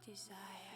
desire.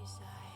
Desire.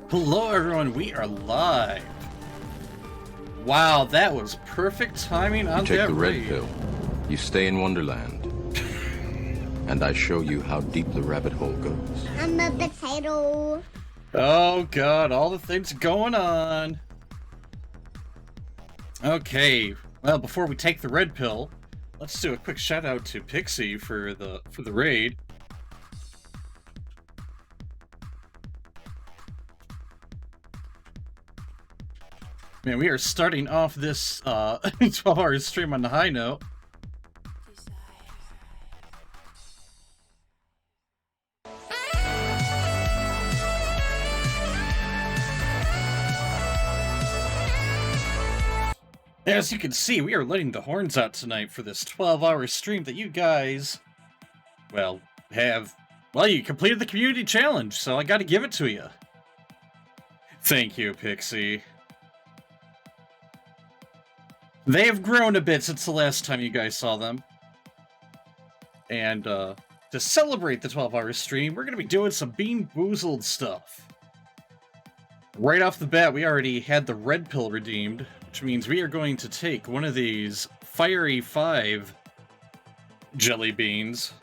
Hello everyone, we are live. Wow, that was perfect timing on that You take the red raid. pill, you stay in Wonderland, and I show you how deep the rabbit hole goes. I'm a potato. Oh god, all the things going on. Okay, well before we take the red pill, let's do a quick shout out to Pixie for the raid. Man, we are starting off this 12-hour stream on the high note. As you can see, we are letting the horns out tonight for this 12-hour stream that you guys, well, you completed the community challenge, so I gotta give it to you. Thank you, Pixie. They have grown a bit since the last time you guys saw them. And, to celebrate the 12-hour stream, we're gonna be doing some Bean Boozled stuff. Right off the bat, we already had the red pill redeemed, which means we are going to take one of these Fiery 5 jelly beans.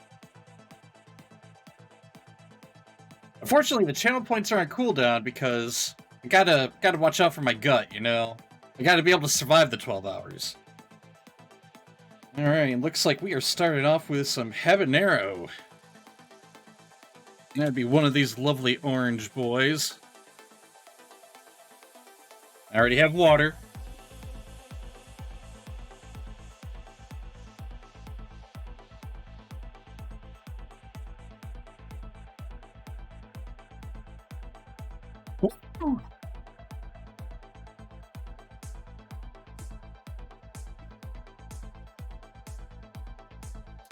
Unfortunately, the channel points are on cooldown because I gotta watch out for my gut, you know? I gotta be able to survive the 12 hours. Alright, looks like we are starting off with some habanero. That'd be one of these lovely orange boys. I already have water.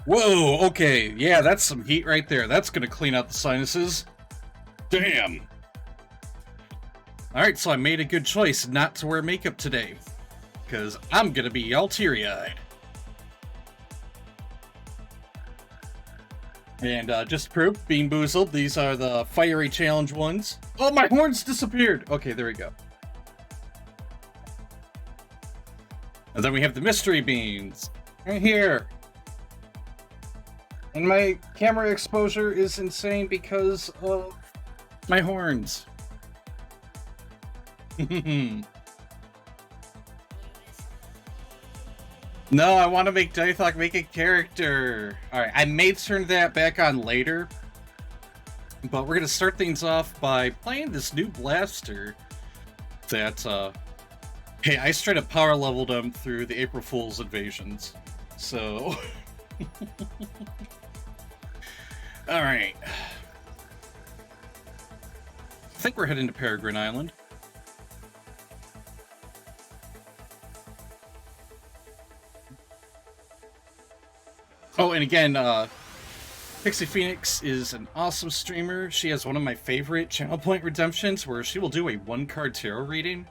Whoa, okay, yeah, that's some heat right there. That's gonna clean out the sinuses. Damn. Alright, so I made a good choice not to wear makeup today, because I'm gonna be all teary-eyed. And just to prove, Bean Boozled, these are the Fiery Challenge ones. Oh, my horns disappeared! Okay, there we go. And then we have the Mystery Beans, right here. And my camera exposure is insane because of my horns. No, I want to make Dythok make a character. Alright, I may turn that back on later. But we're going to start things off by playing this new blaster that, hey, I straight up power leveled him through the April Fool's invasions. So... Alright. I think we're heading to Peregrine Island. Oh, and again, Pixie Phoenix is an awesome streamer. She has one of my favorite channel point redemptions where she will do a one-card tarot reading.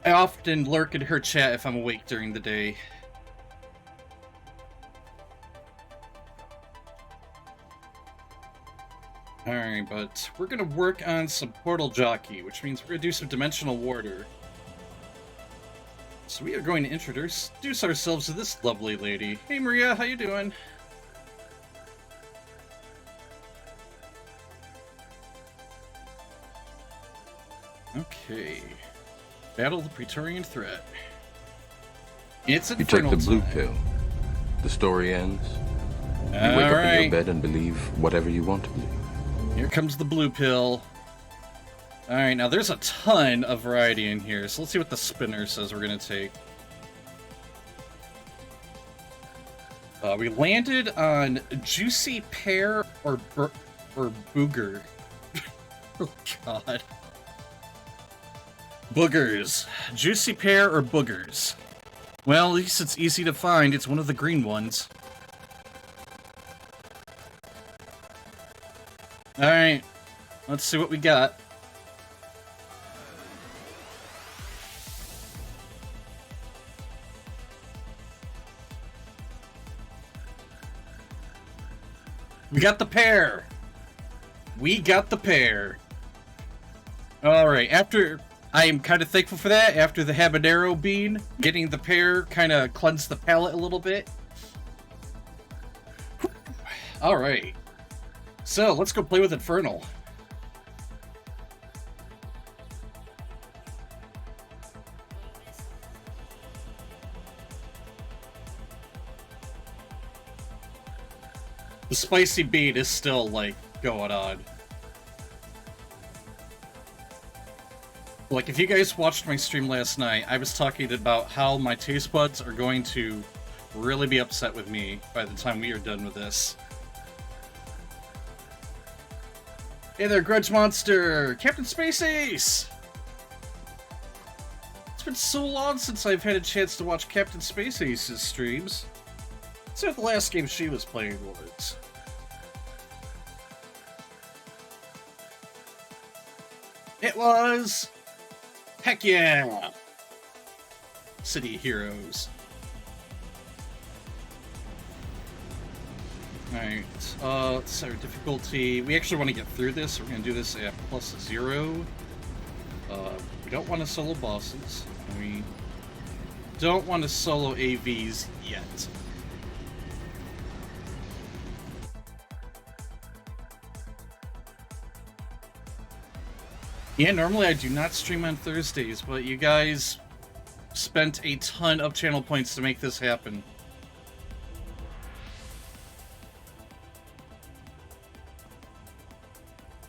I often lurk in her chat if I'm awake during the day. Alright, but we're gonna work on some Portal Jockey, which means we're gonna do some Dimensional Warder. So we are going to introduce ourselves to this lovely lady. Hey Maria, how you doing? Okay. Battle the Praetorian Threat. It's Infernal You take the blue time. pill, the story ends. You All wake up in right. your bed and believe whatever you want to believe. Here comes the blue pill. Alright, now there's a ton of variety in here, so let's see what the spinner says we're gonna take. We landed on Juicy Pear or Booger. Oh god. Boogers. Juicy Pear or Boogers. Well, at least it's easy to find. It's one of the green ones. Alright. Let's see what we got. We got the pair. We got the pair. Alright, after... I am kind of thankful for that. After the habanero bean, getting the pear kind of cleansed the palate a little bit. Alright. So, let's go play with Infernal. The spicy bean is still, like, going on. Like, if you guys watched my stream last night, I was talking about how my taste buds are going to really be upset with me by the time we are done with this. Hey there, Grudge Monster! Captain Space Ace! It's been so long since I've had a chance to watch Captain Space Ace's streams. Let's see what the last game she was playing was. It was... Heck yeah! City Heroes. Alright, let's set our difficulty. We actually want to get through this, so we're going to do this at +0. We don't want to solo bosses. We don't want to solo AVs yet. Yeah, normally I do not stream on Thursdays, but you guys spent a ton of channel points to make this happen.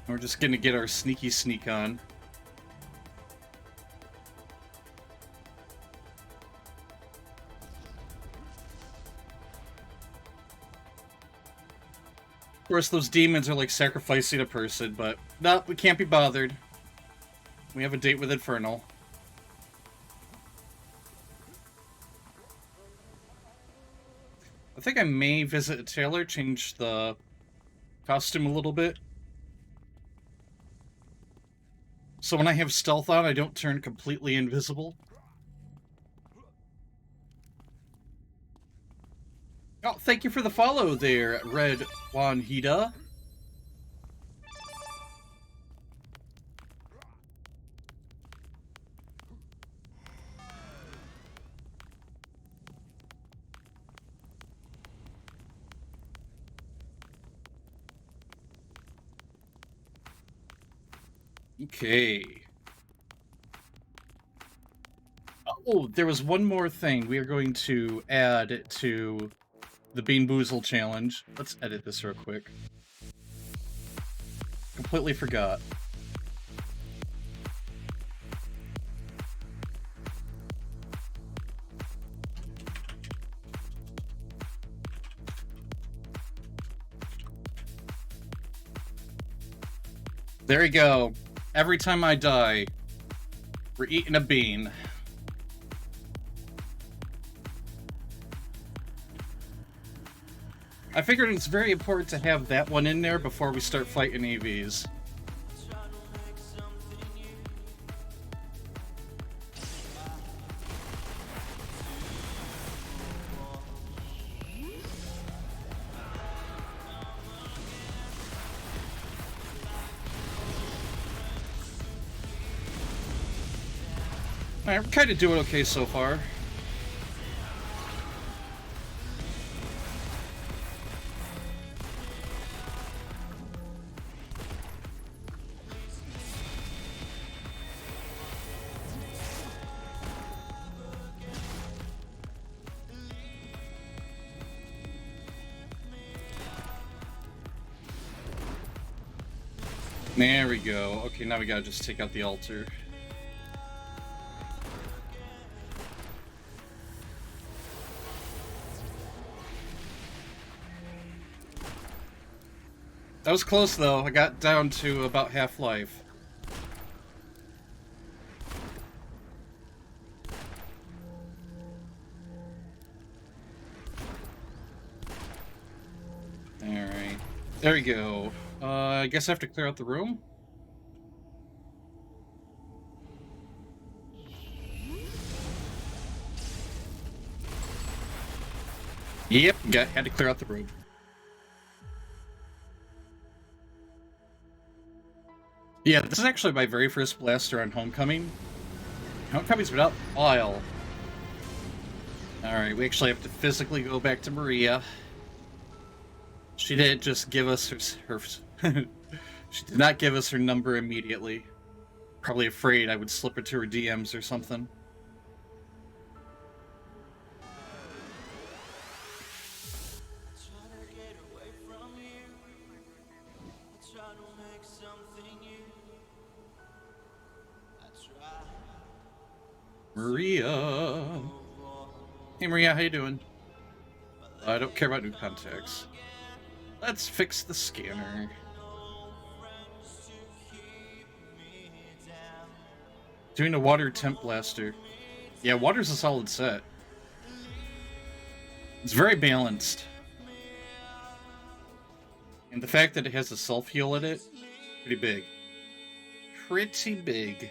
We're just gonna get our sneaky sneak on. Of course, those demons are like sacrificing a person, but no, we can't be bothered. We have a date with Infernal. I think I may visit a tailor, change the costume a little bit. So when I have stealth on, I don't turn completely invisible. Oh, thank you for the follow there, Red Wanhida. Okay. Oh, there was one more thing we are going to add to the Bean Boozle challenge. Let's edit this real quick. Completely forgot. There we go. Every time I die, we're eating a bean. I figured it's very important to have that one in there before we start fighting EVs. Alright, we're kind of doing okay so far. There we go. Okay, now we gotta just take out the altar. That was close, though. I got down to about half-life. Alright. There we go. I guess I have to clear out the room? Yep, had to clear out the room. Yeah, this is actually my very first blaster on Homecoming. Homecoming's been out a while. Alright, we actually have to physically go back to Maria. She didn't just give us her she did not give us her number immediately. Probably afraid I would slip into her DMs or something. Maria. Hey Maria, how you doing? I don't care about new contacts. Let's fix the scanner. Doing a water temp blaster. Yeah, water's a solid set. It's very balanced. And the fact that it has a self-heal in it, pretty big. Pretty big.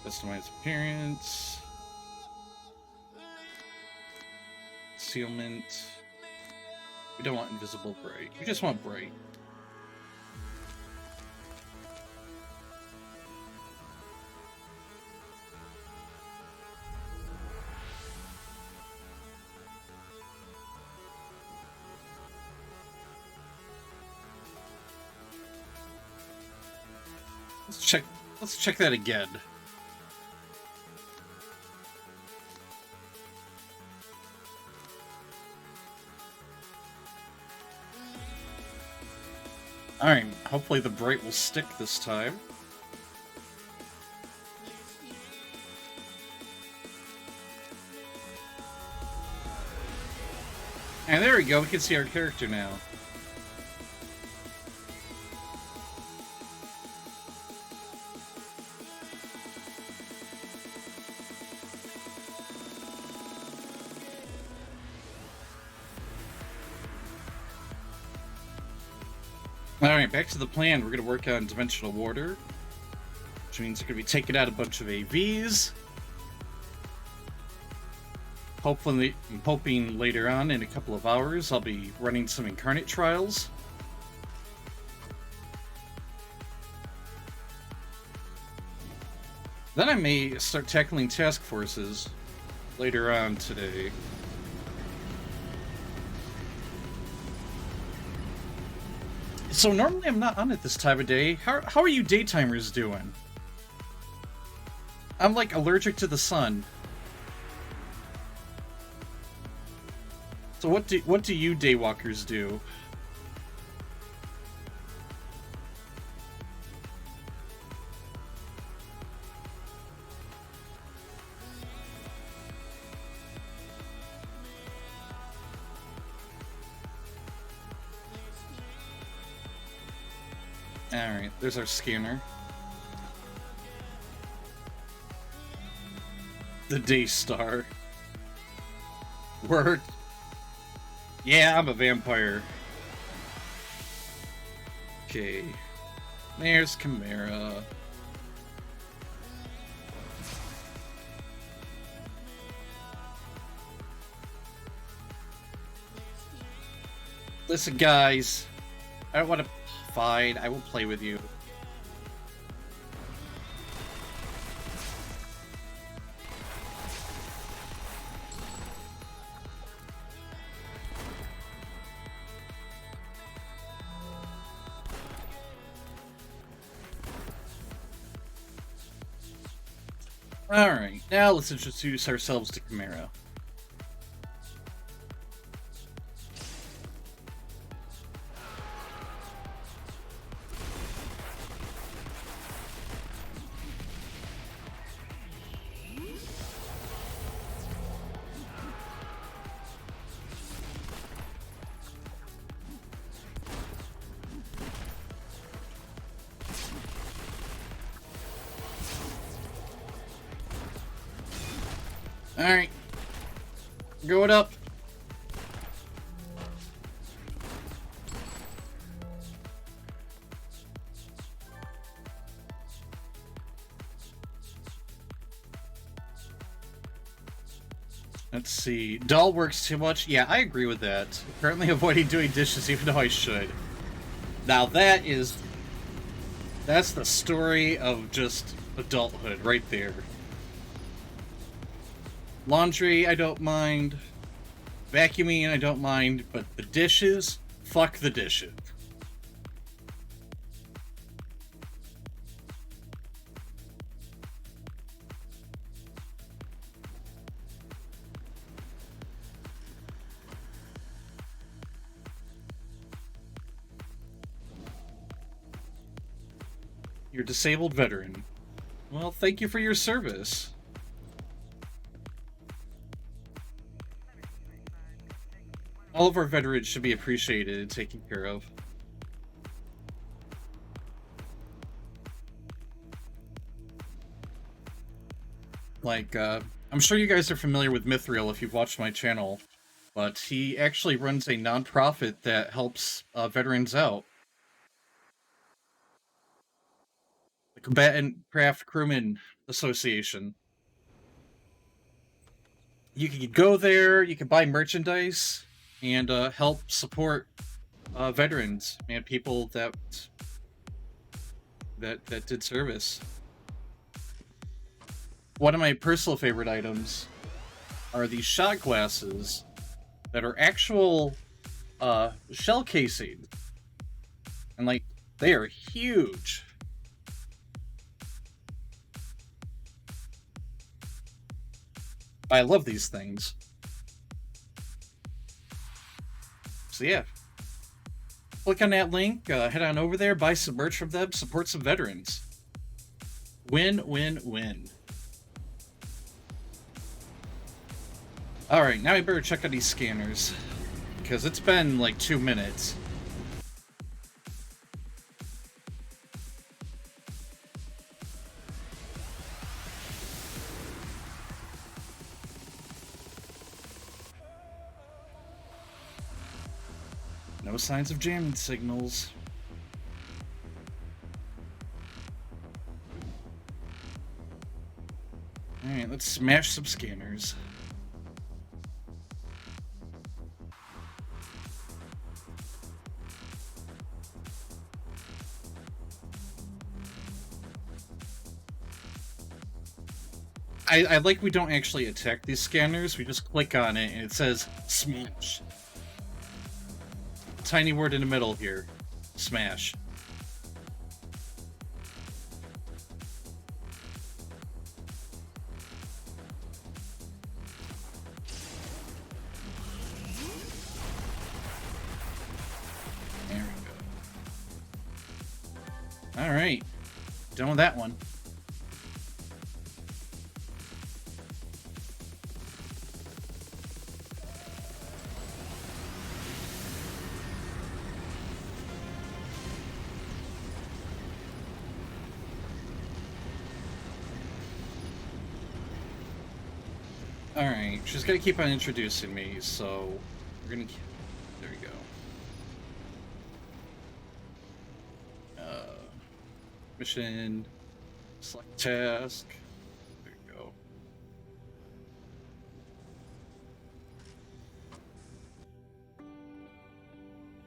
Customize appearance. Concealment. We don't want invisible bright. We just want bright. Let's check that again. Alright, hopefully the bright will stick this time. And there we go, we can see our character now. Alright, back to the plan. We're going to work on Dimensional Warder, which means we're going to be taking out a bunch of AVs. Hopefully, I'm hoping later on in a couple of hours I'll be running some Incarnate trials. Then I may start tackling task forces later on today. So normally I'm not on it this time of day. How are you daytimers doing? I'm like allergic to the sun. So what do you daywalkers do? Alright, there's our scanner. The Daystar. Word. Yeah, I'm a vampire. Okay. There's Chimera. Listen, guys. I don't want to... Fine, I will play with you. Alright, now let's introduce ourselves to Chimera. Alright. Going up. Let's see. Doll works too much? Yeah, I agree with that. Currently avoiding doing dishes even though I should. Now that's the story of just adulthood right there. Laundry, I don't mind. Vacuuming, I don't mind. But the dishes? Fuck the dishes. You're a disabled veteran. Well, thank you for your service. All of our veterans should be appreciated and taken care of. Like, I'm sure you guys are familiar with Mithril if you've watched my channel, but he actually runs a non-profit that helps veterans out. The Combatant Craft Crewmen Association. You can go there, you can buy merchandise, and help support veterans and people that did service. One of my personal favorite items are these shot glasses that are actual shell casing, and like they are huge. I love these things. So yeah, click on that link, head on over there, buy some merch from them, support some veterans. Win, win, win. Alright, now we better check out these scanners, because it's been like 2 minutes. No signs of jamming signals. Alright, let's smash some scanners. I like we don't actually attack these scanners, we just click on it and it says smash. Tiny word in the middle here. Smash. There we go. Alright. Done with that one. Alright, she's gonna keep on introducing me, so we're gonna... There we go. Mission... Select task... There you go.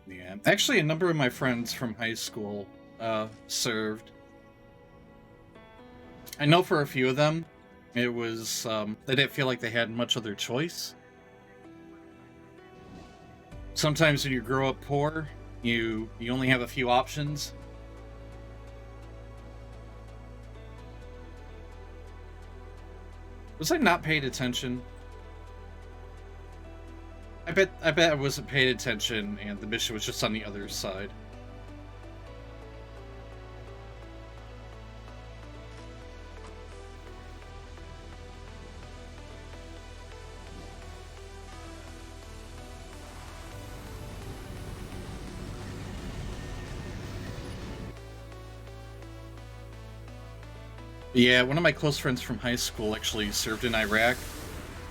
Yeah, actually a number of my friends from high school, served. I know for a few of them, it was, they didn't feel like they had much other choice. Sometimes when you grow up poor, you only have a few options. Was I not paying attention? I bet I wasn't paying attention and the mission was just on the other side. Yeah, one of my close friends from high school actually served in Iraq,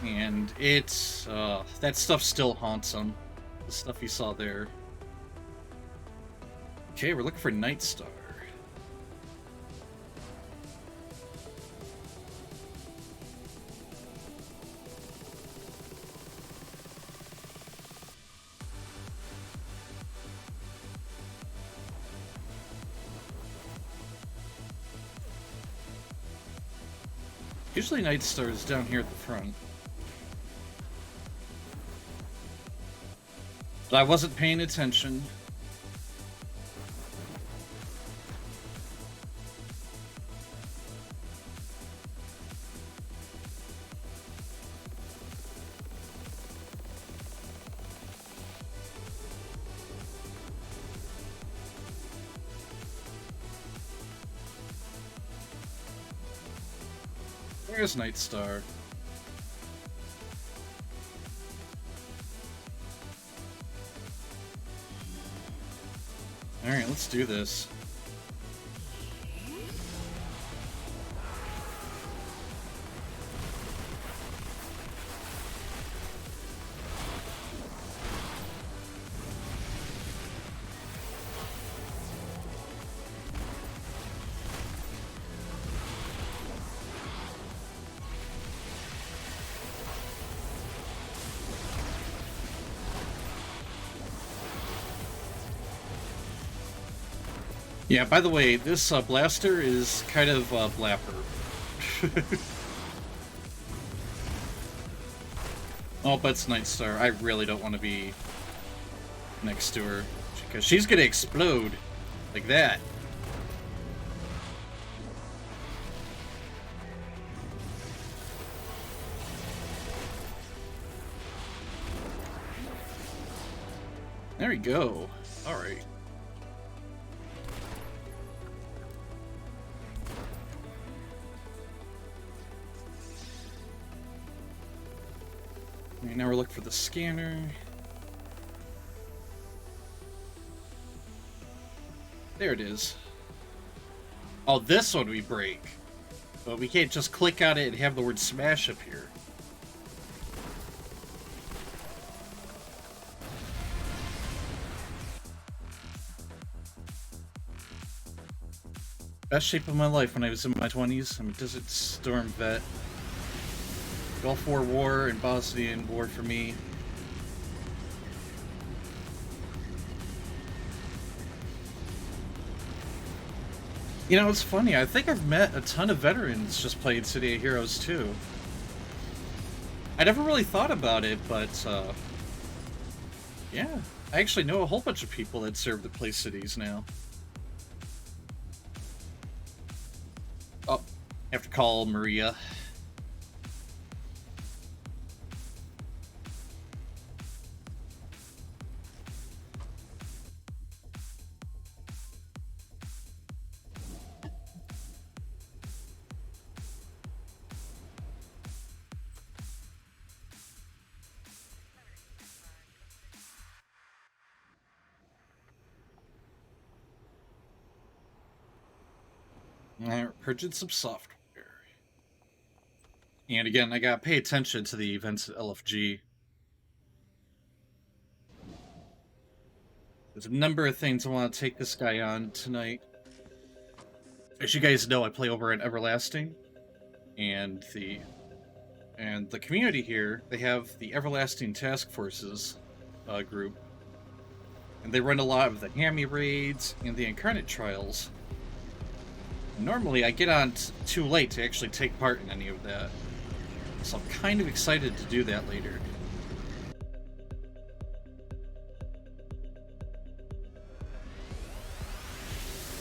and it's, that stuff still haunts him. The stuff he saw there. Okay, we're looking for Nightstar. Usually Night Star is down here at the front. But I wasn't paying attention. There's Night Star. Alright, let's do this. Yeah, by the way, this blaster is kind of blapper. Oh, but it's Night Star. I really don't want to be next to her, because she's gonna explode like that. There we go. All right. Alright, now we're looking for the scanner. There it is. Oh, this one we break. But we can't just click on it and have the word smash appear. Best shape of my life when I was in my 20s. I'm a Desert Storm vet. Gulf War and Bosnian War for me. You know, it's funny. I think I've met a ton of veterans just playing City of Heroes too. I never really thought about it, but yeah. I actually know a whole bunch of people that serve the play cities now. Oh, I have to call Maria. Purchase some software. And again, I gotta pay attention to the events at LFG. There's a number of things I want to take this guy on tonight. As you guys know, I play over at Everlasting, and the community here, they have the Everlasting Task Forces group, and they run a lot of the Hammy raids and the Incarnate trials. Normally, I get on too late to actually take part in any of that, so I'm kind of excited to do that later.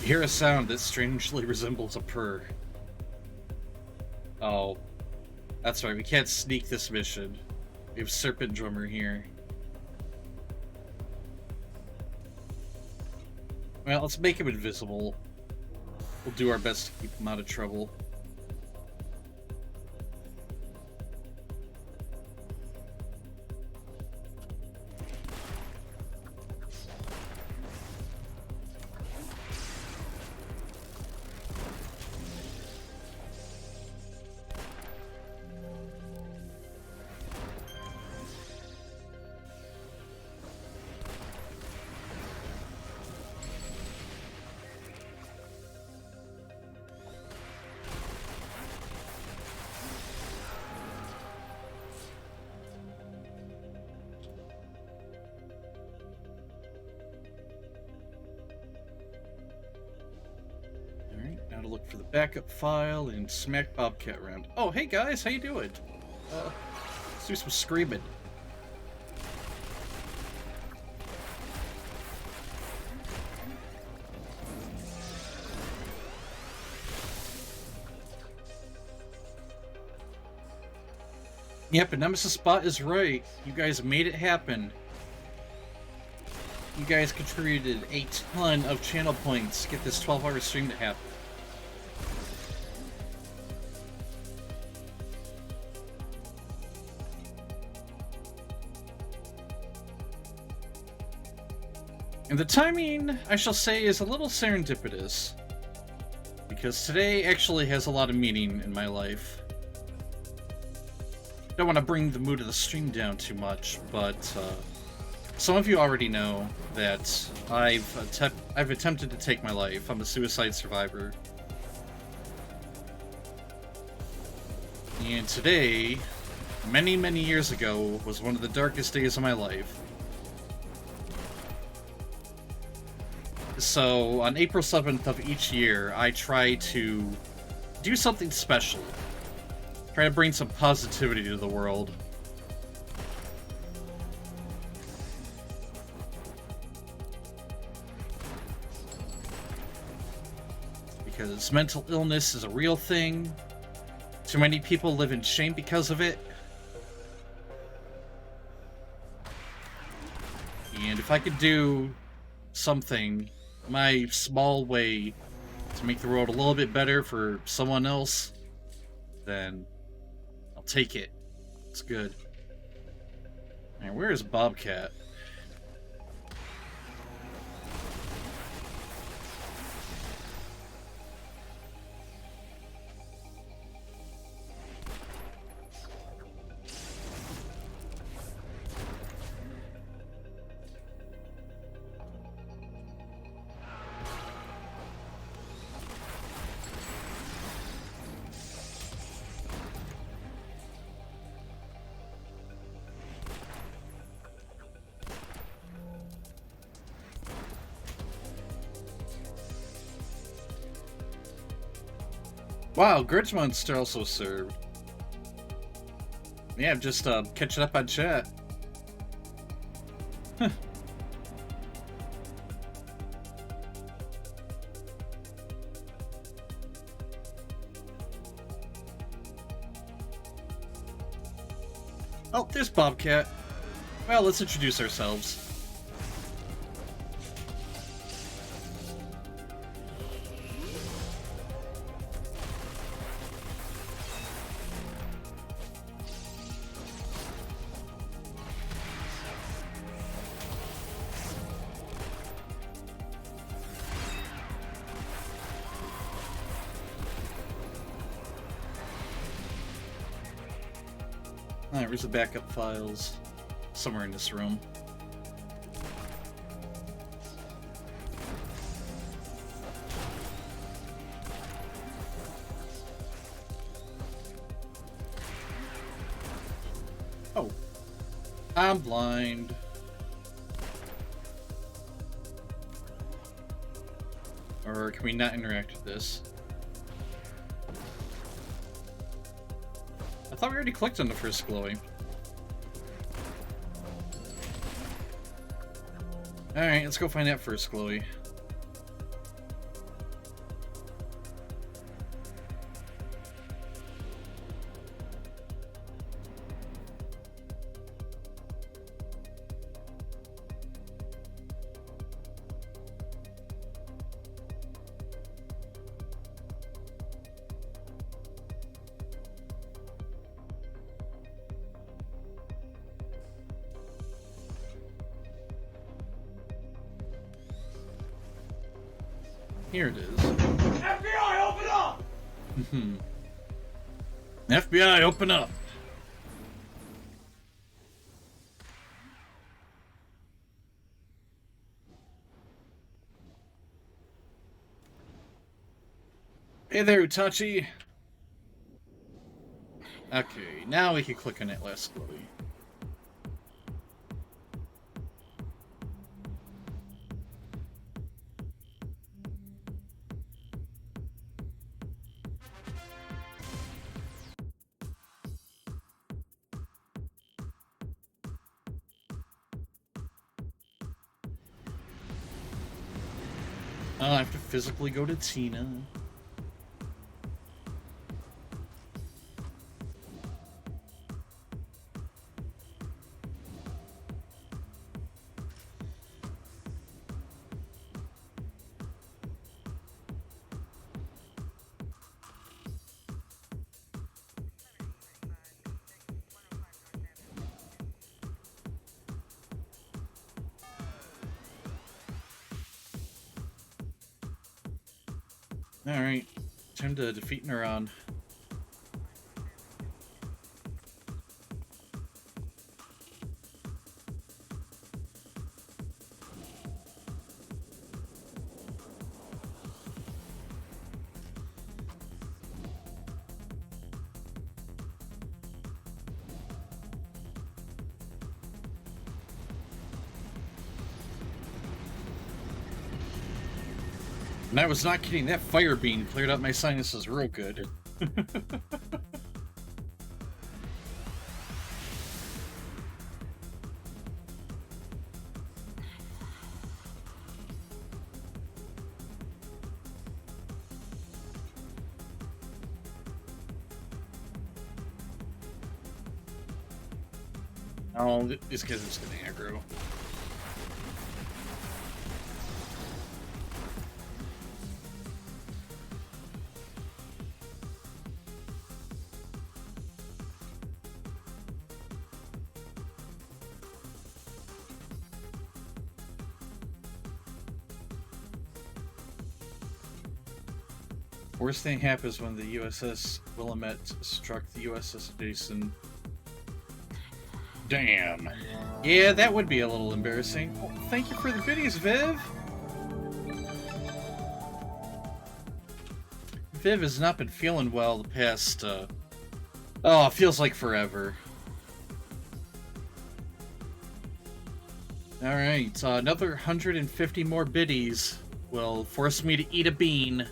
You hear a sound that strangely resembles a purr. Oh, that's right, we can't sneak this mission. We have Serpent Drummer here. Well, let's make him invisible. We'll do our best to keep him out of trouble. gotta look for the backup file and smack Bobcat around. Oh, hey guys, how you doing? Let's do some screaming. Yep, and Nemesis Spot is right. You guys made it happen. You guys contributed a ton of channel points to get this 12-hour stream to happen. And the timing, I shall say, is a little serendipitous. Because today actually has a lot of meaning in my life. Don't want to bring the mood of the stream down too much, but some of you already know that I've attempted to take my life. I'm a suicide survivor. And today, many, many years ago, was one of the darkest days of my life. So, on April 7th of each year, I try to do something special. Try to bring some positivity to the world. Because mental illness is a real thing. Too many people live in shame because of it. And if I could do something, my small way, to make the world a little bit better for someone else, then I'll take it. It's good. Man, where is Bobcat? Wow, Grudgemonster also served. Yeah, I'm just catching up on chat. Huh. Oh, there's Bobcat. Well, let's introduce ourselves. Alright, where's the backup files? Somewhere in this room. Oh. I'm blind. Or can we not interact with this? I thought we already clicked on the first glowy. Alright, let's go find that first glowy. Here it is. FBI, open up! FBI, open up! Hey there, Utachi! Okay, now we can click on that last glowy. Oh, I have to physically go to Tina. Alright, time to defeat Neuron. And I was not kidding, that fire beam cleared up my sinuses real good. Oh, these guys are just getting aggro. Worst thing happens when the USS Willamette struck the USS Jason. Damn. Yeah, that would be a little embarrassing. Oh, thank you for the biddies, Viv! Viv has not been feeling well the past, oh, it feels like forever. Alright, another 150 more biddies will force me to eat a bean.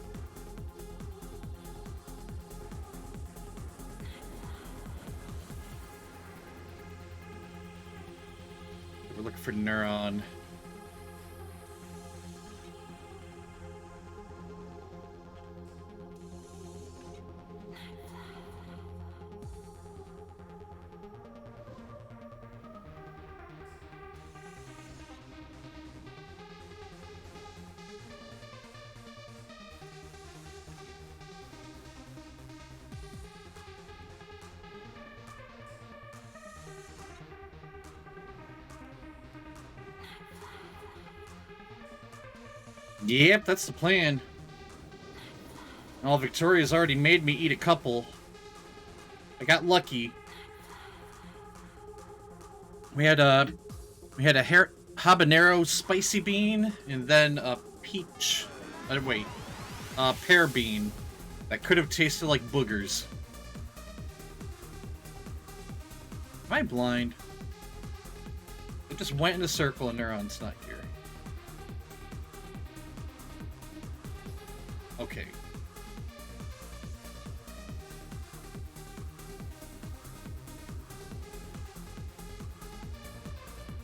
We're looking for Neuron. Yep, that's the plan. Well, Victoria's already made me eat a couple. I got lucky. We had a habanero spicy bean, and then a peach. Wait, pear bean that could have tasted like boogers. Am I blind? It just went in a circle and Neuron's not here. Okay.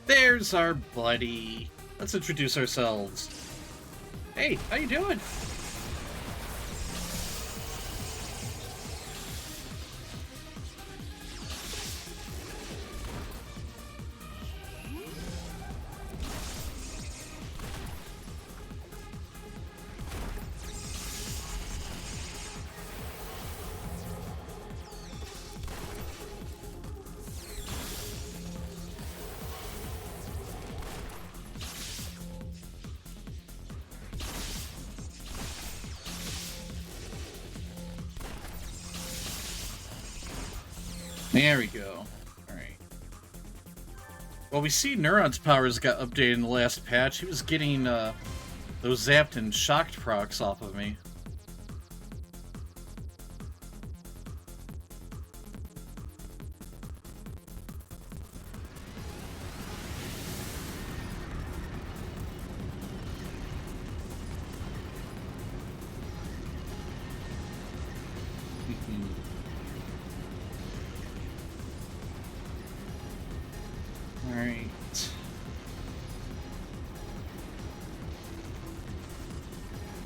There's our buddy. Let's introduce ourselves. Hey, how you doing? There we go. Alright. Well, we see Neuron's powers got updated in the last patch. He was getting those zapped and shocked procs off of me.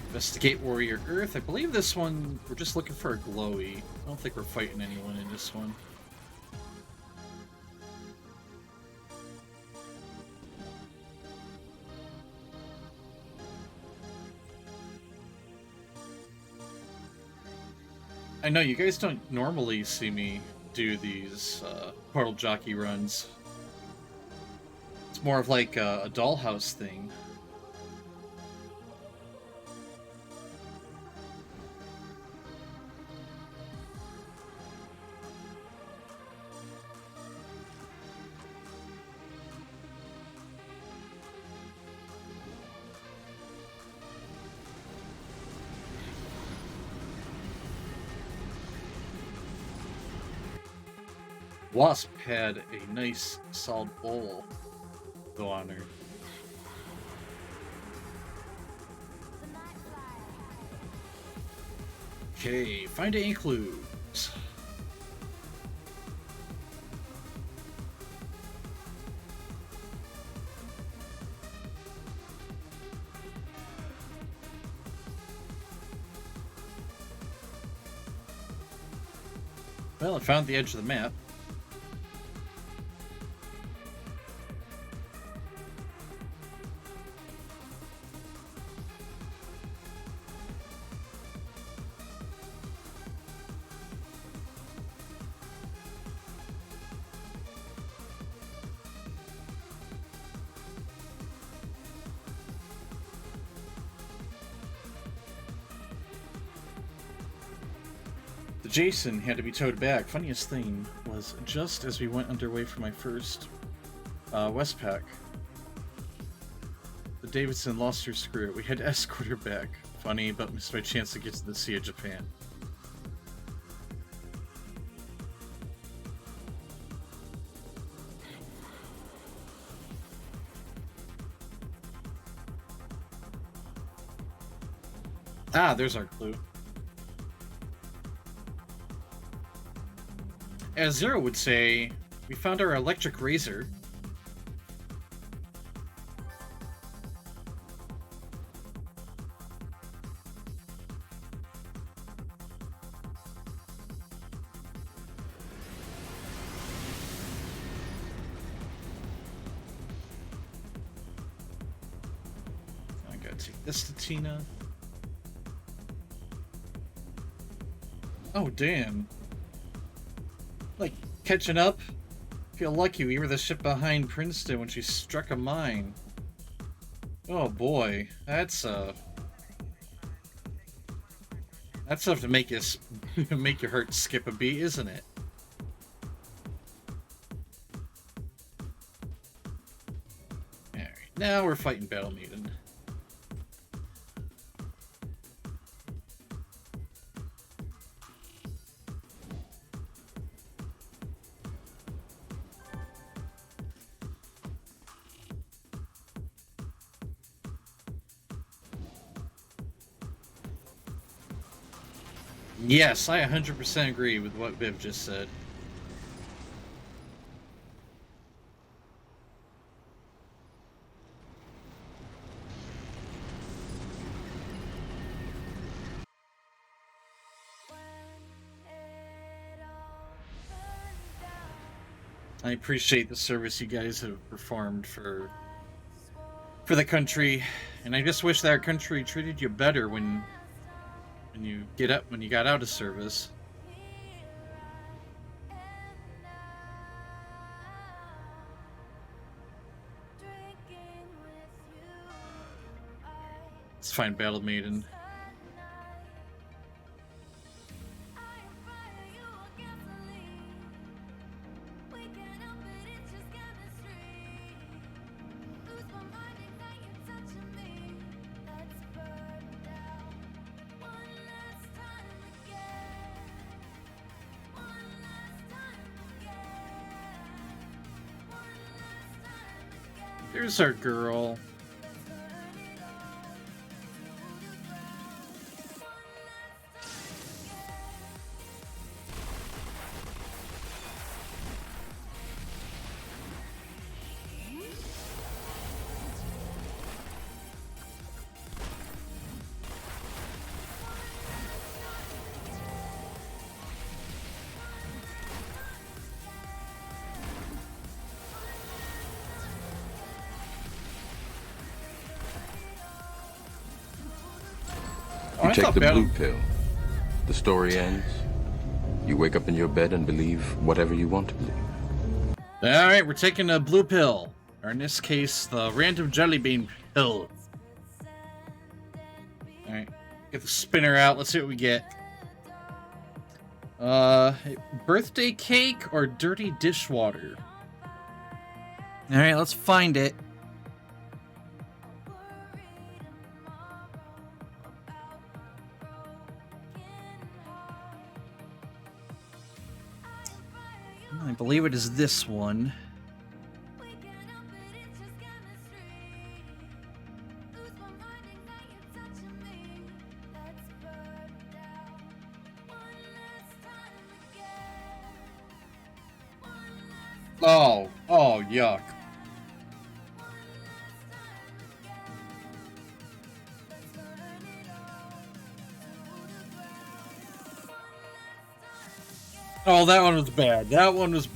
Investigate Warrior Earth. I believe this one, we're just looking for a glowy. I don't think we're fighting anyone in this one. I know you guys don't normally see me do these Portal Jockey runs. It's more of like a dollhouse thing. Wasp had a nice solid bowl go on her. Okay, find any clues. Well, I found the edge of the map. The Jason had to be towed back. Funniest thing was just as we went underway for my first Westpac, the Davidson lost her screw. We had to escort her back. Funny, but missed my chance to get to the Sea of Japan. Ah, there's our clue. As Zero would say, we found our electric razor. I gotta take this to Tina. Oh, damn. Like, catching up? Feel lucky we were the ship behind Princeton when she struck a mine. Oh boy, that's enough to make us make your heart skip a beat, isn't it? Alright, now we're fighting Battle Maiden. Yes, I 100% agree with what Viv just said. I appreciate the service you guys have performed for the country, and I just wish that our country treated you better when you got out of service. Let's find Battle Maiden. Here's our girl. You I take thought the battle... blue pill. The story ends. You wake up in your bed and believe whatever you want to believe. Alright, we're taking a blue pill. Or in this case, the random jelly bean pill. Alright, get the spinner out. Let's see what we get. Birthday cake or dirty dishwater? Alright, let's find it. I believe it is this one. Oh, yuck. Oh, that one was bad. That one was...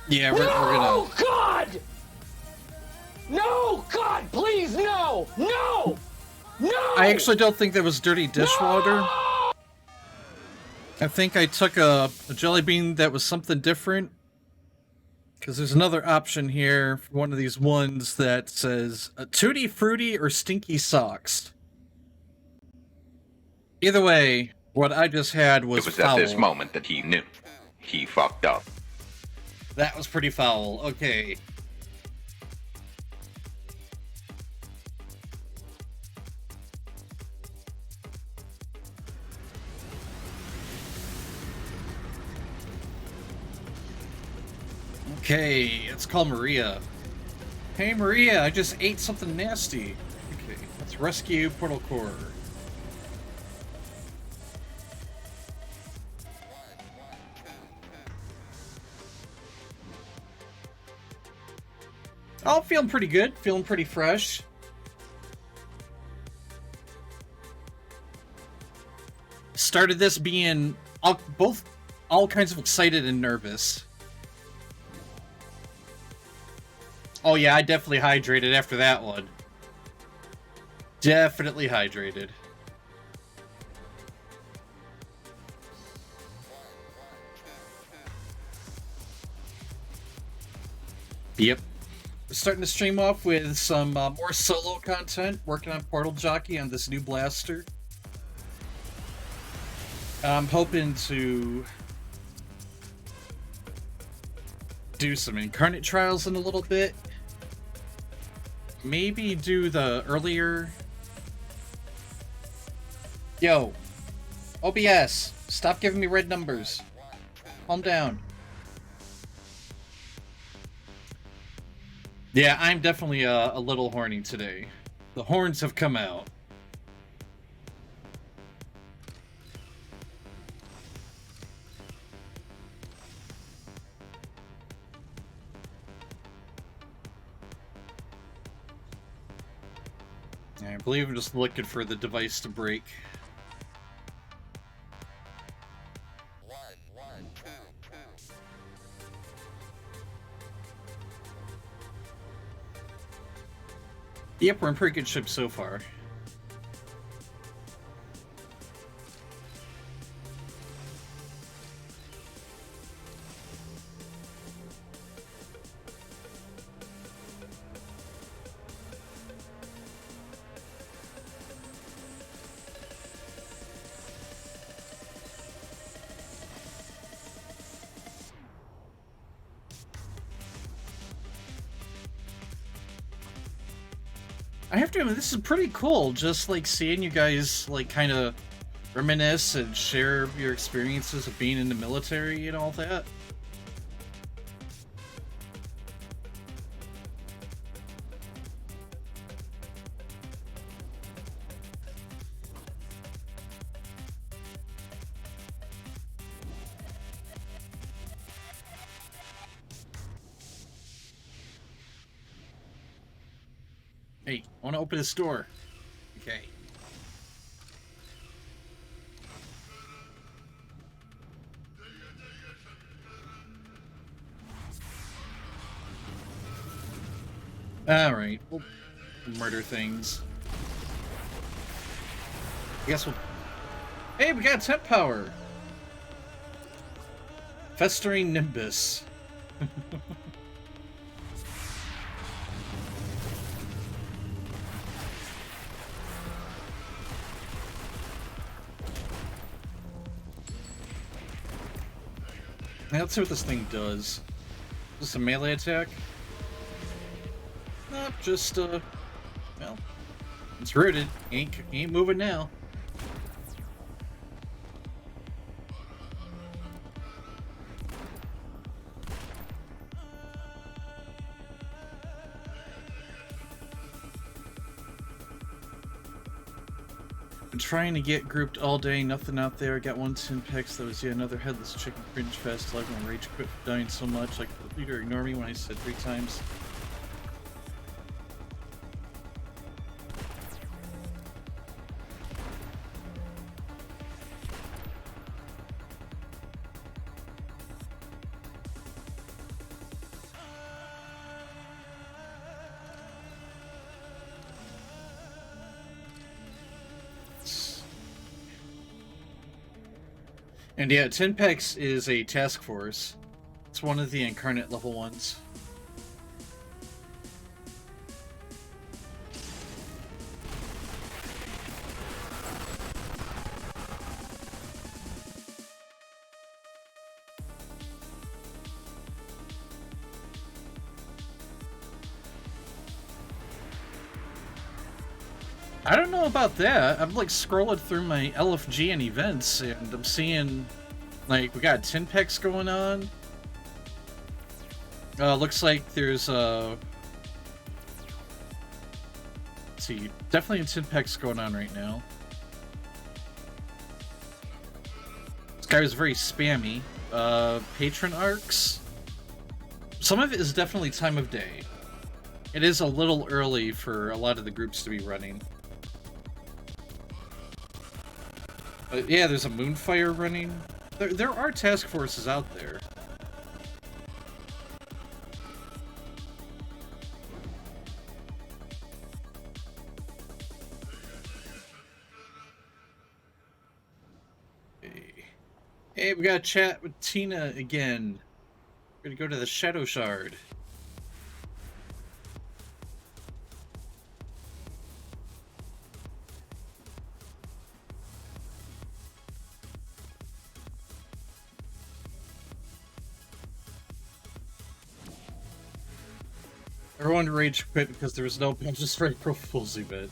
Yeah, we're gonna... No, God! No, God, please, no! No! No! I actually don't think that was dirty dishwater. No! I think I took a jelly bean that was something different. Because there's another option here for one of these ones that says Tutti Frutti or Stinky Socks. Either way, what I just had was It was foul. at this moment that he knew. He fucked up. That was pretty foul. Okay. Okay, let's call Maria. Hey Maria, I just ate something nasty. Okay, let's rescue Portal Core. Oh, feeling pretty good. Feeling pretty fresh. Started this being all kinds of excited and nervous. Oh yeah, I definitely hydrated after that one. Definitely hydrated. Yep. We're starting to stream off with some more solo content, working on Portal Jockey on this new blaster. I'm hoping to do some Incarnate Trials in a little bit. Maybe do the earlier... Yo, OBS, stop giving me red numbers. Calm down. Yeah, I'm definitely a little horny today. The horns have come out. I believe I'm just looking for the device to break. Yep, we're in pretty good shape so far. I have to admit, this is pretty cool, just like seeing you guys like kind of reminisce and share your experiences of being in the military and all that. Hey, I want to open this door. Okay. Alright, we'll murder things. I guess we'll... Hey, we got temp power! Festering Nimbus. Now, let's see what this thing does. Is this a melee attack? Nope, just, well, it's rooted. Ain't moving now. Been trying to get grouped all day, nothing out there. Got one Timpex that was yet another headless chicken cringe fest. Like when rage quit for dying so much. Like the leader ignore me when I said 3 times. And yeah, Tinpex is a task force. It's one of the incarnate level ones. I don't know about that. I'm like scrolling through my LFG and events, and I'm seeing like we got Tinpex going on. Looks like there's let's see, definitely a Tinpex going on right now. This guy was very spammy. Patron arcs. Some of it is definitely time of day. It is a little early for a lot of the groups to be running. But yeah, there's a Moonfire running. There are task forces out there. Hey, we got to chat with Tina again. We're gonna go to the Shadow Shard. Everyone rage quit because there was no just for April Fool's event.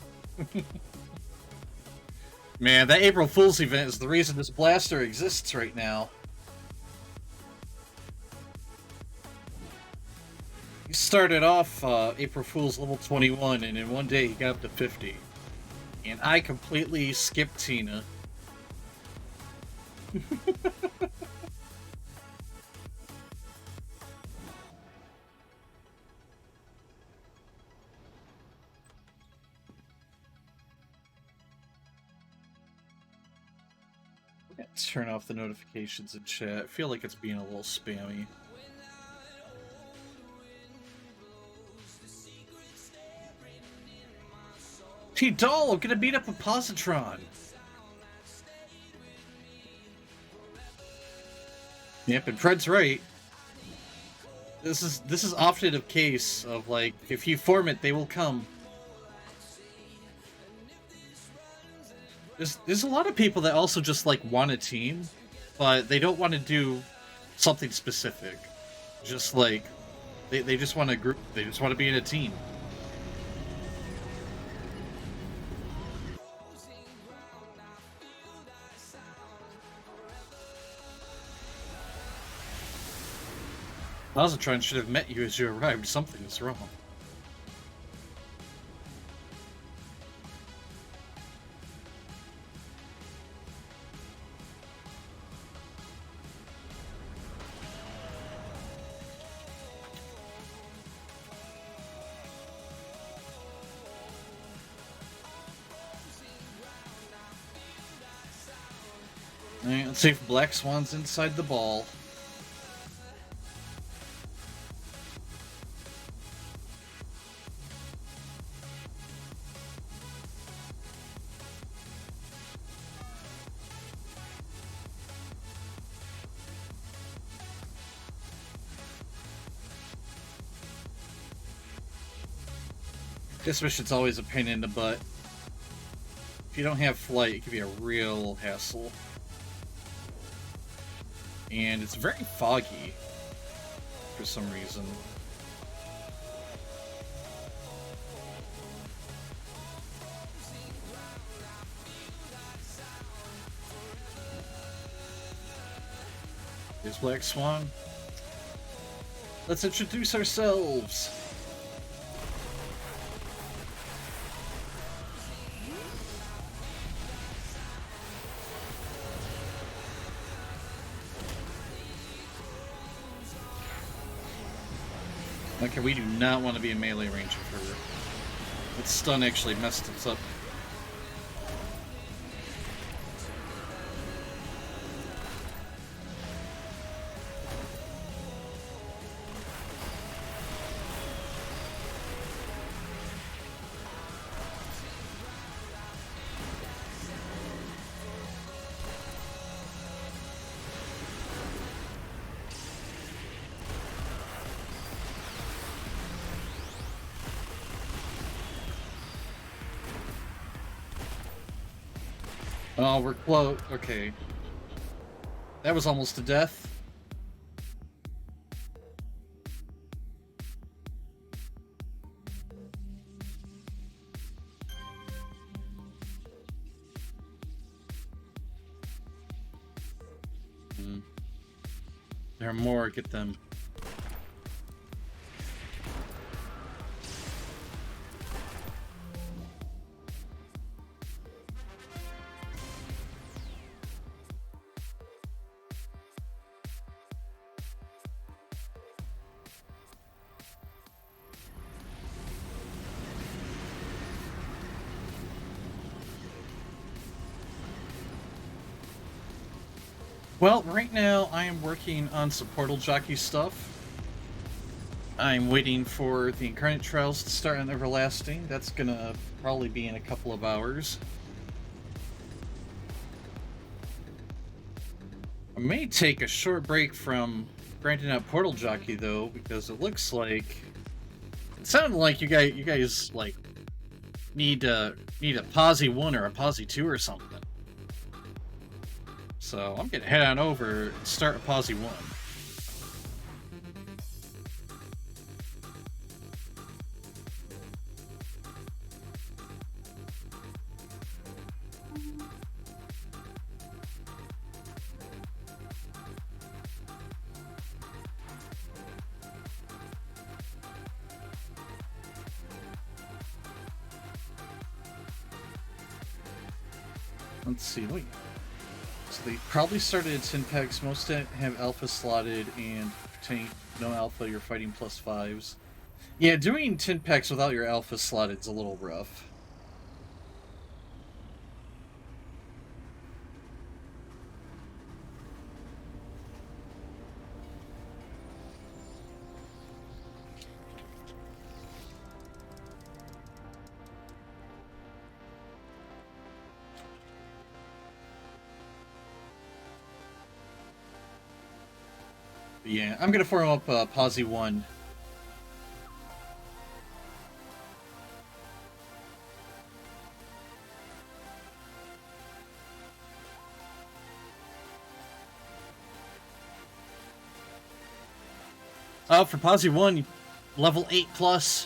Man, that April Fool's event is the reason this blaster exists right now. He started off April Fool's level 21, and in one day he got up to 50. And I completely skipped Tina. Turn off the notifications in chat. I feel like it's being a little spammy. T-Doll, I'm gonna beat up a Positron. Yep, and Fred's right. This is often a case of like, if you form it, they will come. There's a lot of people that also just like want a team, but they don't want to do something specific. Just like they just want to group. They just want to be in a team. Positron should have met you as you arrived. Something is wrong. Alright, let's see if Black Swan's inside the ball. This mission's always a pain in the butt. If you don't have flight, it can be a real hassle. And it's very foggy for some reason. Here's Black Swan. Let's introduce ourselves. Okay, we do not want to be in melee range of her. That stun actually messed us up. Oh, we're close. Okay. That was almost a death. There are more. Get them. Well, right now I am working on some Portal Jockey stuff. I'm waiting for the Incarnate Trials to start on Everlasting. That's gonna probably be in a couple of hours. I may take a short break from grinding out Portal Jockey though, because it looks like it sounded like you guys like need a Posi 1 or a Posi 2 or something. So I'm gonna head on over and start a Posi 1. Let's see, wait. So they probably started at 10 packs. Most have alpha slotted, and tank, no alpha, you're fighting +5s. Yeah, doing 10 packs without your alpha slotted is a little rough. Yeah, I'm gonna form up Posi 1. For Posi 1, level 8+.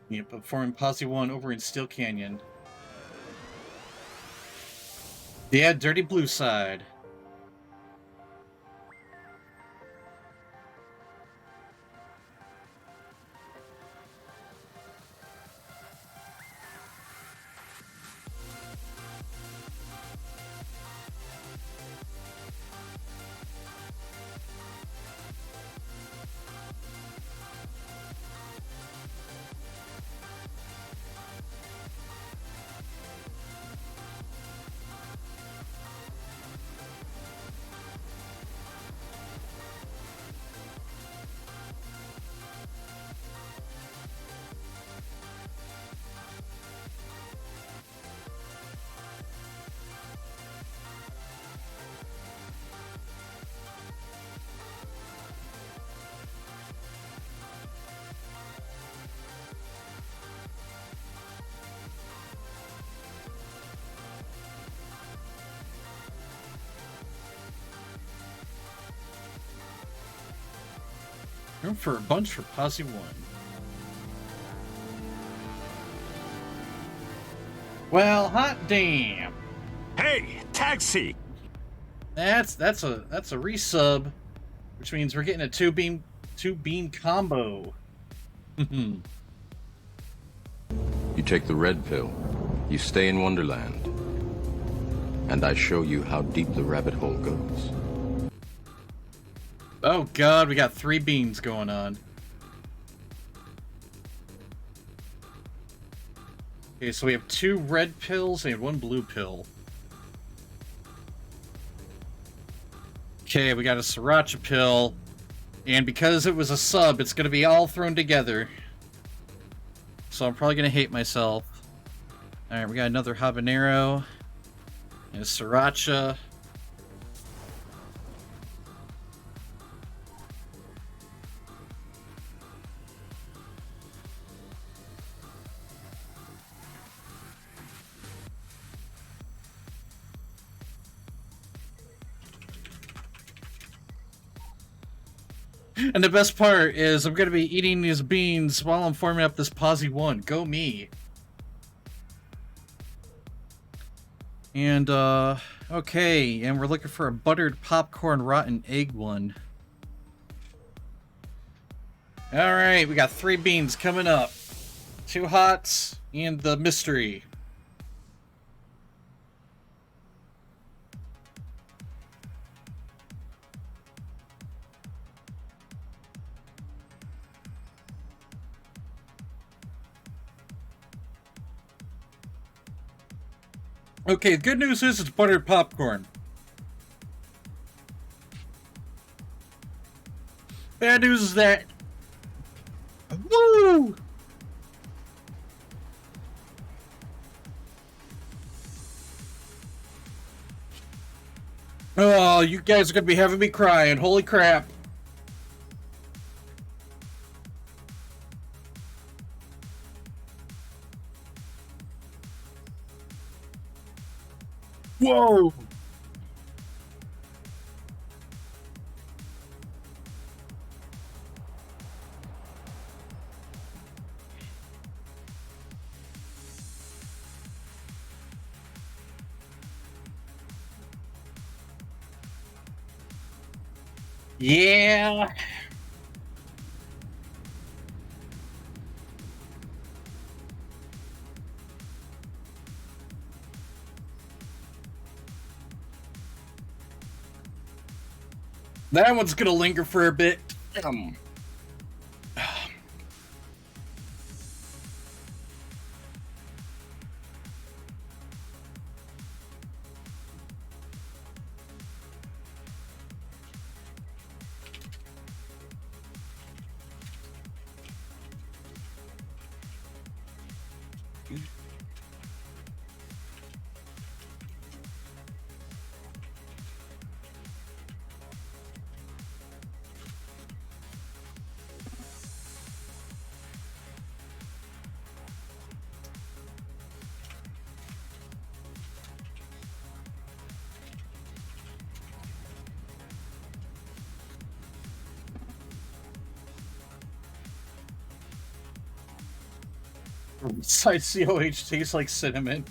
Yeah, but forming Posse 1 over in Steel Canyon. Yeah, Dirty Blue side. Room for a bunch for Posse 1. Well, hot damn. Hey, taxi! That's a resub, which means we're getting a two beam combo. You take the red pill, you stay in Wonderland, and I show you how deep the rabbit hole goes. Oh god, we got 3 beans going on. Okay, so we have 2 red pills and 1 blue pill. Okay, we got a Sriracha pill. And because it was a sub, it's gonna be all thrown together. So I'm probably gonna hate myself. Alright, we got another habanero. And a Sriracha. And the best part is I'm going to be eating these beans while I'm forming up this Posse 1. Go me. And, okay. And we're looking for a buttered popcorn rotten egg one. Alright, we got 3 beans coming up. 2 hots and the mystery. Okay, the good news is it's buttered popcorn. Bad news is that... Woo! Oh, you guys are gonna be having me crying. Holy crap. Whoa! Yeah. That one's gonna linger for a bit. Besides, COH tastes like cinnamon.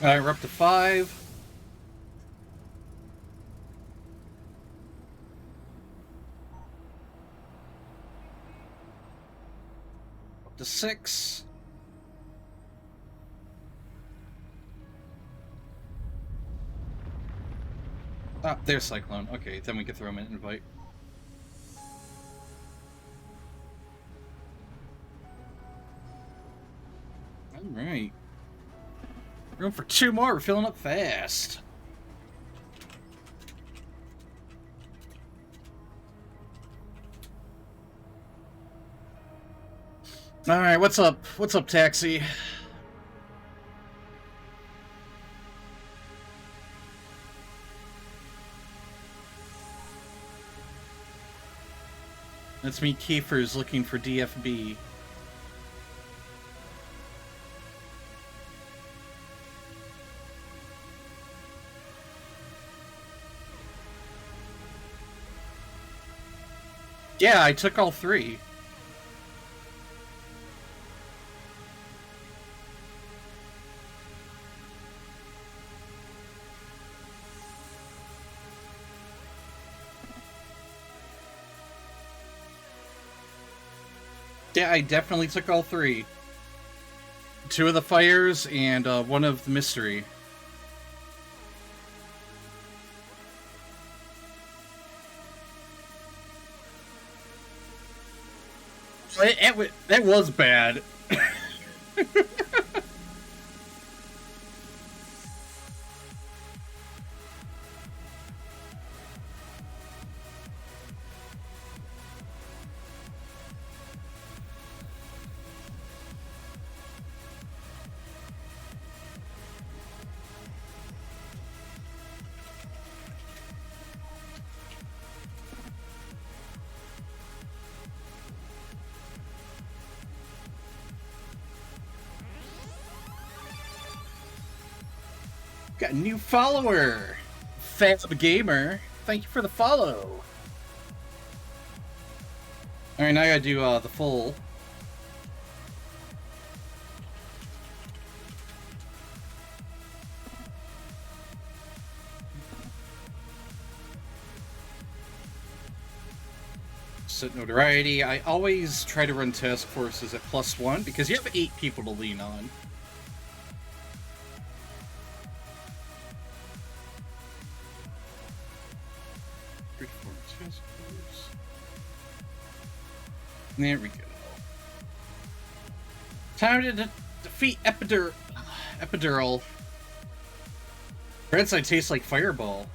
Alright, we're up to 5. Up to 6. Ah, there's Cyclone. Okay, then we can throw him an invite. Alright. Room for 2 more. We're filling up fast. Alright, what's up? What's up, Taxi? That's me, Kiefer's looking for DFB. Yeah, I took all 3. Yeah, I definitely took all 3. 2 of the fires and 1 of the mystery. That was bad. Got a new follower, Fab Gamer. Thank you for the follow. All right, now I gotta do the full. Set notoriety. I always try to run task forces at +1 because you have 8 people to lean on. There we go. Time to defeat Epidural. Red side tastes like Fireball.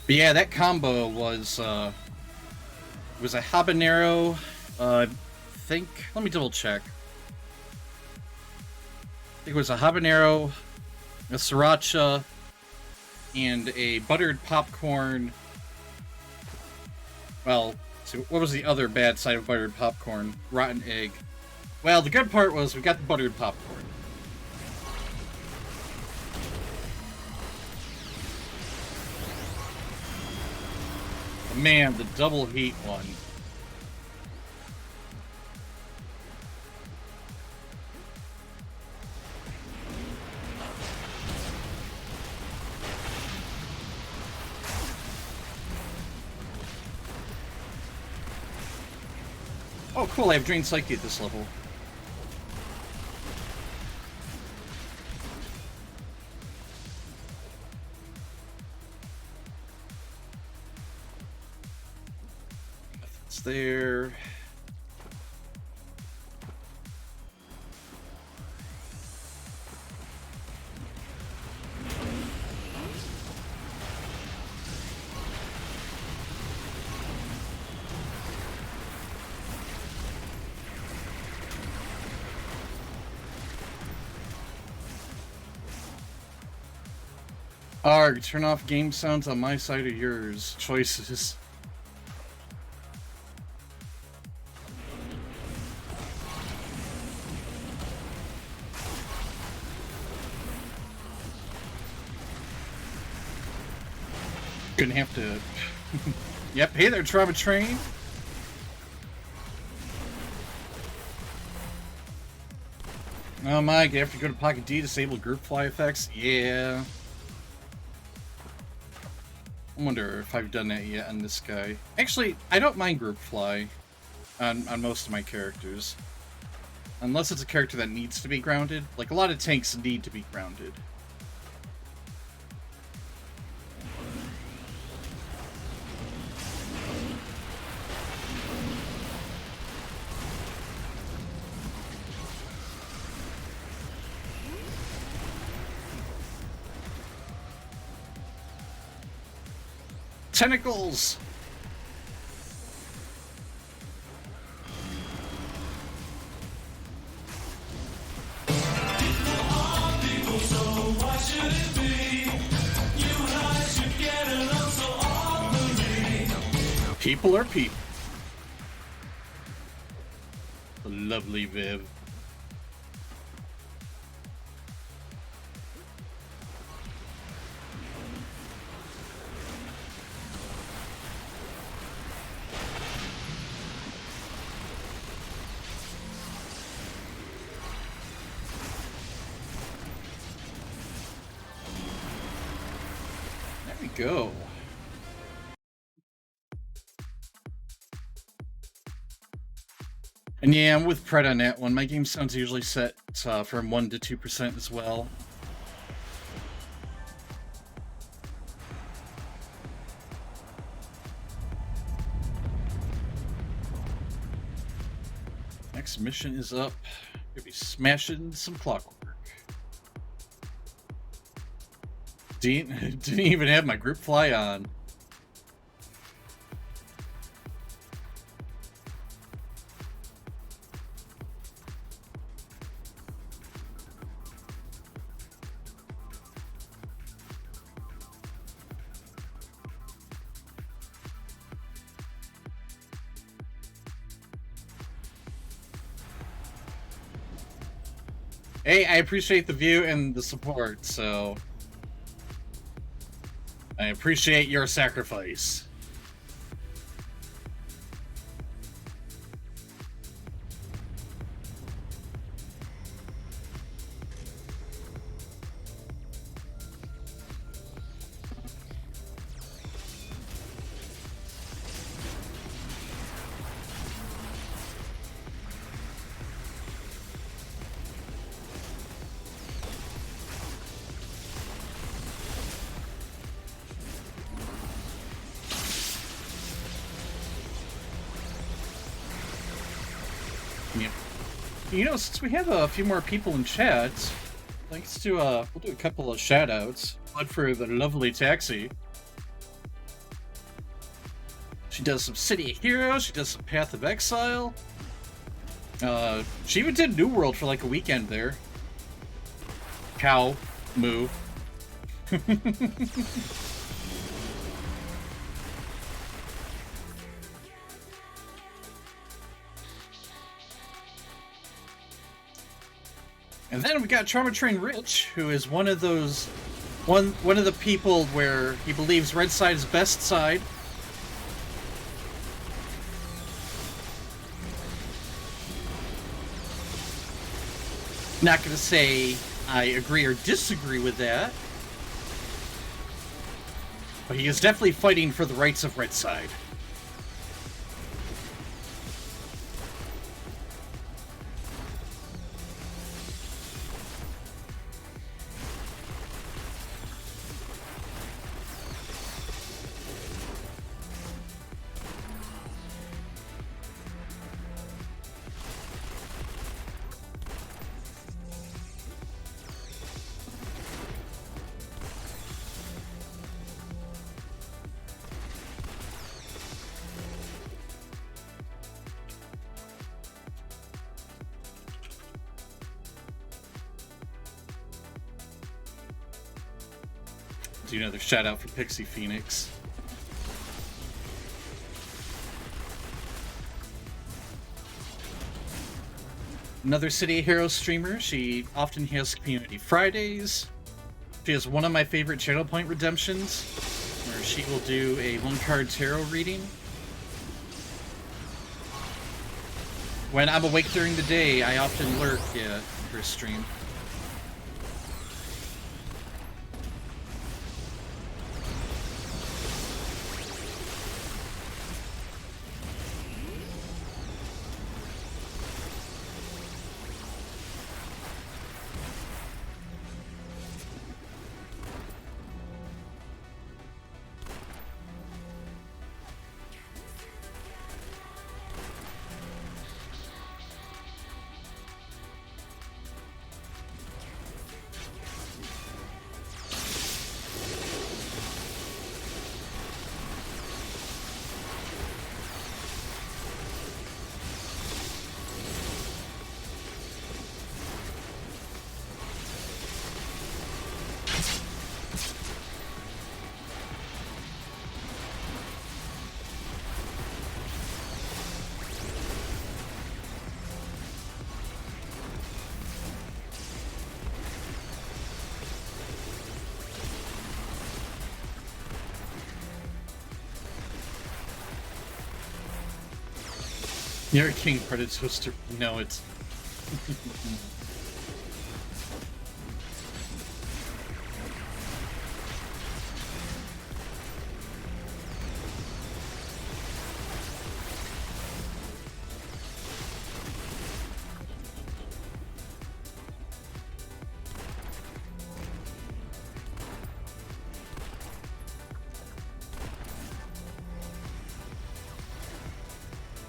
But yeah, that combo was a habanero. I think. Let me double check. I think it was a habanero, a sriracha, and a buttered popcorn. Well, so what was the other bad side of buttered popcorn? Rotten egg. Well, the good part was we got the buttered popcorn. Man, the double heat one. Oh, cool, I have Drain Psyche at this level. There. Arg, turn off game sounds on my side or yours. Choices. Gonna have to... Yep, hey there, Trauma Train. Oh my, you have to go to Pocket D, disable group fly effects? Yeah. I wonder if I've done that yet on this guy. Actually, I don't mind group fly on most of my characters. Unless it's a character that needs to be grounded. Like, a lot of tanks need to be grounded. Tentacles! People are people. The lovely Viv. There we go. And yeah, I'm with Pred on that one. My game sounds usually set from 1 to 2% as well. Next mission is up. Gonna be smashing some clockwork. Didn't even have my group fly on. Hey, I appreciate the view and the support, so I appreciate your sacrifice. You know, since we have a few more people in chat, let's do we'll do a couple of shout-outs. One for the lovely Taxi. She does some City of Heroes, she does some Path of Exile. She even did New World for like a weekend there. Cow. Moo. And then we got Trauma Train Rich, who is one of those one of the people where he believes red side is best side. Not gonna say I agree or disagree with that, but he is definitely fighting for the rights of red side. do another shout out for Pixie Phoenix. Another City of Heroes streamer. She often has Community Fridays. She has one of my favorite channel point redemptions, where she will do a one-card tarot reading. When I'm awake during the day, I often lurk in her stream. You're a King Predator. No, it's...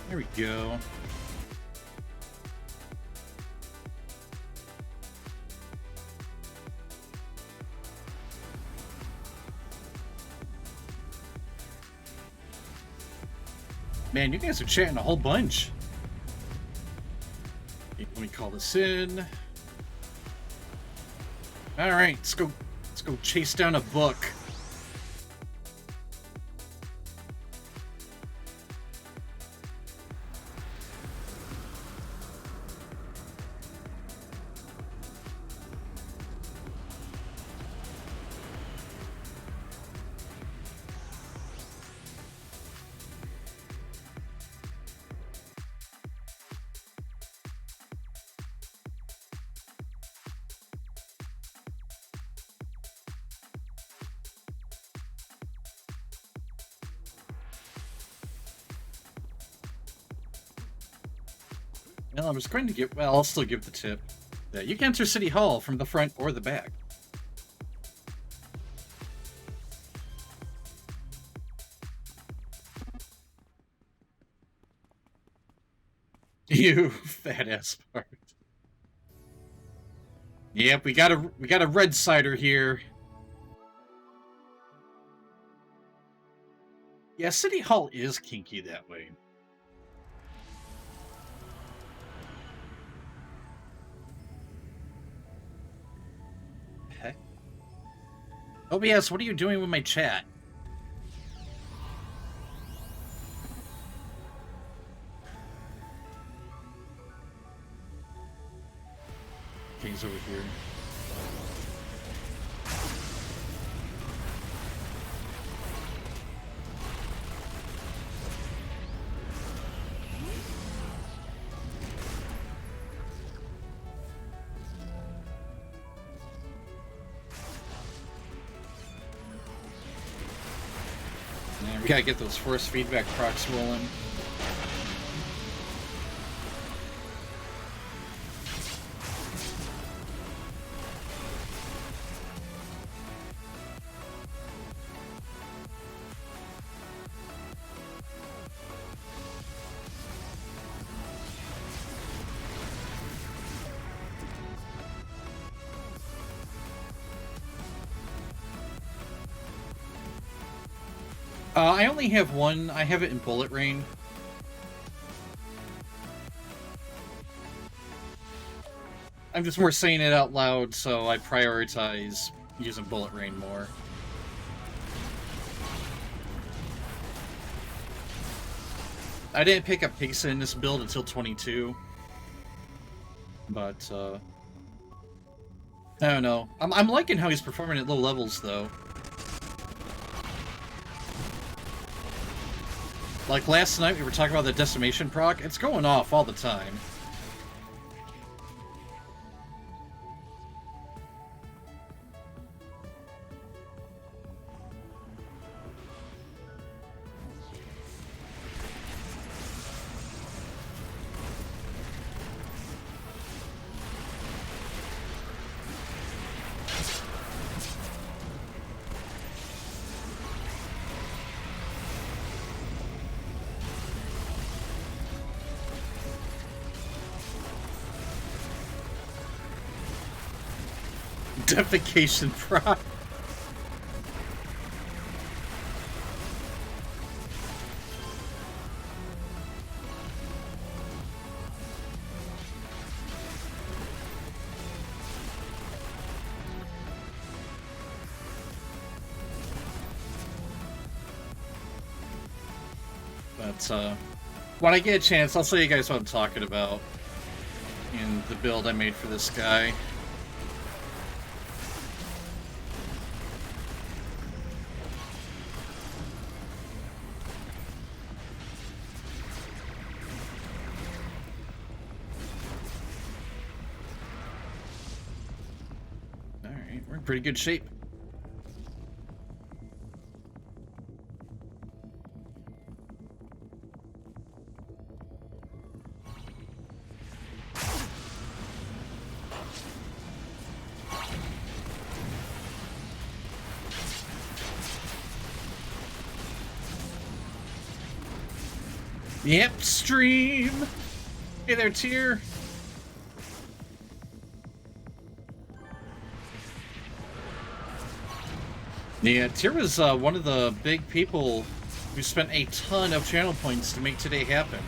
There we go. Man, you guys are chatting a whole bunch. Okay, let me call this in. All right, let's go chase down a book. Well, I was going to give... Well, I'll still give the tip. That you can enter City Hall from the front or the back. You fat ass part. Yep, we got a red cider here. Yeah, City Hall is kinky that way. Heck. OBS, what are you doing with my chat? King's over here. Man, we gotta get those force feedback procs rolling. I only have one. I have it in Bullet Rain. I'm just more saying it out loud, so I prioritize using Bullet Rain more. I didn't pick up Pigson in this build until 22. But, I don't know. I'm liking how he's performing at low levels, though. Like last night, we were talking about the Decimation proc. It's going off all the time. Defecation proc. But, when I get a chance, I'll show you guys what I'm talking about in the build I made for this guy. Alright, we're in pretty good shape. Yep, stream! Hey there, Tyr! Yeah, Tyr was one of the big people who spent a ton of channel points to make today happen.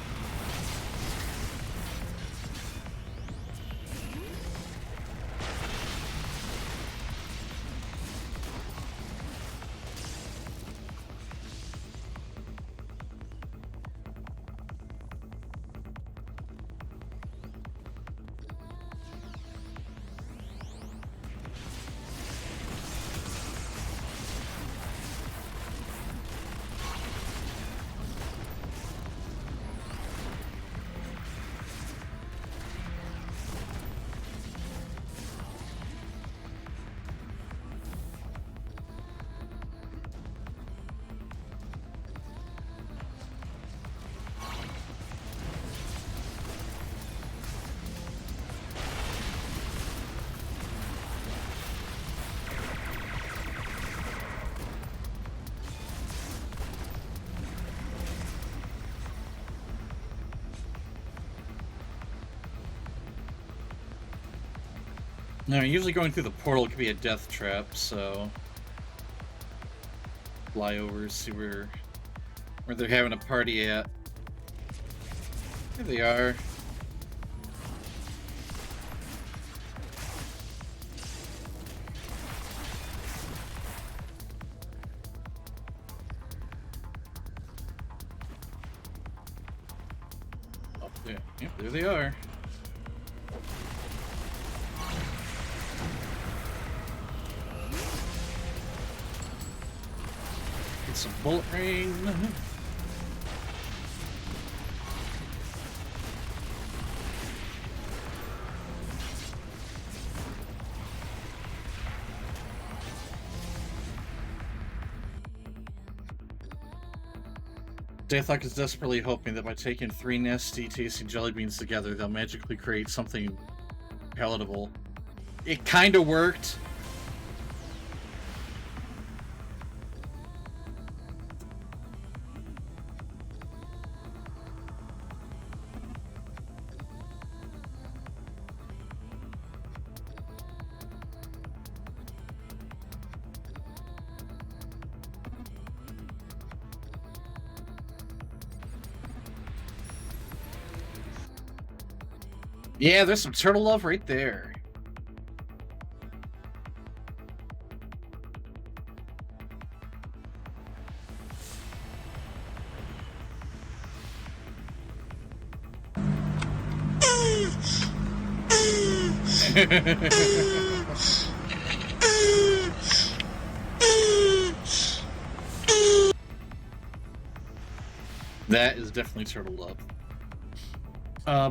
No, usually going through the portal could be a death trap, so fly over, see where they're having a party at. Here they are. Oh, there. Yep, there they are. Some bullet rain. Deathlock is desperately hoping that by taking 3 nasty, tasty jelly beans together, they'll magically create something palatable. It kinda worked. Yeah, there's some turtle love right there. That is definitely turtled up.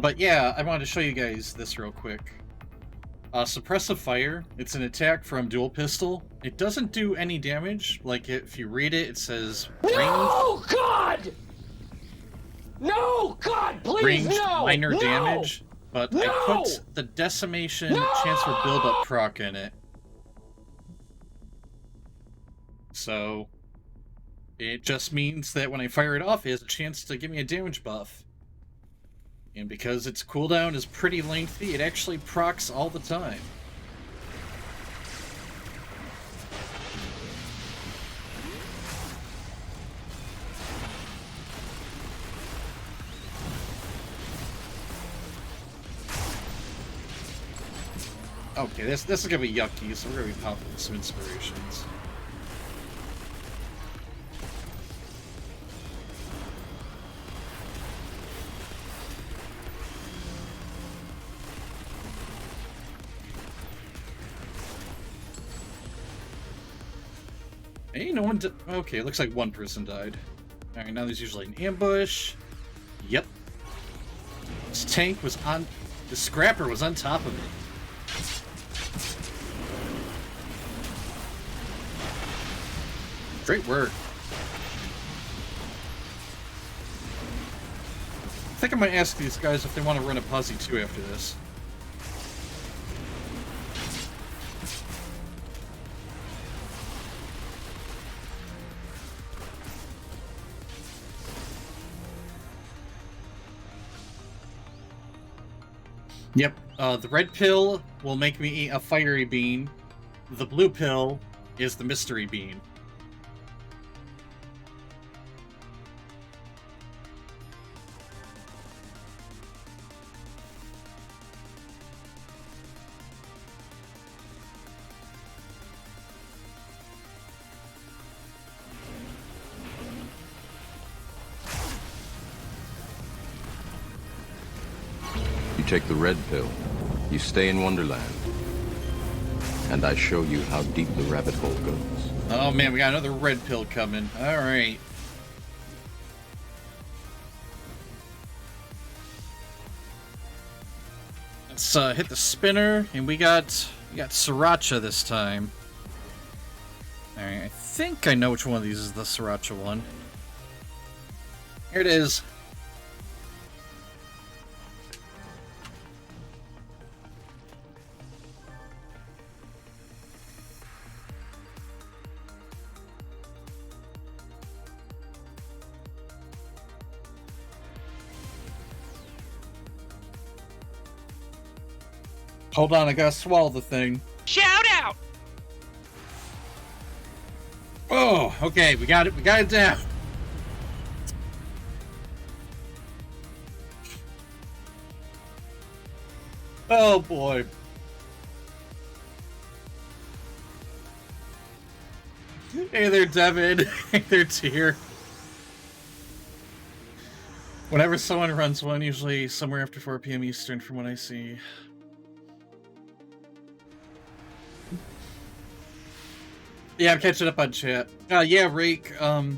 But yeah, I wanted to show you guys this real quick. Suppressive Fire, it's an attack from Dual Pistol. It doesn't do any damage. Like, if you read it, it says range. No, God! No, God, please, Ranged no! minor No! damage, but No! I put the Decimation chance for build-up proc in it. So, it just means that when I fire it off, it has a chance to give me a damage buff. And because its cooldown is pretty lengthy, it actually procs all the time. Okay, this is gonna be yucky, so we're gonna be popping some inspirations. Hey, no one okay, looks like one person died. Alright, now there's usually an ambush. Yep. This tank was on... The scrapper was on top of it. Great work. I think I might ask these guys if they want to run a Posse 2 after this. Yep, the red pill will make me eat a fiery bean. The blue pill is the mystery bean. You take the red pill, you stay in Wonderland, and I show you how deep the rabbit hole goes. Oh man, we got another red pill coming. Alright. Let's hit the spinner, and we got Sriracha this time. Alright, I think I know which one of these is the Sriracha one. Here it is. Hold on, I gotta swallow the thing. Shout out! Oh, okay, we got it down. Oh boy. Hey there, Devin. Hey there, Tyr. Whenever someone runs one, usually somewhere after 4 p.m. Eastern from what I see. Yeah, I'm catching up on chat. Yeah, Rake, the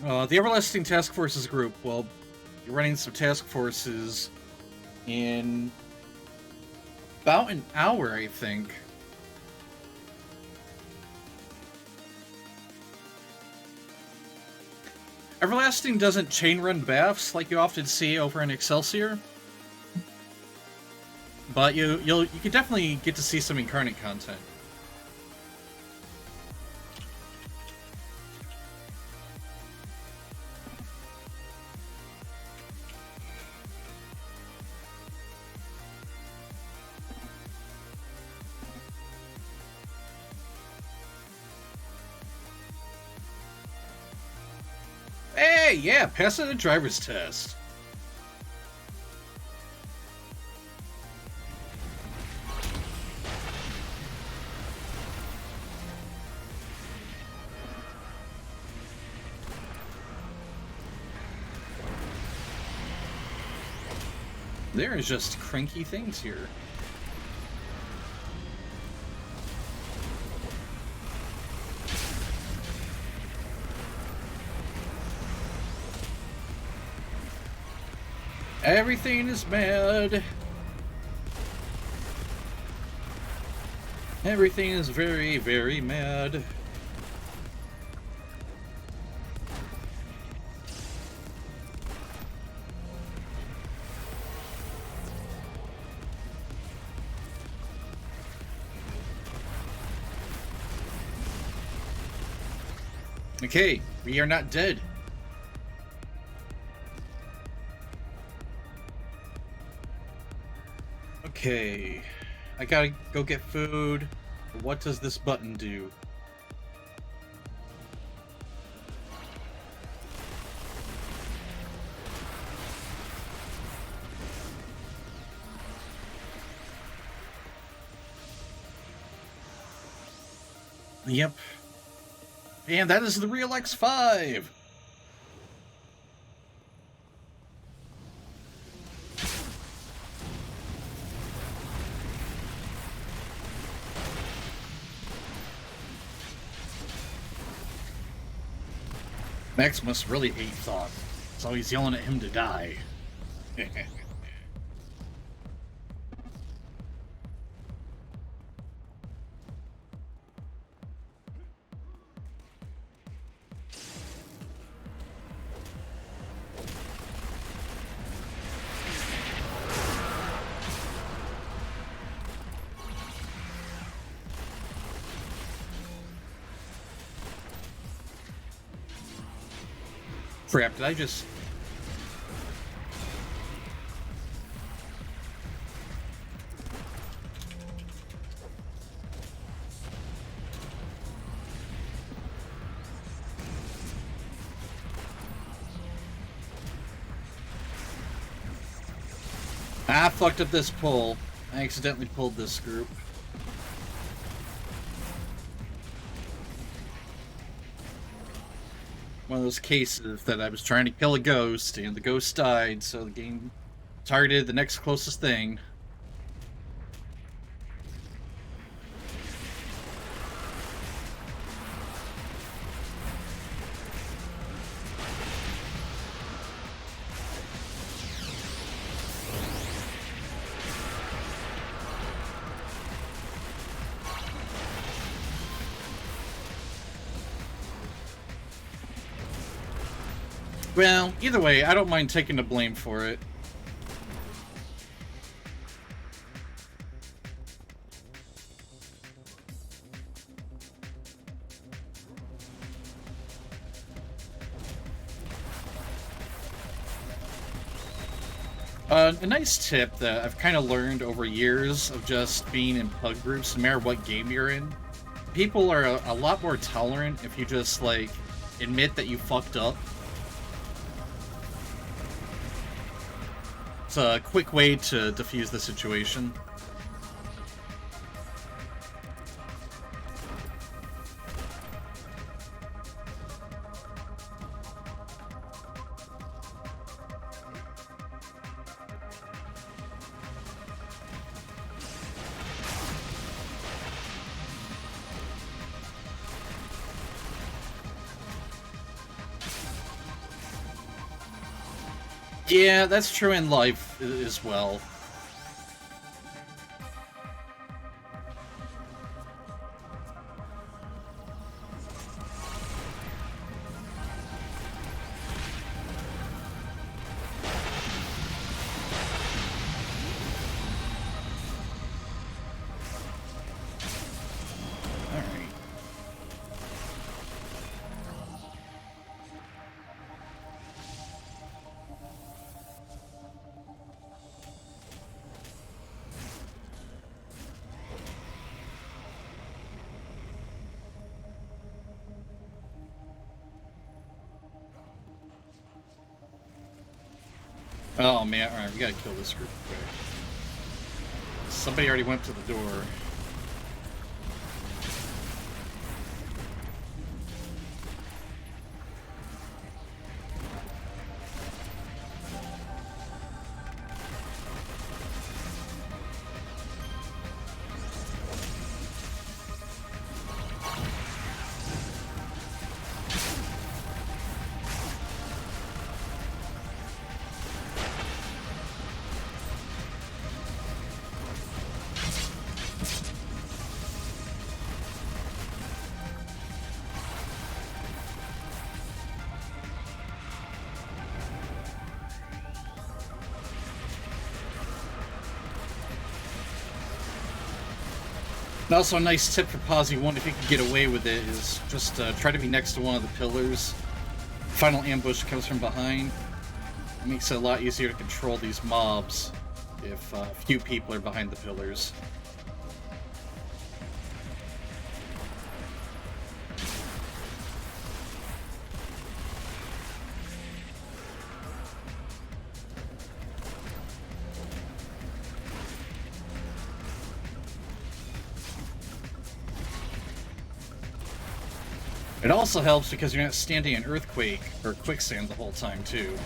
Everlasting Task Forces group, well, you're running some task forces in about an hour, I think. Everlasting doesn't chain run BAFs like you often see over in Excelsior, but you can definitely get to see some Incarnate content. Hey, yeah, passing the driver's test. There is just cranky things here. Everything is mad. Everything is very, very mad. Okay, we are not dead. Okay, I gotta go get food. What does this button do? Yep. And that is the real X5! Maximus really hate Thought, so he's yelling at him to die. Crap, did I just... I fucked up this pull. I accidentally pulled this group. One of those cases that I was trying to kill a ghost, and the ghost died, so the game targeted the next closest thing. Well, either way, I don't mind taking the blame for it. A nice tip that I've kind of learned over years of just being in pug groups, no matter what game you're in, people are a lot more tolerant if you just, like, admit that you fucked up. It's a quick way to defuse the situation. Yeah, that's true in life as well. Oh man, alright, we gotta kill this group quick. Somebody already went to the door. And also a nice tip for Posy 1, if you can get away with it, is just try to be next to one of the pillars. Final ambush comes from behind. It makes it a lot easier to control these mobs if few people are behind the pillars. It also helps because you're not standing in earthquake or quicksand the whole time, too.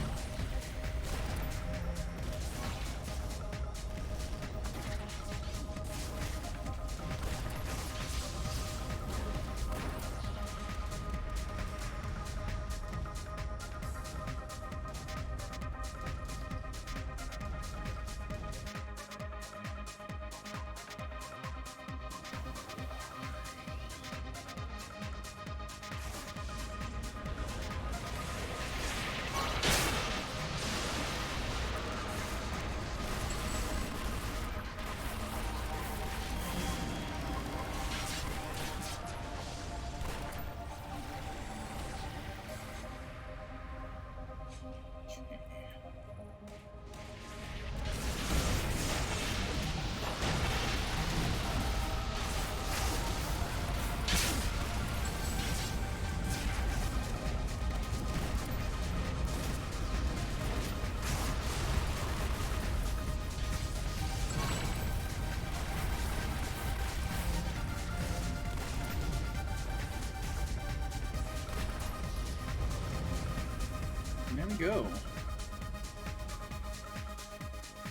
There we go.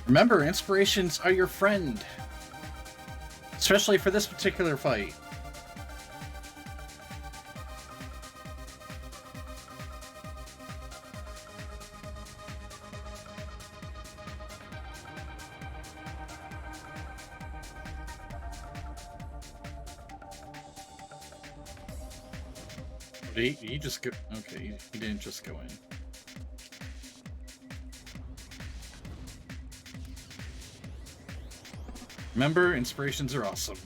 Remember, inspirations are your friend. Especially for this particular fight. He just go. Okay, he didn't just go in. Remember, inspirations are awesome.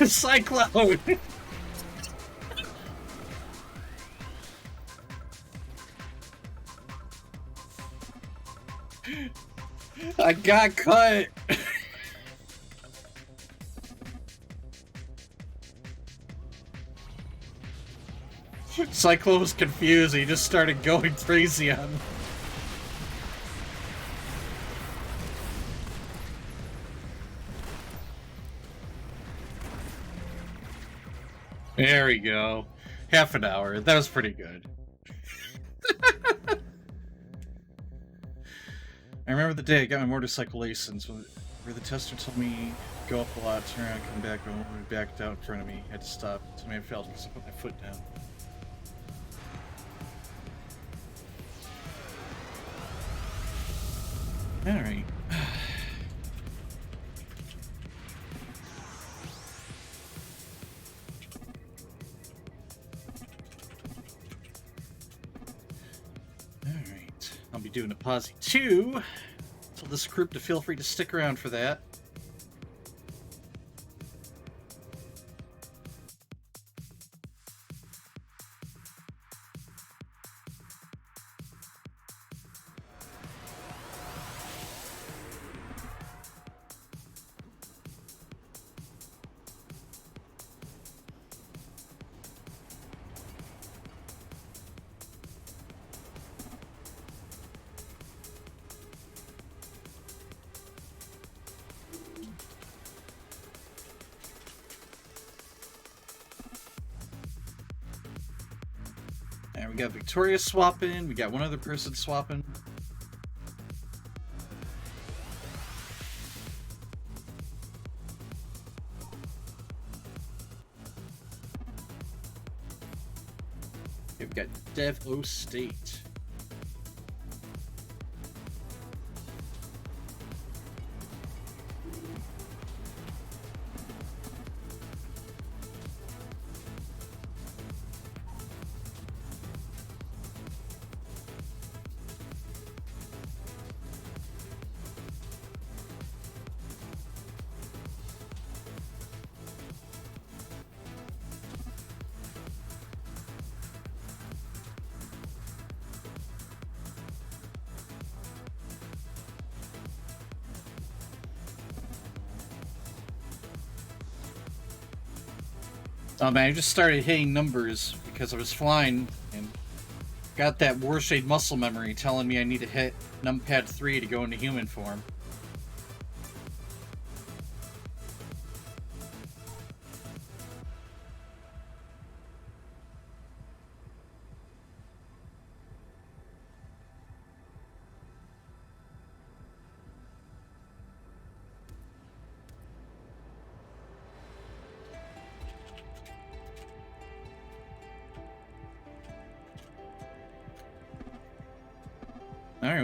Cyclone! I got cut! Cyclone was confused, he just started going crazy on me. There we go. Half an hour. That was pretty good. I remember the day I got my motorcycle license where the tester told me go up a lot, turn around, come back, and when he backed out in front of me. I had to stop. So I failed because I put my foot down. Alright. I'll be doing a Posy 2. Tell this group to feel free to stick around for that. And we got Victoria swapping. We got one other person swapping. We've got Devo State. Oh man, I just started hitting numbers because I was flying and got that Warshade muscle memory telling me I need to hit numpad 3 to go into human form. Alright,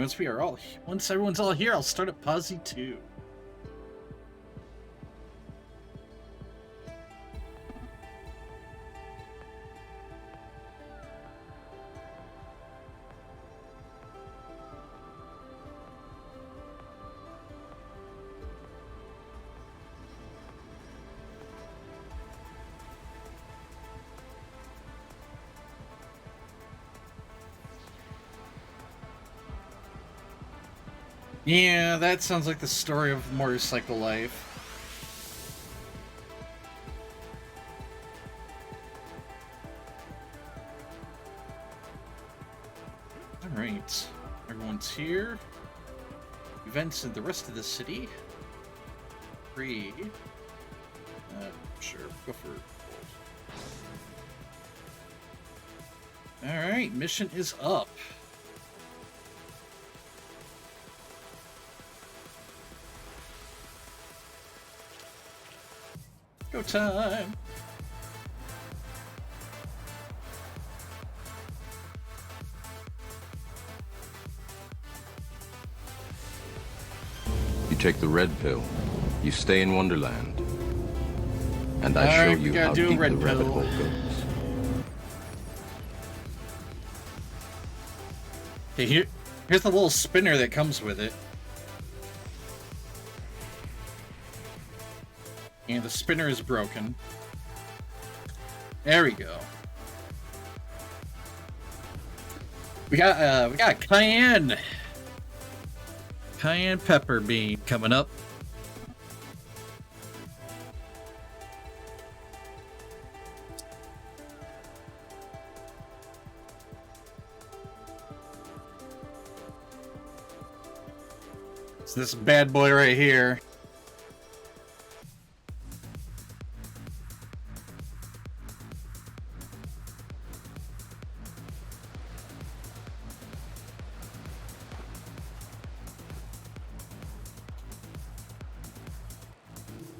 once everyone's all here, I'll start at Posse 2. Yeah, that sounds like the story of motorcycle life. Alright, everyone's here. Events in the rest of the city. Free. Sure, go for it. Alright, mission is up. Go time! You take the red pill. You stay in Wonderland. And I show you how deep the rabbit hole goes. Okay, here's the little spinner that comes with it. And the spinner is broken. There we go. We got cayenne pepper bean coming up. It's this bad boy right here.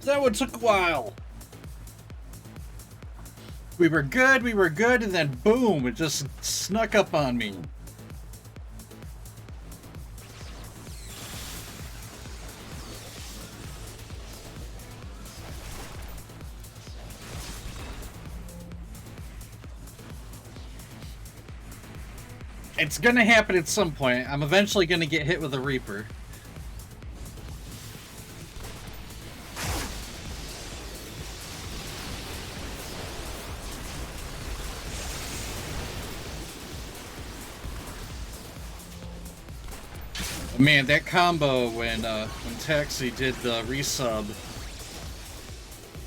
That one took a while. We were good, and then boom, it just snuck up on me. It's gonna happen at some point. I'm eventually gonna get hit with a Reaper. Man, that combo when Taxi did the resub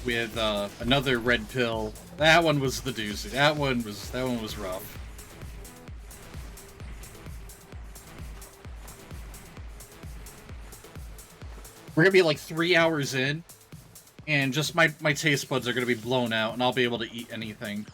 with another red pill, that one was the doozy. That one was rough. We're gonna be like 3 hours in, and just my taste buds are gonna be blown out, and I'll be able to eat anything.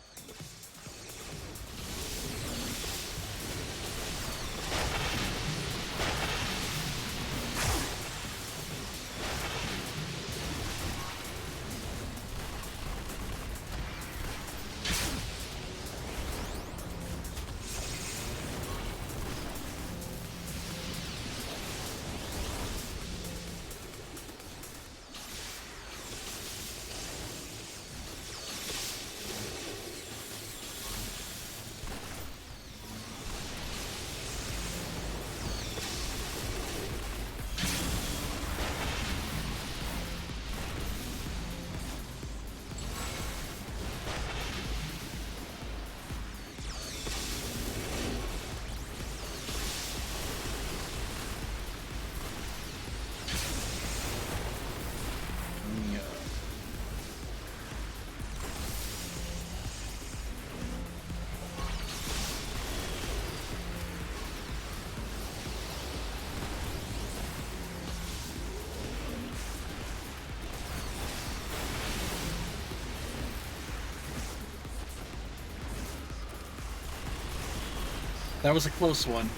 That was a close one.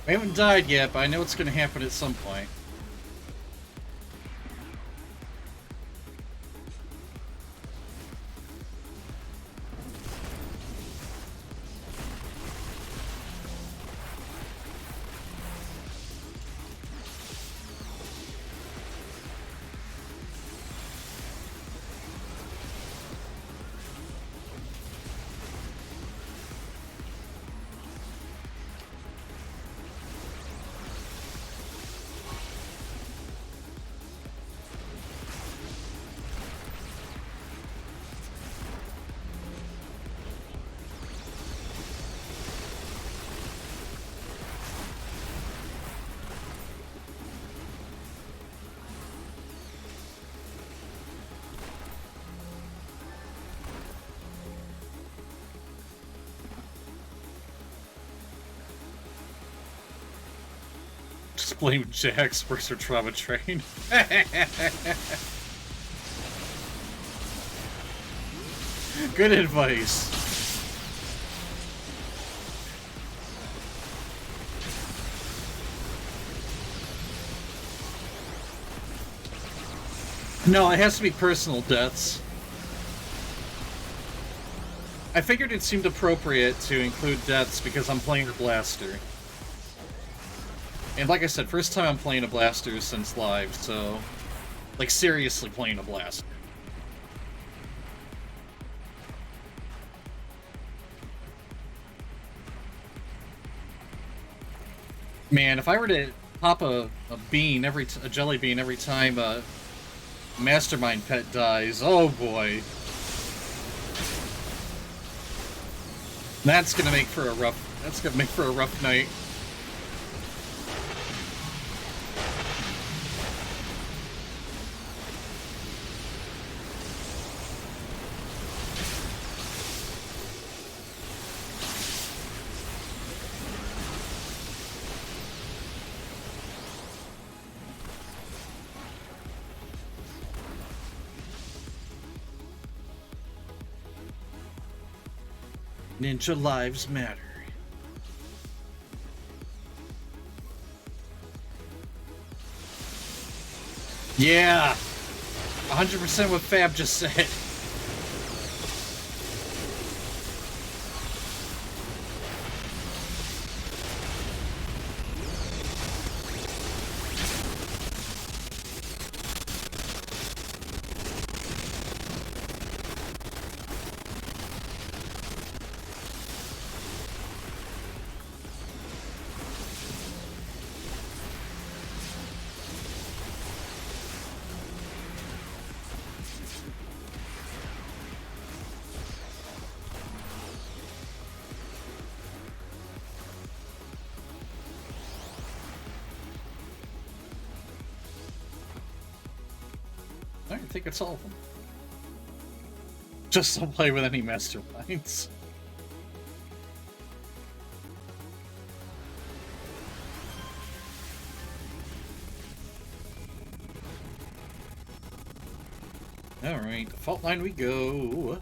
We haven't died yet, but I know it's going to happen at some point. Just blame Jax, works for Trauma Train. Good advice. No, it has to be personal deaths. I figured it seemed appropriate to include deaths because I'm playing the Blaster. And like I said, first time I'm playing a Blaster since live, so... like, seriously playing a Blaster. Man, if I were to pop a bean a jelly bean every time a Mastermind pet dies, oh boy. That's gonna make for a rough night. Ninja lives matter. Yeah! 100% what Fab just said. I think it's all of them. Just don't play with any masterminds. Alright, default line we go.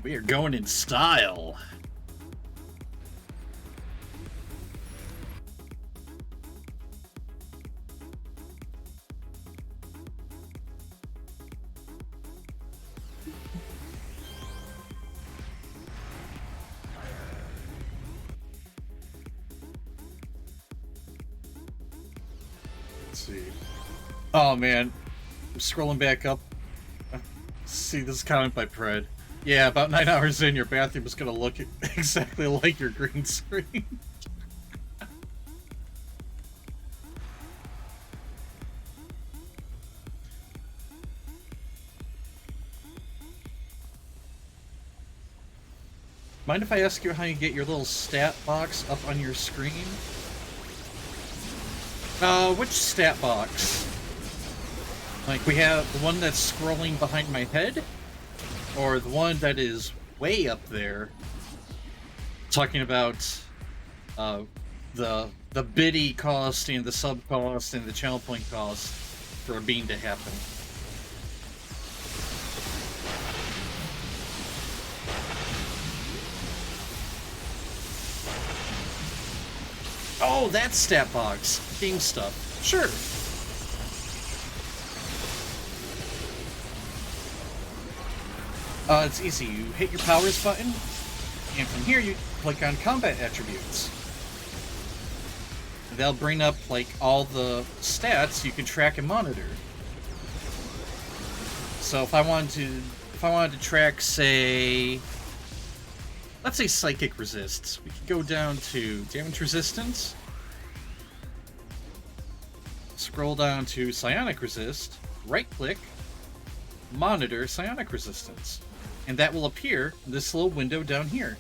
We are going in style. Let's see. Oh man, I'm scrolling back up. See this comment by Pred. Yeah, about 9 hours in, your bathroom is gonna look exactly like your green screen. Mind if I ask you how you get your little stat box up on your screen? Which stat box? Like, we have the one that's scrolling behind my head? Or the one that is way up there? talking about the biddy cost and the sub cost and the channel point cost for a bean to happen. Oh, that's stat box. Game stuff. Sure. It's easy. You hit your powers button, and from here you click on combat attributes. They'll bring up like all the stats you can track and monitor. So if I wanted to track, say, let's say psychic resists, we could go down to damage resistance, scroll down to psionic resist, right click, monitor psionic resistance, and that will appear in this little window down here.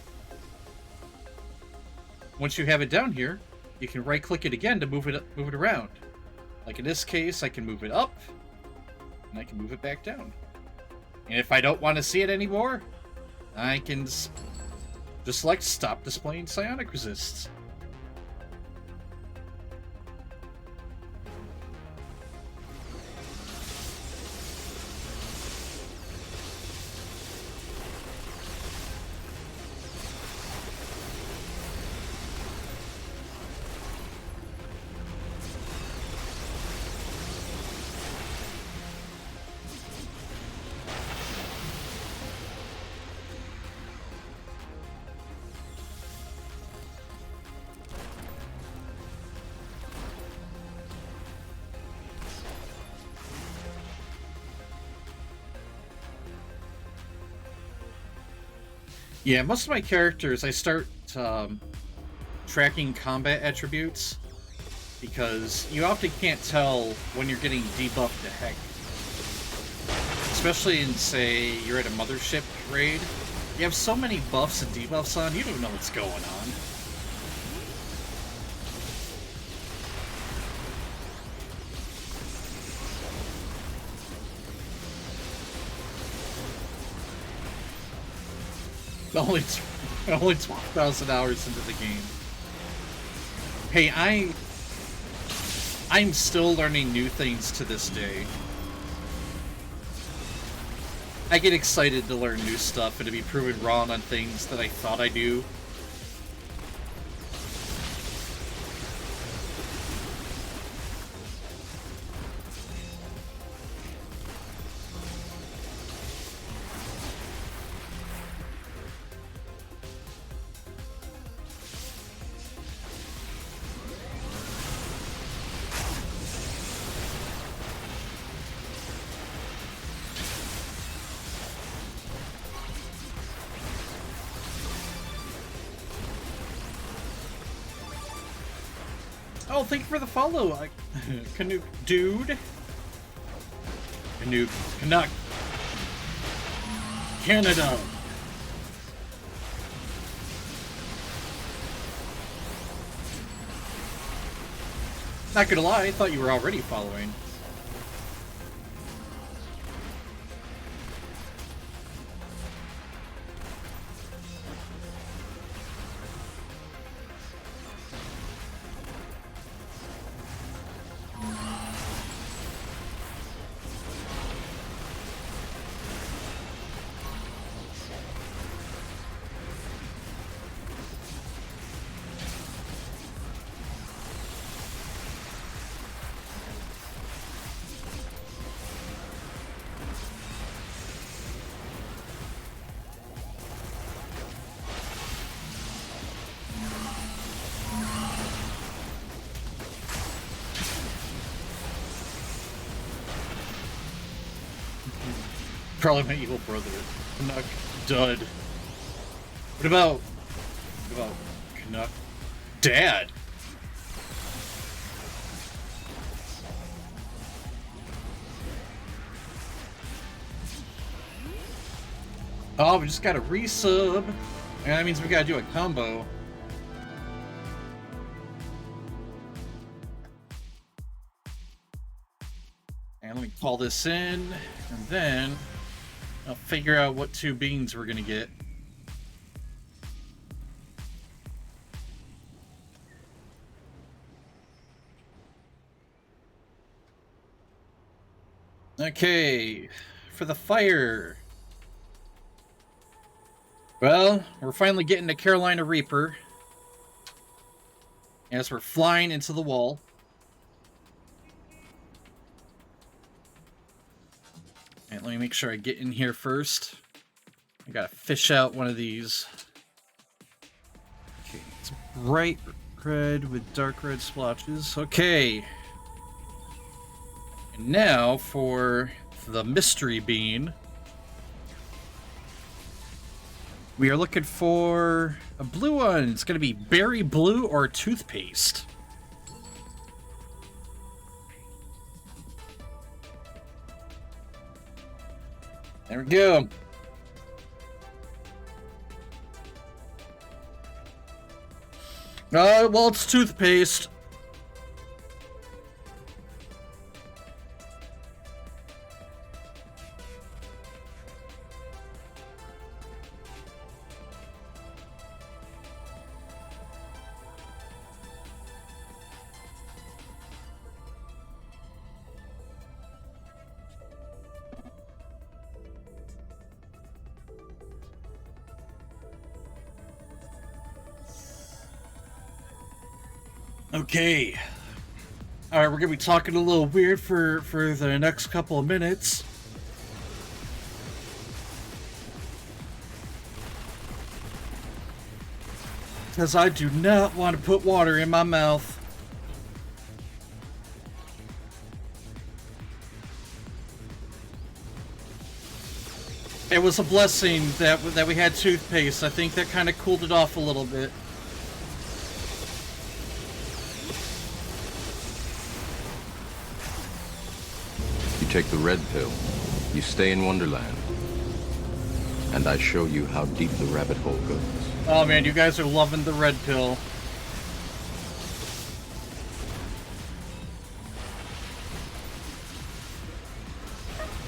Once you have it down here, you can right click it again to move it around. Like in this case, I can move it up, and I can move it back down. And if I don't want to see it anymore, I can just select stop displaying psionic resists. Yeah, most of my characters, I start tracking combat attributes because you often can't tell when you're getting debuffed to heck. Especially in, say, you're at a mothership raid. You have so many buffs and debuffs on, you don't know what's going on. Only 12,000 hours into the game. Hey, I'm still learning new things to this day. I get excited to learn new stuff and to be proven wrong on things that I thought I knew. Oh, thank you for the follow, Canuck dude. Canuck. Canada. Not gonna lie, I thought you were already following. Probably my evil brother. Canuck Dud. What about Canuck Dad? Oh, we just got a resub. And that means we gotta do a combo. And let me call this in, and then I'll figure out what two beans we're gonna get. Okay, for the fire. Well, we're finally getting to Carolina Reaper. As we're flying into the wall. And let me make sure I get in here first. I gotta fish out one of these. Okay, it's bright red with dark red splotches. Okay. And now for the mystery bean. We are looking for a blue one. It's going to be berry blue or toothpaste. There we go. Well, it's toothpaste. Okay. Alright, we're gonna be talking a little weird for the next couple of minutes. Because I do not want to put water in my mouth. It was a blessing that we had toothpaste. I think that kind of cooled it off a little bit. You take the red pill, you stay in Wonderland, and I show you how deep the rabbit hole goes. Oh man, you guys are loving the red pill.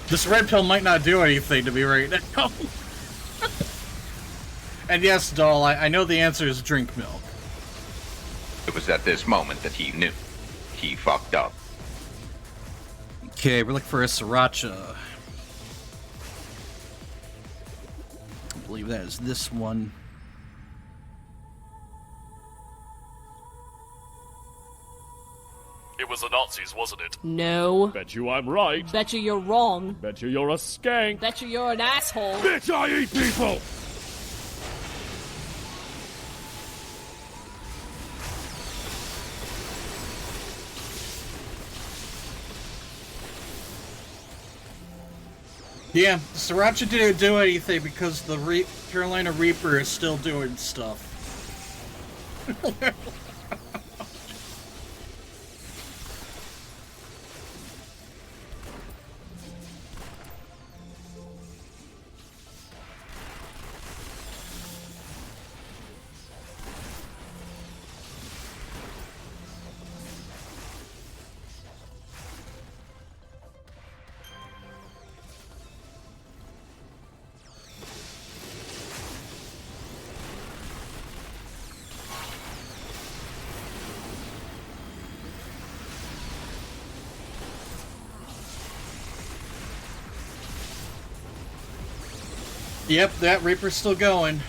This red pill might not do anything to me right now. And yes, doll, I know the answer is drink milk. It was at this moment that he knew. He fucked up. Okay, we're looking for a sriracha. I believe that is this one. It was the Nazis, wasn't it? No. Bet you I'm right. Bet you you're wrong. Bet you you're a skank. Bet you you're an asshole. Bitch, I eat people! Yeah, sriracha didn't do anything because the Carolina Reaper is still doing stuff. Yep, that Reaper's still going.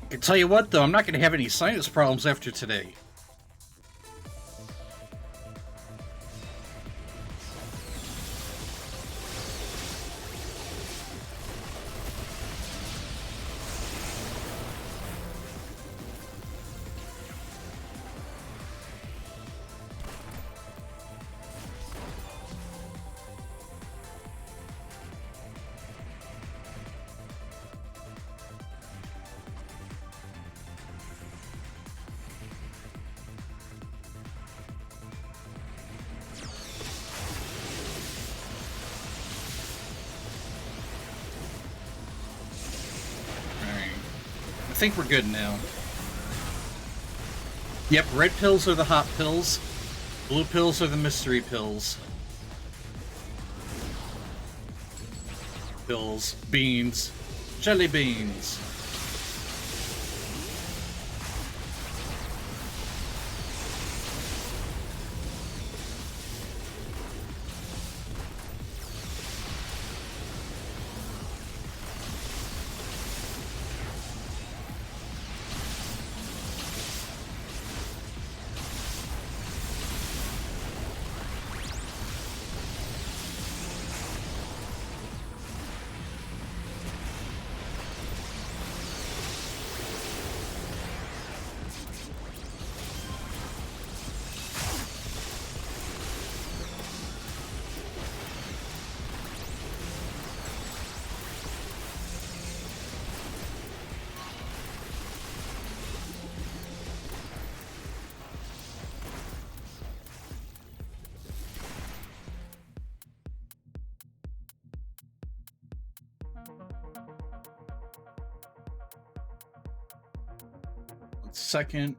I can tell you what, though, I'm not going to have any sinus problems after today. I think we're good now. Yep, red pills are the hot pills. Blue pills are the mystery pills. Pills, beans, jelly beans. Second,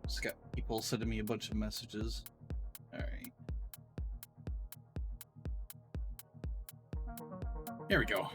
just got people sending me a bunch of messages. All right, here we go.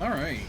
All right.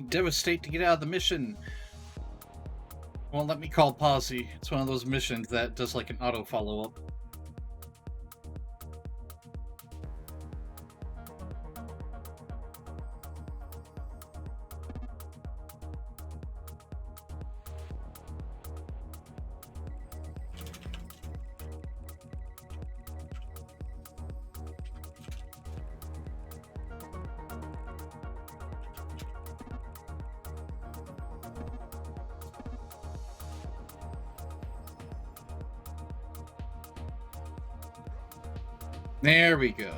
Devastate to get out of the mission. Won't let me call Posse. It's one of those missions that does like an auto follow-up. There we go.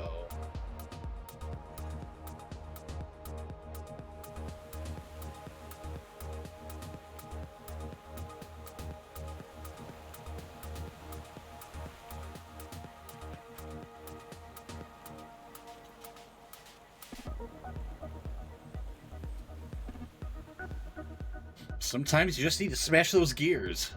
Sometimes you just need to smash those gears.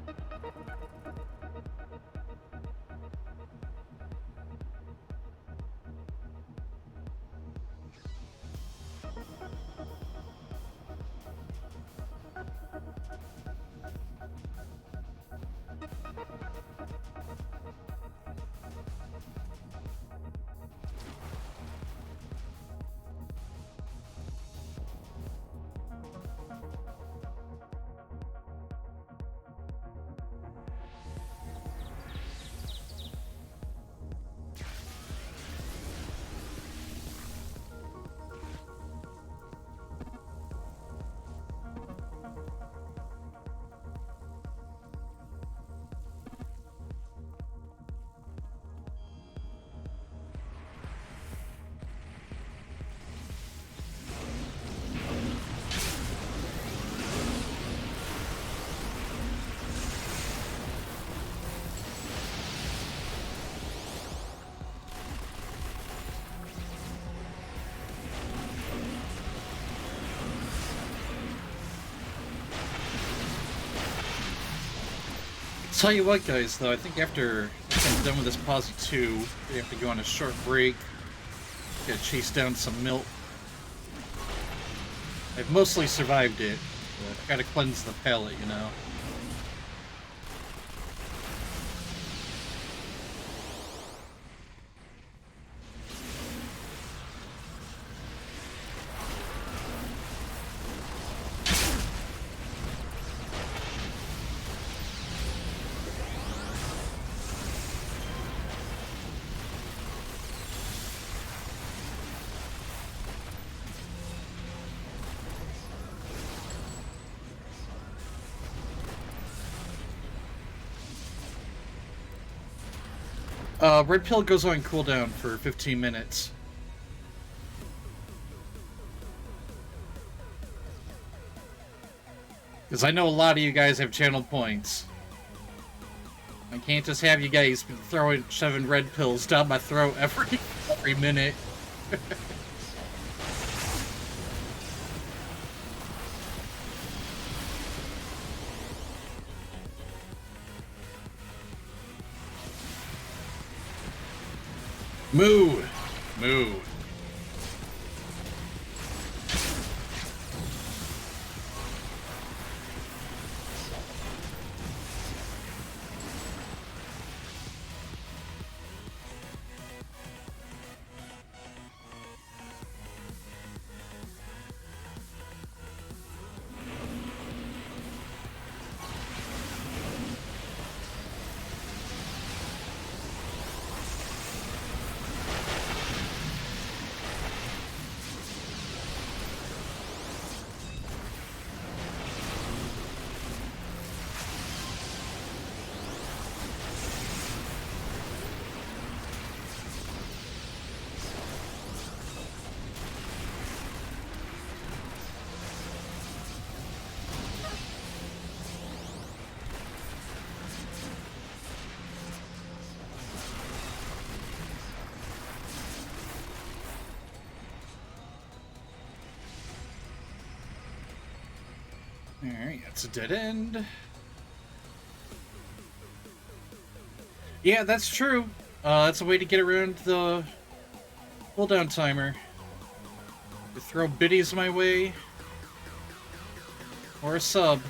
Tell you what, guys, though, I think after I'm done with this Posse 2, we have to go on a short break. Gotta chase down some milk. I've mostly survived it, but I gotta cleanse the palate, you know. Red pill goes on cooldown for 15 minutes. Because I know a lot of you guys have channel points. I can't just have you guys shoving red pills down my throat every minute. Moo! Moo. Alright, that's a dead end. Yeah, that's true. That's a way to get around the cooldown timer. You throw biddies my way. Or a sub.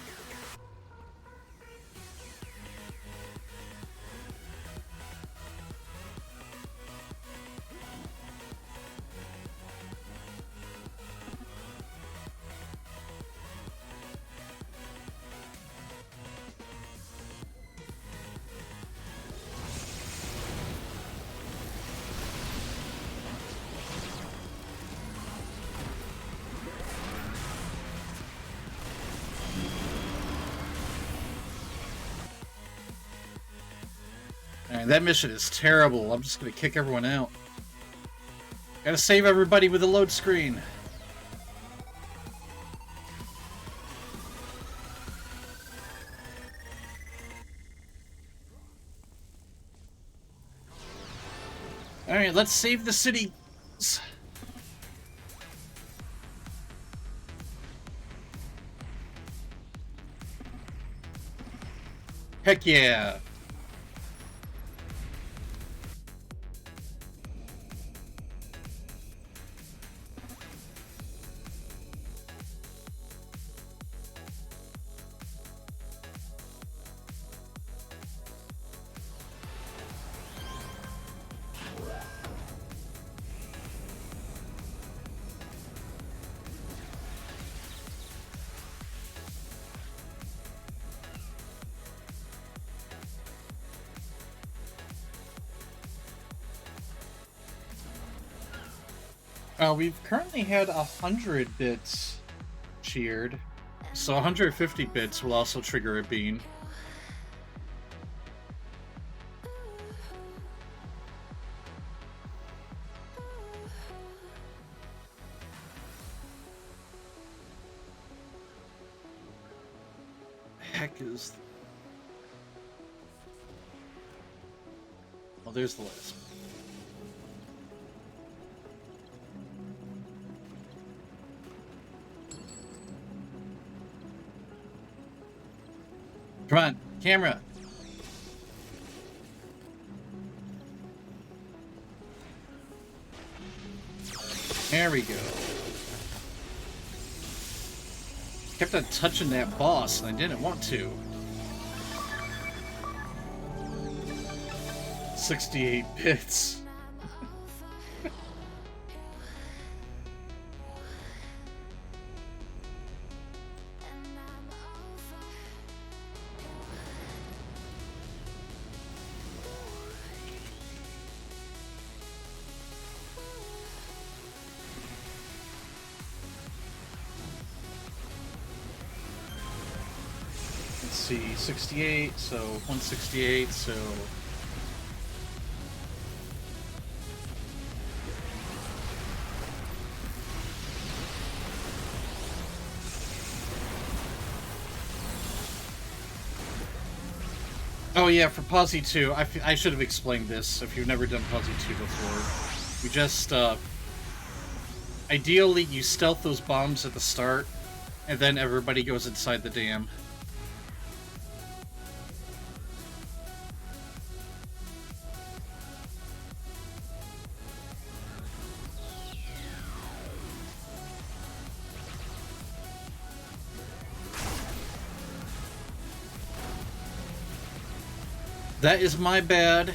Alright, that mission is terrible. I'm just gonna kick everyone out. Gotta save everybody with the load screen. Alright, let's save the city. Heck yeah. We've currently had 100 bits cheered, so 150 bits will also trigger a bean. Heck is... Well, there's the list. Come on, camera. There we go. Kept on touching that boss, and I didn't want to. 68 bits. Let's see, 68, so 168, so... Oh yeah, for Posse 2, I should have explained this if you've never done Posse 2 before. You just, ideally, you stealth those bombs at the start, and then everybody goes inside the dam. That is my bad.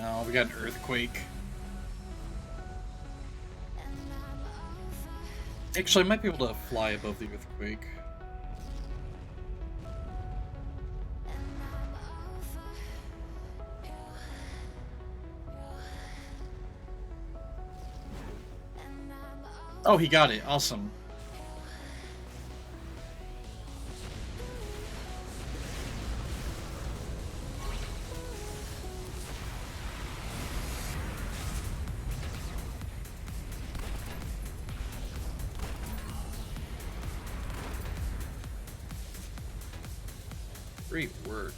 Oh, we got an earthquake. Actually, I might be able to fly above the earthquake. Oh, he got it. Awesome. Great work.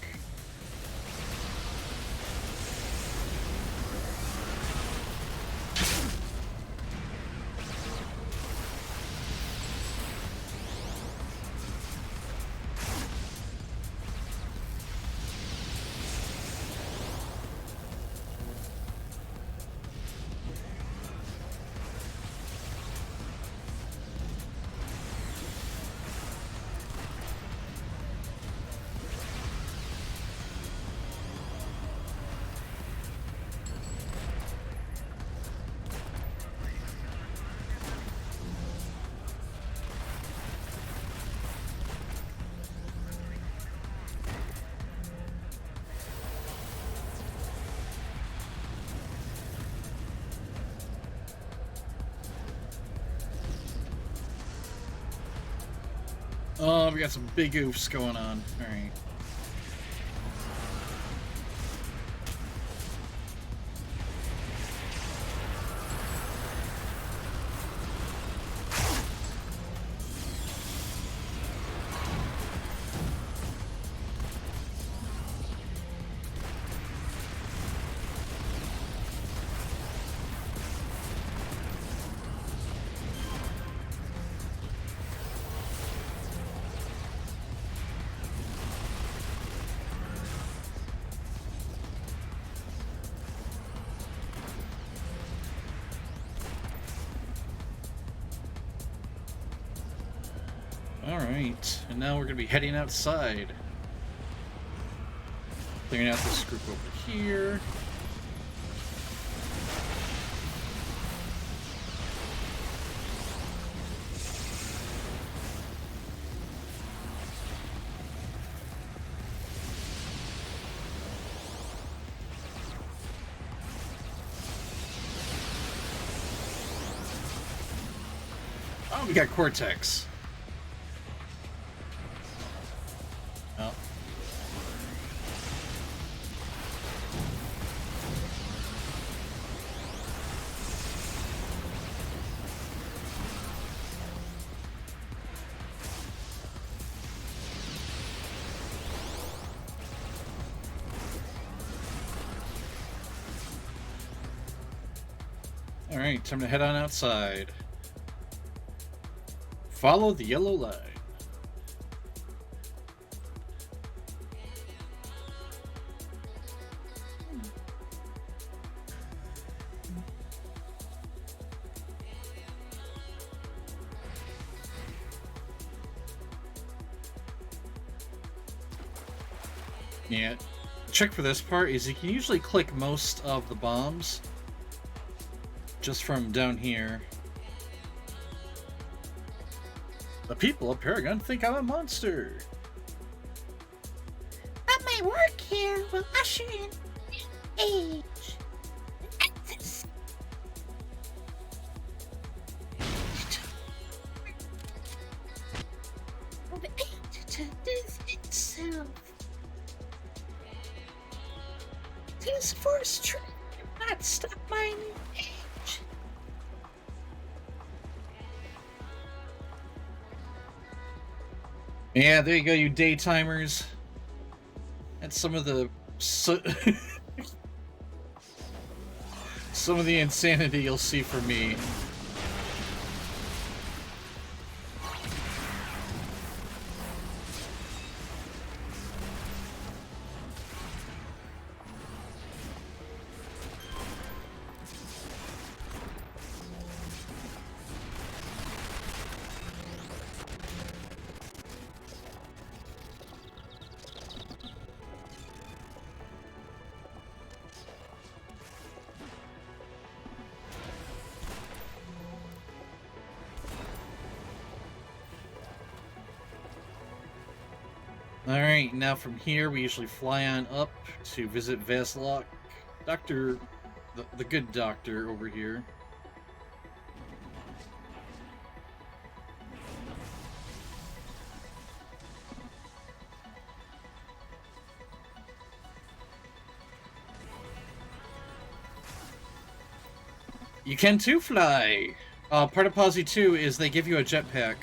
Oh, we got some big oofs going on. Alright. Alright, and now we're going to be heading outside. Clearing out this group over here. Oh, we got Cortex. Oh. All right, time to head on outside. Follow the yellow line. Yeah. Trick for this part is you can usually click most of the bombs just from down here. The people of Paragon think I'm a monster. But my work here will usher in age. The age to this itself. This force trick cannot stop my age. Yeah, there you go, you daytimers. That's some of the some of the insanity you'll see from me. Alright, now from here we usually fly on up to visit Vaslok. Doctor, the good doctor over here. You can too fly! Part of Posse 2 is they give you a jetpack.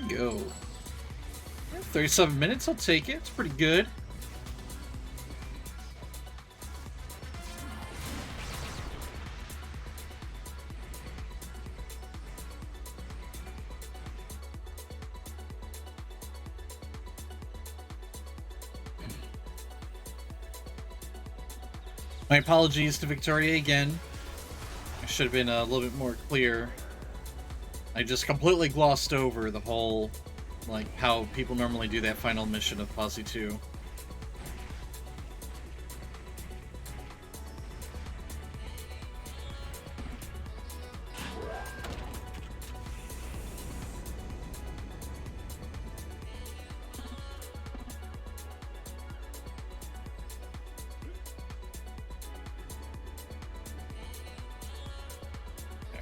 Go. 37 minutes, I'll take it. It's pretty good. My apologies to Victoria again. I should have been a little bit more clear. I just completely glossed over the whole, like, how people normally do that final mission of Posse 2.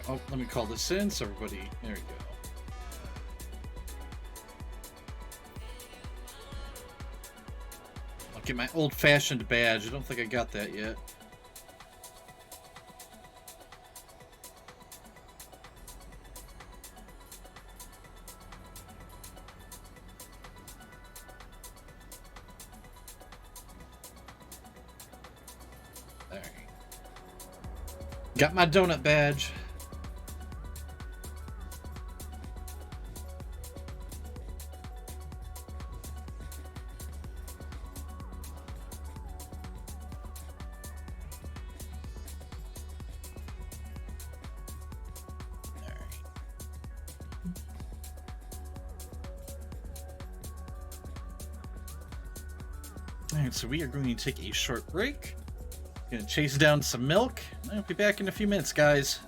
Oh, let me call this in so everybody... There we go. I'll get my old-fashioned badge. I don't think I got that yet. There. Got my donut badge. Alright, so we are going to take a short break. Gonna chase down some milk. I'll be back in a few minutes, guys.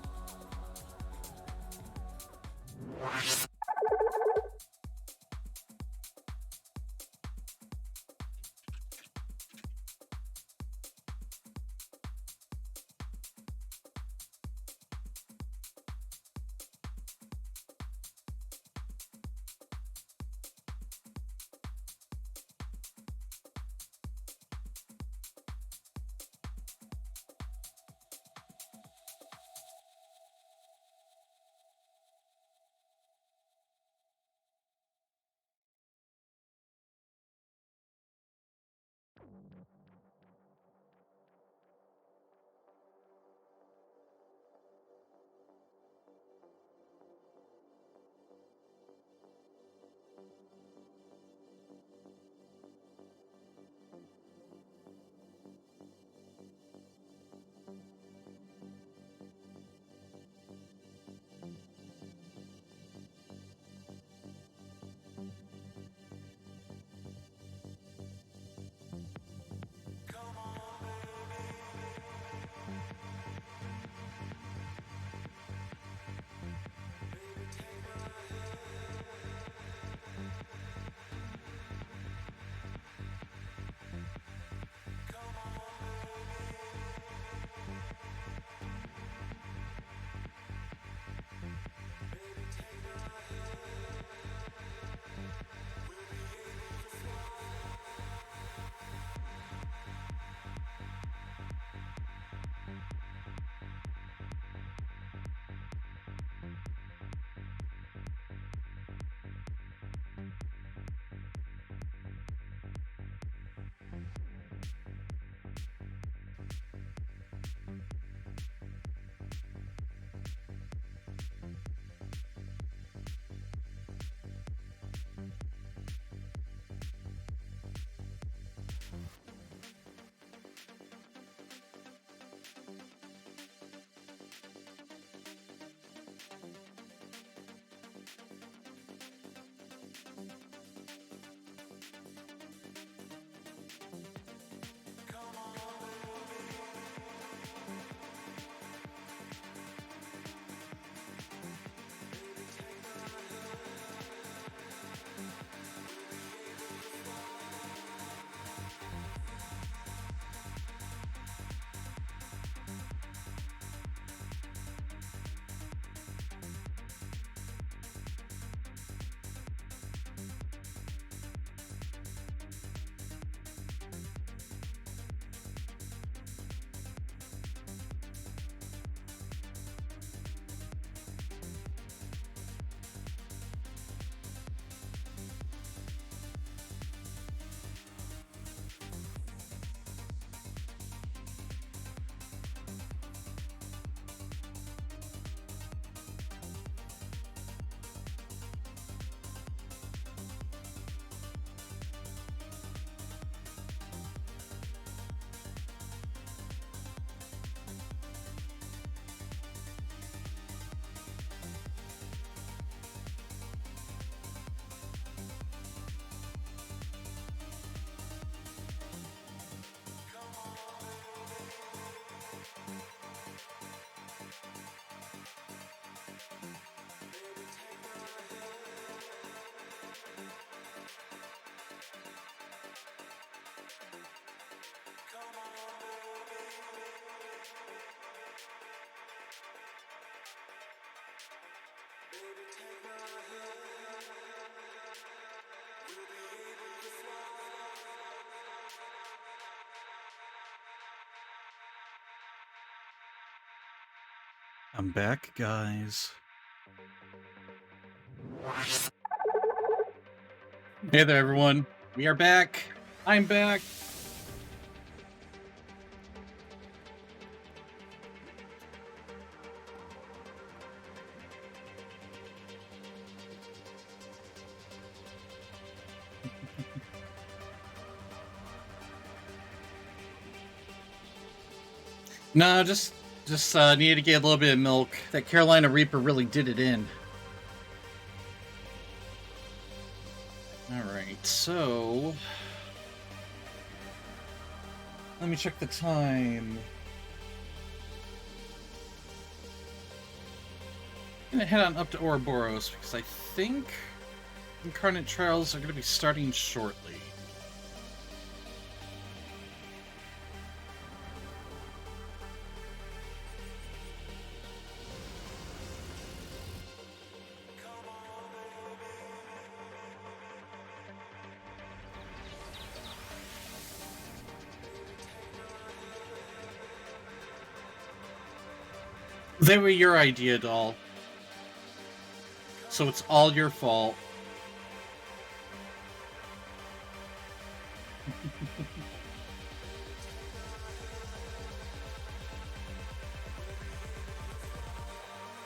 I'm back, guys. Hey there, everyone. We are back. I'm back. No, just needed to get a little bit of milk. That Carolina Reaper really did it in. Alright, so... let me check the time. I'm gonna head on up to Ouroboros because I think Incarnate Trials are gonna be starting shortly. They were your idea, doll. So it's all your fault.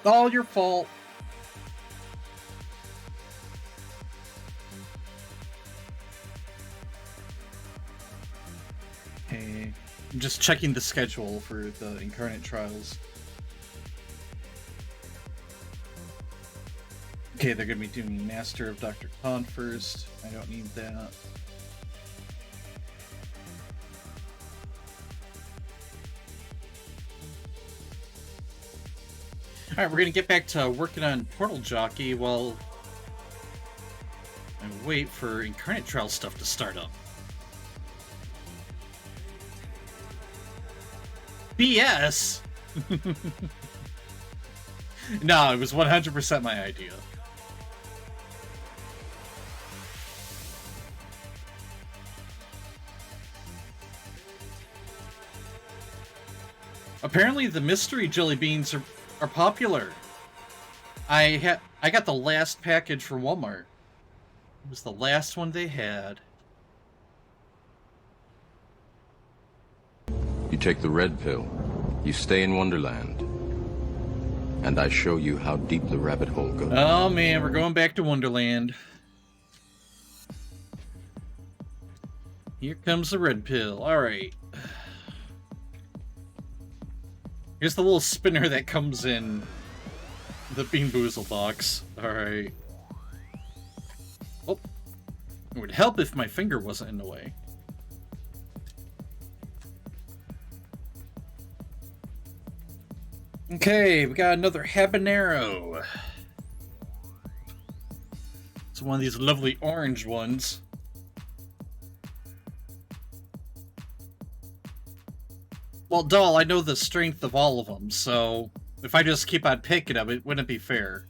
All your fault. Okay. I'm just checking the schedule for the Incarnate Trials. Okay, they're gonna be doing Master of Dr. Khan first. I don't need that. Alright, we're gonna get back to working on Portal Jockey while I wait for Incarnate Trial stuff to start up. BS! No, it was 100% my idea. Apparently the mystery jelly beans are popular. I got the last package from Walmart. It was the last one they had. You take the red pill. You stay in Wonderland. And I show you how deep the rabbit hole goes. Oh man, we're going back to Wonderland. Here comes the red pill. Alright. Here's the little spinner that comes in the Bean Boozle box. Alright. Oh. It would help if my finger wasn't in the way. Okay, we got another habanero. It's one of these lovely orange ones. Well, doll, I know the strength of all of them, so if I just keep on picking them, it wouldn't be fair.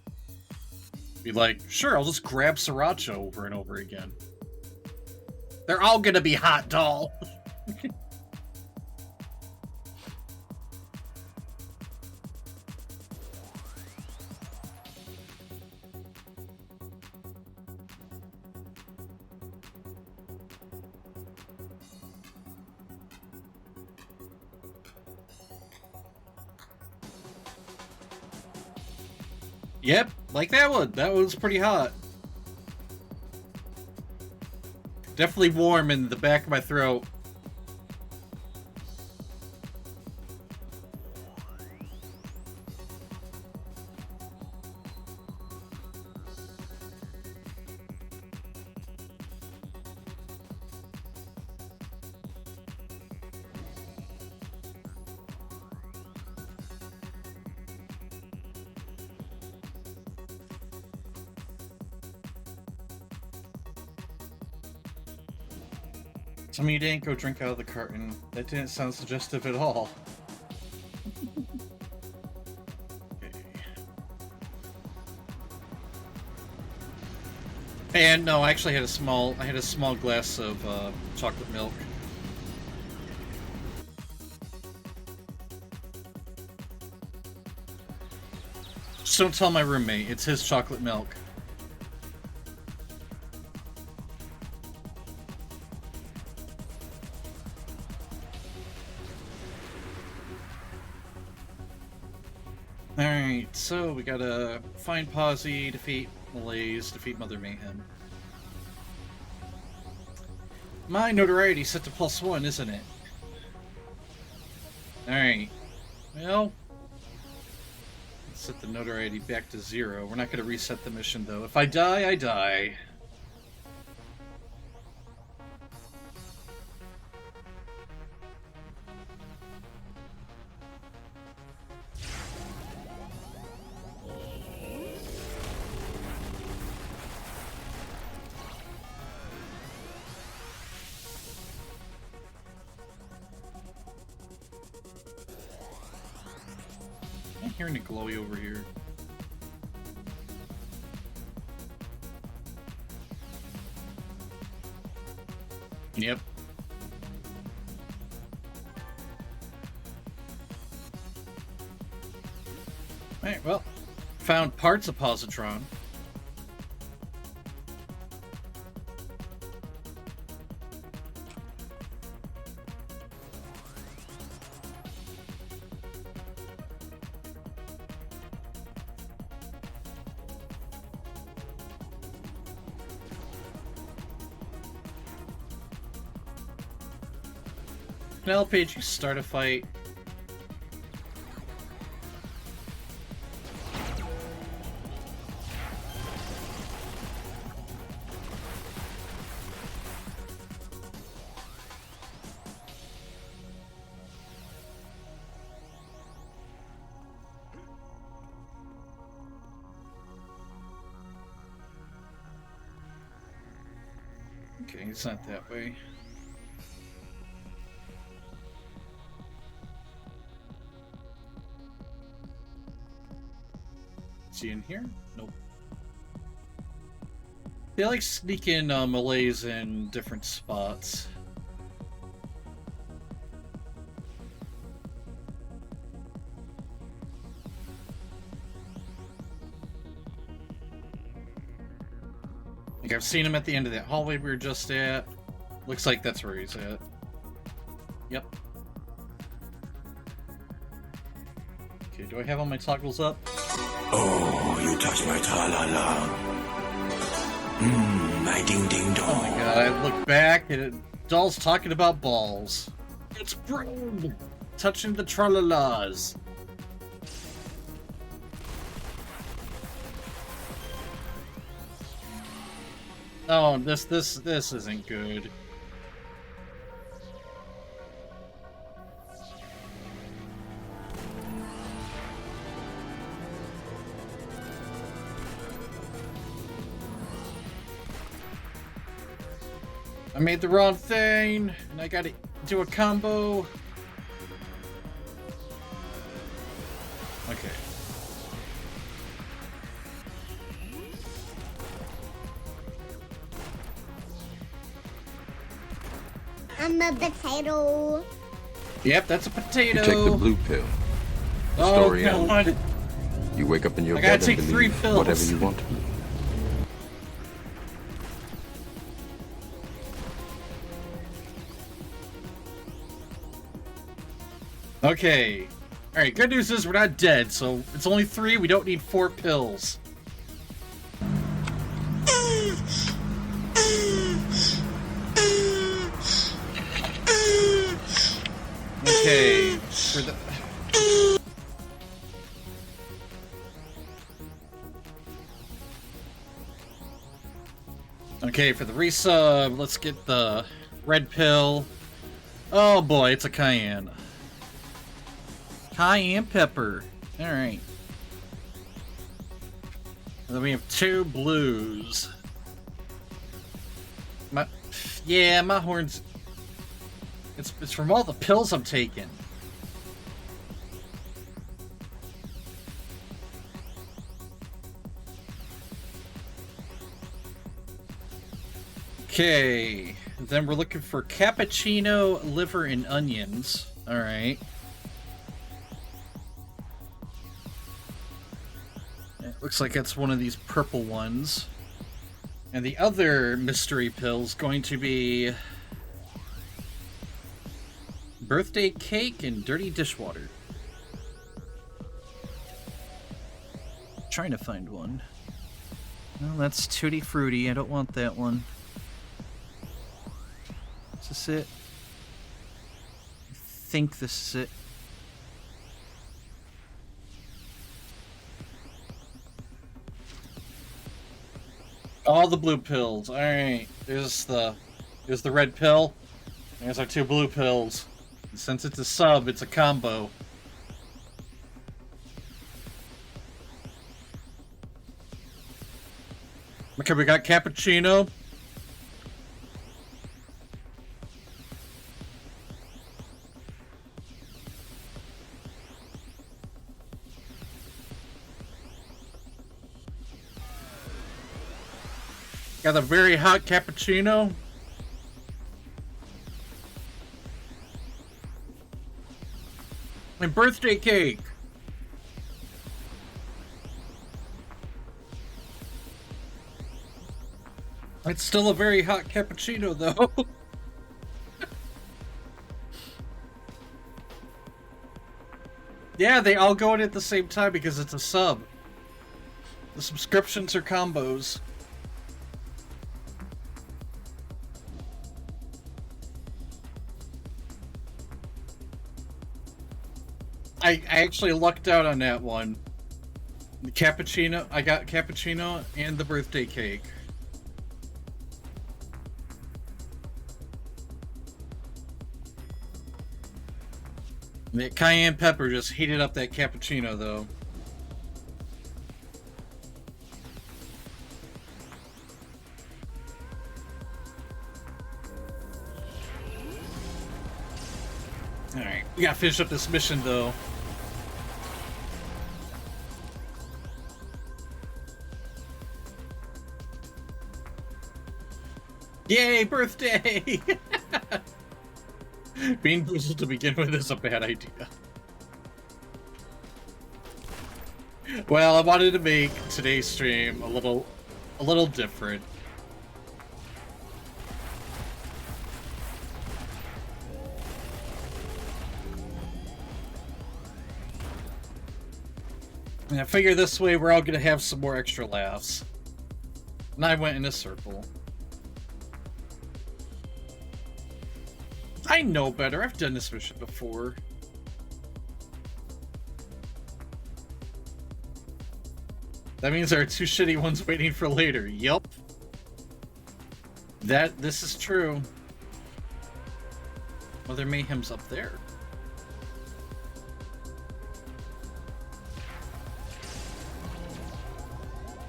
Be like, sure, I'll just grab Sriracha over and over again. They're all gonna be hot, doll. Yep, like that one. That one was pretty hot. Definitely warm in the back of my throat. Tell me you didn't go drink out of the carton. That didn't sound suggestive at all. Okay. And no, I actually had a small glass of chocolate milk. don't tell my roommate. It's his chocolate milk. Alright, so we gotta find Pawsey, defeat Malaise, defeat Mother Mayhem. My notoriety set to +1, isn't it? Alright. Well, let's set the notoriety back to 0. We're not gonna reset the mission, though. If I die, I die. I'm hearing a glowy over here. Yep. Alright, well, found parts of Positron. Penelope, you start a fight. Okay, it's not that way. Is he in here? Nope. They like sneak in Malaise in different spots. Like I've seen him at the end of that hallway we were just at. Looks like that's where he's at. Yep. Okay, do I have all my toggles up? Oh, you touch my tra-la-la. My ding-ding-dong. Oh my god, I look back and Doll's talking about balls. It's Brad! Touching the tra-la-las. Oh, this isn't good. I made the wrong thing, and I gotta do a combo. Okay. I'm a potato. Yep, that's a potato. You take the blue pill. The Oh story ends. god. You wake up in your I gotta bed take and 3 believe pills. whatever you want to believe. Okay. Alright, good news is we're not dead, so it's only 3, we don't need 4 pills. Okay, for the... Okay, for the resub, let's get the red pill. Oh boy, it's a cayenne. Cayenne pepper. Alright. And then we have 2 blues. My horns... It's from all the pills I'm taking. Okay, then we're looking for cappuccino, liver, and onions. Alright. Looks like it's one of these purple ones. And the other mystery pill's going to be birthday cake and dirty dishwater. Trying to find one. Well, that's Tutti Frutti. I don't want that one. Is this it? I think this is it. All the blue pills. Alright. There's the red pill. There's our 2 blue pills. And since it's a sub, it's a combo. Okay, we got cappuccino. Got a very hot cappuccino. And birthday cake. It's still a very hot cappuccino, though. Yeah, they all go in at the same time because it's a sub. The subscriptions are combos. I actually lucked out on that one. The cappuccino, I got cappuccino and the birthday cake. The cayenne pepper just heated up that cappuccino, though. Alright, we gotta finish up this mission, though. Yay, birthday! Being boozled to begin with is a bad idea. Well, I wanted to make today's stream a little different. And I figure this way we're all gonna have some more extra laughs. And I went in a circle. I know better. I've done this mission before. That means there are 2 shitty ones waiting for later. Yup. This is true. Mother Mayhem's up there.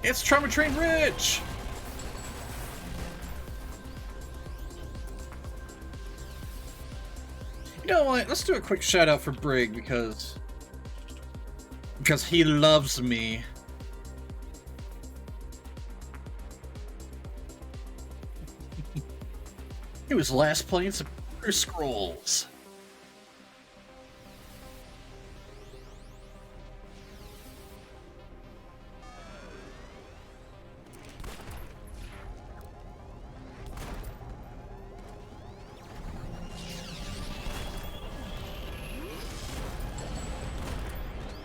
It's Trauma Train Rich! You know what? Let's do a quick shout out for Brig because he loves me. He was last playing some Elder Scrolls.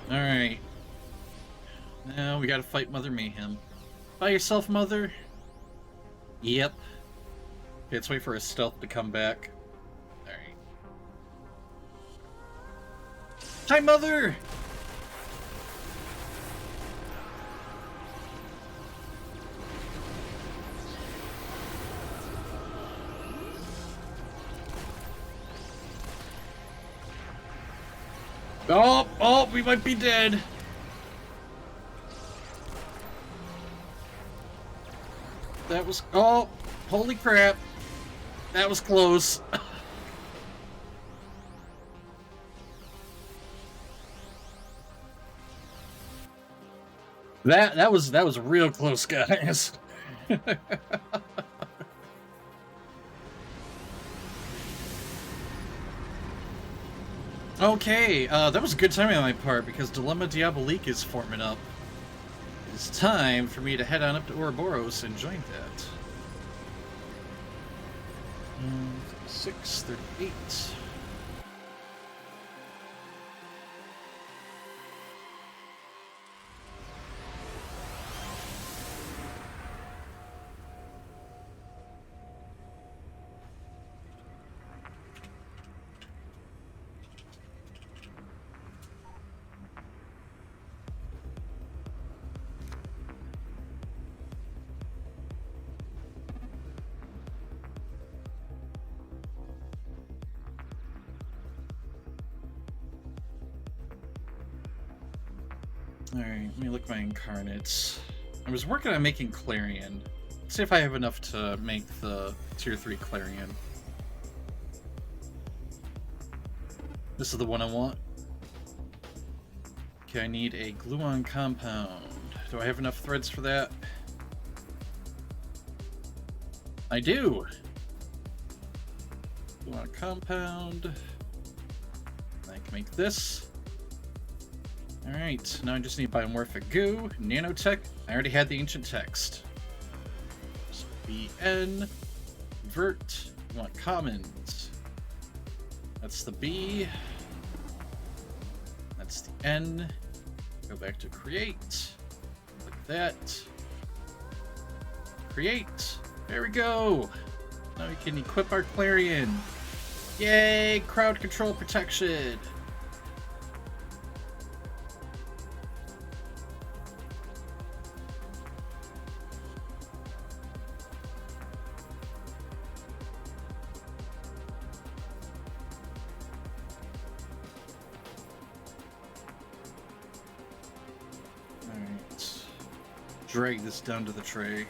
Alright. Now we gotta fight Mother Mayhem. By yourself, Mother? Yep. Okay, let's wait for his stealth to come back. Alright. Hi, Mother! Oh, we might be dead. That was, oh, holy crap. That was close. That was real close, guys. Okay, that was a good timing on my part because Dilemma Diabolique is forming up. It's time for me to head on up to Ouroboros and join that. 6:38. Alright, let me look at my incarnates. I was working on making Clarion. Let's see if I have enough to make the tier 3 Clarion. This is the one I want. Okay, I need a gluon compound. Do I have enough threads for that? I do! Gluon compound. I can make this. Alright, now I just need biomorphic goo, nanotech. I already had the ancient text. So BN, vert, we want commons. That's the B. That's the N. Go back to create. Like that. Create. There we go. Now we can equip our Clarion. Yay! Crowd control protection. Drag this down to the tray.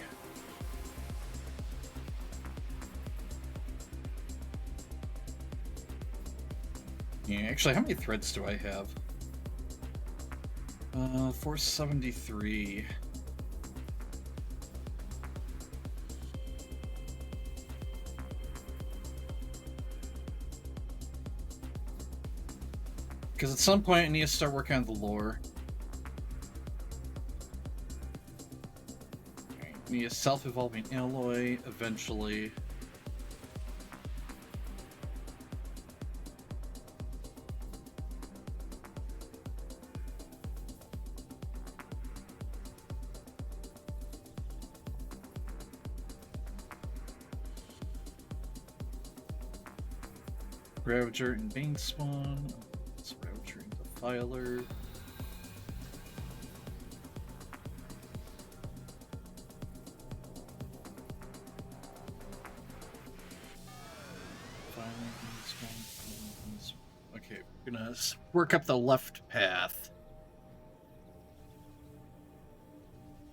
Yeah, actually, how many threads do I have? 473. Because at some point I need to start working on the lore. Need a self-evolving alloy eventually. Ravager and Banespawn. It's Ravager and Defiler. Okay, we're gonna work up the left path.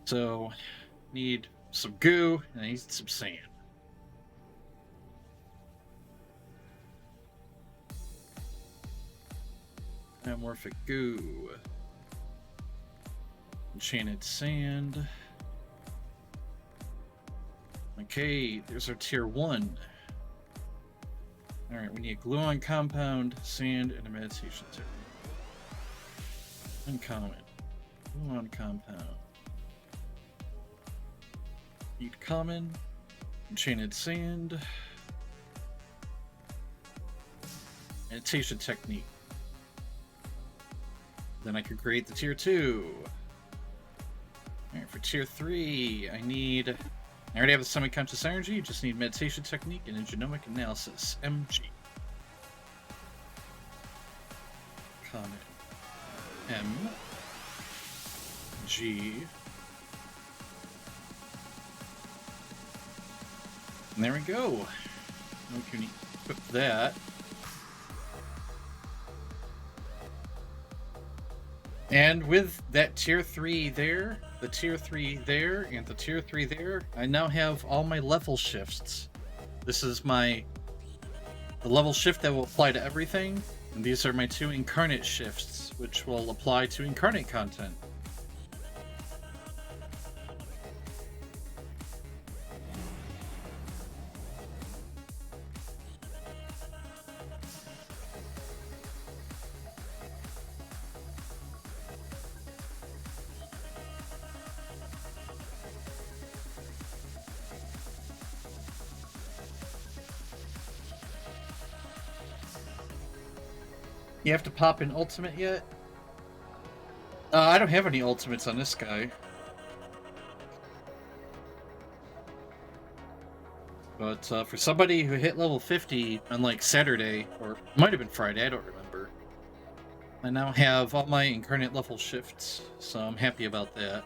So, need some goo and I need some sand. Amorphic goo. Enchanted sand. Okay, there's our tier 1. Alright, we need a gluon compound, sand, and a meditation technique. Uncommon. Gluon compound. Need common. Enchanted sand. Meditation technique. Then I could create the tier 2. Alright, for tier 3, I already have the semi-conscious energy, just need meditation technique and a genomic analysis. MG. Common. M. G. And there we go. We can equip that. And with that tier 3 there, the tier 3 there, and the tier 3 there, I now have all my level shifts. This is the level shift that will apply to everything, and these are my 2 incarnate shifts, which will apply to incarnate content. You have to pop an ultimate yet? I don't have any ultimates on this guy. But for somebody who hit level 50 on like Saturday, or might have been Friday, I don't remember. I now have all my incarnate level shifts, so I'm happy about that.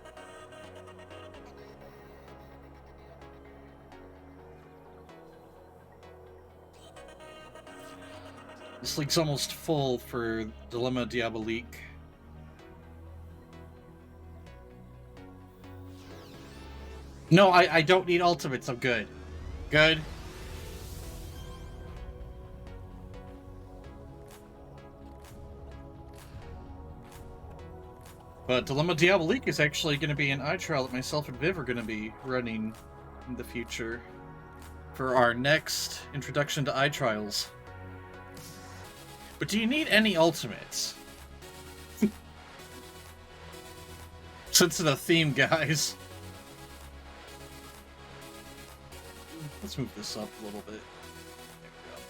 This league's almost full for Dilemma Diabolique. No, I don't need ultimates, I'm good. Good. But Dilemma Diabolique is actually going to be an eye trial that myself and Viv are going to be running in the future for our next introduction to eye trials. But do you need any ultimates? Since the theme, guys. Let's move this up a little bit. There we go.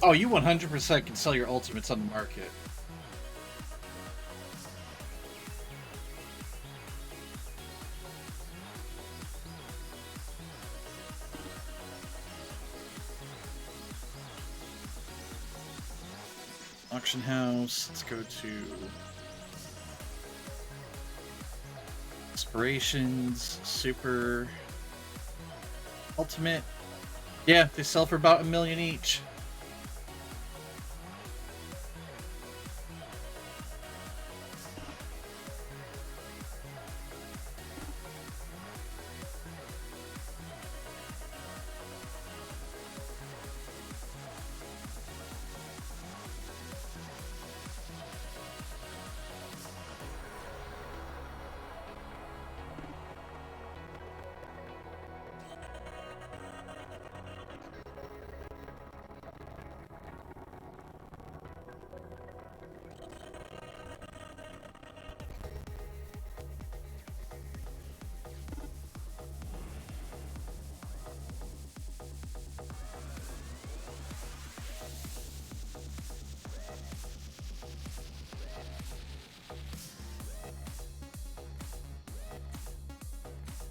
Oh, you 100% can sell your ultimates on the market. Auction house, let's go to Inspirations, Super, Ultimate. Yeah, they sell for about $1 million each.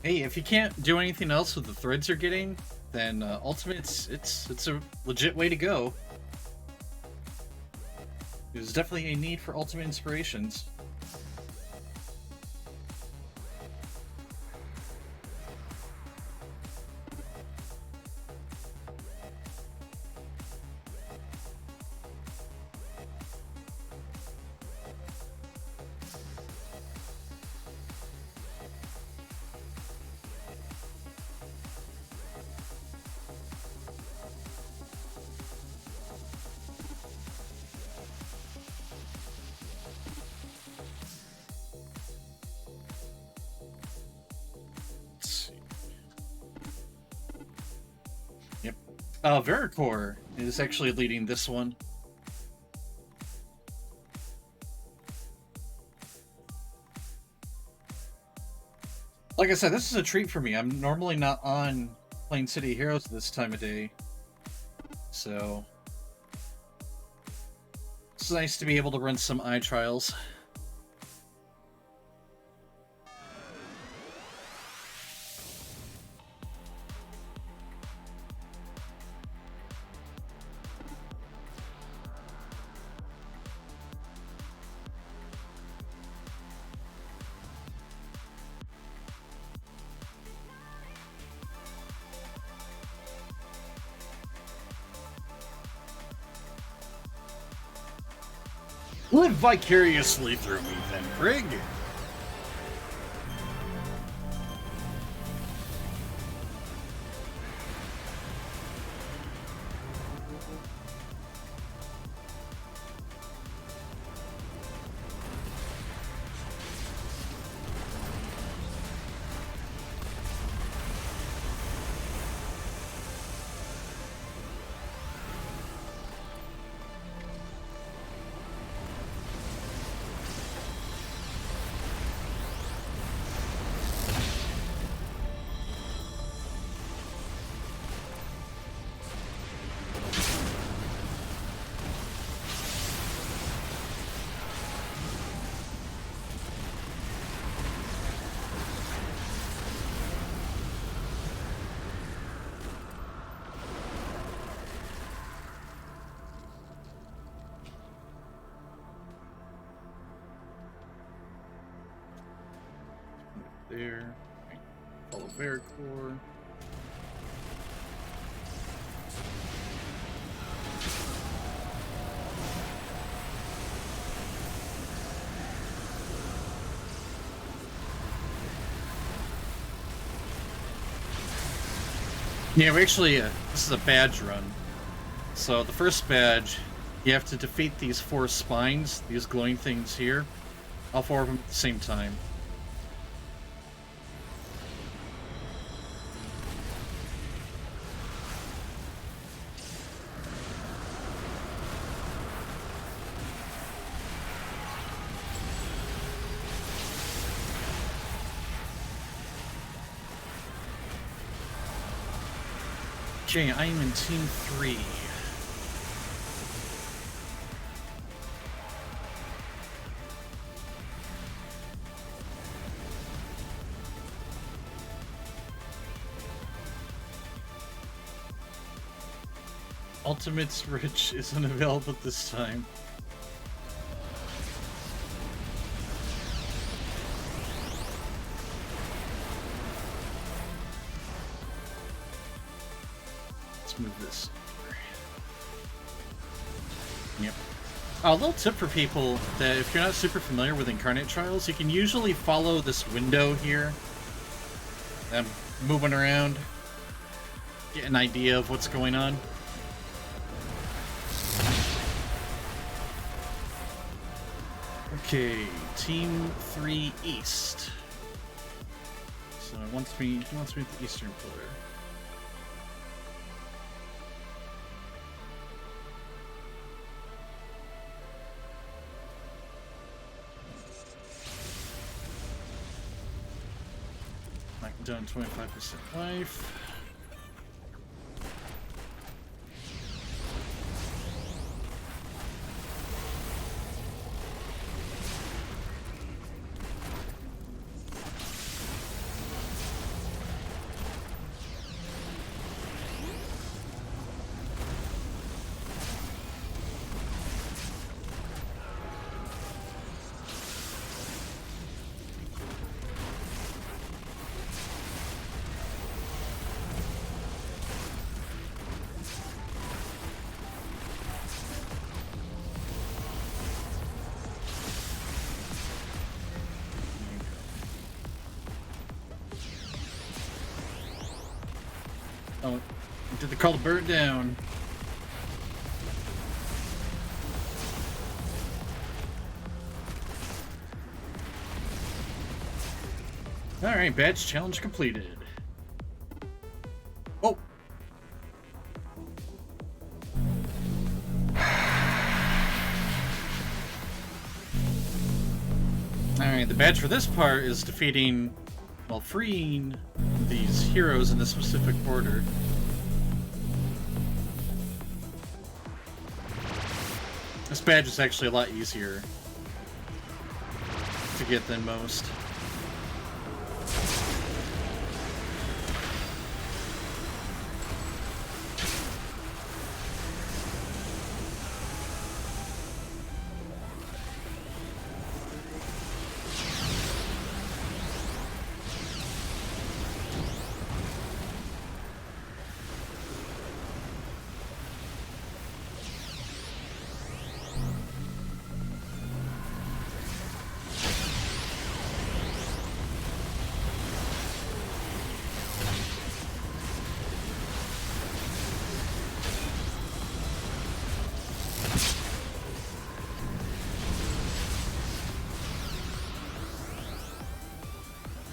Hey, if you can't do anything else with the threads you're getting, then Ultimate's it's a legit way to go. There's definitely a need for Ultimate Inspirations. Veracor is actually leading this one. Like I said, this is a treat for me. I'm normally not on Plain City Heroes this time of day. So it's nice to be able to run some eye trials. Live vicariously through me, then, Prig. there. Okay. Follow Veracor. Yeah, we actually, this is a badge run. So the first badge, you have to defeat these 4 spines, these glowing things here. All 4 of them at the same time. Okay, I am in Team 3. Ultimate's Rich is unavailable this time. Let's move this over. Yep. A little tip for people that if you're not super familiar with Incarnate Trials, you can usually follow this window here. Moving around, get an idea of what's going on. Okay, Team 3 East. So he wants me at the eastern pillar. Knock down 25% life. Oh, did they call the bird down? Alright, badge challenge completed. Oh! Alright, the badge for this part is defeating, well, freeing these heroes in this specific order. This badge is actually a lot easier to get than most.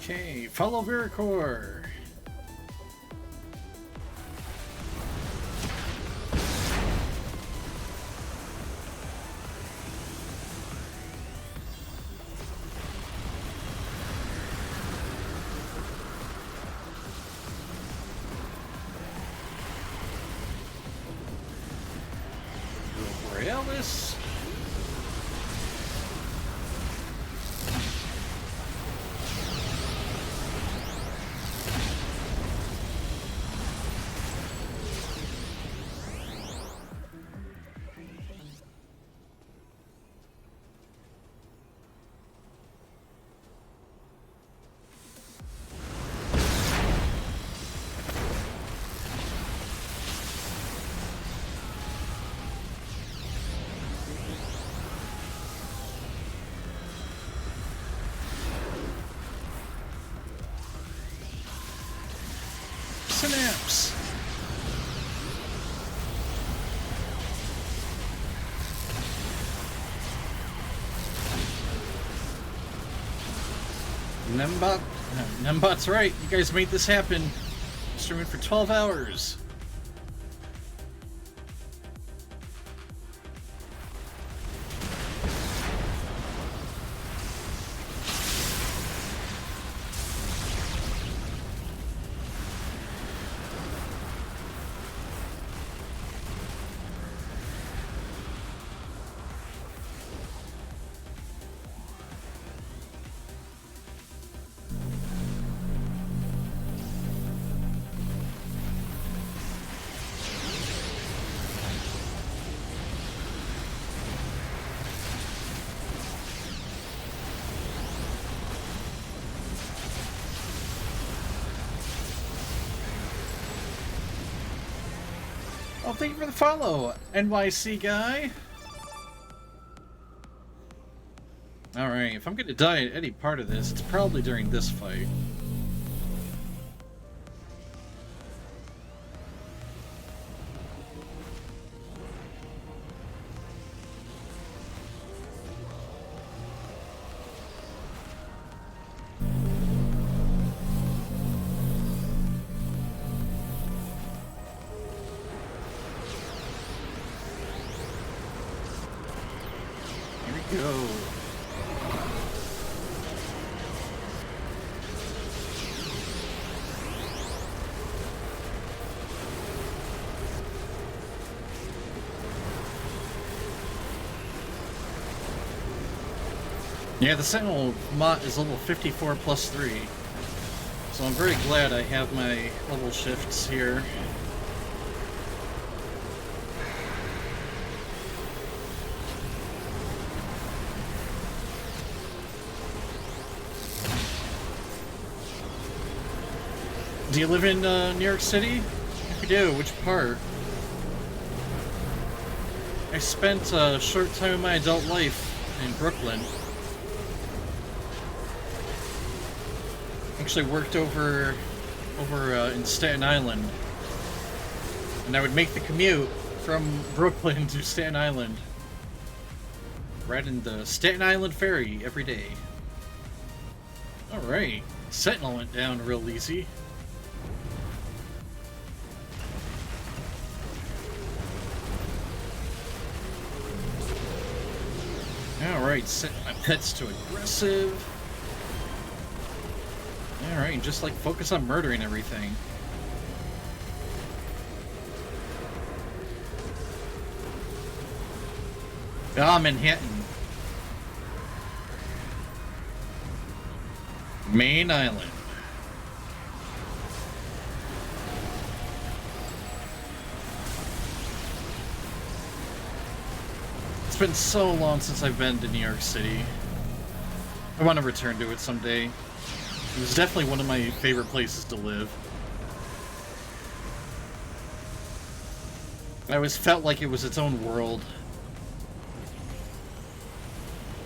Okay, follow Veracor. Borealis. Synapse! Nembot's right. You guys made this happen. Streaming for 12 hours. Oh, thank you for the follow, NYC guy. Alright, if I'm gonna die at any part of this, it's probably during this fight. Go. Yeah, the Sentinel Mott is level 54 plus 3. So I'm very glad I have my level shifts here. Do you live in New York City? If you do, which part? I spent a short time of my adult life in Brooklyn. Actually worked over in Staten Island. And I would make the commute from Brooklyn to Staten Island. Riding the Staten Island Ferry every day. Alright, Sentinel went down real easy. Alright, set my pets to aggressive. Alright, just like focus on murdering everything. Ah, Manhattan. Main Island. It's been so long since I've been to New York City. I want to return to it someday. It was definitely one of my favorite places to live. I always felt like it was its own world.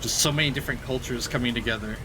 Just so many different cultures coming together.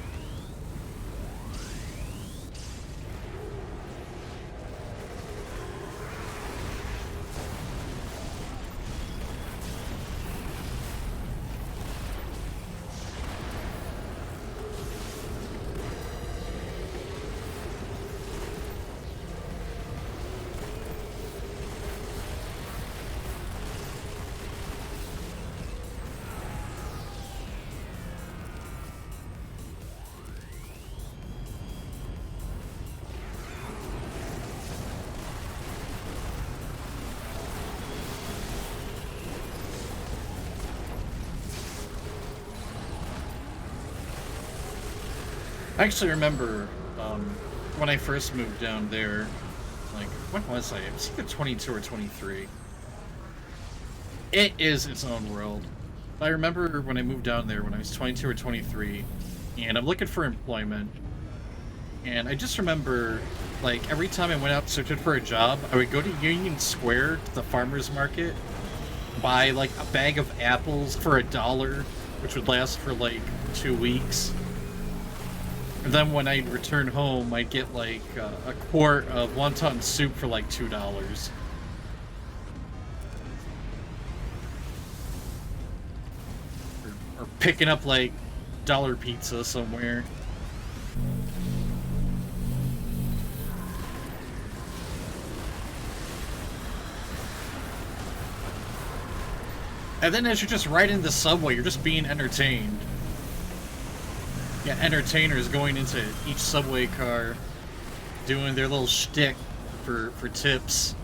I actually remember when I first moved down there, like, when was I? It was either 22 or 23. It is its own world. I remember when I moved down there when I was 22 or 23, and I'm looking for employment. And I just remember, like, every time I went out searching for a job, I would go to Union Square, to the farmer's market, buy, like, a bag of apples for $1, which would last for, like, 2 weeks. And then when I'd return home, I'd get like a quart of wonton soup for like $2. Or picking up like dollar pizza somewhere. And then as you're just riding the subway, you're just being entertained. Yeah, entertainers going into each subway car, doing their little shtick for tips.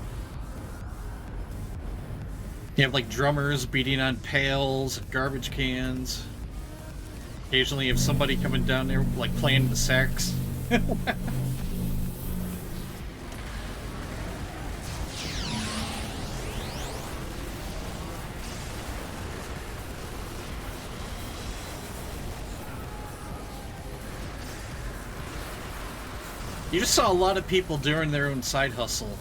You have like drummers beating on pails, garbage cans. Occasionally you have somebody coming down there like playing the sax. You just saw a lot of people doing their own side hustle.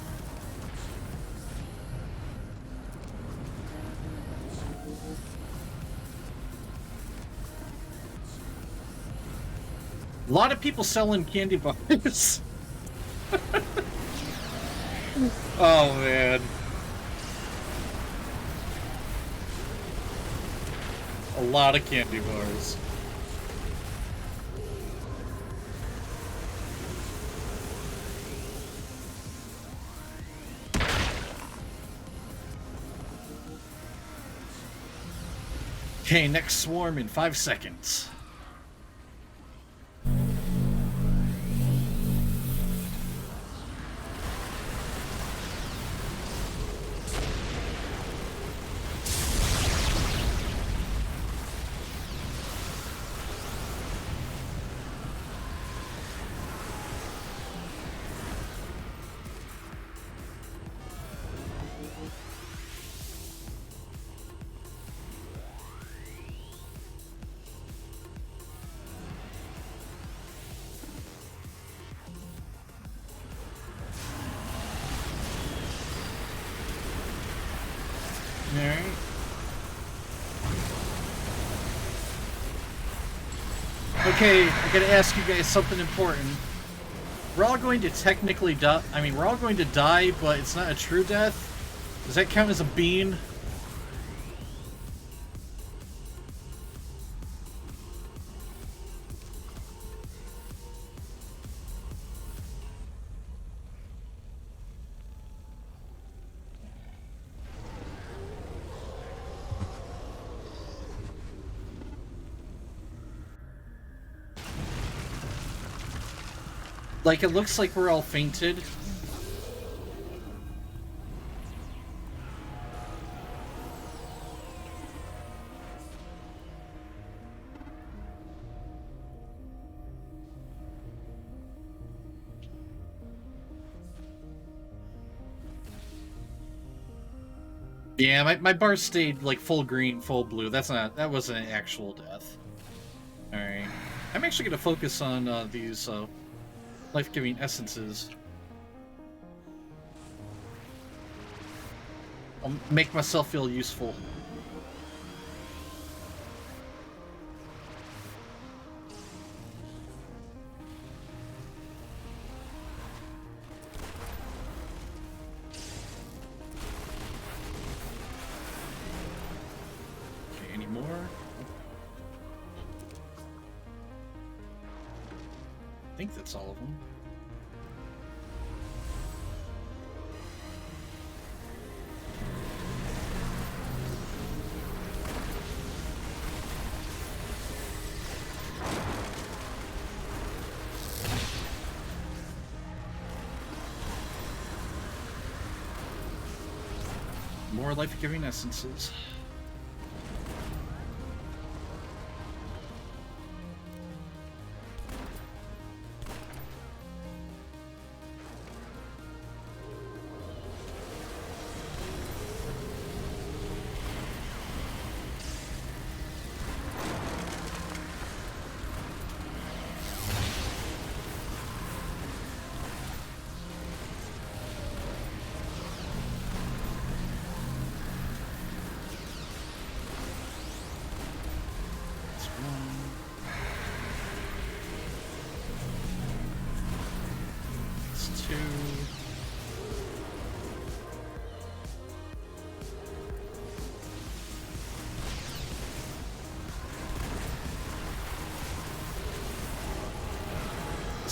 A lot of people selling candy bars. Oh, man. A lot of candy bars. Okay, next swarm in 5 seconds. Alright. Okay, I gotta ask you guys something important. We're all going to technically die. I mean, we're all going to die, but it's not a true death. Does that count as a bean? Like, it looks like we're all fainted. Yeah, my bar stayed like full green, full blue. That wasn't an actual death. Alright. I'm actually gonna focus on these life-giving essences. I'll make myself feel useful. Okay, any more? I think that's all of them. More life-giving essences.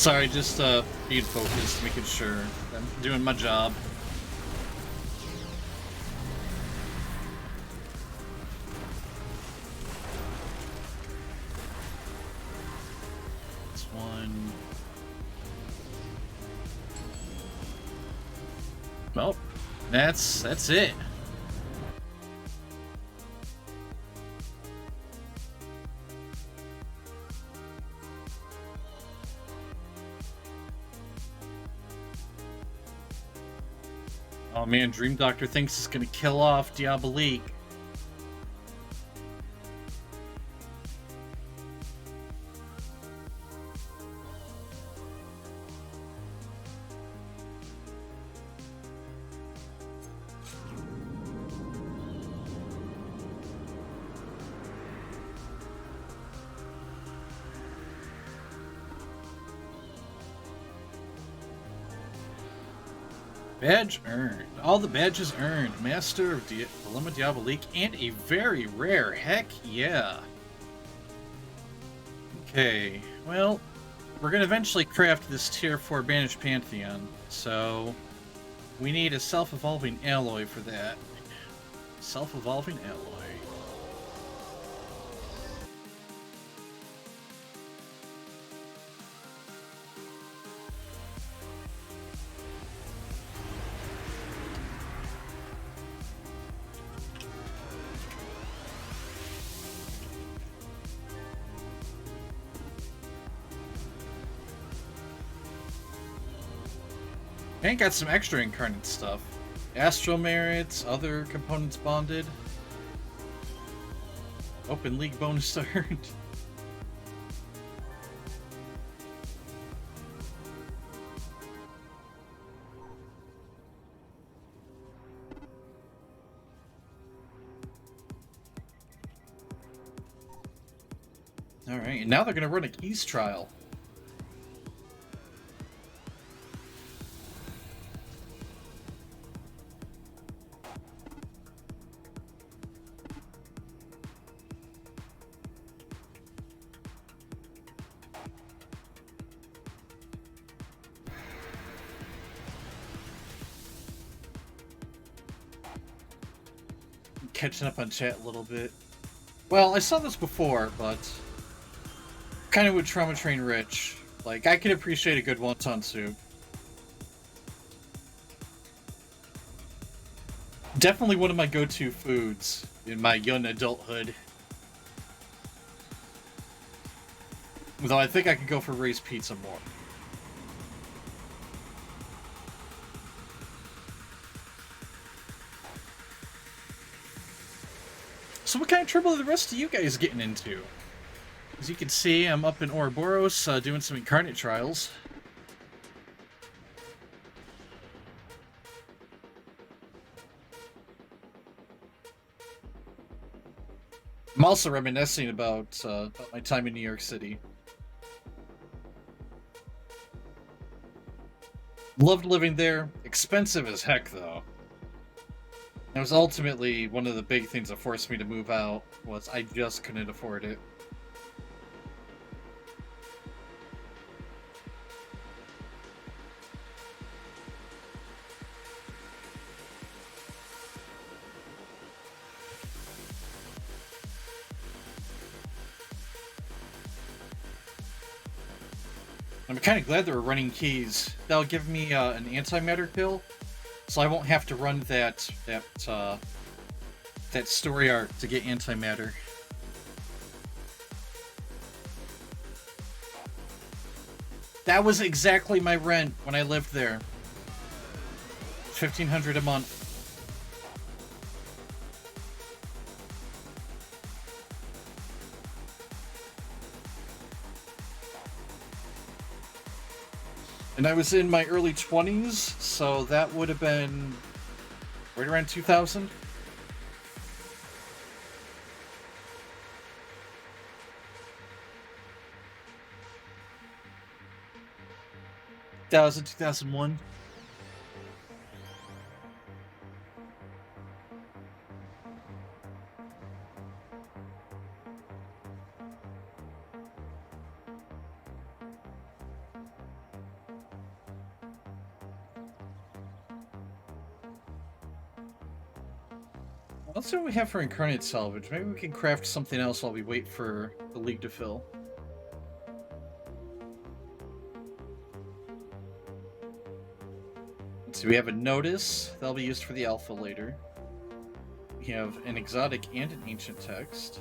Sorry, just being focused, making sure I'm doing my job. This one. Well, that's it. Oh man, Dream Doctor thinks it's gonna kill off Diabolique. Badge earned. All the badges earned. Master of Dilemma Diabolique and a very rare. Heck yeah. Okay, well, we're going to eventually craft this Tier 4 Banished Pantheon, so we need a self-evolving alloy for that. Self-evolving alloy. And got some extra incarnate stuff. Astral merits, other components bonded. Open League bonus earned. Alright, and now they're gonna run a keys trial. Catching up on chat a little bit. Well, I saw this before, but kind of with Trauma Train Rich. Like, I can appreciate a good wonton soup. Definitely one of my go-to foods in my young adulthood. Though I think I could go for Ray's Pizza more. So what kind of trouble are the rest of you guys getting into? As you can see, I'm up in Ouroboros doing some incarnate trials. I'm also reminiscing about my time in New York City. Loved living there. Expensive as heck, though. That was ultimately one of the big things that forced me to move out, was I just couldn't afford it. I'm kind of glad they were running keys. That'll give me an antimatter pill, so I won't have to run that story arc to get antimatter. That was exactly my rent when I lived there. $1,500 a month. And I was in my early 20s, so that would have been right around 2000. That was in 2001. Let's see what we have for Incarnate Salvage. Maybe we can craft something else while we wait for the League to fill. Let's see, we have a Notice. That'll be used for the Alpha later. We have an Exotic and an Ancient Text.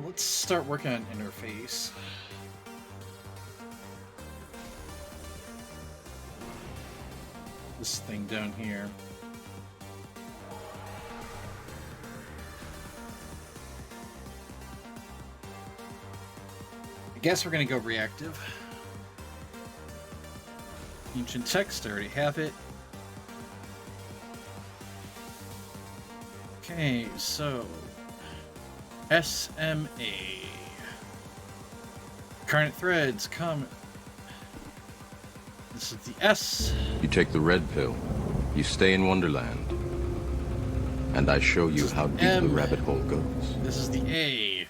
Let's start working on interface. This thing down here. I guess we're gonna go reactive. Ancient text, I already have it. Okay, so SMA. Incarnate threads, come. This is the S. You take the red pill. You stay in Wonderland. And I show you how deep the rabbit hole goes. This is the A.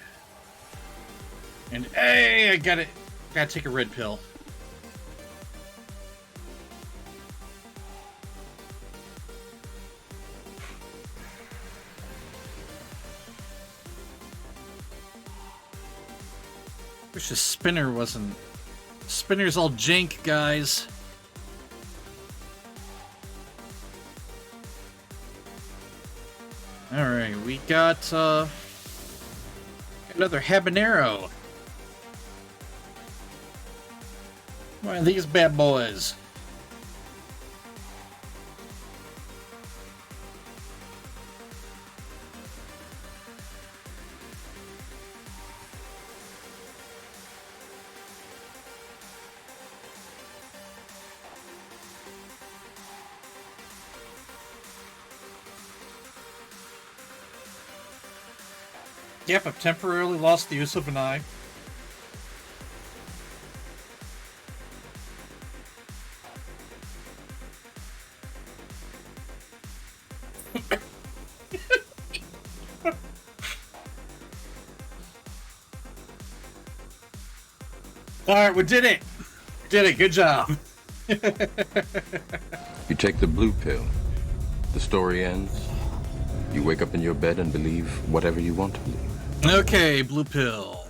And A, I gotta take a red pill. Wish the spinner wasn't. Spinner's all jank, guys. Alright, we got another habanero. One of these bad boys. Yep, I've temporarily lost the use of an eye. Alright, we did it! Did it, good job! You take the blue pill. The story ends. You wake up in your bed and believe whatever you want to believe. Okay, blue pill.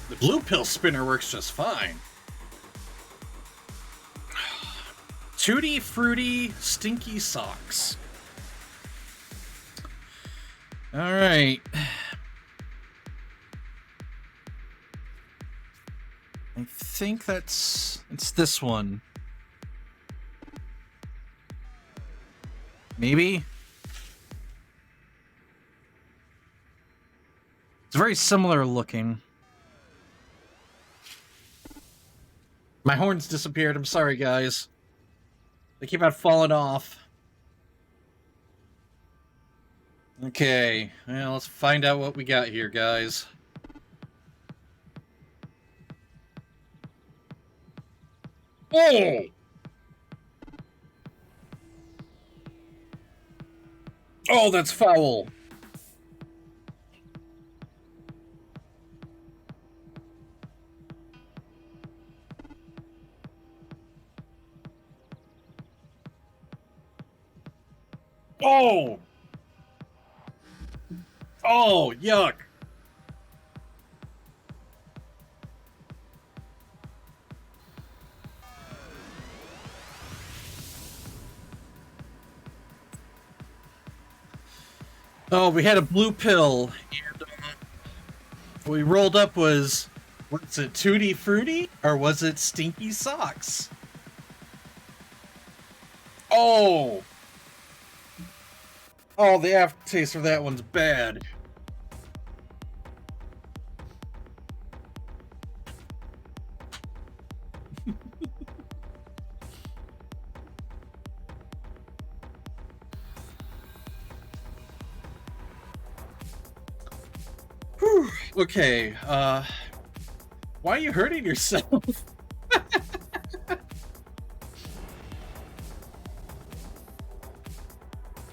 The blue pill spinner works just fine. Tutti fruity stinky socks. All right. I think it's this one. Maybe? It's very similar looking. My horns disappeared. I'm sorry, guys. They keep on falling off. Okay, well, let's find out what we got here, guys. Oh! Oh, that's foul. Oh! Oh, yuck. Oh, we had a blue pill, and what we rolled up was it Tutti Frutti, or was it Stinky Socks? Oh! Oh, the aftertaste for that one's bad. Whew. Okay, why are you hurting yourself?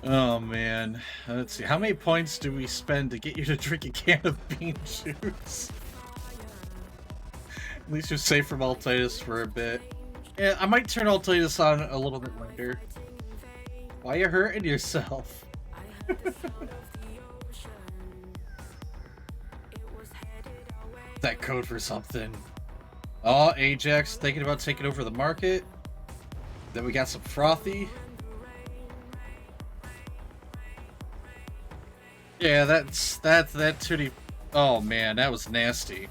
Oh man, let's see. How many points do we spend to get you to drink a can of bean juice? At least you're safe from Altitis for a bit. Yeah, I might turn Altitis on a little bit later. Why you hurting yourself? That code for something. Oh, Ajax thinking about taking over the market. Then we got some Frothy. Yeah, that 2D. Oh man, that was nasty.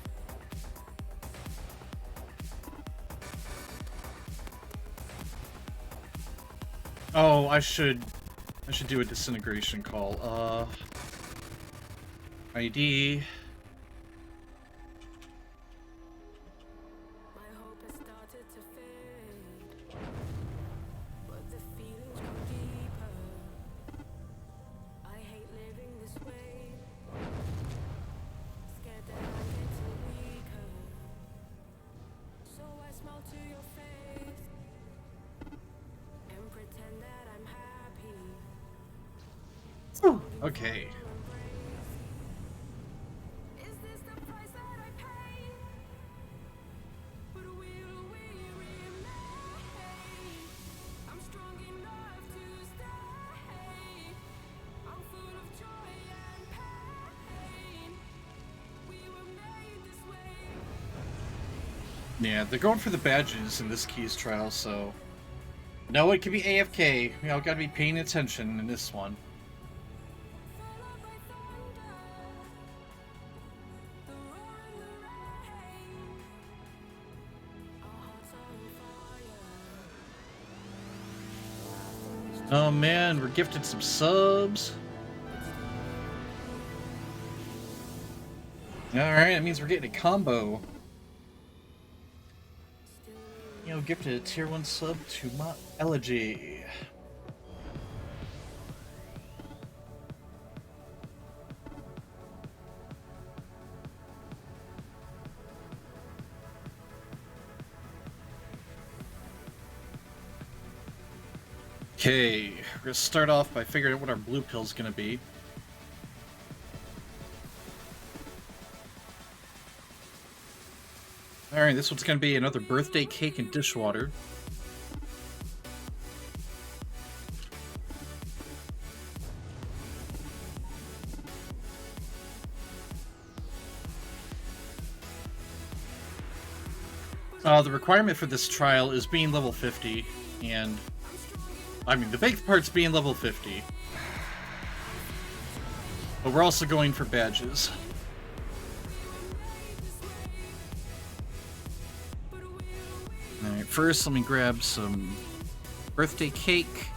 Oh, I should do a disintegration call. ID. Okay. Yeah, they're going for the badges in this Keys trial, so no one can be AFK. We all gotta be paying attention in this one. Oh man, we're gifted some subs. Alright, that means we're getting a combo. You know, gifted a tier 1 sub to my Elegy. Okay, we're gonna start off by figuring out what our blue pill's gonna be. Alright, this one's gonna be another birthday cake and dishwater. The requirement for this trial is being level 50, and I mean, the big part's being level 50. But we're also going for badges. Alright, first let me grab some birthday cake.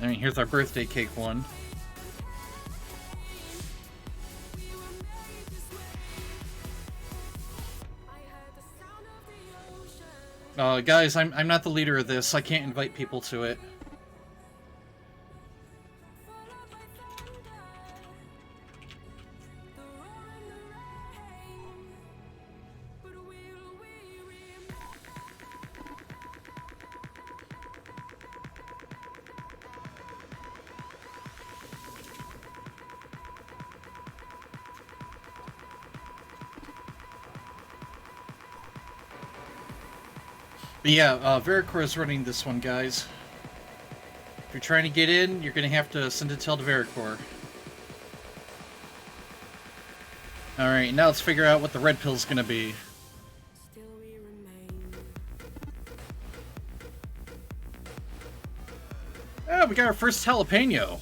Alright, here's our birthday cake one. Guys, I'm not the leader of this. I can't invite people to it. But yeah, Veracor is running this one, guys. If you're trying to get in, you're going to have to send a tell to Veracor. Alright, now let's figure out what the red pill's going to be. Oh, we got our first jalapeno.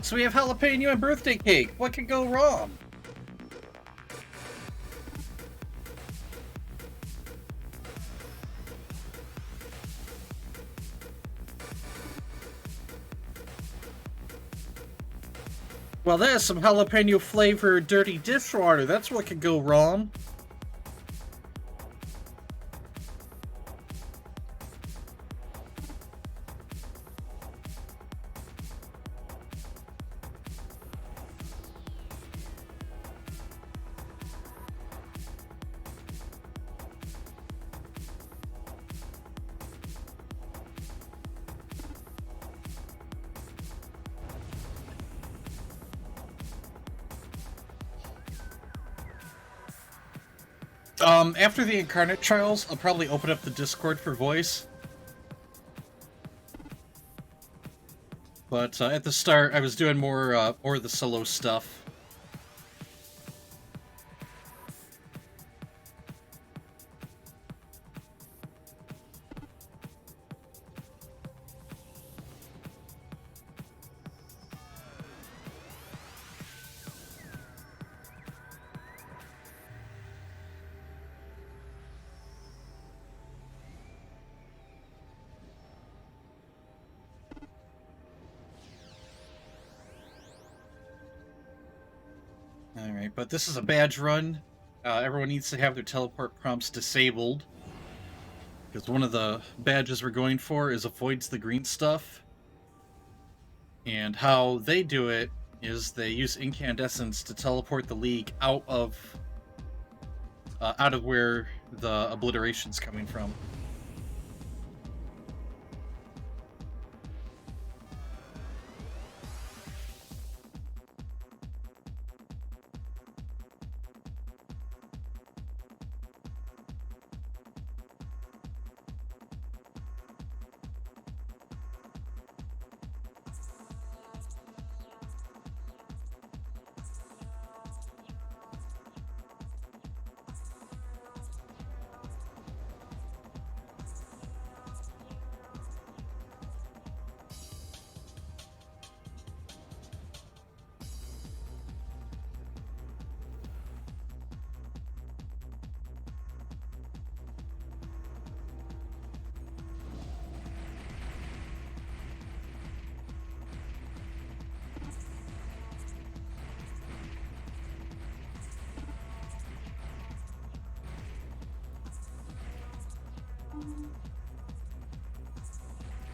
So we have jalapeno and birthday cake. What could go wrong? Well, there's some jalapeno flavored dirty dishwater. That's what could go wrong. After the Incarnate Trials, I'll probably open up the Discord for voice. But at the start, I was doing more of the solo stuff. Alright, but this is a badge run. Everyone needs to have their teleport prompts disabled. Because one of the badges we're going for is avoids the green stuff. And how they do it is they use incandescence to teleport the League out of where the obliteration's coming from.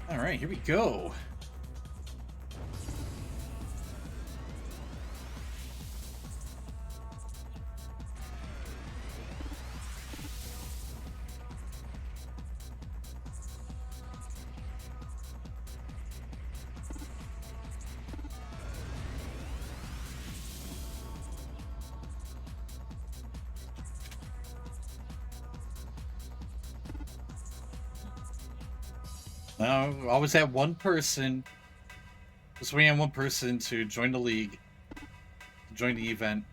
Alright, here we go. Now, always have one person. Just waiting on one person to join the League, join the event.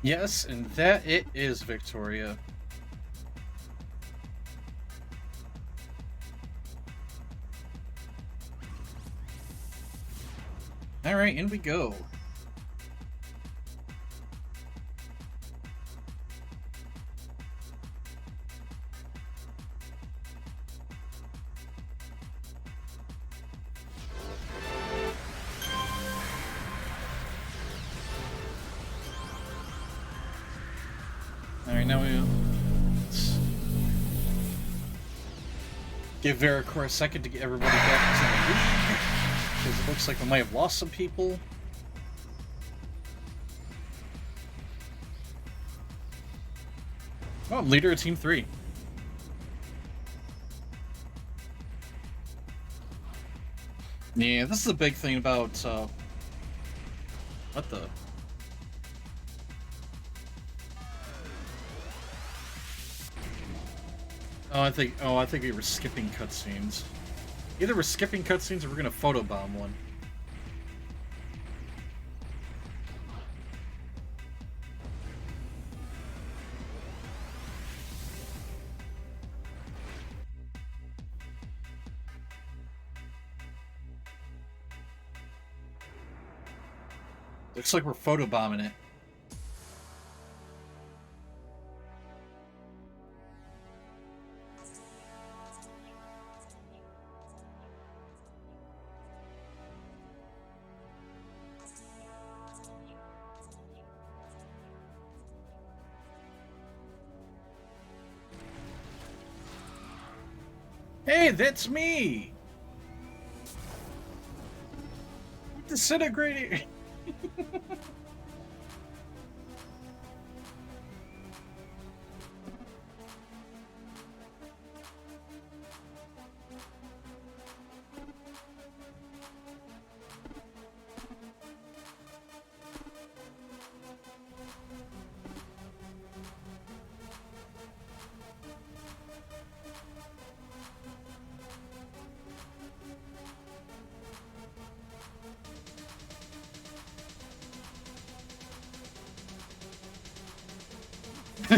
Yes, and that it is Victoria. Alright, in we go. Alright, now let's give Veracor a second to get everybody back to the league. Because it looks like we might have lost some people. Oh, I'm leader of Team 3. Yeah, this is a big thing about, what the? I think we were skipping cutscenes. Either we're skipping cutscenes or we're gonna photobomb one. Looks like we're photobombing it. Hey, that's me! Disintegrating!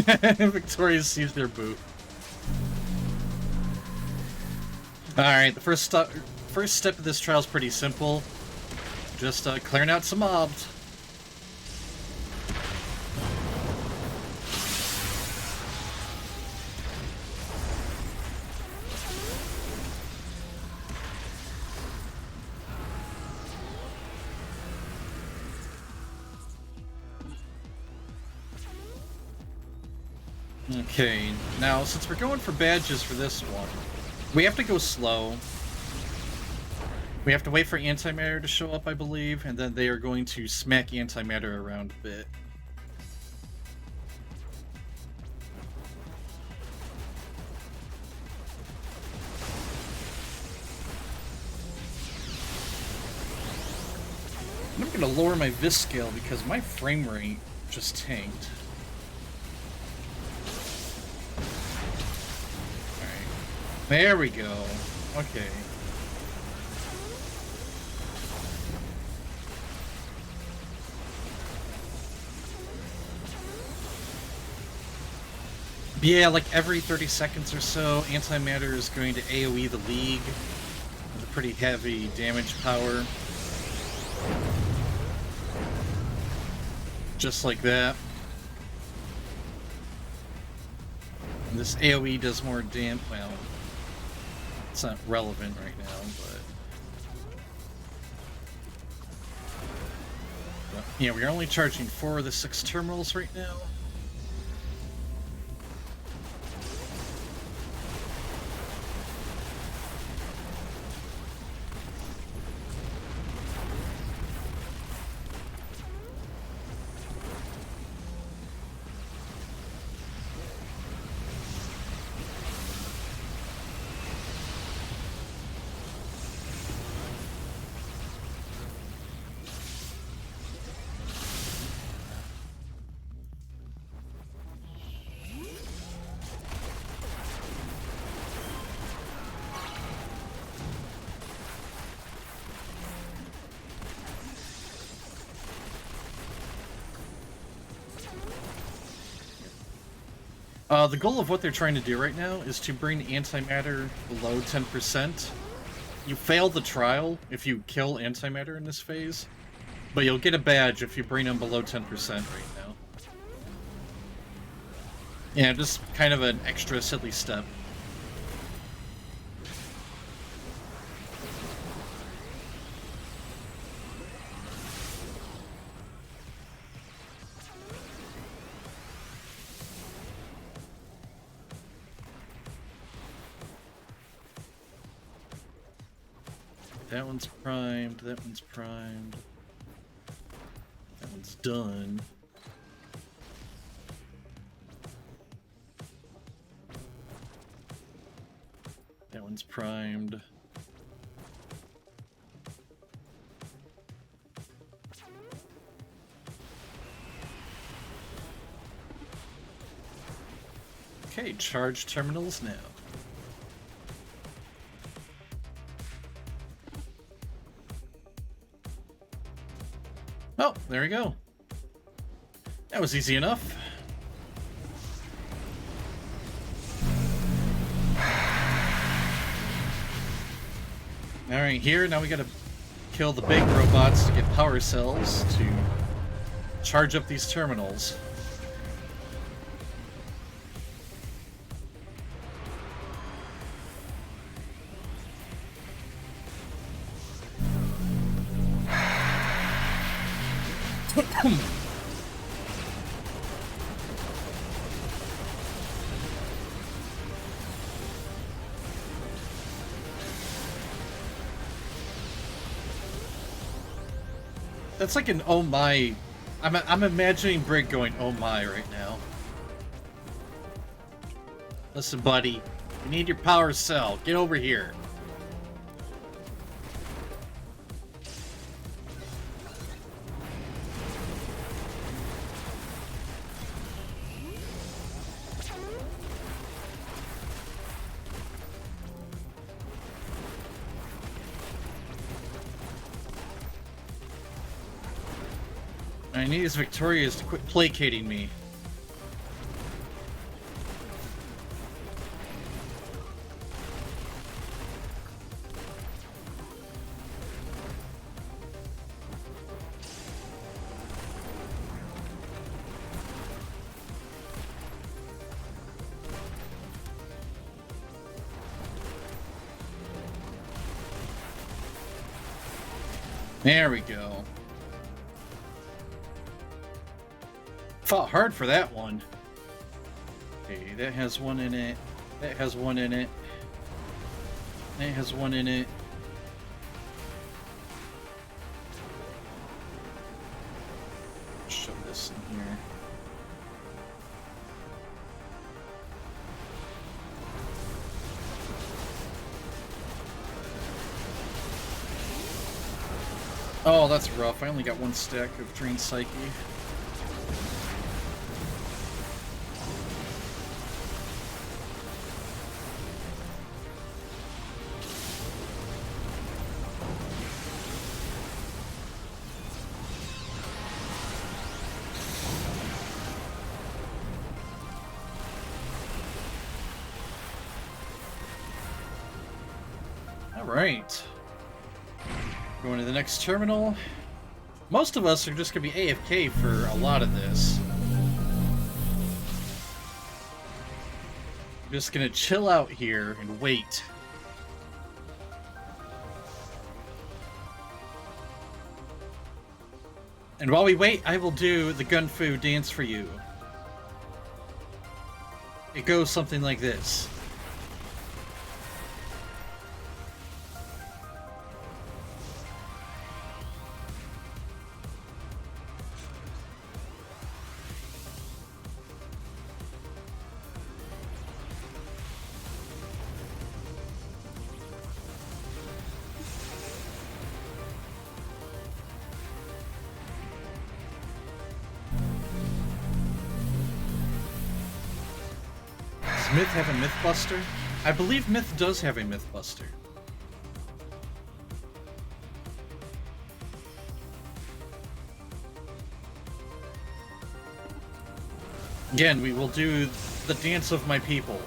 Victoria sees their boo. Alright, the first step of this trial is pretty simple. Just clearing out some mobs. Okay, now since we're going for badges for this one, we have to go slow. We have to wait for antimatter to show up, I believe, and then they are going to smack antimatter around a bit. And I'm gonna lower my vis scale because my frame rate just tanked. There we go. Okay. Yeah, like every 30 seconds or so, antimatter is going to AoE the League with a pretty heavy damage power. Just like that. And this AoE does more well, it's not relevant right now, but yeah, we're only charging 4 of the 6 terminals right now. The goal of what they're trying to do right now is to bring antimatter below 10%. You fail the trial if you kill antimatter in this phase, but you'll get a badge if you bring them below 10% right now. Yeah, just kind of an extra silly step. That one's primed, that one's primed. That one's done. That one's primed. Okay, charge terminals now. Oh, there we go. That was easy enough. Alright, here, now we gotta kill the big robots to get power cells to charge up these terminals. That's like an oh my. I'm imagining Brig going oh my right now. Listen, buddy, we need your power cell. Get over here. I need these Victorias to quit placating me. There we go. Fought hard for that one. Okay, that has one in it. That has one in it. That has one in it. Shove this in here. Oh, that's rough. I only got one stack of Drain Psyche. Alright. Going to the next terminal. Most of us are just going to be AFK for a lot of this. I'm just going to chill out here and wait. And while we wait, I will do the Gunfu dance for you. It goes something like this. Does Myth have a Mythbuster? I believe Myth does have a Mythbuster. Again, we will do the dance of my people.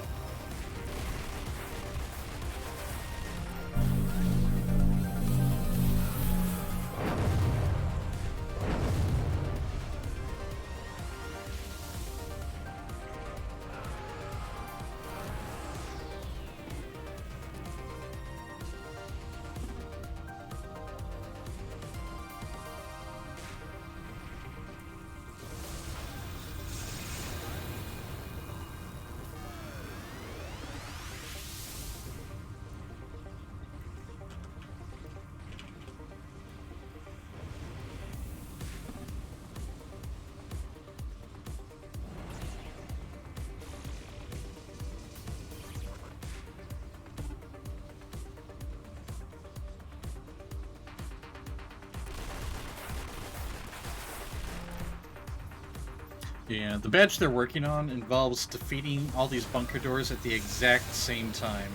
Yeah, the badge they're working on involves defeating all these bunker doors at the exact same time.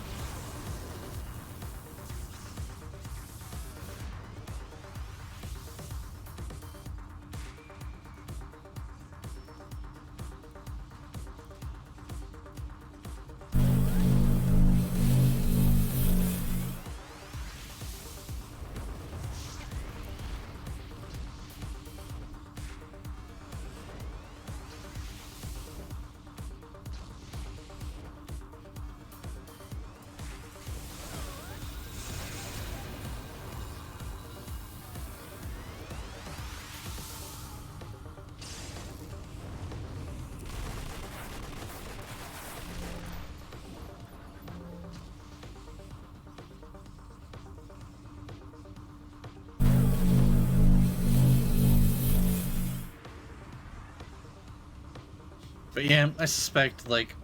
But yeah, I suspect, like,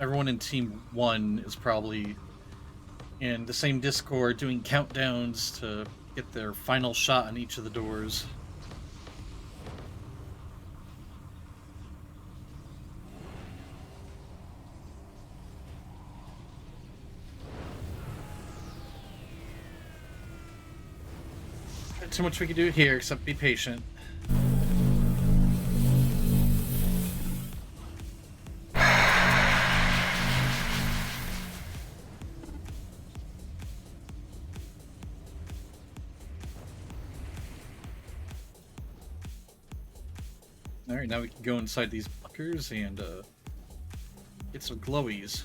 everyone in Team 1 is probably in the same Discord doing countdowns to get their final shot on each of the doors. Not too much we can do here except be patient. Alright, now we can go inside these bunkers and get some glowies.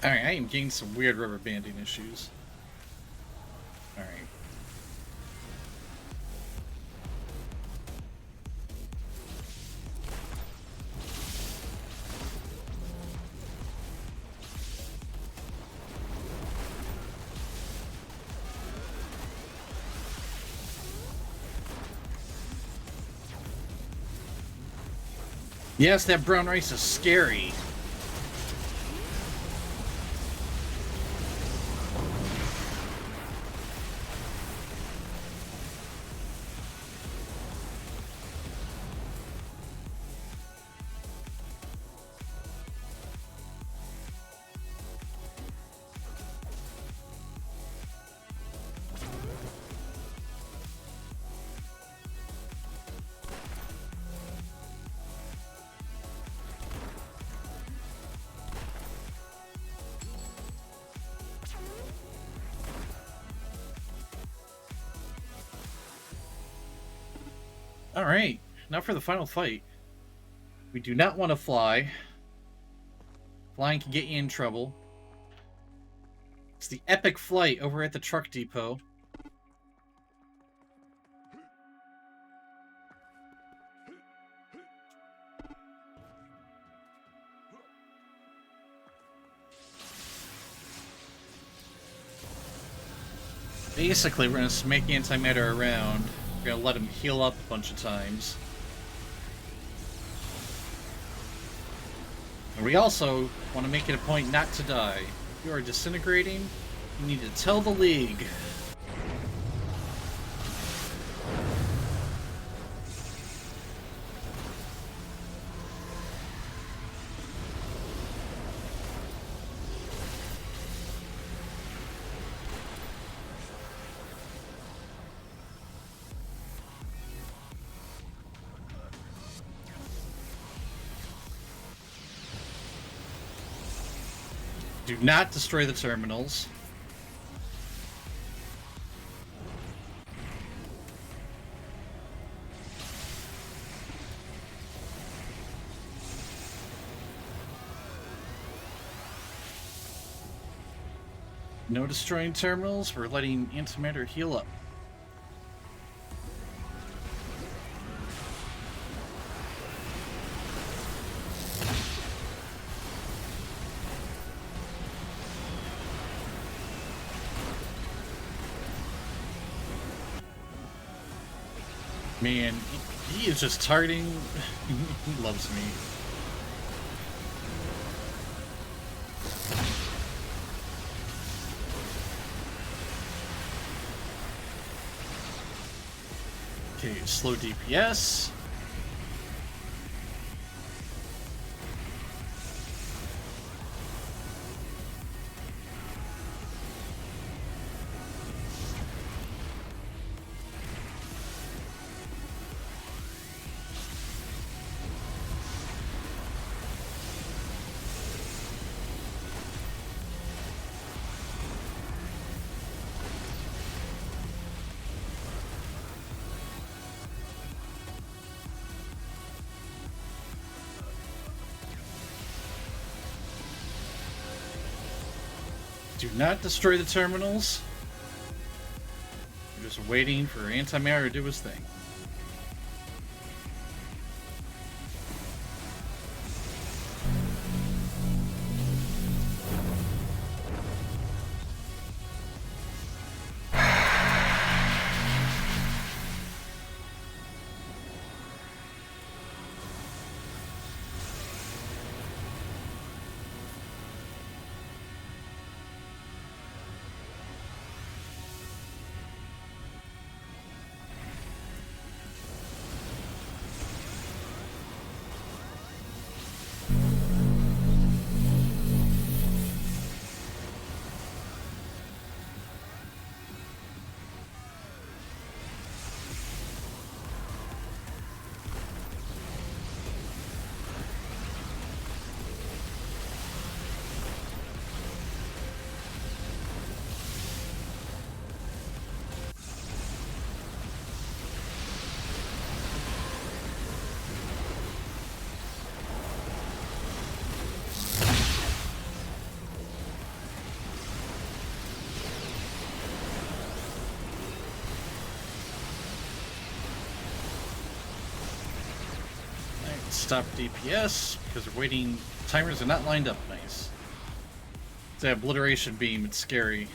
Alright, I am getting some weird rubber banding issues. Alright. Yes, that brown rice is scary. Alright, now for the final fight. We do not want to fly. Flying can get you in trouble. It's the epic flight over at the truck depot. Basically, we're going to smack antimatter around. We're going to let him heal up a bunch of times. And we also want to make it a point not to die. If you are disintegrating, you need to tell the League. Do not destroy the terminals. No destroying terminals. We're letting antimatter heal up. Man, he is just targeting. He loves me. Okay, slow DPS. Do not destroy the terminals. We're just waiting for antimatter to do his thing. Stop DPS because we're waiting. Timers are not lined up nice. It's that obliteration beam. It's scary.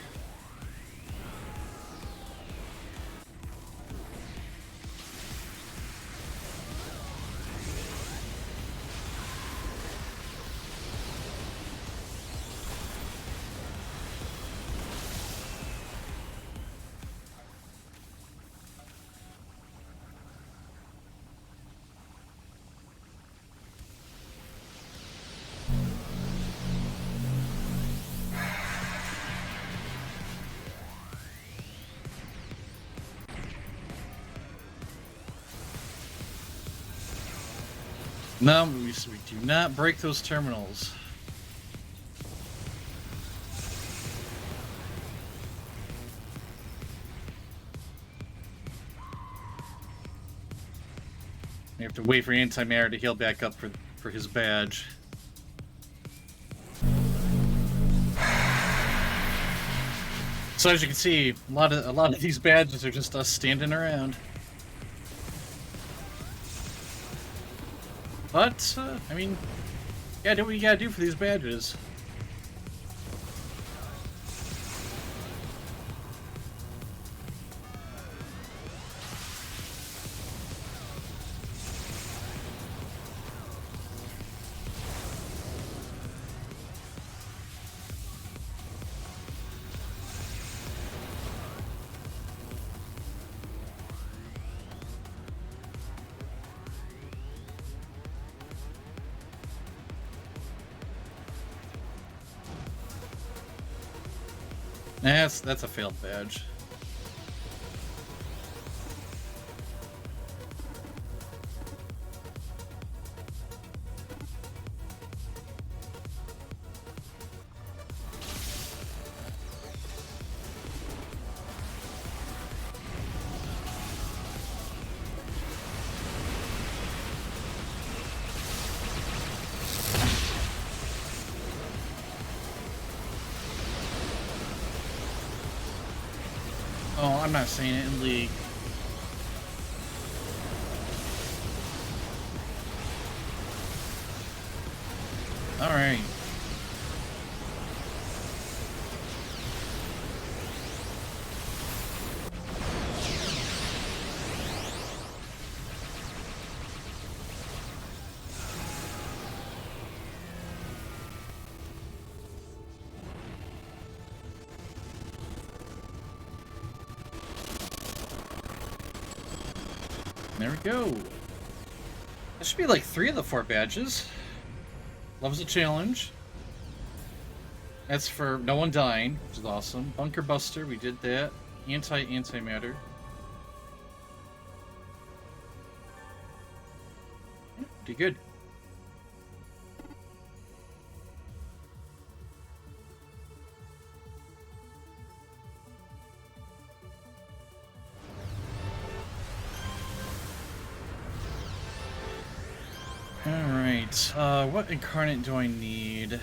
No, we do not break those terminals. We have to wait for antimatter to heal back up for his badge. So as you can see, a lot of these badges are just us standing around. But, I mean, yeah, do what you gotta do for these badges. That's a failed badge. Oh, I'm not saying it in League. Alright. There we go. That should be like 3 of the 4 badges. Loves a challenge. That's for no one dying, which is awesome. Bunker Buster, we did that. Antimatter. Yeah, pretty good. Alright, what incarnate do I need?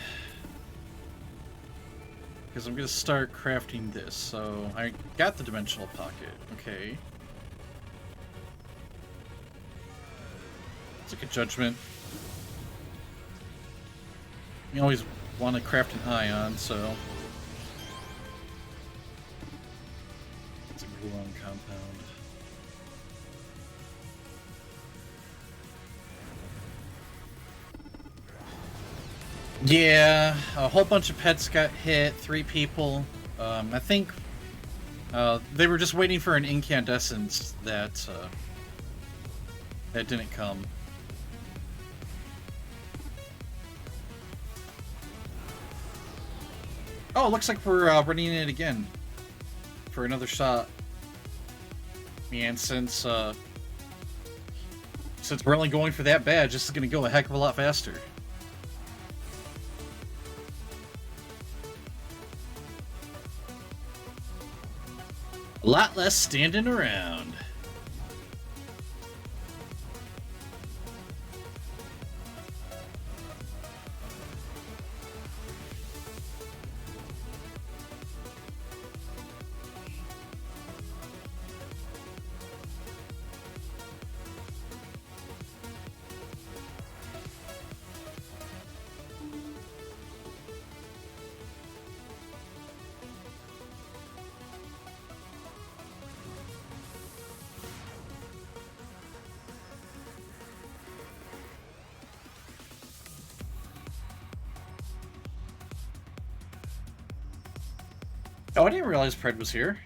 Because I'm going to start crafting this, so I got the Dimensional Pocket, okay. It's like a Judgment. You always want to craft an Ion, so... It's a Gluon compound. Yeah, a whole bunch of pets got hit, 3 people. I think they were just waiting for an incandescence that didn't come. Oh, it looks like we're running it again for another shot. And since we're only going for that badge, this is going to go a heck of a lot faster. A lot less standing around. Oh, I didn't realize Pred was here.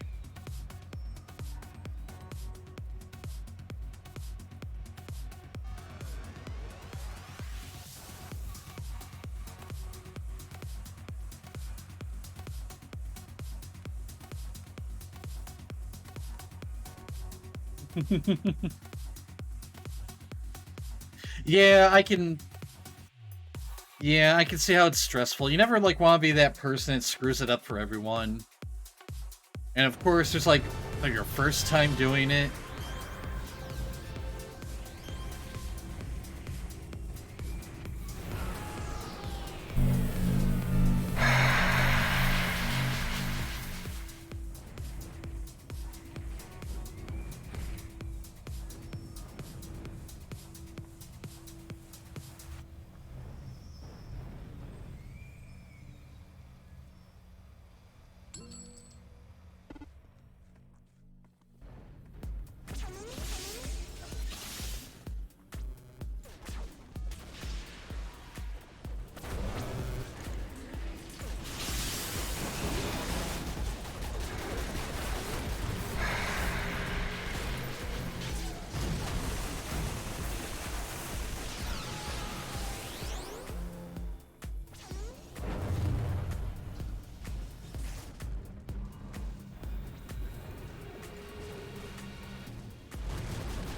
Yeah, I can see how it's stressful. You never like want to be that person that screws it up for everyone. And of course, there's like your first time doing it.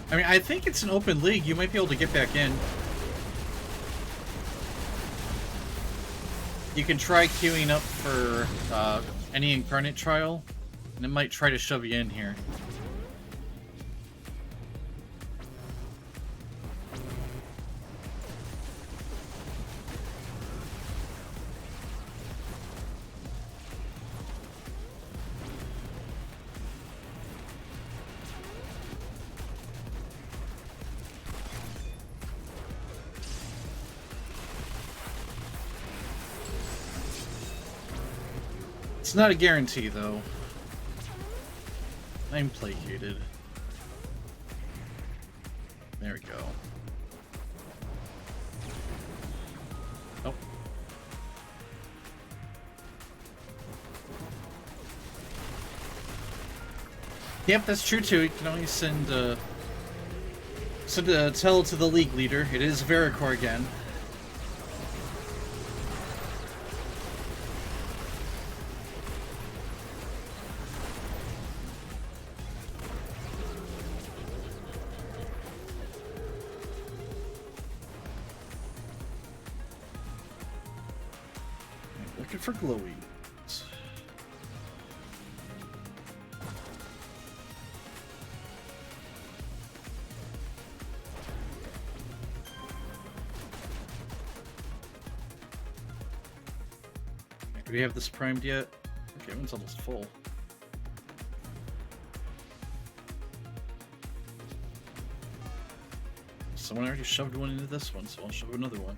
I mean, I think it's an open league. You might be able to get back in. You can try queuing up for any Incarnate trial, and it might try to shove you in here. It's not a guarantee, though. I'm placated. There we go. Oh. Yep, that's true too. You can only send a tell to the league leader. It is Veracor again. Looking for glowy. Do we have this primed yet? Okay, one's almost full. Someone already shoved one into this one, so I'll shove another one.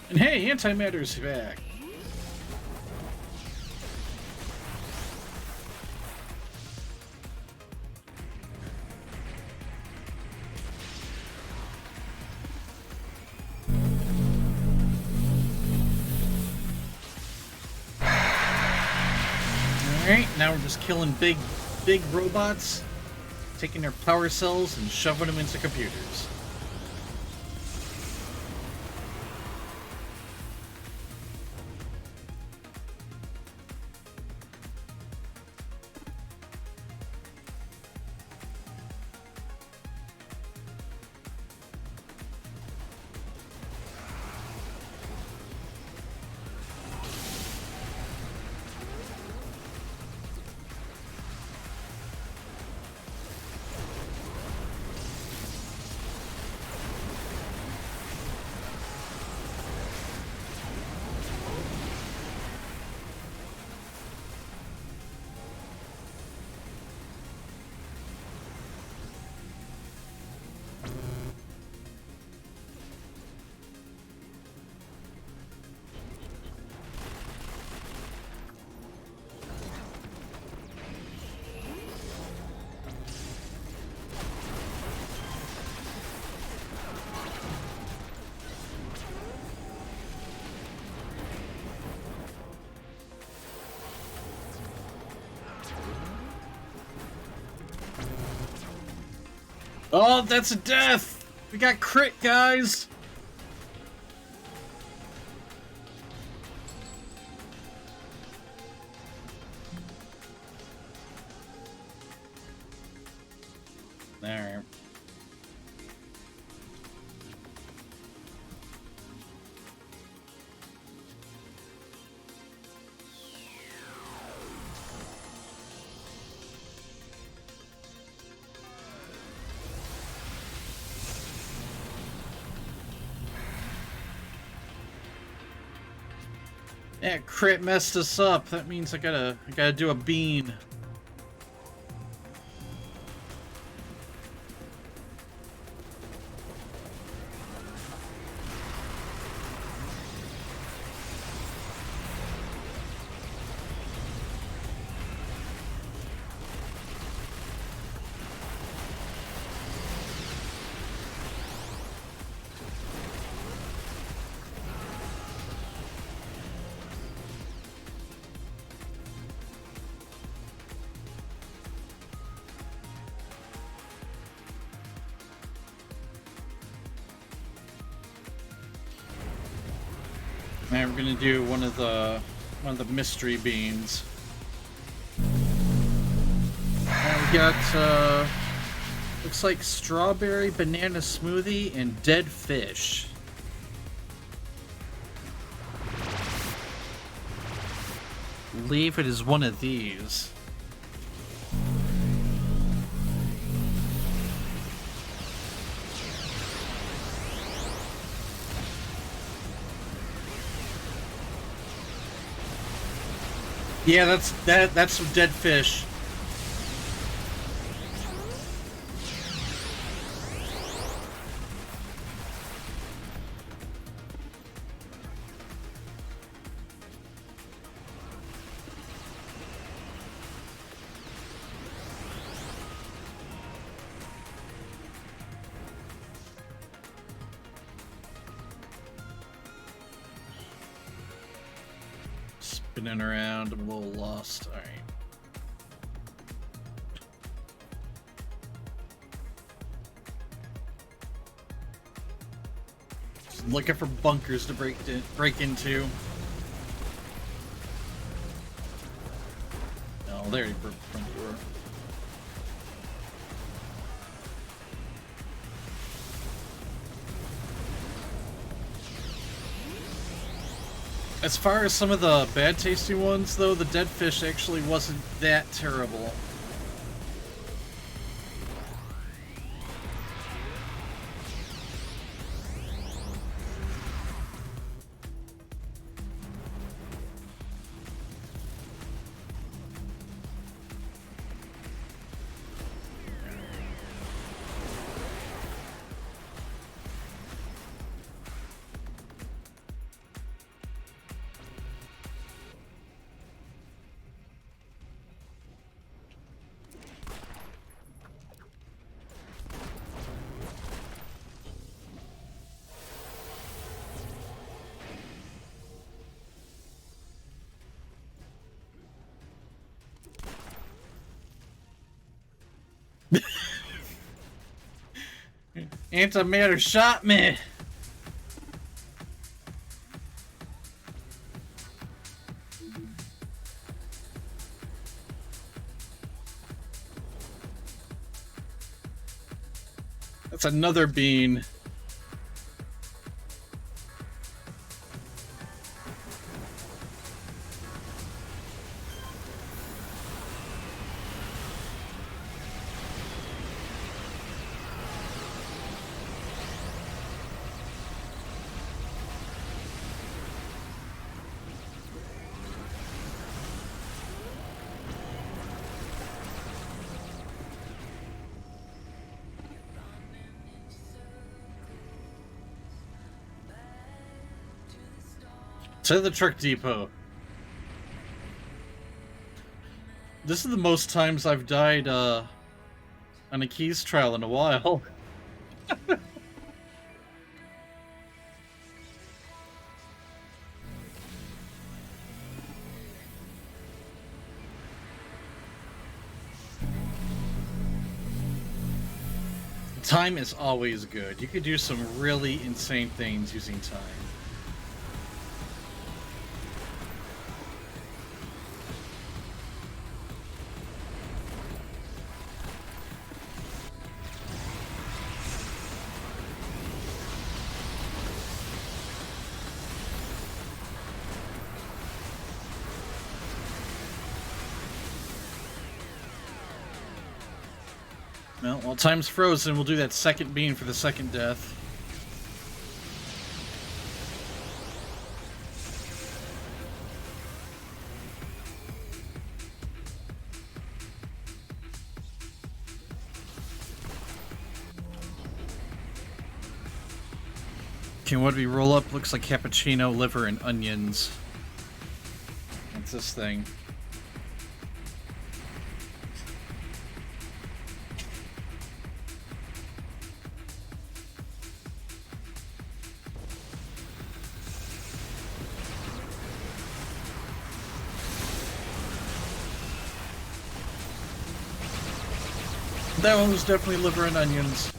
And hey, Antimatter's back! Alright, now we're just killing big robots, taking their power cells and shoving them into computers. Oh, that's a death! We got crit, guys! There. Yeah, crit messed us up. That means I gotta do a bean. Now we're gonna do one of the mystery beans. And we got looks like strawberry banana smoothie and dead fish. Believe it is one of these. Yeah, that's some dead fish. Spinning around, I'm a little lost. Alright. Just looking for bunkers to break into. Oh, there he broke the front door. As far as some of the bad tasting ones, though, the dead fish actually wasn't that terrible. Antimatter shot me! That's another bean. To the truck depot. This is the most times I've died on a Keys trial in a while. Time is always good. You could do some really insane things using time. Well, while time's frozen, we'll do that second beam for the second death. Okay, what do we roll up? Looks like cappuccino, liver, and onions. What's this thing? That one was definitely liver and onions.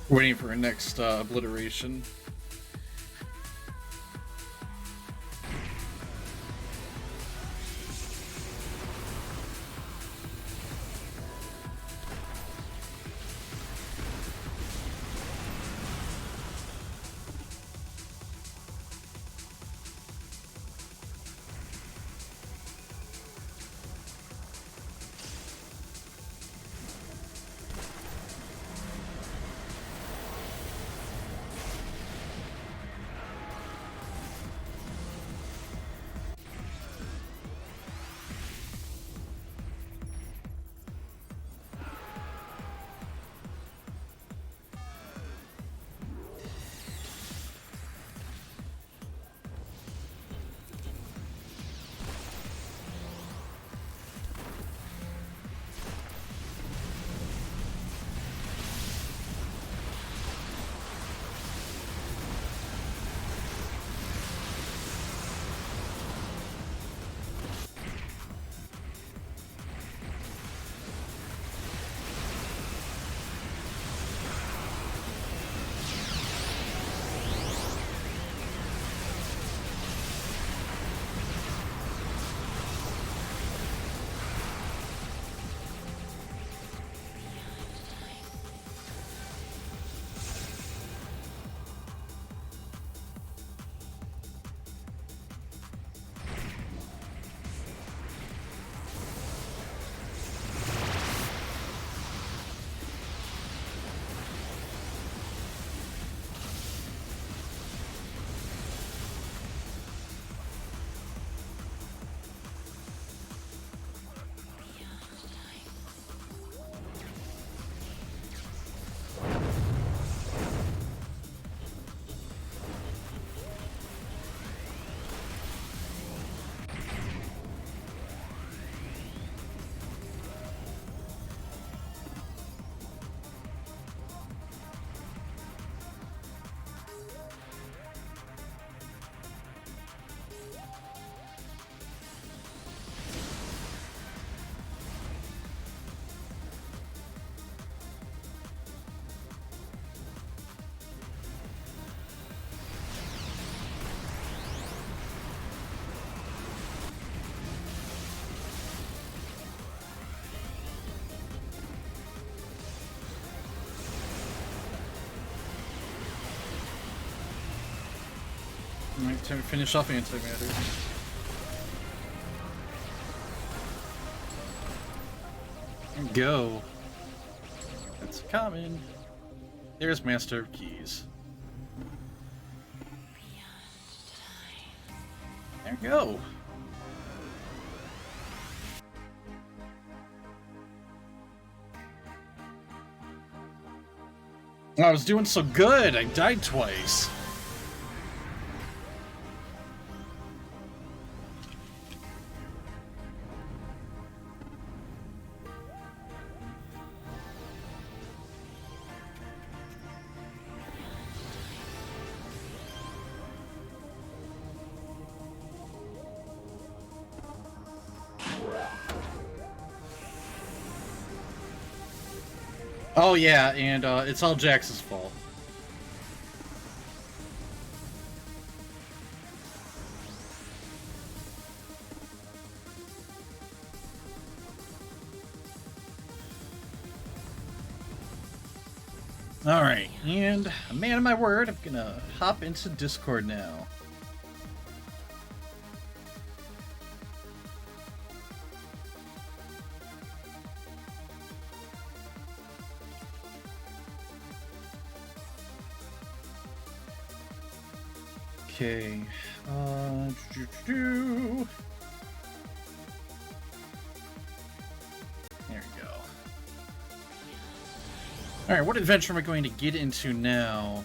Waiting for our next obliteration. Alright, time to finish off antimatter. And go. That's common. There's Master of Keys. There we go. I was doing so good, I died twice. Oh yeah, and it's all Jax's fault. Alright, and a man of my word, I'm gonna hop into Discord now. Okay, there we go. Alright, what adventure am I going to get into now?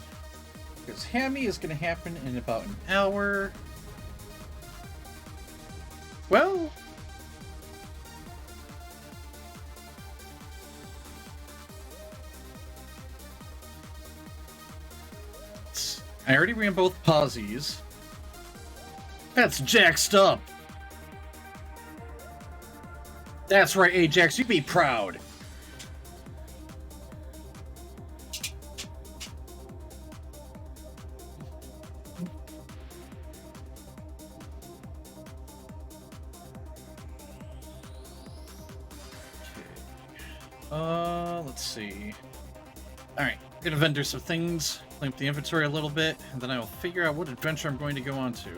Because Hammy is going to happen in about an hour. Well... I already ran both pauses. That's jaxed up. That's right, Ajax, you be proud. Let's see. Alright, gonna vendor some things, clean up the inventory a little bit, and then I will figure out what adventure I'm going to go on to.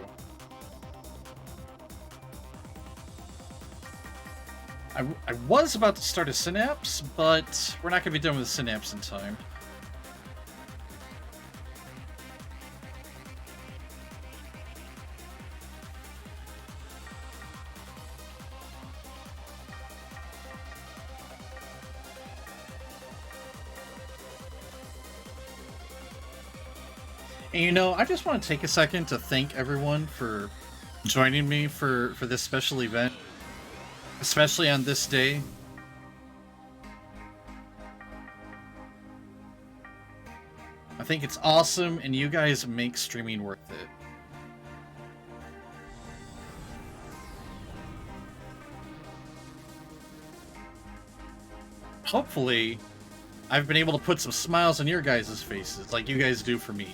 I was about to start a Synapse, but we're not going to be done with Synapse in time. And you know, I just want to take a second to thank everyone for joining me for this special event, especially on this day. I think it's awesome, and you guys make streaming worth it. Hopefully, I've been able to put some smiles on your guys' faces, like you guys do for me.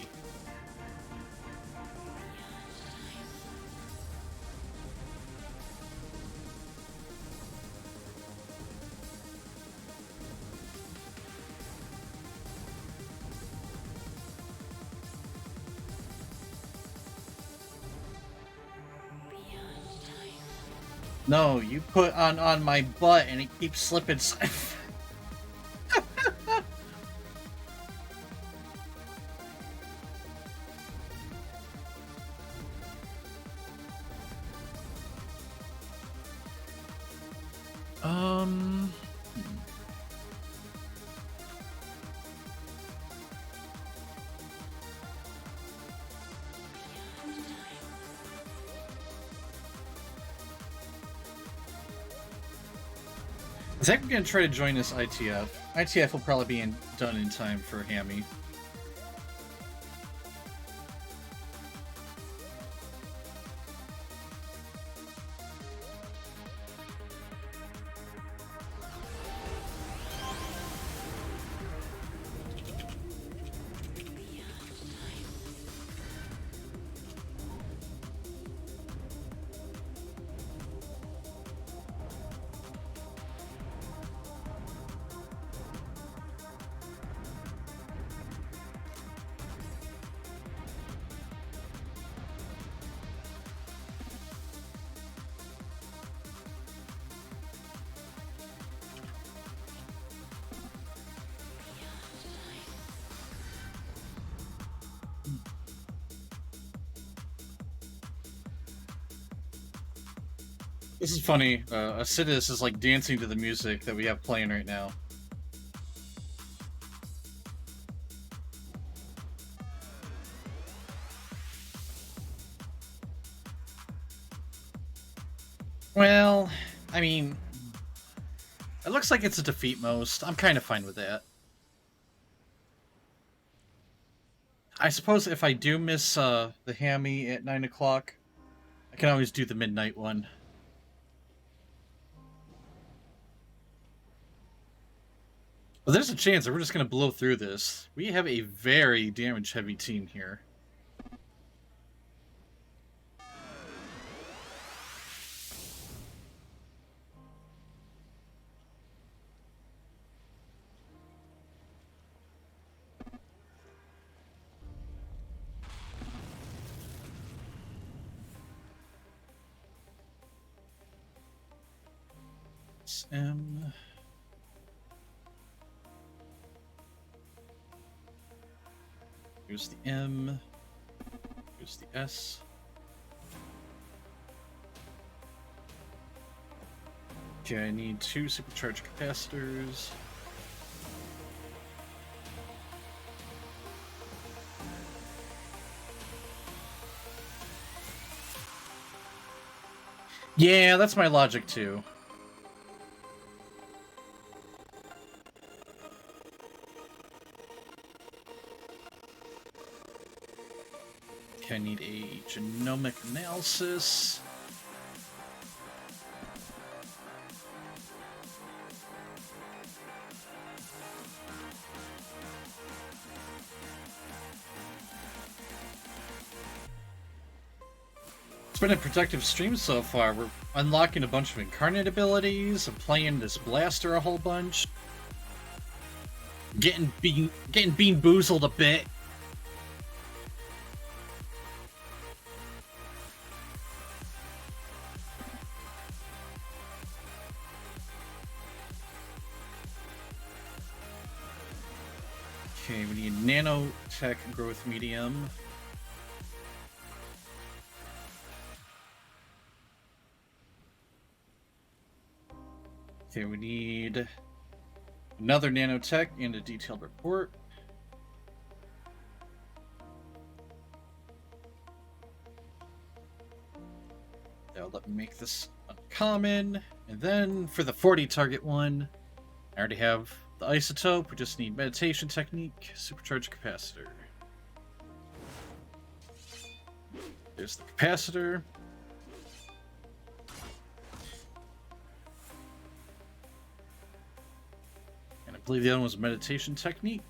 No, you put on my butt and it keeps slipping. Zach, I'm gonna try to join this ITF. ITF will probably be done in time for Hammy. This is funny. Acidus is like dancing to the music that we have playing right now. Well, I mean, it looks like it's a defeat most. I'm kind of fine with that. I suppose if I do miss the Hammy at 9 o'clock, I can always do the midnight one. Well, there's a chance that we're just going to blow through this. We have a very damage-heavy team here. M. Here's the M. Here's the S. Okay, I need 2 supercharged capacitors. Yeah, that's my logic too. Okay, I need a genomic analysis. It's been a productive stream so far. We're unlocking a bunch of incarnate abilities, and playing this blaster a whole bunch. Getting bean boozled a bit. Okay, we need nanotech growth medium. Okay, we need another nanotech and a detailed report. That'll let me make this uncommon. And then for the 40 target one, I already have the isotope. We just need meditation technique, supercharged capacitor. There's the capacitor. And I believe the other one was meditation technique.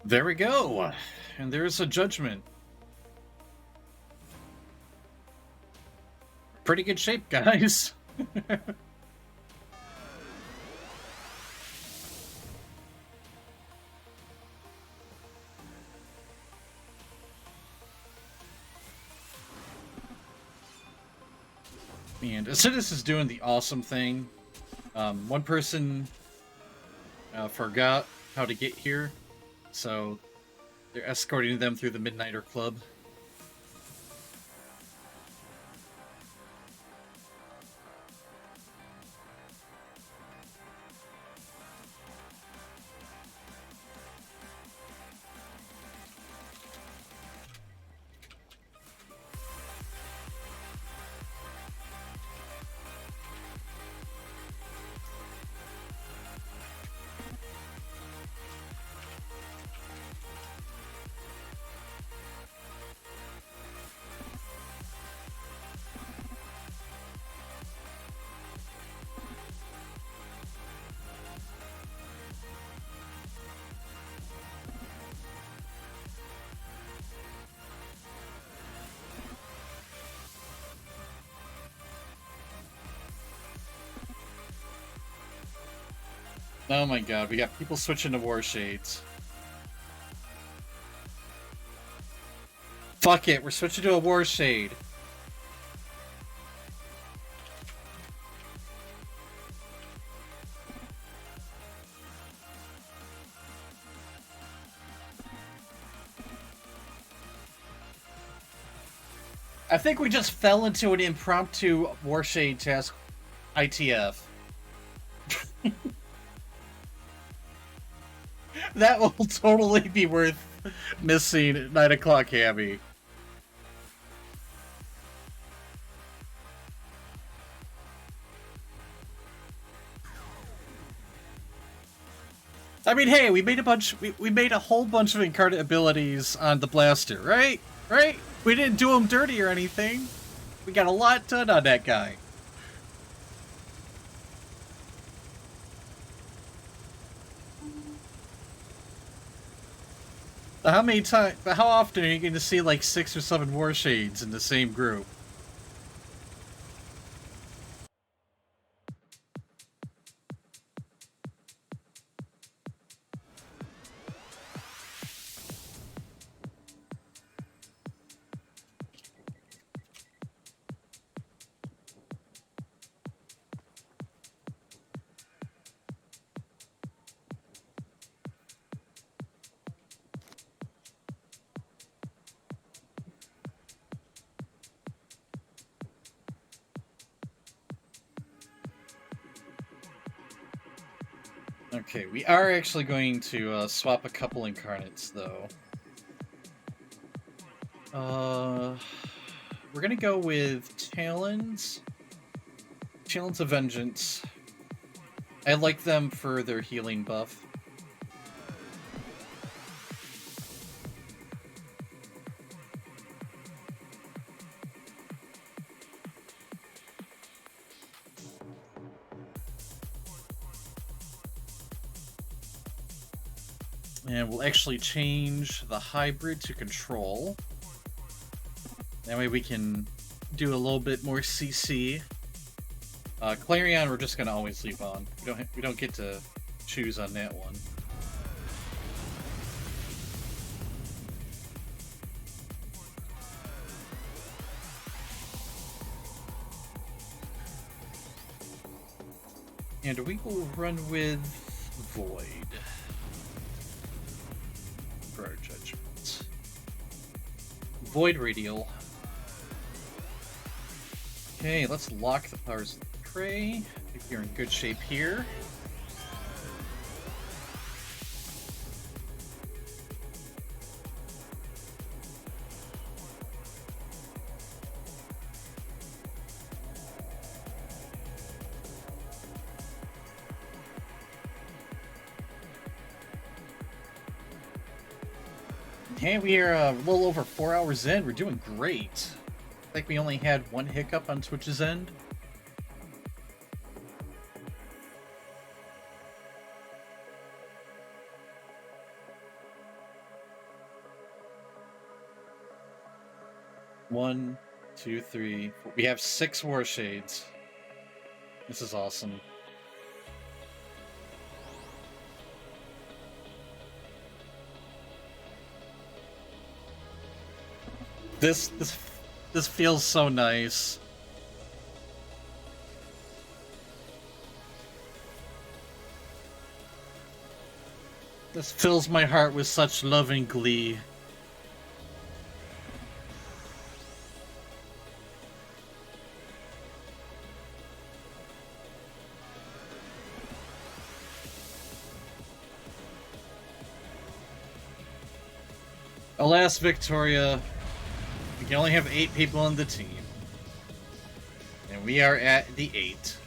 There we go. And there's a judgment. Pretty good shape, guys. And Acidus is doing the awesome thing. One person forgot how to get here, so they're escorting them through the Midnighter Club. Oh my god, we got people switching to War Shades. Fuck it, we're switching to a War Shade. I think we just fell into an impromptu War Shade task ITF. That will totally be worth missing at 9 o'clock, Hammy. I mean, hey, we made a whole bunch of incarnate abilities on the blaster, right? Right? We didn't do him dirty or anything. We got a lot done on that guy. How many times? How often are you going to see like 6 or 7 war shades in the same group? Okay, we are actually going to swap a couple incarnates, though. We're gonna go with Talons. Talons of Vengeance. I like them for their healing buff. And we'll actually change the hybrid to control. That way we can do a little bit more CC. Clarion we're just gonna always leave on. We don't get to choose on that one. And we will run with Void. For our judgments. Void Radial. Okay, let's lock the powers of the prey. I think you're in good shape here. Hey, we are a little over 4 hours in. We're doing great. I think we only had one hiccup on Twitch's end. One, two, three, four. We have 6 war shades. This is awesome. This feels so nice. This fills my heart with such love and glee. Alas, Victoria, we can only have 8 people on the team. And we are at the 8.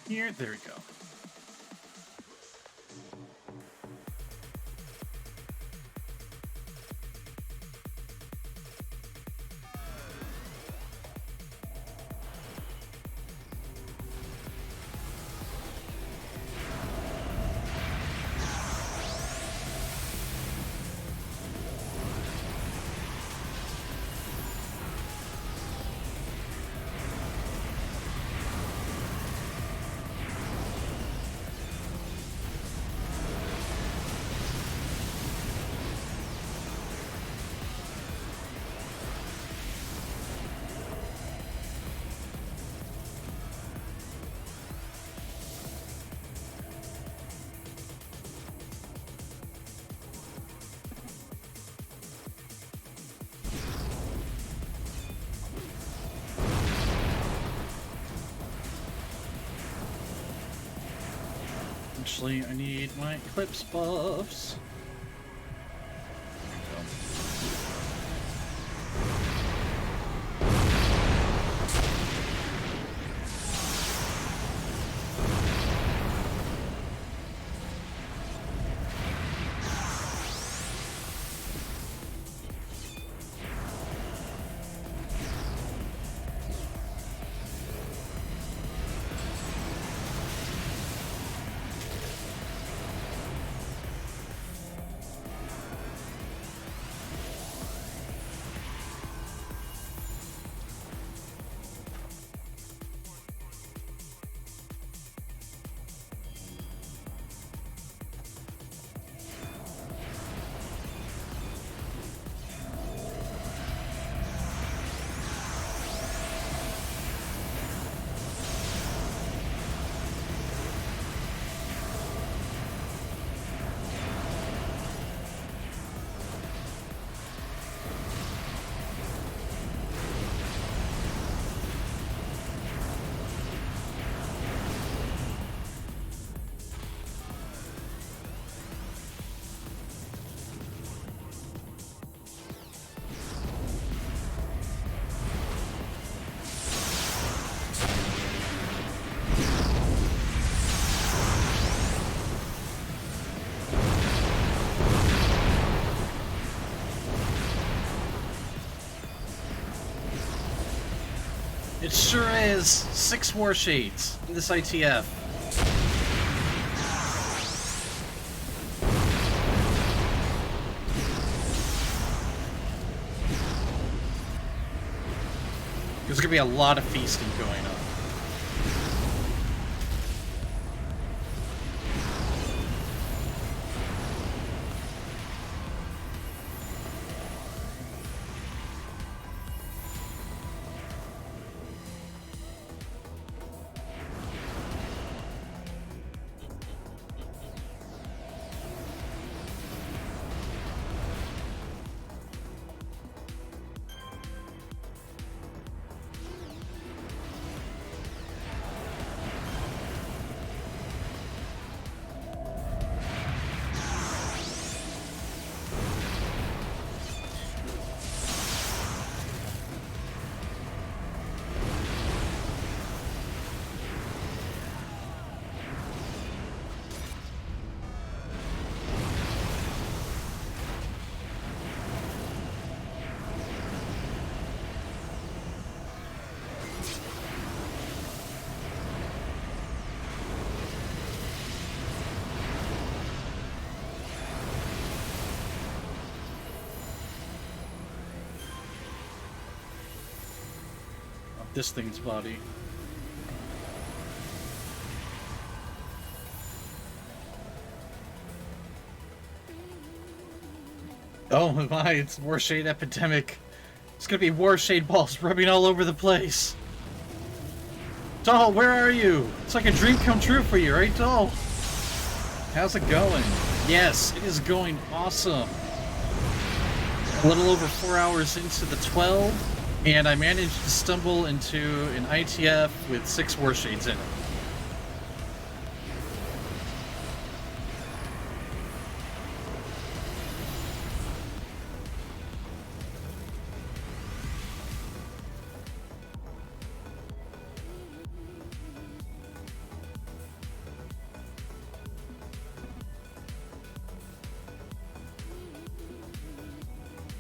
Here, there we go. Actually, I need my Eclipse buffs. There we go. It sure is. 6 War Shades in this ITF. There's gonna be a lot of feasting going on. This thing's body. Oh my, it's Warshade epidemic. It's gonna be Warshade balls rubbing all over the place. Doll, where are you? It's like a dream come true for you, right, Doll? How's it going? Yes, it is going awesome. A little over 4 hours into the 12. And I managed to stumble into an ITF with 6 Warshades in it.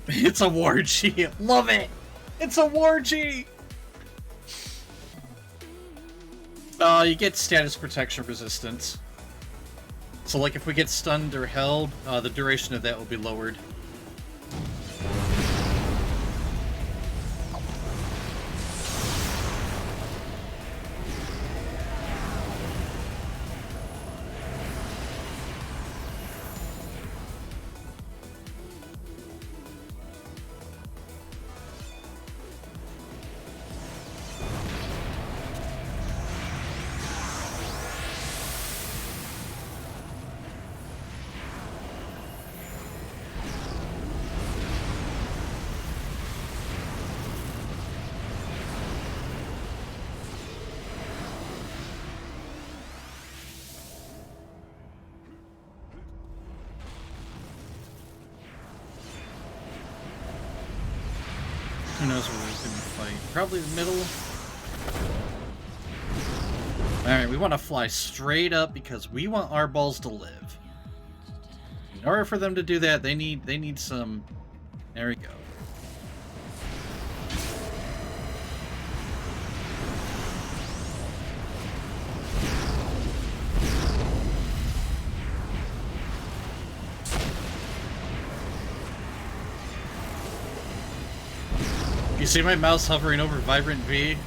It's a warg. Love it! It's a warg! You get status protection resistance. So like if we get stunned or held, the duration of that will be lowered. Who knows where we're going to fight? Probably the middle. Alright, we want to fly straight up because we want our balls to live. In order for them to do that, they need some... There we go. You see my mouse hovering over Vibrant V?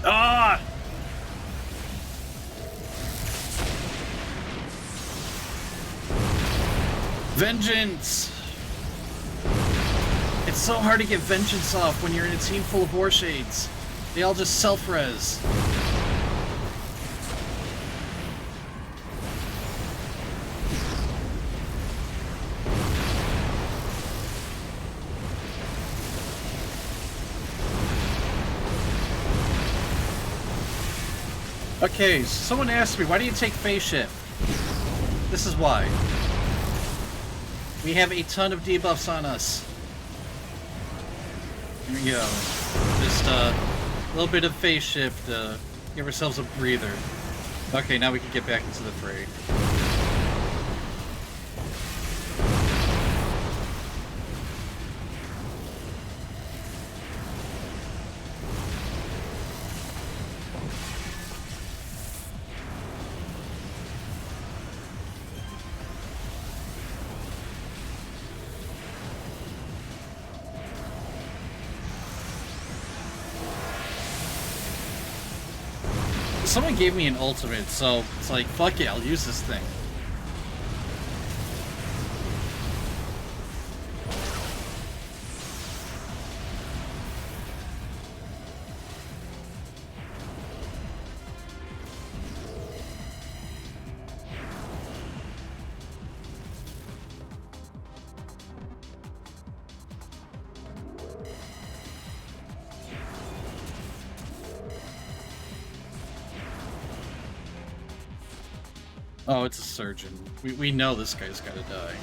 Ah! Vengeance! It's so hard to get Vengeance off when you're in a team full of Warshades. They all just self-res. Okay, someone asked me, why do you take phase shift? This is why. We have a ton of debuffs on us. Here we go. Just a little bit of phase shift, give ourselves a breather. Okay, now we can get back into the fray. someone gave me an ultimate, so it's like, fuck it, I'll use this thing. Oh, it's a surgeon. We know this guy's gotta die.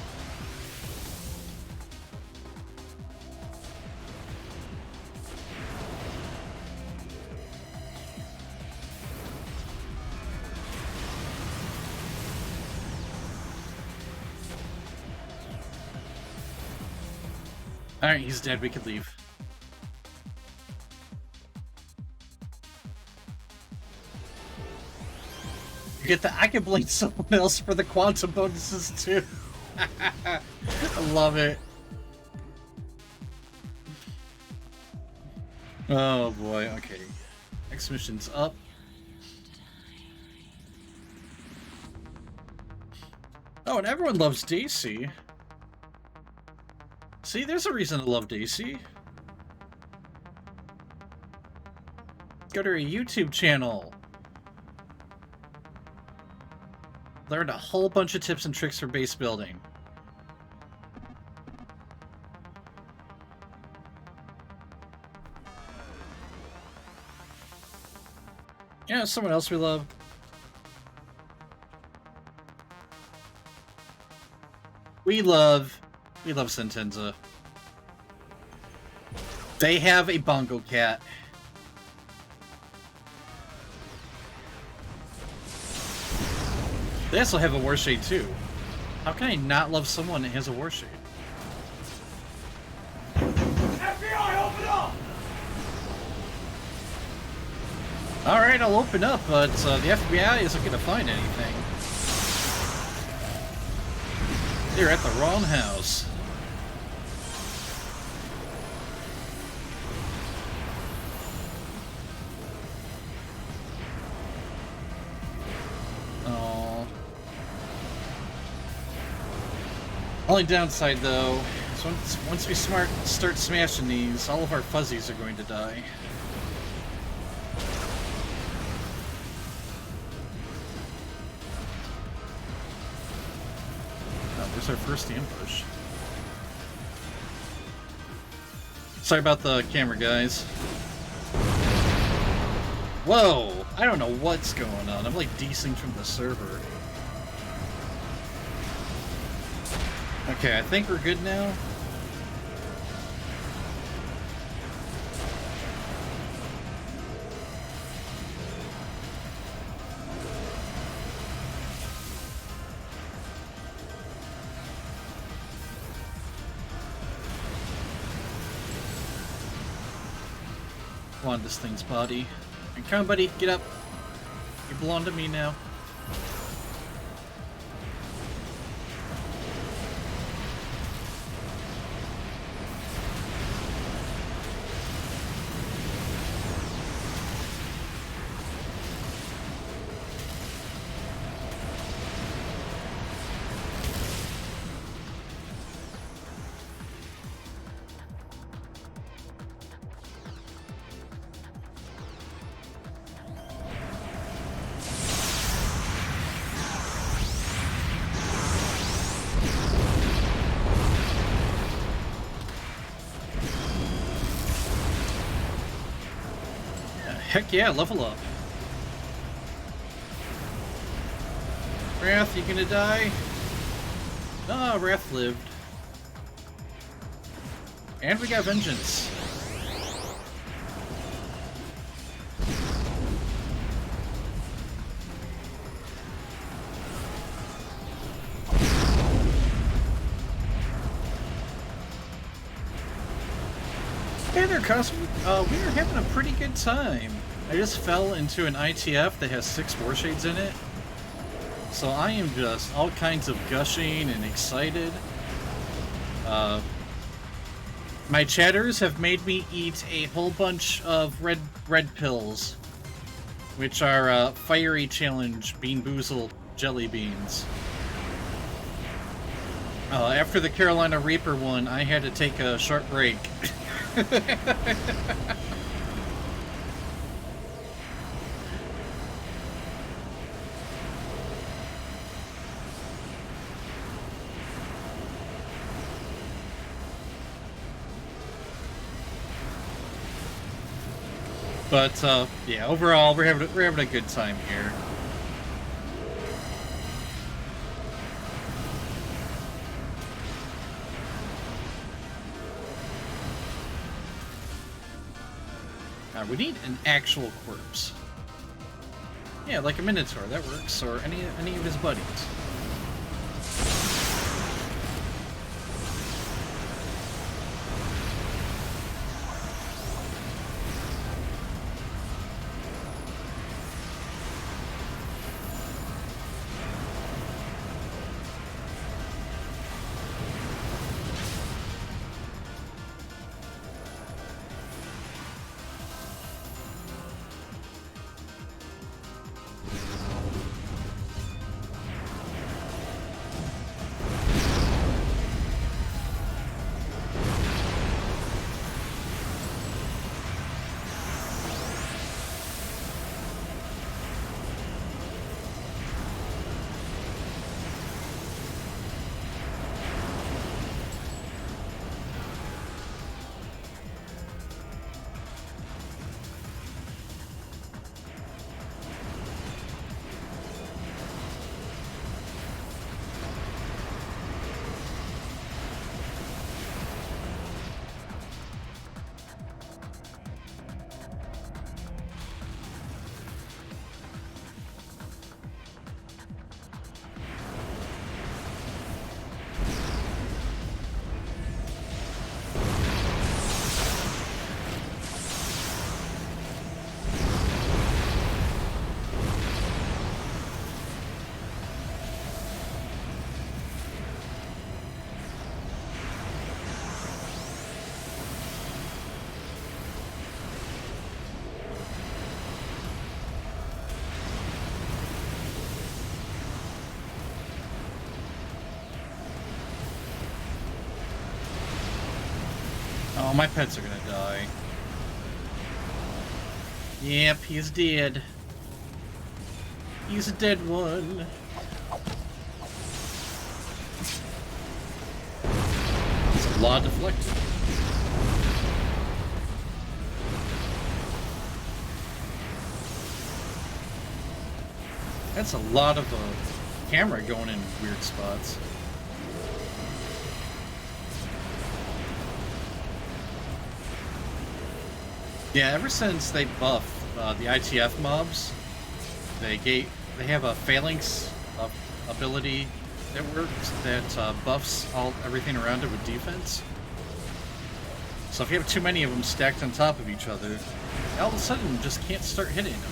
Alright, he's dead. We could leave. I can blame someone else for the quantum bonuses too. I love it. Oh boy, okay. Next mission's up. Oh, and everyone loves Daisy. See, there's a reason to love Daisy. Go to her YouTube channel. Learned a whole bunch of tips and tricks for base building. Yeah, someone else we love. We love Sentenza. They have a bongo cat. They also have a Warshade too. How can I not love someone that has a Warshade? FBI, open up! Alright, I'll open up, but the FBI isn't going to find anything. They're at the wrong house. Only downside, though, is once we start smashing these, all of our fuzzies are going to die. Oh, there's our first ambush. Sorry about the camera, guys. Whoa! I don't know what's going on. I'm like desynced from the server. Okay, I think we're good now. Come on, this thing's body. And come on, buddy, get up. You belong to me now. Heck yeah, level up. Wrath, you gonna die? Ah, Wrath lived. And we got Vengeance. Hey there, Cosmo. We are having a pretty good time. I just fell into an ITF that has 6 Warshades in it. So I am just all kinds of gushing and excited. My chatters have made me eat a whole bunch of red pills. which are Fiery Challenge Bean Boozled Jelly Beans. After the Carolina Reaper one, I had to take a short break. But yeah, overall, we're having a good time here. We need an actual corpse. Yeah, like a Minotaur, that works, or any of his buddies. Oh, my pets are gonna die. Yep, he's dead. He's a dead one. It's a lot deflected. That's a lot of camera going in weird spots. Yeah, ever since they buffed the ITF mobs, they have a phalanx ability that works that buffs everything around it with defense. So if you have too many of them stacked on top of each other, all of a sudden you just can't start hitting them.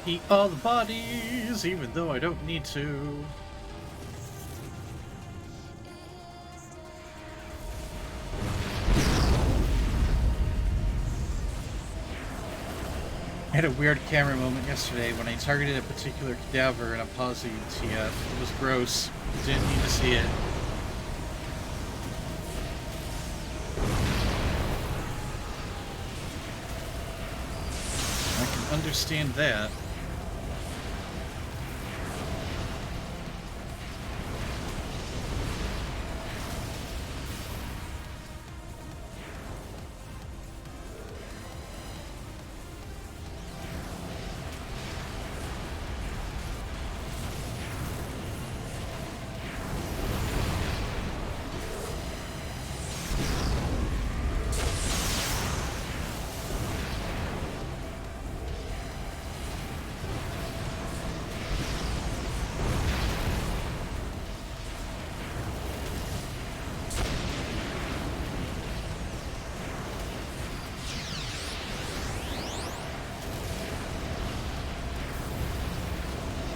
Eat all the bodies, even though I don't need to. I had a weird camera moment yesterday when I targeted a particular cadaver in a Pawsey TF. It was gross. Didn't need to see it. I can understand that.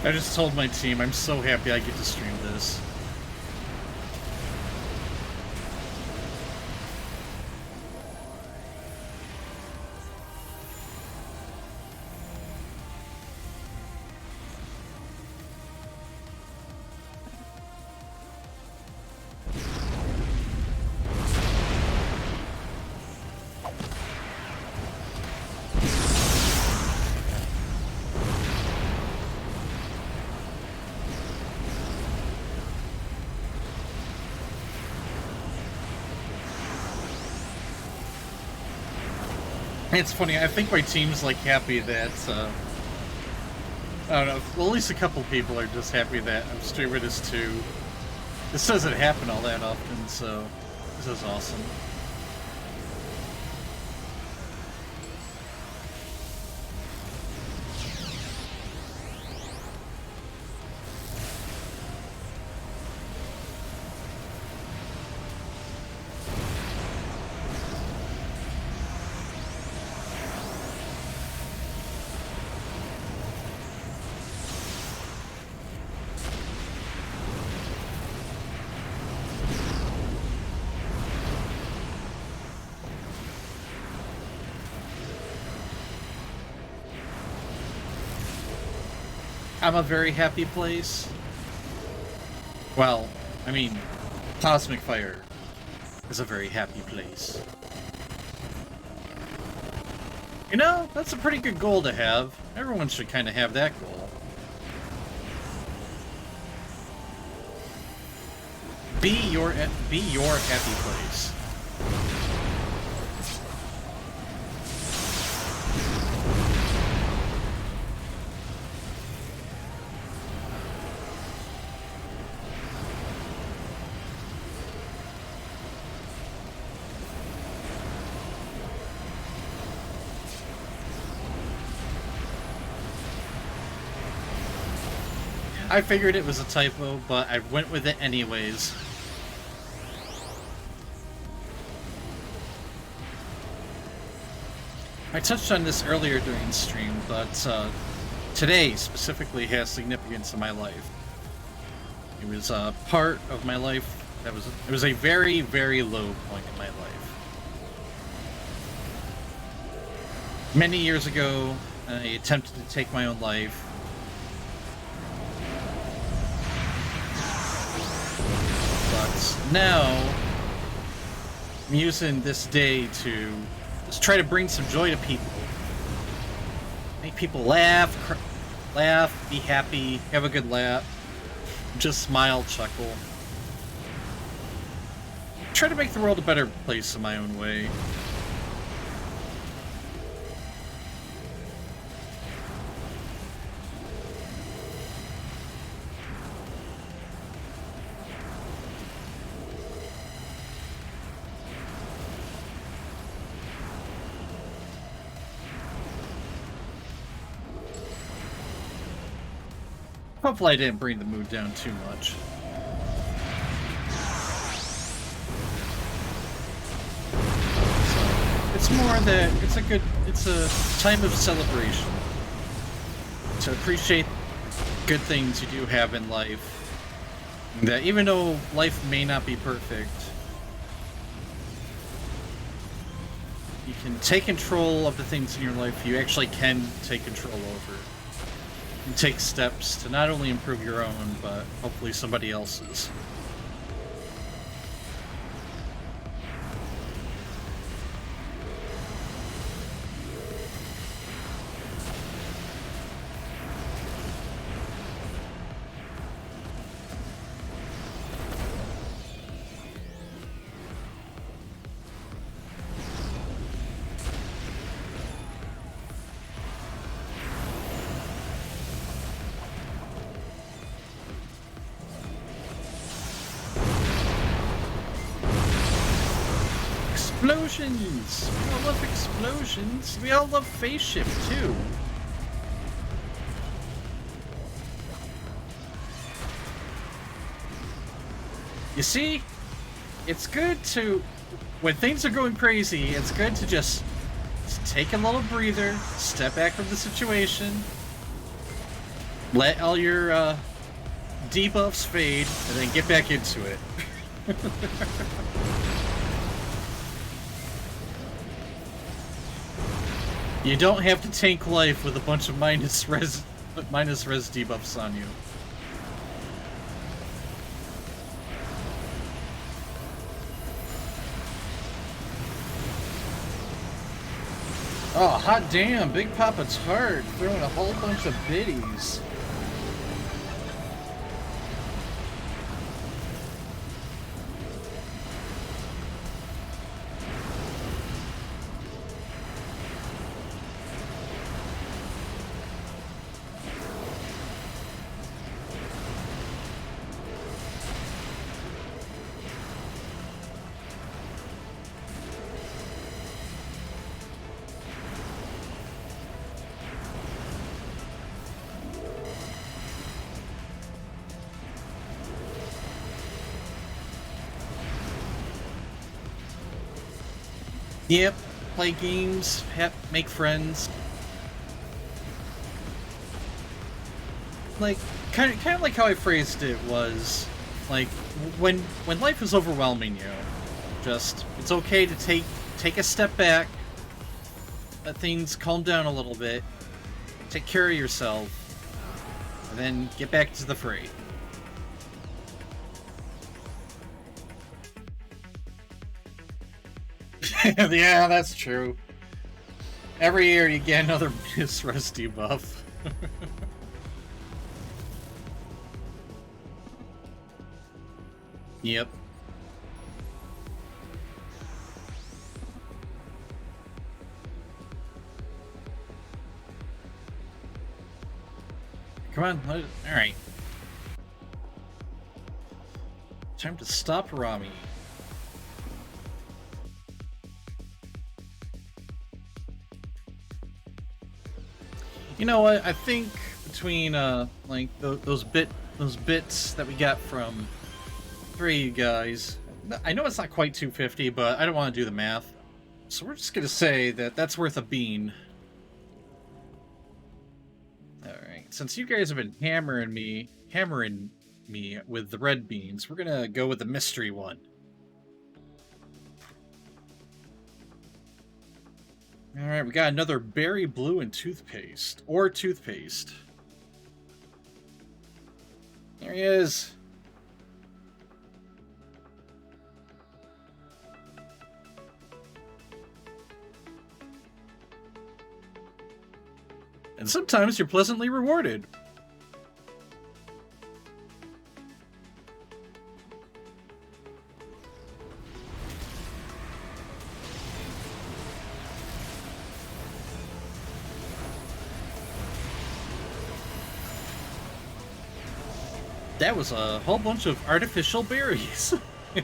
I just told my team I'm so happy I get to stream this. It's funny, I think my team's like happy that, I don't know, well, at least a couple people are just happy that I'm streaming this too. This doesn't happen all that often, so this is awesome. I'm a very happy place. Well, I mean, Cosmic Fire is a very happy place. You know, that's a pretty good goal to have. Everyone should kind of have that goal. Be your happy place. I figured it was a typo, but I went with it anyways. I touched on this earlier during the stream, but today specifically has significance in my life. It was a part of my life that was a very, very low point in my life. Many years ago, I attempted to take my own life. Now, I'm using this day to just try to bring some joy to people. Make people laugh, be happy, have a good laugh. Just smile, chuckle. Try to make the world a better place in my own way. Hopefully I didn't bring the mood down too much. So, it's more that it's a time of celebration. to appreciate good things you do have in life. That even though life may not be perfect, you can take control of the things in your life you actually can take control over. And take steps to not only improve your own, but hopefully somebody else's. Explosions! We all love explosions. We all love phase shift too. You see, it's good to, when things are going crazy, it's good to just take a little breather, step back from the situation, let all your debuffs fade, and then get back into it. You don't have to tank life with a bunch of minus res debuffs on you. Oh, hot damn, Big Papa Tart throwing a whole bunch of biddies. Yep, play games, make friends. Like, kind of like how I phrased it was, like, when life is overwhelming you, just, it's okay to take a step back, let things calm down a little bit, take care of yourself, and then get back to the fray. Yeah, that's true. Every year you get another minus res debuff. Yep. Come on, alright. Time to stop Rami. You know what? I think between like those bits that we got from 3 of you guys, I know it's not quite 250, but I don't want to do the math, so we're just gonna say that that's worth a bean. All right, since you guys have been hammering me with the red beans, we're gonna go with the mystery one. Alright, we got another berry blue and toothpaste. Or toothpaste. There he is. And sometimes you're pleasantly rewarded. That was a whole bunch of artificial berries. You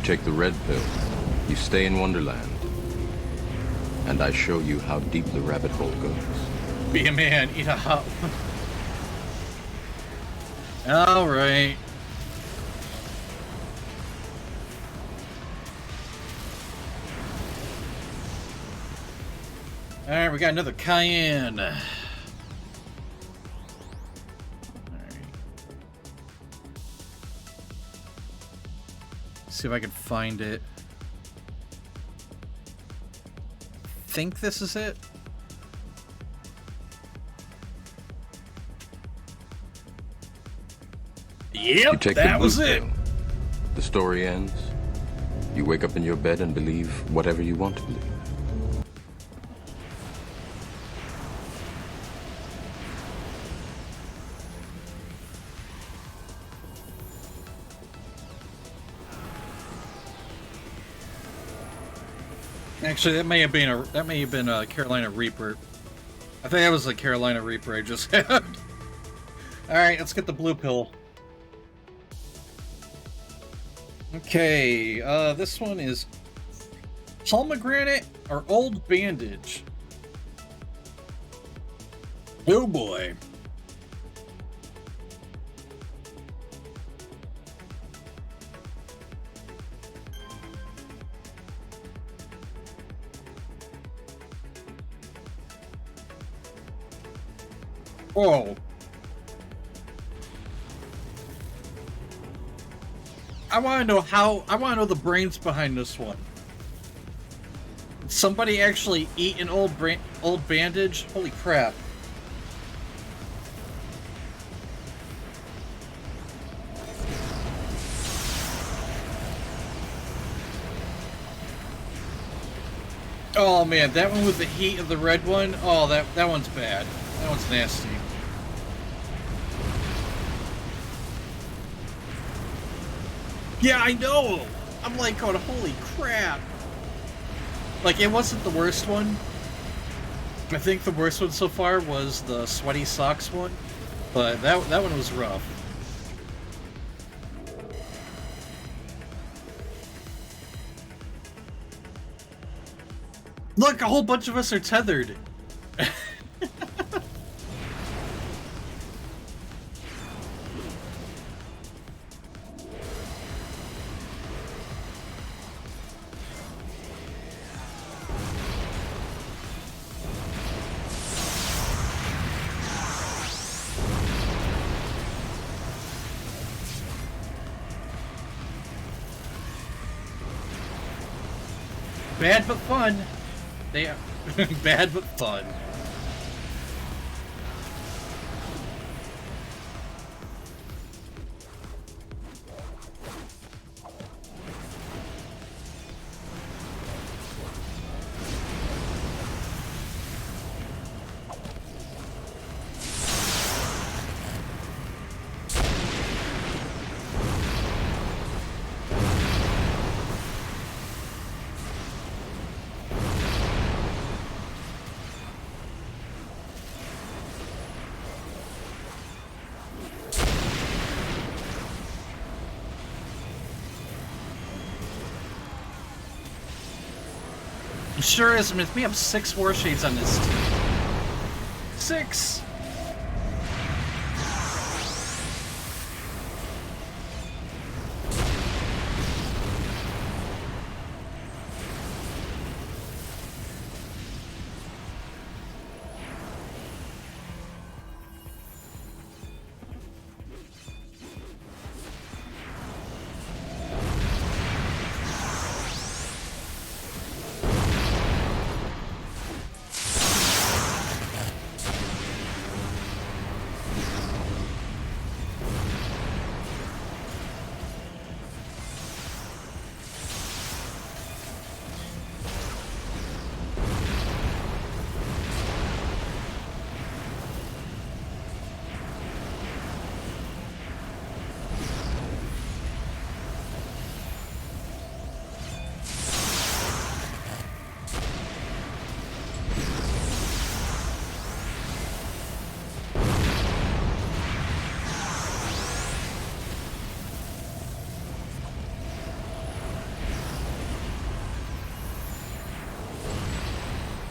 take the red pill, you stay in Wonderland, and I show you how deep the rabbit hole goes. Be a man, eat a hot one. Alright. Alright, we got another Cayenne. See if I can find it. Think this is it? You Yep, take that the was blue it. pill. The story ends. You wake up in your bed and believe whatever you want to believe. Actually, that may have been a Carolina Reaper. I think that was the Carolina Reaper I just had. All right, let's get the blue pill. Okay, this one is pomegranate or old bandage. Oh boy. Oh. I want to know the brains behind this one. Did somebody actually eat an old bandage? Holy crap. Oh man, that one with the heat of the red one. Oh, that one's bad. That one's nasty. Yeah, I know! I'm like going, holy crap! Like, it wasn't the worst one. I think the worst one so far was the sweaty socks one. But that one was rough. Look, a whole bunch of us are tethered! Bad but fun. They are bad but fun. Sure is, Myth. We have 6 War Shades on this team. 6!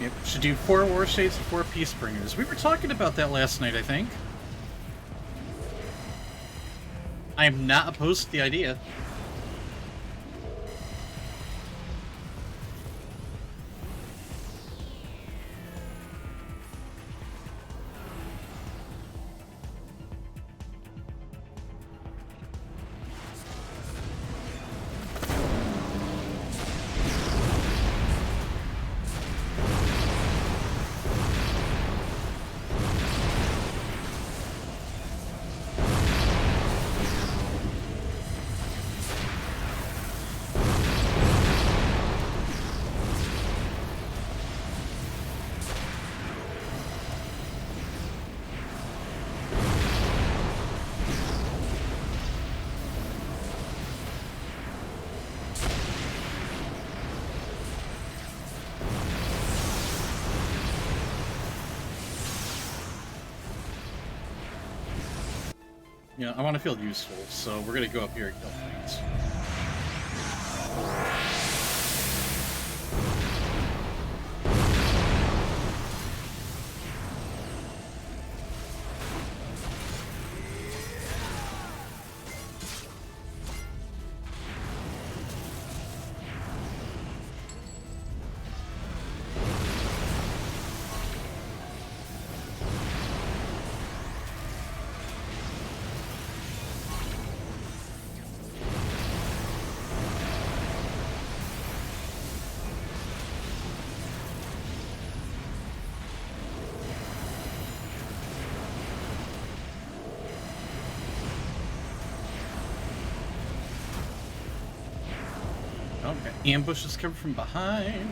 Yep, should do 4 War Shades and 4 Peacebringers. We were talking about that last night, I think. I am not opposed to the idea. Yeah, I want to feel useful, so we're gonna go up here and kill things. Okay, ambushes coming from behind.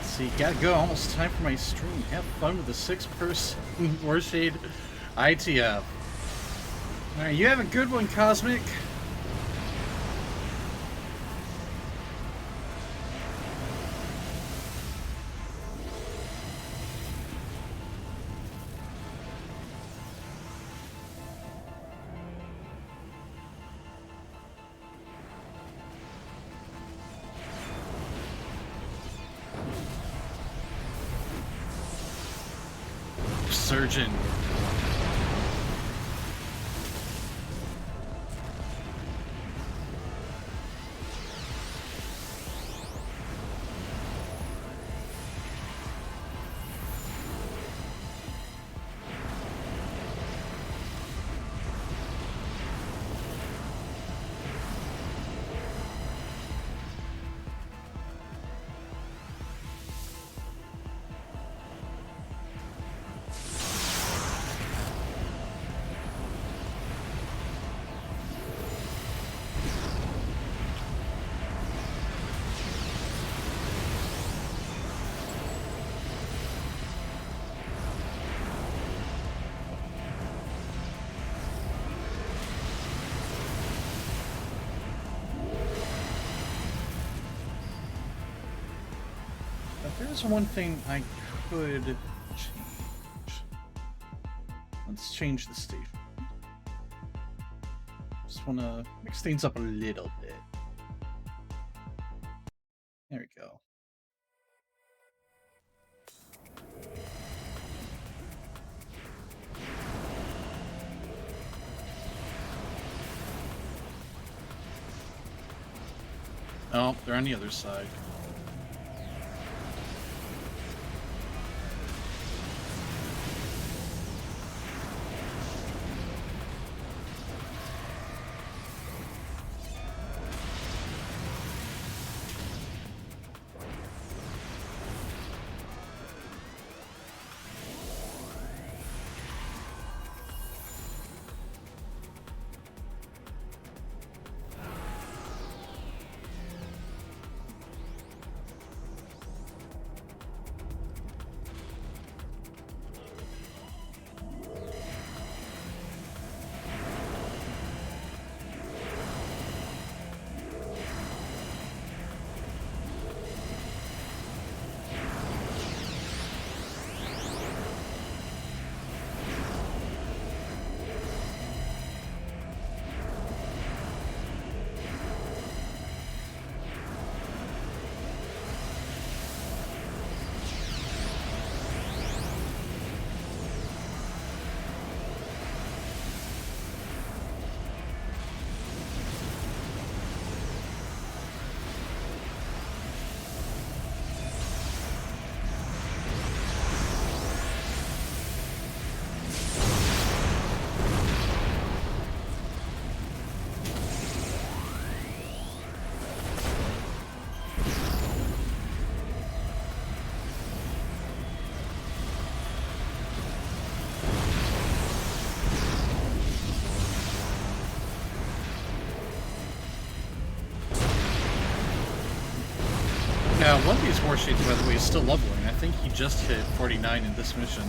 See, gotta go. Almost time for my stream. Have fun with the 6-person Warshade ITF. Alright, you have a good one, Cosmic. Surgeon. There's one thing I could change. Let's change the station. Just want to mix things up a little bit. There we go. Oh, they're on the other side. One of these Warshades, by the way, is still leveling. I think he just hit 49 in this mission.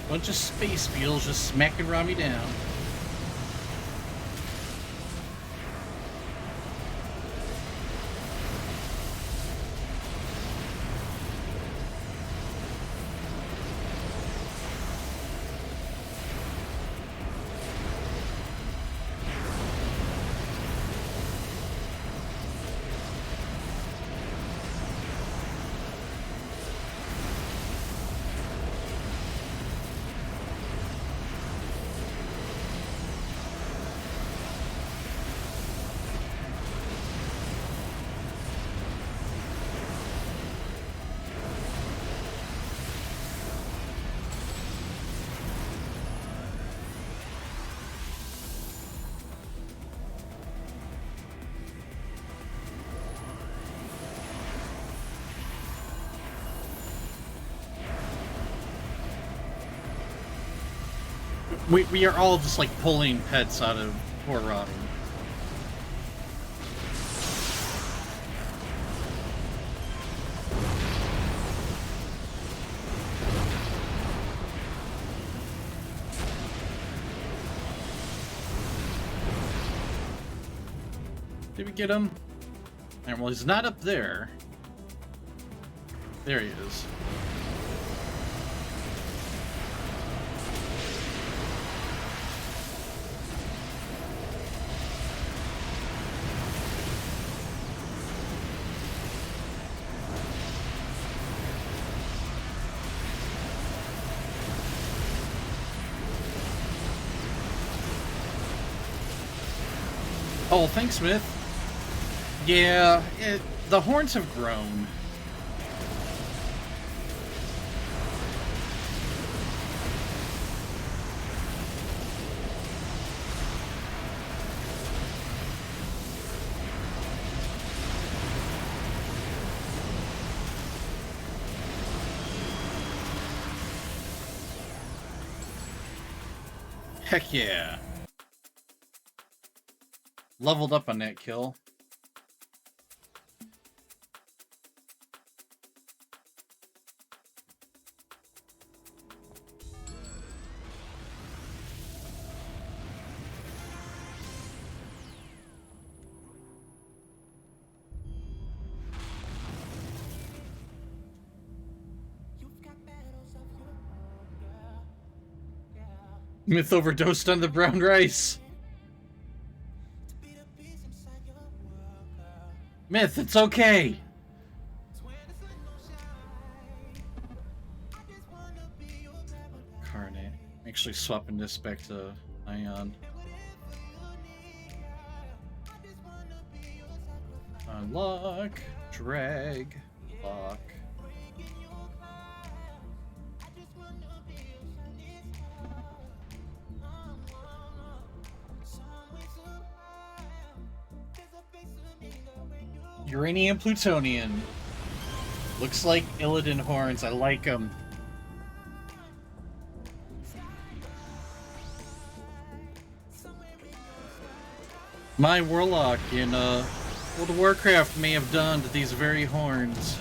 Bunch of space beetles just smacking Rami down. We are all just like pulling pets out of poor Rami. Did we get him? Alright, well, he's not up there. There he is. Oh, thanks, Smith. Yeah, the horns have grown. Heck yeah. Leveled up on that kill. Myth overdosed on the brown rice. Myth, it's okay. Carnate. Actually swapping this back to Ion. Unlock, drag, lock. Uranium plutonium. Looks like Illidan horns. I like them. My warlock in World of Warcraft may have donned these very horns.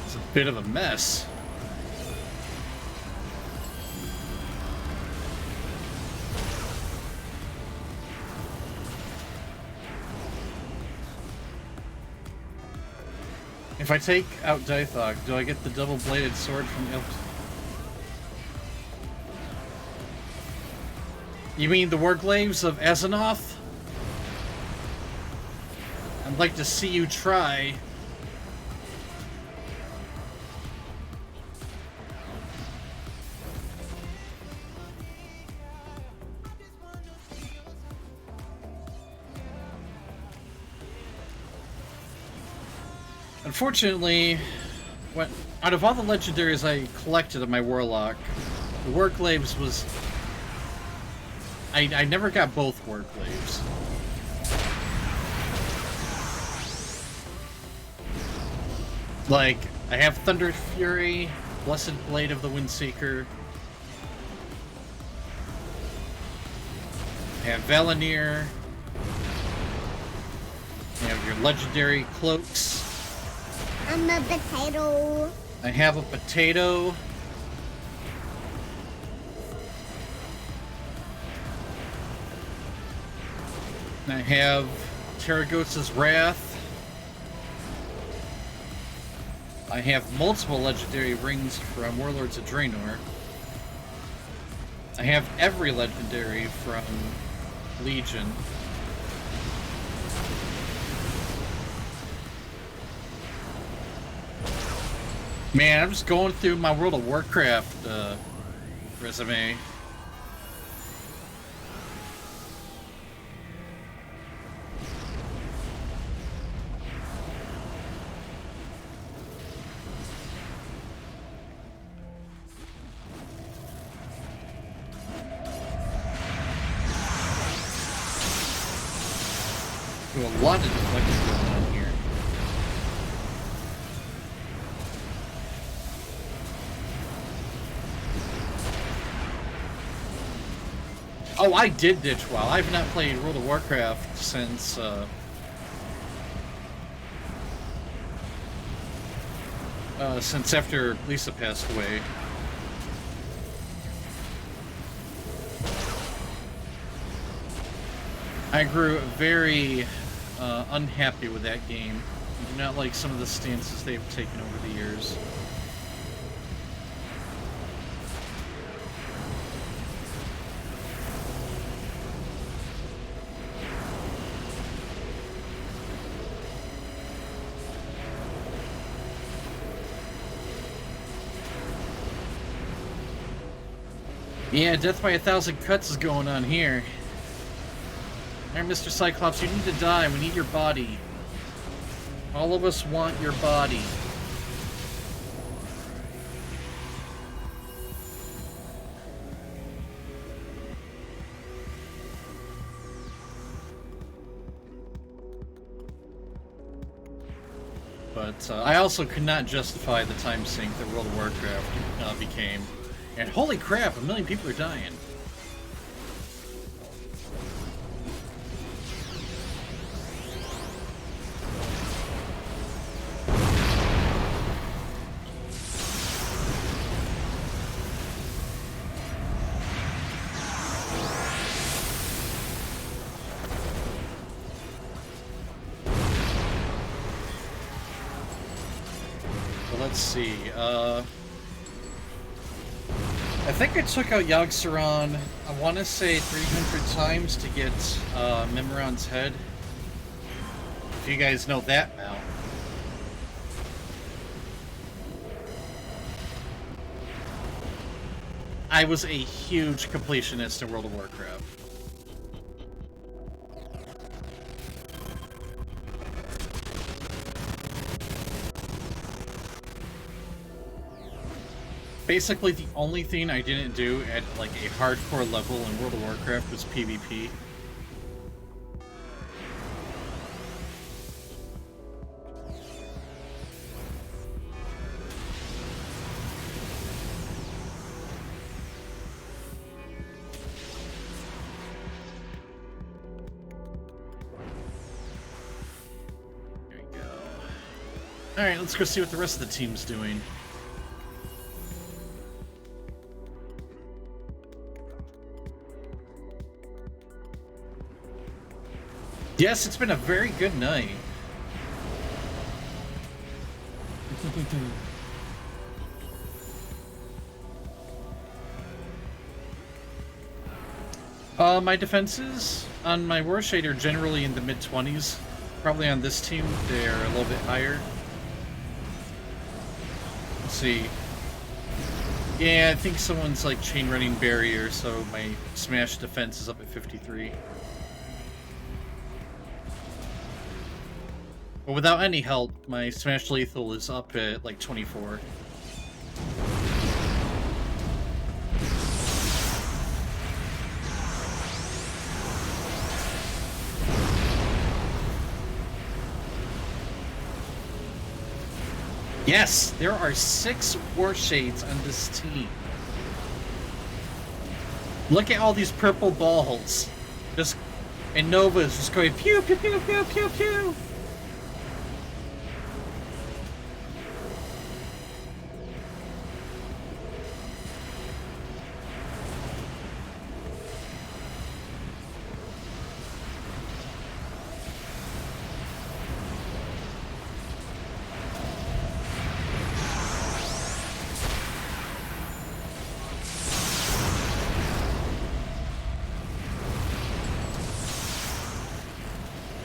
It's a bit of a mess. If I take out Dythok, do I get the double-bladed sword from Ilp? You mean the Warglaves of Azzinoth? I'd like to see you try. Unfortunately, out of all the legendaries I collected of my Warlock, the Warglaves was... I never got both Warglaves. Like, I have Thunder Fury, Blessed Blade of the Windseeker. I have Valinir. You have your legendary cloaks. I'm a potato. I have a potato. I have Terragos's Wrath. I have multiple legendary rings from Warlords of Draenor. I have every legendary from Legion. Man, I'm just going through my World of Warcraft resume. There's a lot of deflections going on here. Oh, I did ditch WoW. I've not played World of Warcraft since after Lisa passed away. I grew very unhappy with that game. I do not like some of the stances they've taken over the years. Yeah, Death by 1,000 Cuts is going on here. Alright, Mr. Cyclops, you need to die. We need your body. All of us want your body. But I also could not justify the time sink that World of Warcraft became. And holy crap, 1 million people are dying. let's see. I think I took out Yogg-Saron, I want to say 300 times to get Mimiron's head. If you guys know that now. I was a huge completionist in World of Warcraft. Basically, the only thing I didn't do at like a hardcore level in World of Warcraft was PvP. There we go. Alright, let's go see what the rest of the team's doing. Yes, it's been a very good night. My defenses on my war shade are generally in the mid-20s. Probably on this team, they're a little bit higher. Let's see. Yeah, I think someone's like chain running barrier, so my smash defense is up at 53. But without any help, my Smash Lethal is up at like 24. Yes, there are 6 War Shades on this team. Look at all these purple balls. And Nova's just going pew pew pew pew pew pew.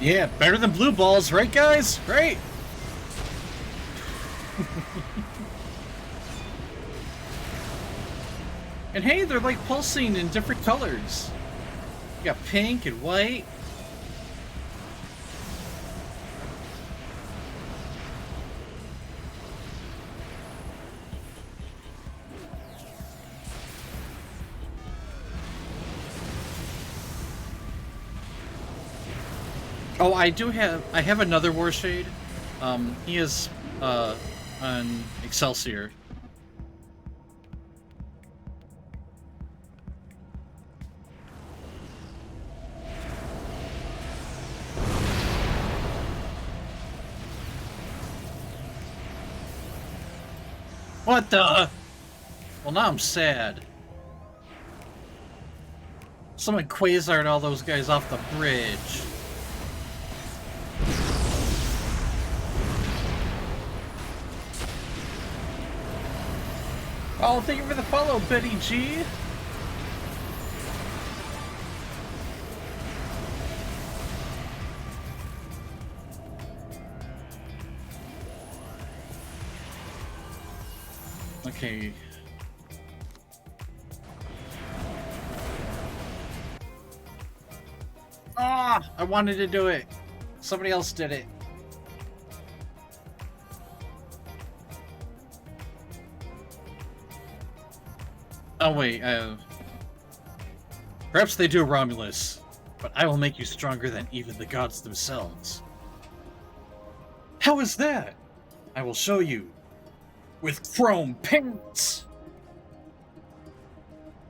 Yeah, better than blue balls, right guys? Right? And hey, they're like pulsing in different colors. You got pink and white. Oh, I have another War Shade. He is on Excelsior. What the? Well, now I'm sad. Someone Quasar'd all those guys off the bridge. Oh, thank you for the follow, Betty G. Okay. Ah, I wanted to do it. Somebody else did it. Oh wait, perhaps they do, Romulus, but I will make you stronger than even the gods themselves. How is that? I will show you. With chrome pants!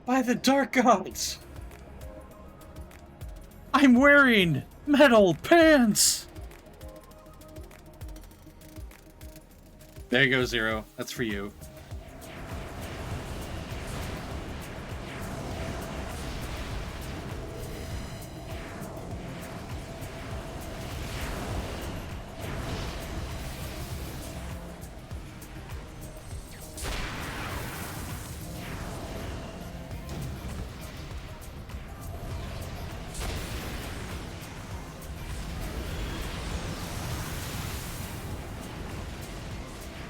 By the dark gods! I'm wearing metal pants! There you go, Zero. That's for you.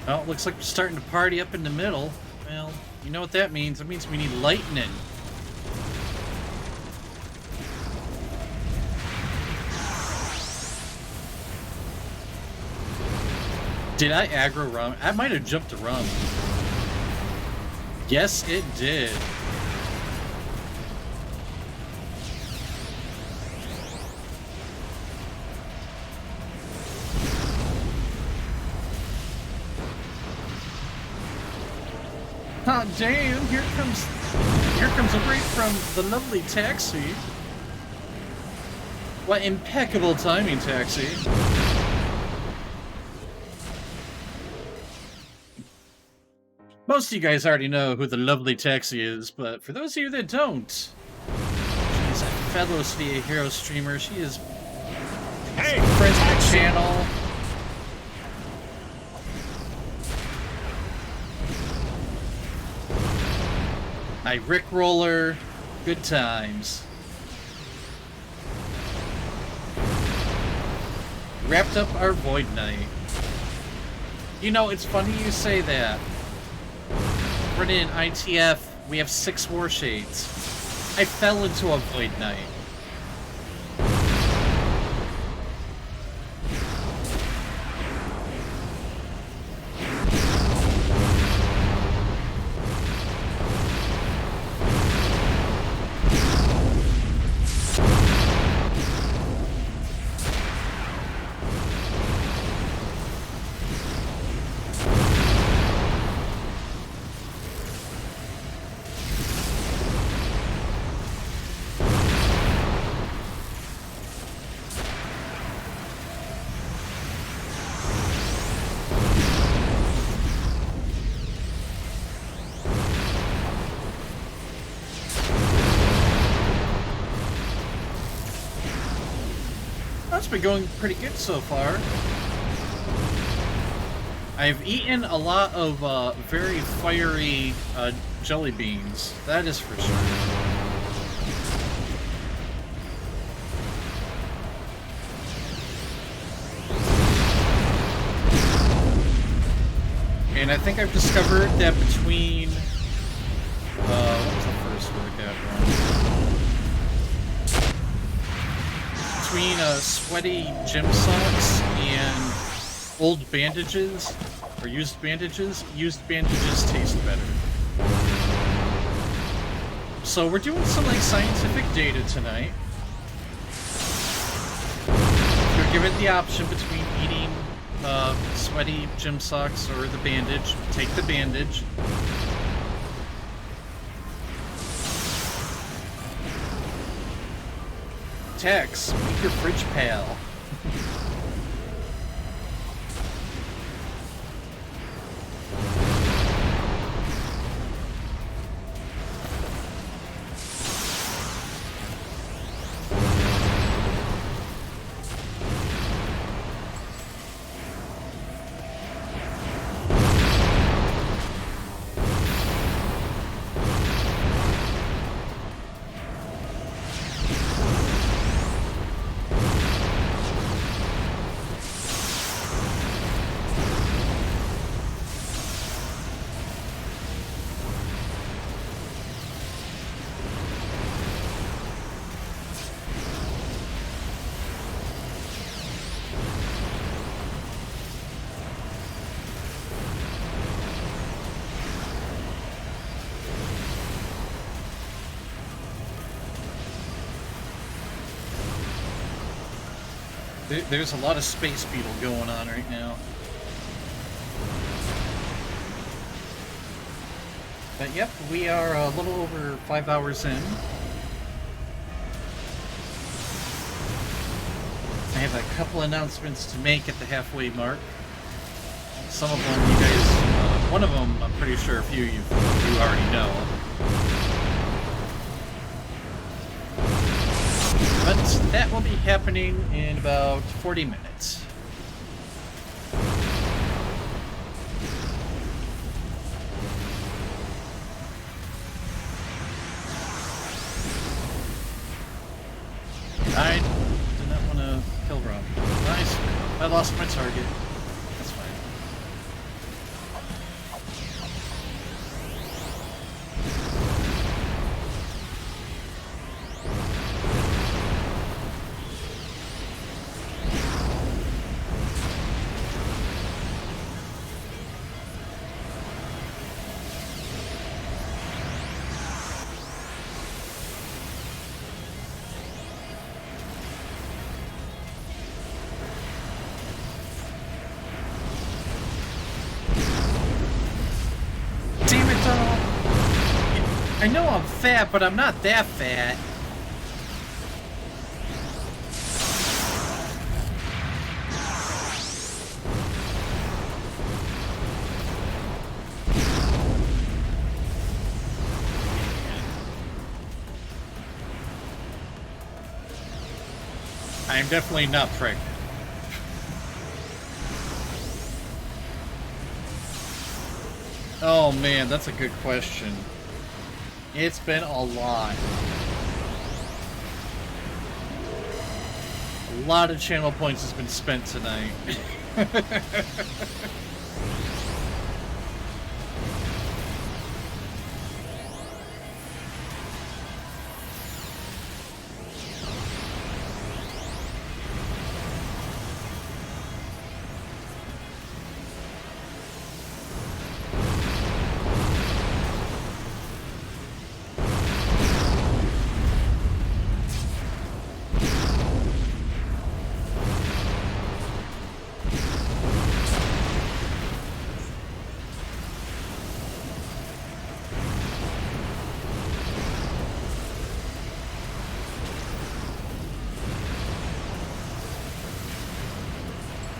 Oh, looks like we're starting to party up in the middle. Well, you know what that means. It means we need lightning. Did I aggro Rum? I might have jumped to Rum. Yes, it did. Oh, damn, here comes a break from the lovely Taxi. What impeccable timing, Taxi. Most of you guys already know who the lovely Taxi is, but for those of you that don't, she's a fellow City of Heroes streamer. She is friends with the channel. I Rickroller, good times. Wrapped up our Void Knight. You know, it's funny you say that. Running in ITF, we have 6 War Shades. I fell into a Void Knight. That's been going pretty good so far. I've eaten a lot of very fiery jelly beans. That is for sure. And I think I've discovered that between what was the first workout one? Between sweaty gym socks and old bandages, or used bandages taste better. So we're doing some like scientific data tonight. You're given the option between eating sweaty gym socks or the bandage. Take the bandage. Tex, make your fridge pal. There's a lot of space beetle going on right now. But yep, we are a little over 5 hours in. I have a couple announcements to make at the halfway mark. Some of them you guys, one of them I'm pretty sure a few you already know. But that will be happening in about 40 minutes. I did not want to kill Rob. Nice. I lost my target. That's fine. Damn it, Donald. I know I'm fat, but I'm not that fat. I'm definitely not pregnant. Oh man, that's a good question. It's been a lot. A lot of channel points has been spent tonight.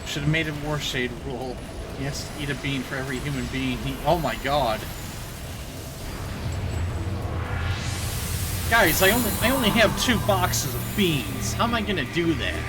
Should have made a Warshade rule. He has to eat a bean for every human being he... Oh my god. Guys, I only have 2 boxes of beans. How am I gonna do that?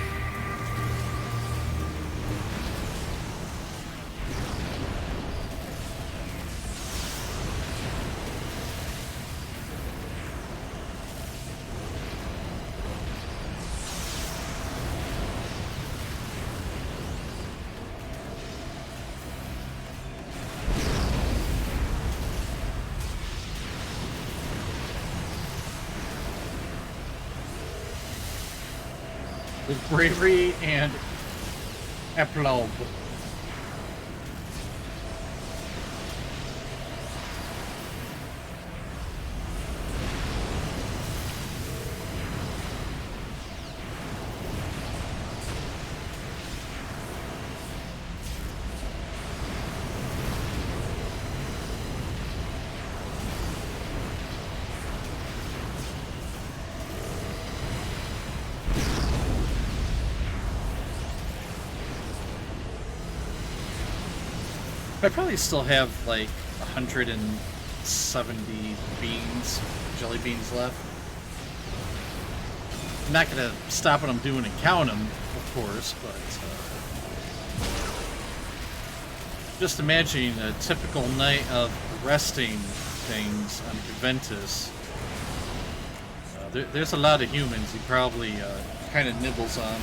With bravery and aplomb. I probably still have like 170 beans, jelly beans left. I'm not gonna stop what I'm doing and count them, of course, but just imagine a typical night of resting things on Juventus. There's a lot of humans he probably kind of nibbles on.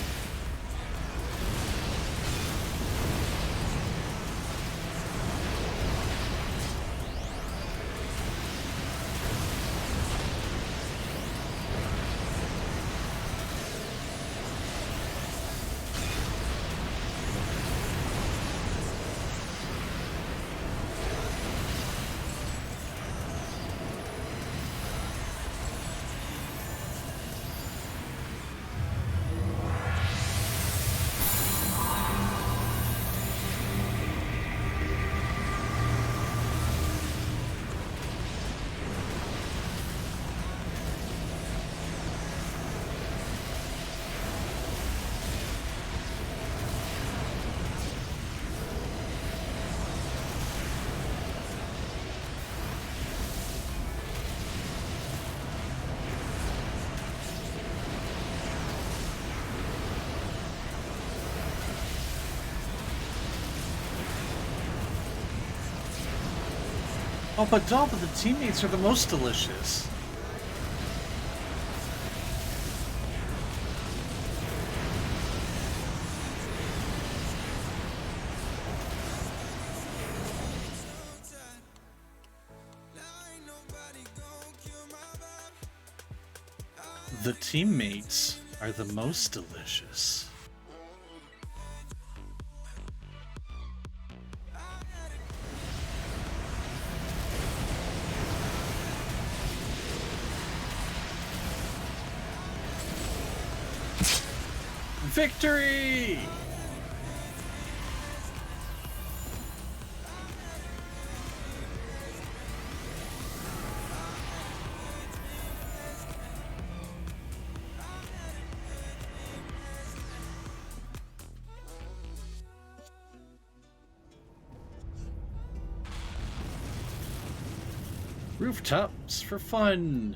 Oh, but the teammates are the most delicious. The teammates are the most delicious. Victory! Rooftops for fun.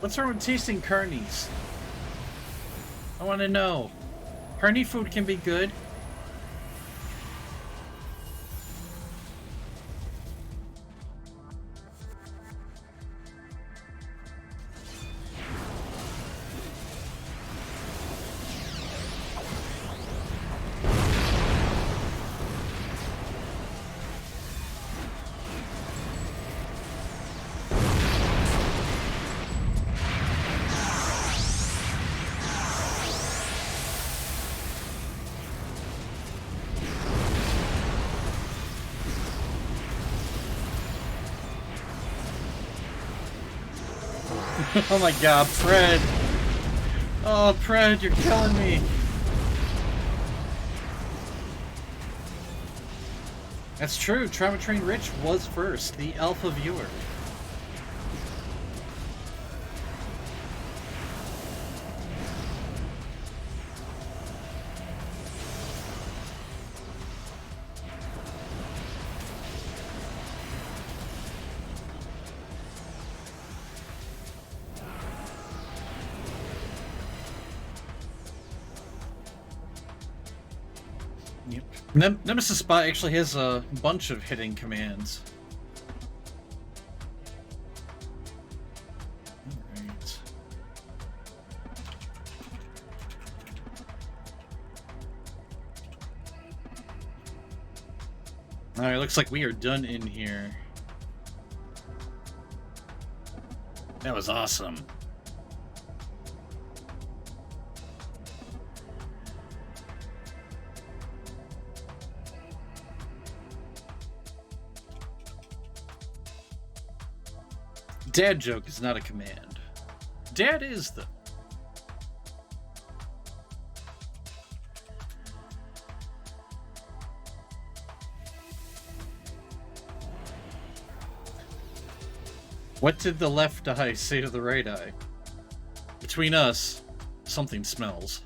What's wrong with tasting carnies? I want to know. Carny food can be good. Oh my god, Pred! Oh, Pred, you're killing me! That's true, Trauma Train Rich was first, the alpha viewer. Nemesis Spot actually has a bunch of hitting commands. Alright. Alright, looks like we are done in here. That was awesome. Dad joke is not a command. Dad is, though. What did the left eye say to the right eye? Between us, something smells.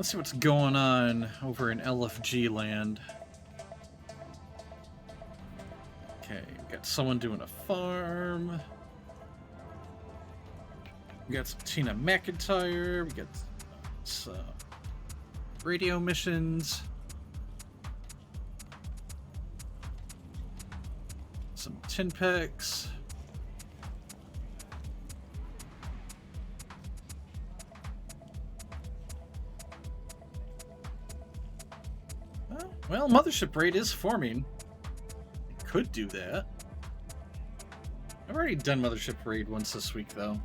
Let's see what's going on over in LFG land. Okay, we got someone doing a farm. We got some Tina McIntyre. We got some radio missions. Some tin packs. Well, Mothership Raid is forming. Could do that. I've already done Mothership Raid once this week, though.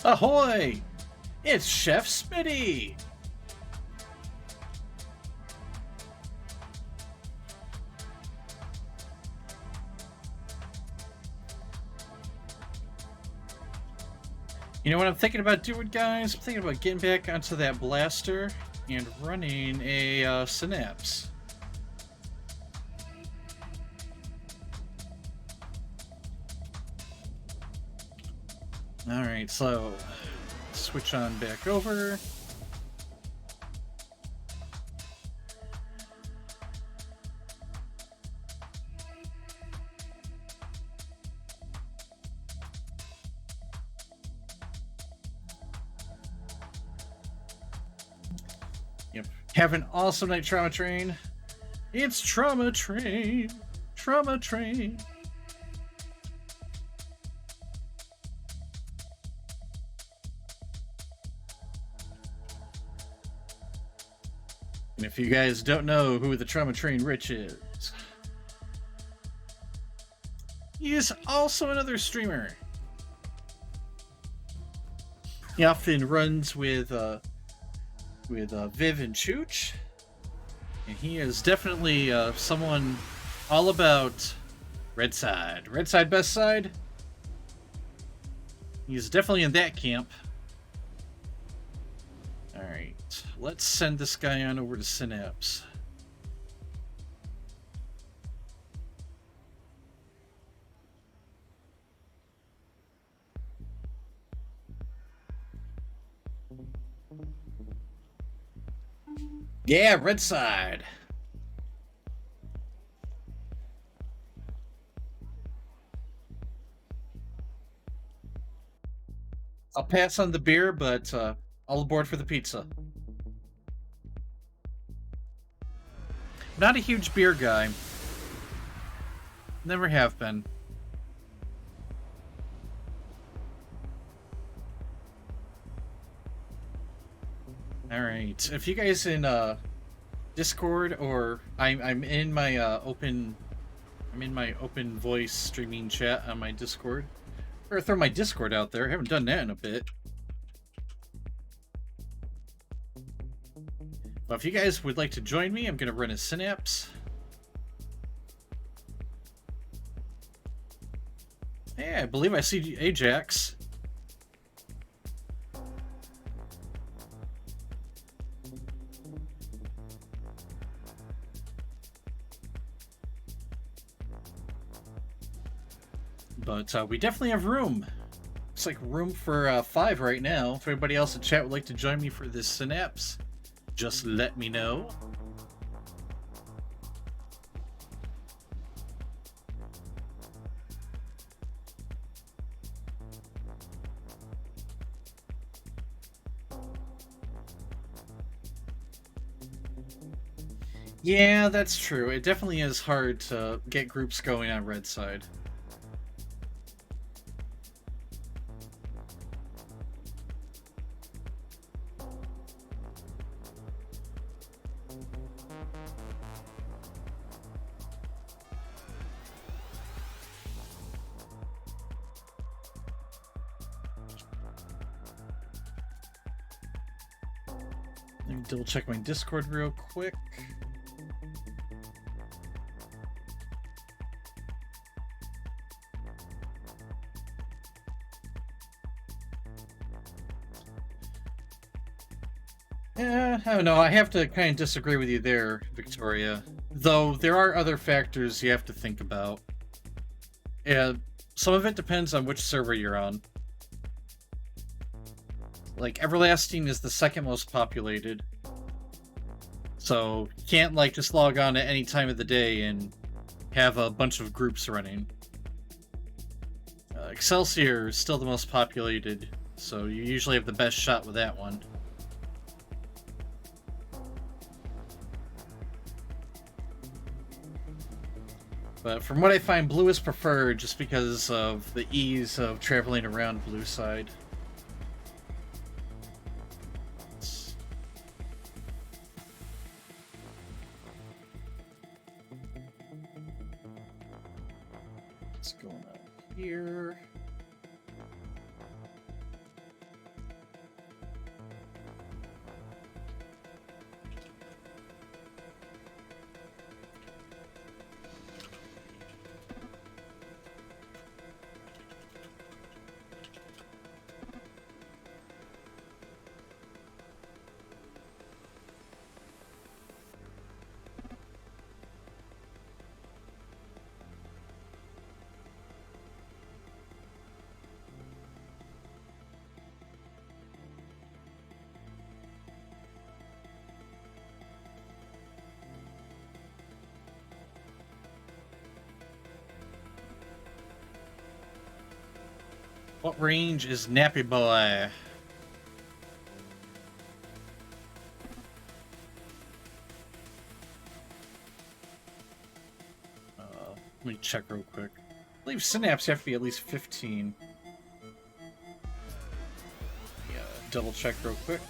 Ahoy! It's Chef Smitty! You know what I'm thinking about doing, guys? I'm thinking about getting back onto that blaster and running a Synapse. Alright, so switch on back over. Yep. Have an awesome night, Trauma Train. It's Trauma Train. Trauma Train. And if you guys don't know who the Trauma Train Rich is, he is also another streamer. He often runs with Viv and Chooch, and he is definitely someone all about Red Side. Red Side, best side. He's definitely in that camp. Alright, let's send this guy on over to Synapse. Yeah, Red Side. I'll pass on the beer, but all aboard for the pizza. Not a huge beer guy. Never have been. Alright, if you guys in Discord or I'm in my open voice streaming chat on my Discord. Or throw my Discord out there. I haven't done that in a bit. Well, if you guys would like to join me, I'm gonna run a Synapse. Yeah, I believe I see Ajax. But we definitely have room. Looks like room for 5 right now. If anybody else in chat would like to join me for this Synapse, just let me know. Yeah, that's true. It definitely is hard to get groups going on Red Side. Let me double check my Discord real quick. Yeah, I don't know. I have to kind of disagree with you there, Victoria. Though there are other factors you have to think about. Yeah, some of it depends on which server you're on. Like, Everlasting is the second most populated. So, you can't, like, just log on at any time of the day and have a bunch of groups running. Excelsior is still the most populated, so you usually have the best shot with that one. But from what I find, Blue is preferred just because of the ease of traveling around Blue Side. What's going on here? What range is Nappy Boy? Let me check real quick. I believe Synapse have to be at least 15. Yeah, double check real quick.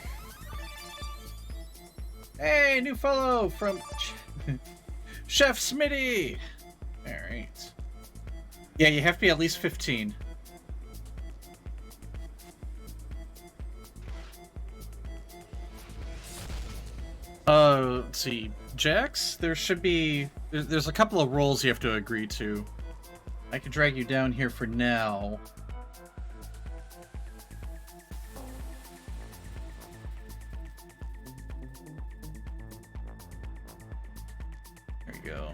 Hey, new follow from Chef Smitty! Alright. Yeah, you have to be at least 15. Let's see. Jax, there should be... There's a couple of roles you have to agree to. I can drag you down here for now. There you go.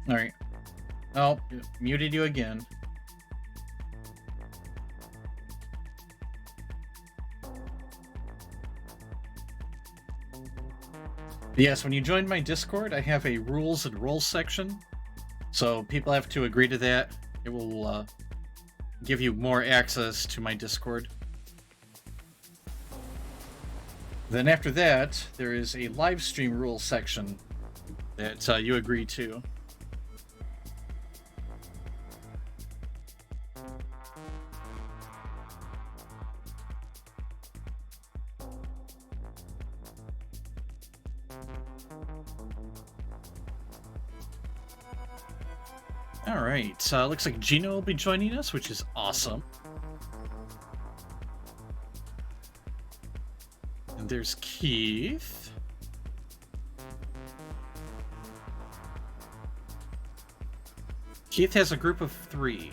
Alright. Oh, muted you again. Yes, when you join my Discord, I have a rules and roles section. So people have to agree to that. It will give you more access to my Discord. Then after that, there is a live stream rules section that you agree to. Alright, looks like Gino will be joining us, which is awesome. And there's Keith. Keith has a group of 3.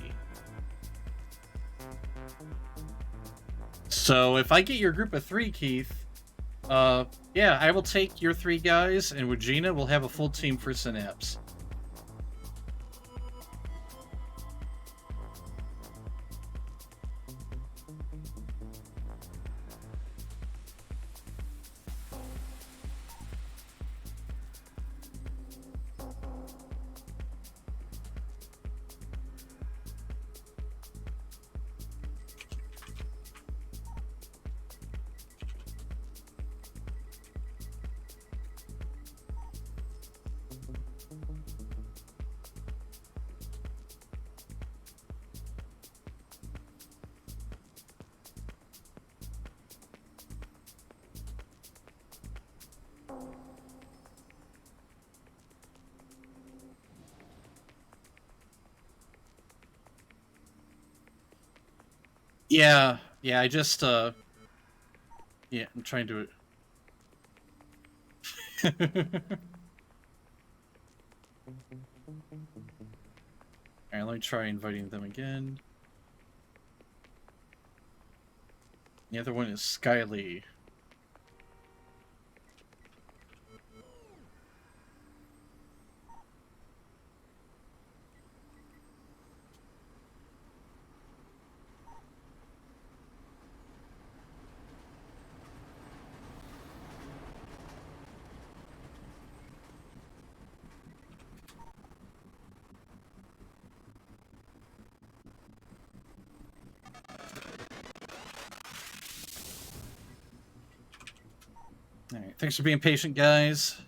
So if I get your group of 3, Keith, yeah, I will take your 3 guys, and with Gina, we'll have a full team for Synapse. Yeah, I just, yeah, I'm trying to... Alright, let me try inviting them again. The other one is Skyly. Alright, thanks for being patient, guys.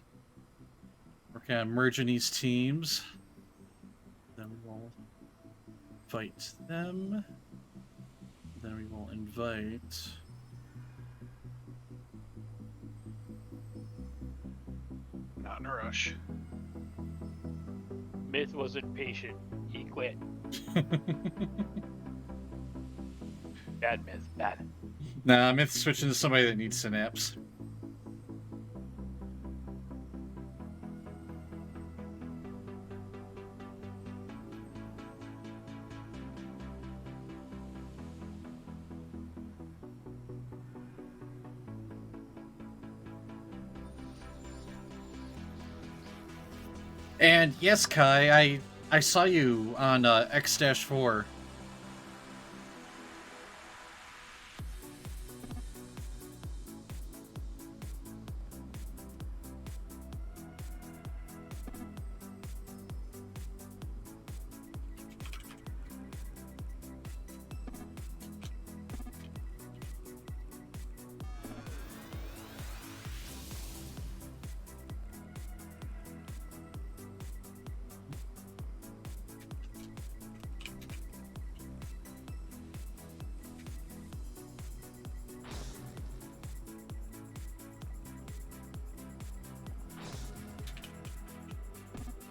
Working on merging these teams. Then we will invite them. Then we will invite... Not in a rush. Myth wasn't patient. He quit. Bad Myth. Bad. Nah, Myth's switching to somebody that needs Synapse. And yes, Kai, I saw you on X-4.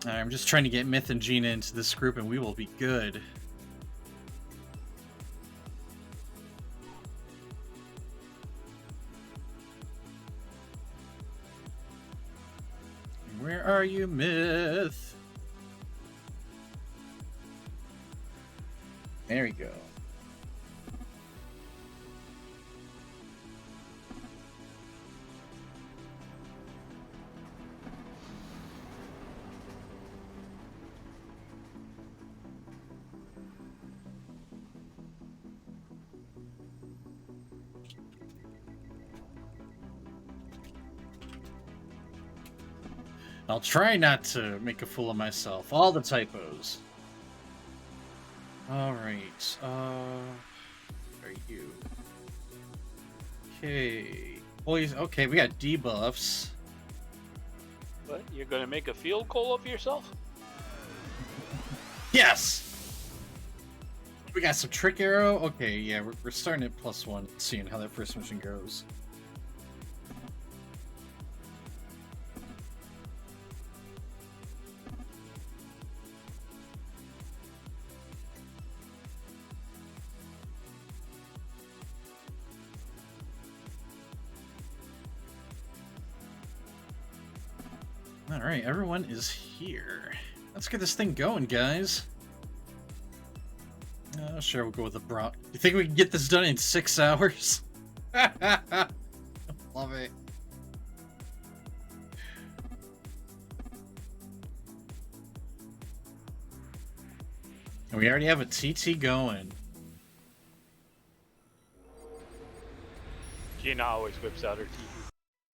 I'm just trying to get Myth and Gina into this group and we will be good. Where are you, Myth? There we go. I'll try not to make a fool of myself. All the typos. Alright, are you? Okay. Boys, okay, we got debuffs. What? You're gonna make a field goal of yourself? Yes! We got some trick arrow. Okay, yeah, we're starting at +1, seeing how that first mission goes. Alright, everyone is here. Let's get this thing going, guys. Sure, we'll go with the Brock. You think we can get this done in 6 hours? Love it. And we already have a TT going. Gina always whips out her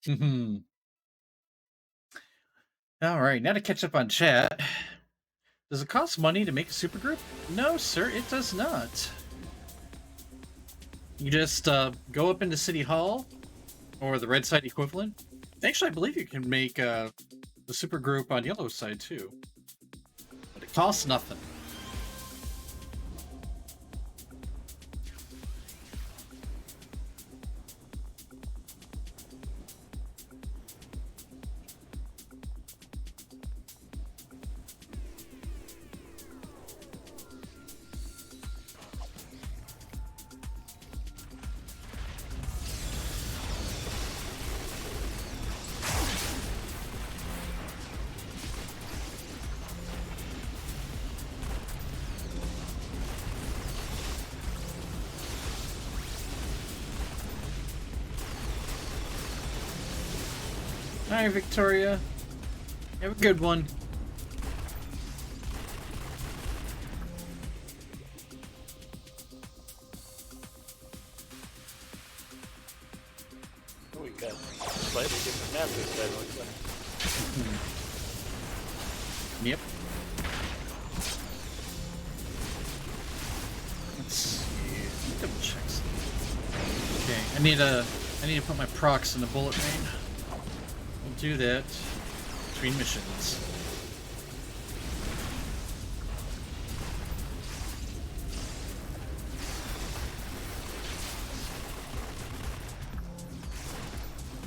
TV. Alright, now to catch up on chat. Does it cost money to make a supergroup? No, sir, it does not. You just go up into City Hall, or the red side equivalent. Actually, I believe you can make the supergroup on yellow side too. But it costs nothing. Hi, Victoria. Have a good one. Oh, we got a slightly different map this time, looks like. Yep. Let's see. Double check something. Okay, I need to put my procs in the bullet vein. We'll do that between missions.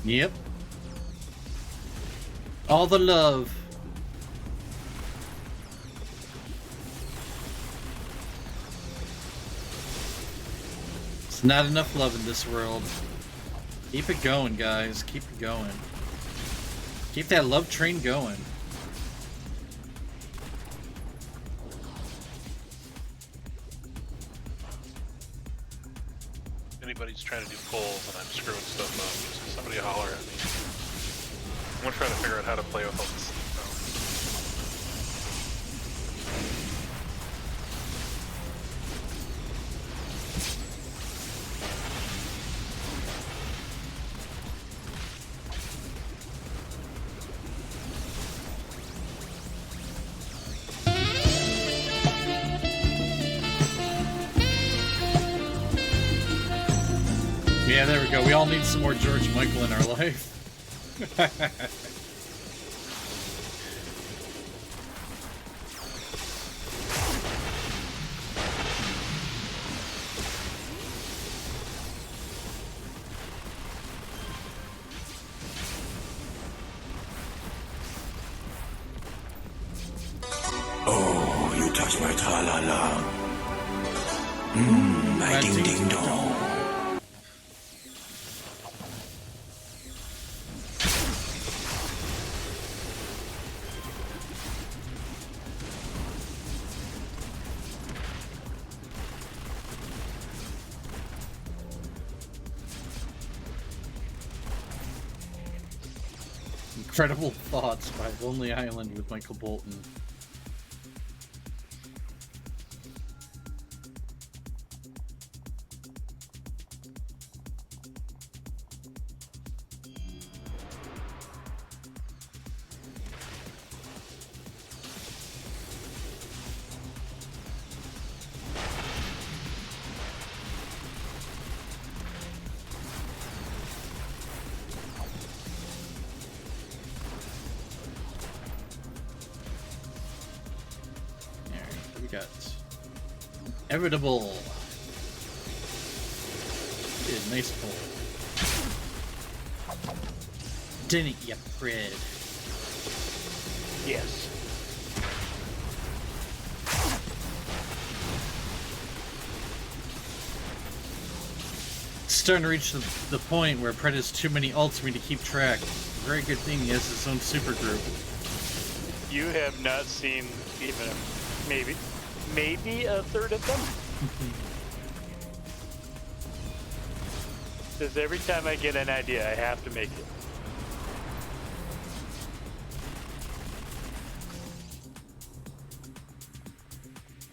Yep. All the love. It's not enough love in this world. Keep it going, guys. Keep it going. Keep that love train going. If anybody's trying to do polls and I'm screwing stuff up, just somebody holler at me. I'm gonna try to figure out how to play with all this. Yeah, there we go. We all need some more George Michael in our life. tra-la-la. My ding-ding-dong. Incredible Thoughts by Lonely Island with Michael Bolton. Inevitable. Good, nice pull. Didn't you, Fred? Yes. Starting to reach the point where Pred has too many ults for me to keep track. Very good thing he has his own super group. You have not seen even maybe a third of them. Because every time I get an idea, I have to make it.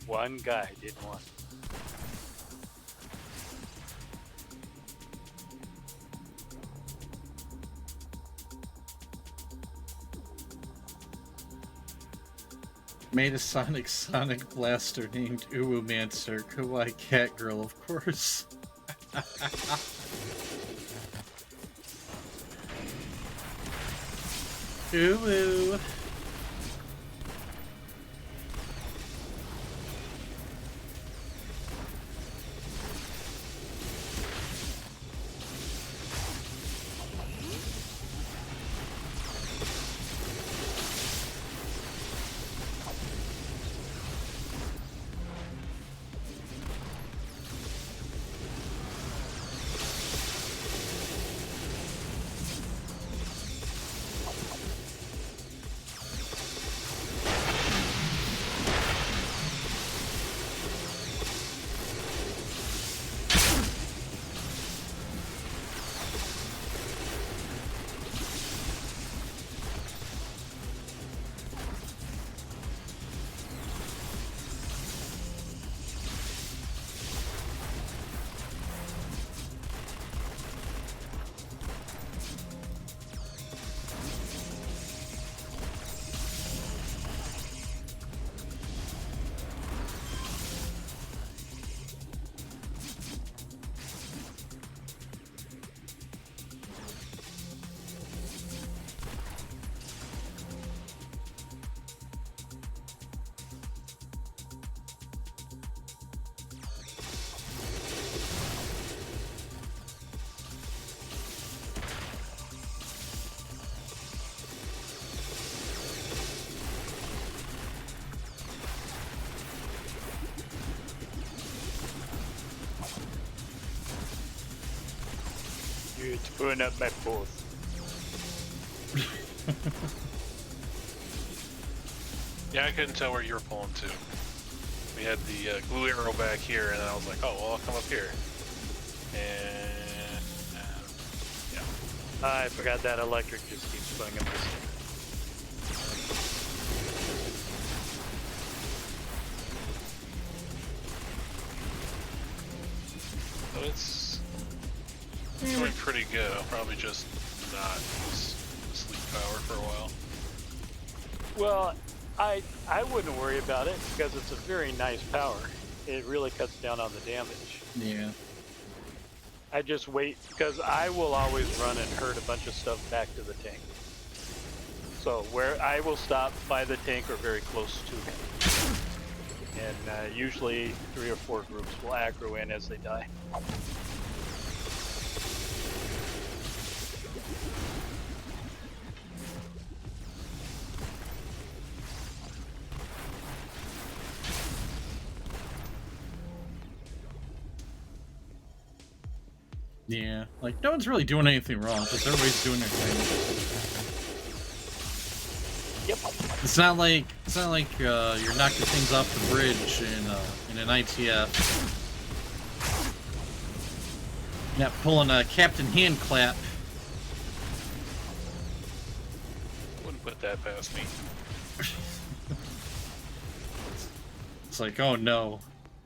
One guy didn't want it. Made a Sonic Blaster named Uwu-Mancer, Kawaii Cat Girl, of course. Uwu. You're putting up my pulse. Yeah, I couldn't tell where you were pulling to. We had the glue arrow back here, and then I was like, oh, well, I'll come up here. And, yeah. I forgot that electric just keeps going up this way. But it's doing pretty good. I'll probably just not use sleep power for a while. Well, I wouldn't worry about it because it's a very nice power. It really cuts down on the damage. Yeah. I just wait because I will always run and herd a bunch of stuff back to the tank. So where I will stop by the tank or very close to him. And usually 3 or 4 groups will aggro in as they die. Yeah, like no one's really doing anything wrong because everybody's doing their thing. Yep. It's not like you're knocking things off the bridge in an ITF. Not pulling a Captain Hand Clap. Wouldn't put that past me. It's like, oh no,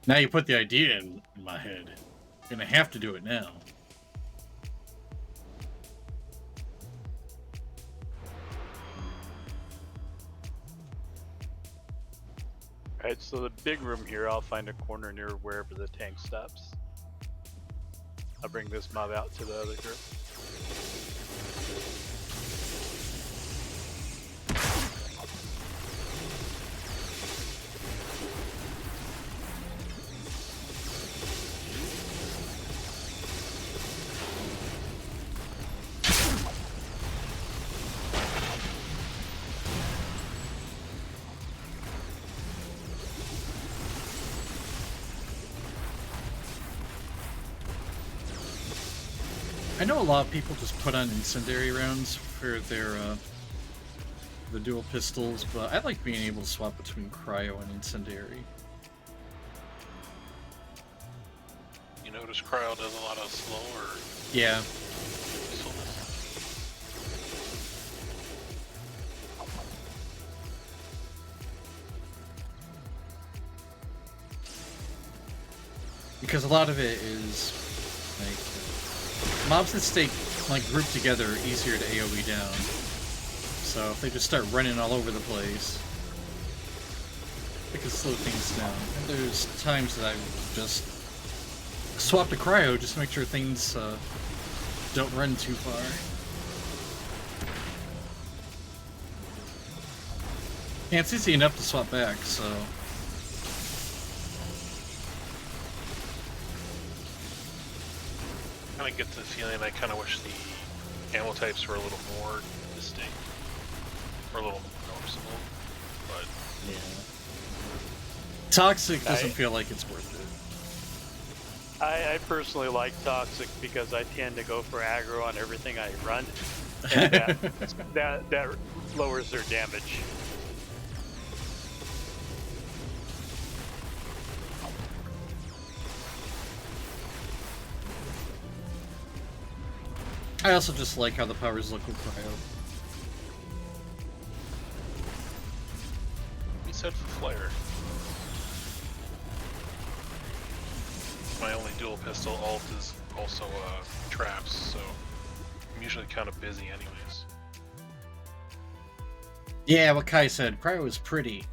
now you put the idea in my head. Gonna have to do it now. Alright, so the big room here, I'll find a corner near wherever the tank stops. I'll bring this mob out to the other group. I know a lot of people just put on incendiary rounds for their the dual pistols, but I like being able to swap between cryo and incendiary. You notice cryo does a lot of slow or Yeah. missileness. Because a lot of it is like mobs that stay like grouped together are easier to AoE down. So if they just start running all over the place, they can slow things down. And there's times that I just swap to cryo just to make sure things don't run too far. Yeah, it's easy enough to swap back, so. I get the feeling I kind of wish the ammo types were a little more distinct, or a little more noticeable, but Yeah. Toxic doesn't feel like it's worth it. I personally like Toxic because I tend to go for aggro on everything I run, and that lowers their damage. I also just like how the powers look with cryo. we said for flare. My only dual pistol alt is also traps, so I'm usually kind of busy anyways. Yeah, what Kai said, cryo is pretty.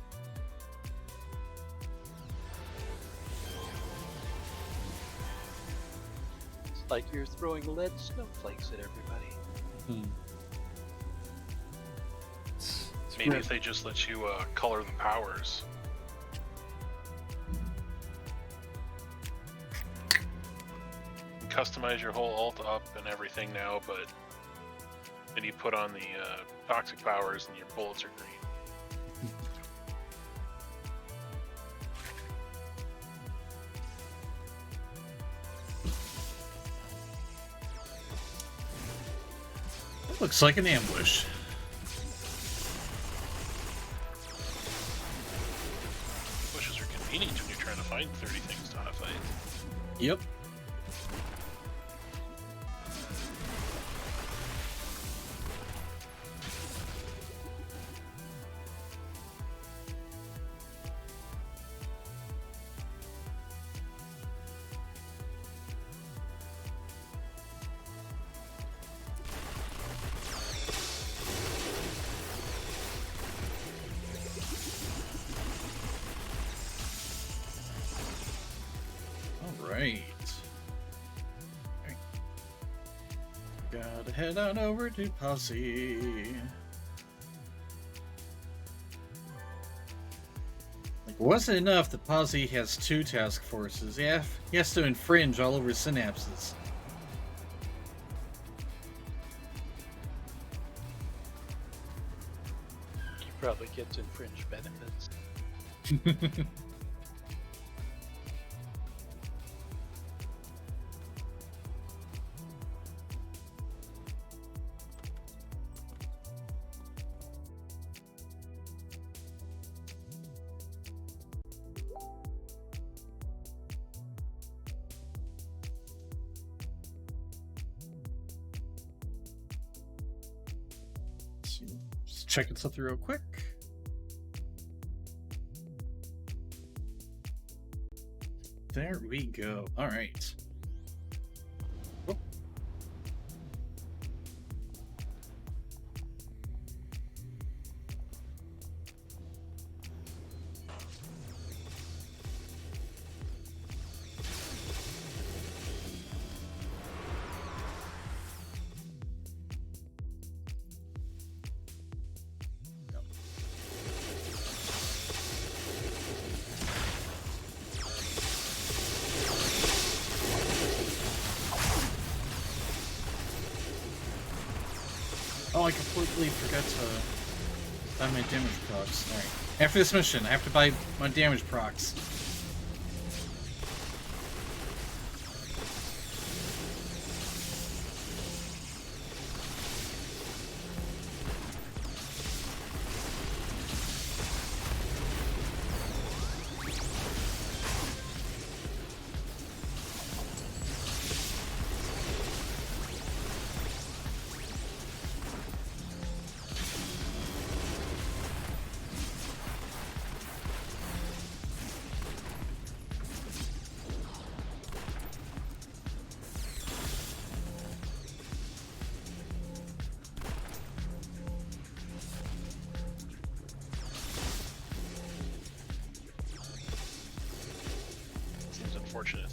It's like you're throwing lead snowflakes at everybody. Maybe if they just let you color the powers. Customize your whole alt up and everything now, but then you put on the toxic powers and your bullets are green. It looks like an ambush. Bushes are convenient when you're trying to find 30 things to fight. Yep. Right. Gotta head on over to Posse. Like, wasn't enough that Posse has 2 task forces. Yeah, he has to infringe all over synapses. He probably gets infringed benefits. Just checking something real quick. There we go. All right. Oh. Oh, I completely forgot to buy my damage procs. Alright. After this mission, I have to buy my damage procs. Seems unfortunate.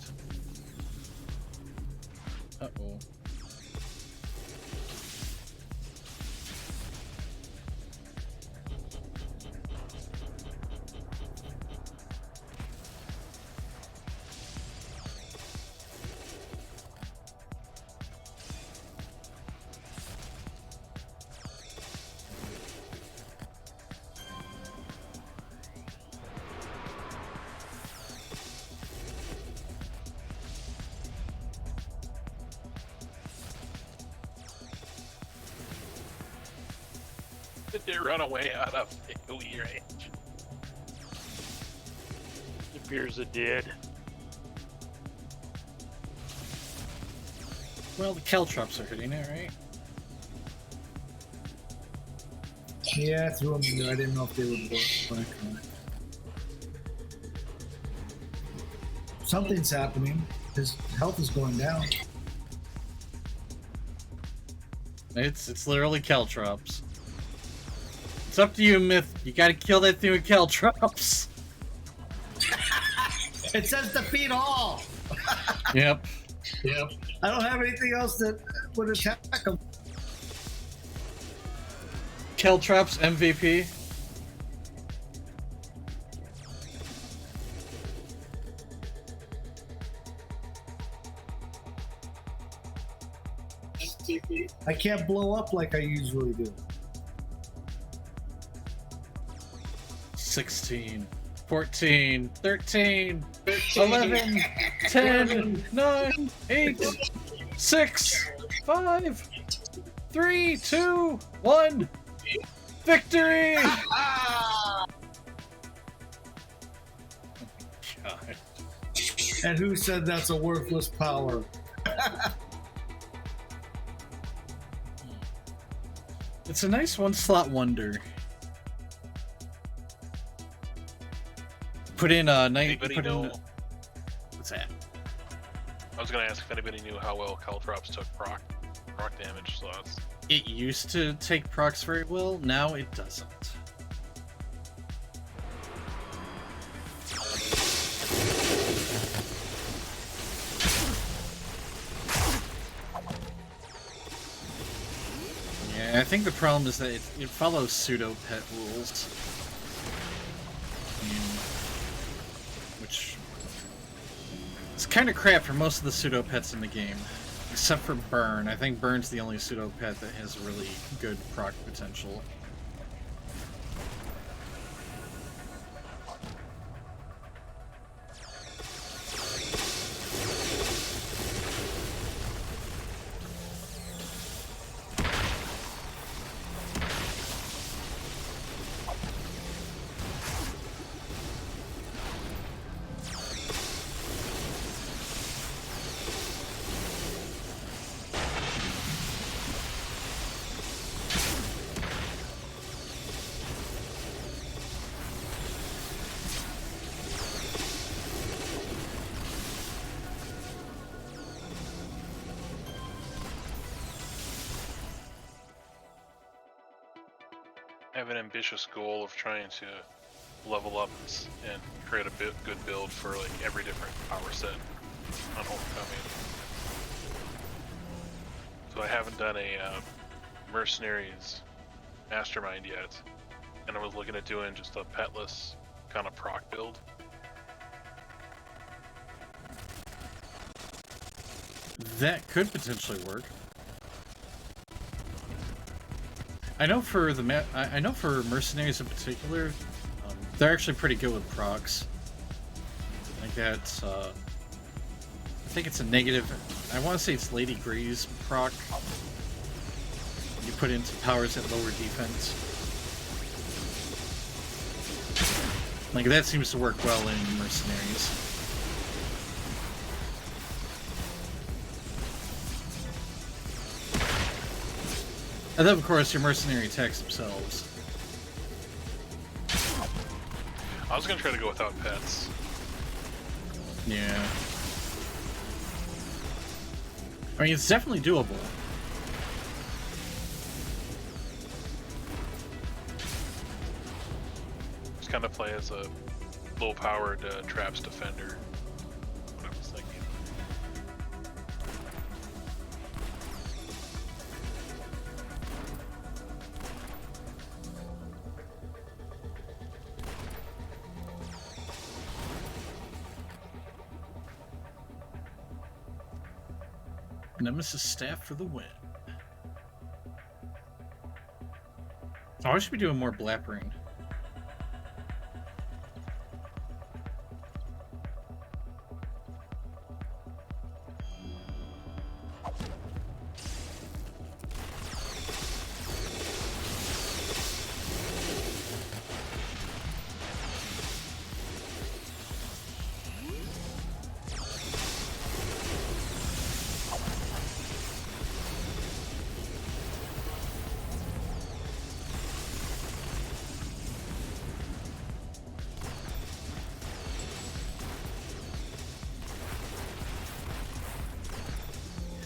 Uh-oh. Did they run away out of AoE range? It appears it did. Well, the Caltrops are hitting it, right? Yeah, I threw them in there. I didn't know if they would work on it. Something's happening. His health is going down. It's literally Caltrops. It's up to you, Myth. You gotta kill that thing with Caltrops. It says defeat all. Yep. Yep. I don't have anything else that would attack him. Caltrops MVP. I can't blow up like I usually do. 16, 14, 13, 11, 10, 9, 8, 6, 5, 3, 2, 1. Victory! God. And who said that's a worthless power? It's a nice one-slot wonder. Put in a Anybody know? What's that? I was gonna ask if anybody knew how well Caltrops took proc damage, so that's... It used to take procs very well, now it doesn't. Yeah, I think the problem is that it follows pseudo-pet rules. Which is kind of crap for most of the pseudo-pets in the game. Except for Burn. I think Burn's the only pseudo-pet that has really good proc potential. I have an ambitious goal of trying to level up and create a good build for like every different power set on Homecoming. So I haven't done a Mercenaries Mastermind yet, and I was looking at doing just a petless kind of proc build. That could potentially work. I know for the I know for mercenaries in particular, they're actually pretty good with procs. Like that's I think it's a negative. I want to say it's Lady Grease proc. You put into powers that lower defense. Like that seems to work well in mercenaries. And then, of course, your mercenary attacks themselves. I was gonna try to go without pets. Yeah. I mean, it's definitely doable. Just kind of play as a low-powered traps defender. What I was thinking. Nemesis staff for the win. Oh, I should be doing more blappering.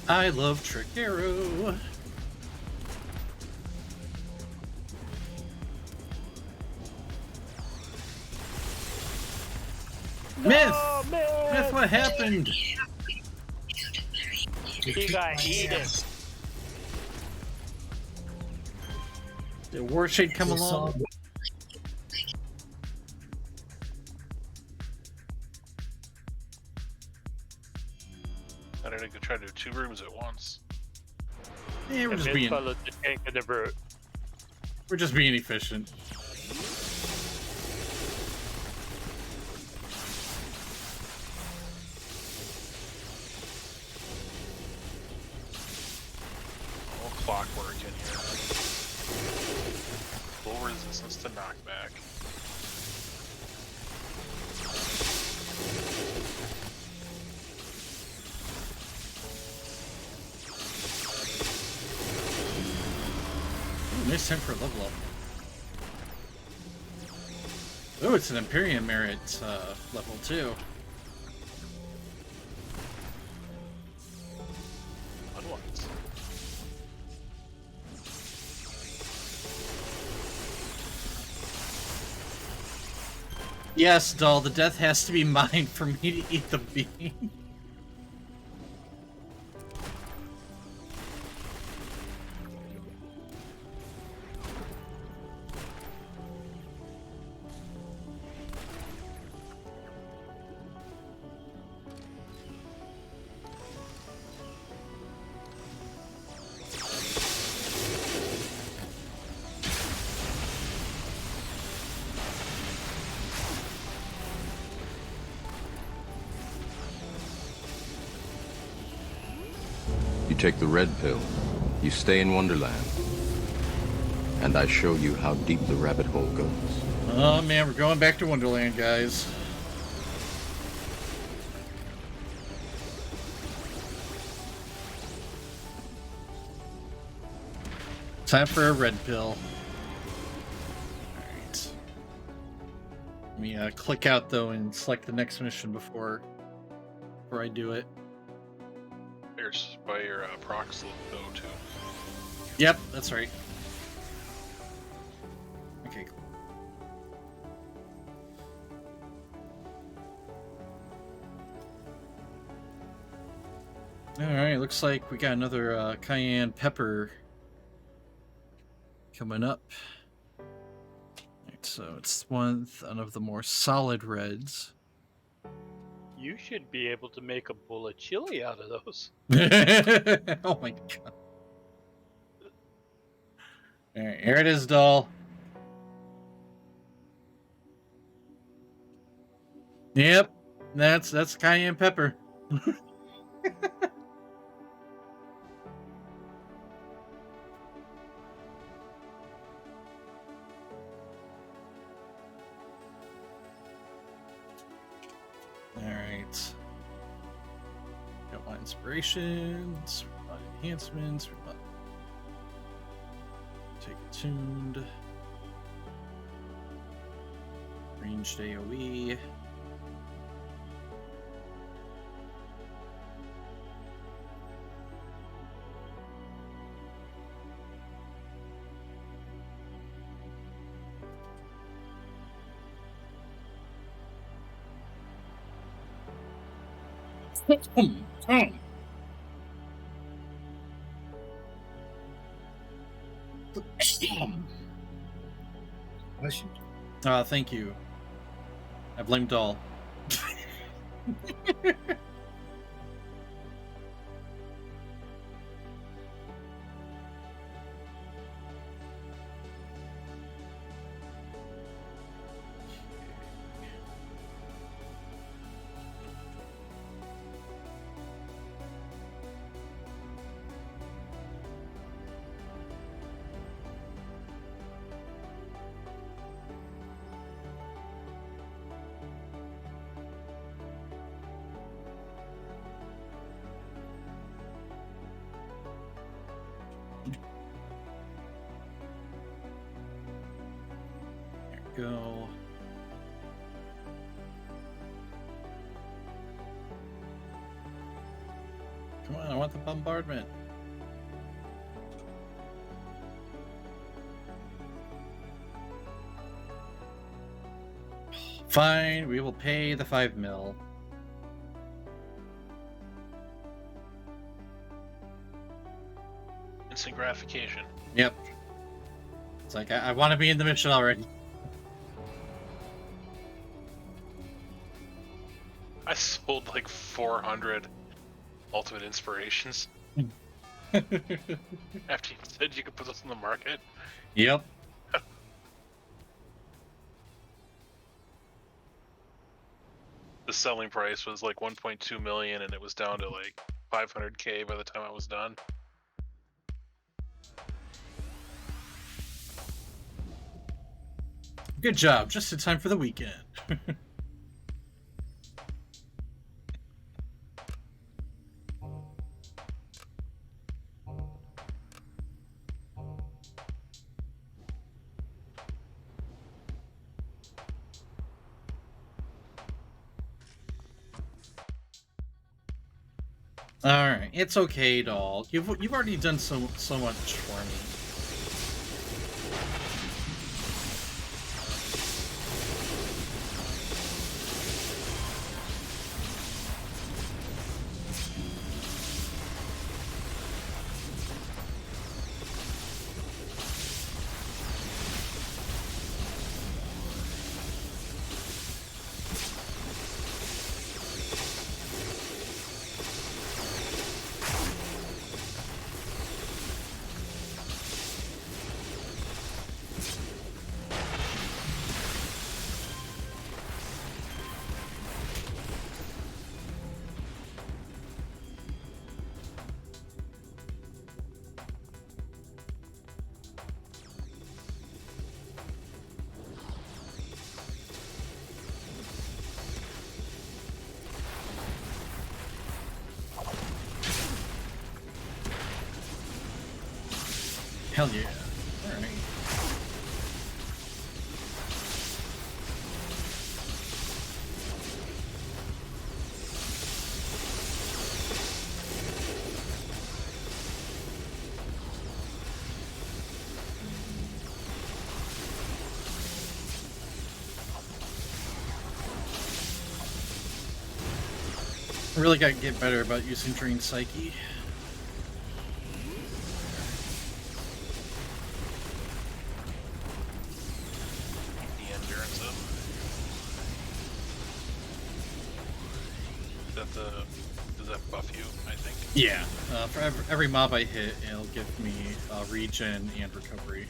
I love Trick Arrow. Myth! Myth, what happened? He got eaten. Did Warshade come along? I didn't go try to do 2 rooms at once. Yeah, we're just being. Followed the tank and the brute. We're just being efficient. All clockwork in here. Low resistance to knockback. Nice time for a level up. Oh, it's an Imperium Merit level 2. Unlocked. Yes, doll, the death has to be mine for me to eat the bean. You take the red pill, you stay in Wonderland, and I show you how deep the rabbit hole goes. Oh man, we're going back to Wonderland, guys. Time for a red pill. Alright. Let me click out though and select the next mission before I do it. There's by your procs though too. Yep, that's right. Alright, looks like we got another cayenne pepper coming up. Alright, so it's one of the more solid reds. You should be able to make a bowl of chili out of those. Oh my god. Alright, here it is, doll. Yep, that's cayenne pepper. Alright. Got my inspirations, my enhancements, my take it tuned. Ranged AoE. Bless you. Thank you. I blame doll. Go. Come on, I want the bombardment. Fine, we will pay the 5 mil. Instant gratification. Yep. It's like, I want to be in the mission already. I sold like 400 ultimate inspirations. After you said you could put those on the market. Yep. The selling price was like 1.2 million and it was down to like 500k by the time I was done. Good job, just in time for the weekend. All right, it's okay, doll. You've already done so much for me. Hell yeah. Alright. really got to get better about using Drain Psyche. The endurance up. Does that buff you, I think? Yeah. For every mob I hit, it'll give me regen and recovery.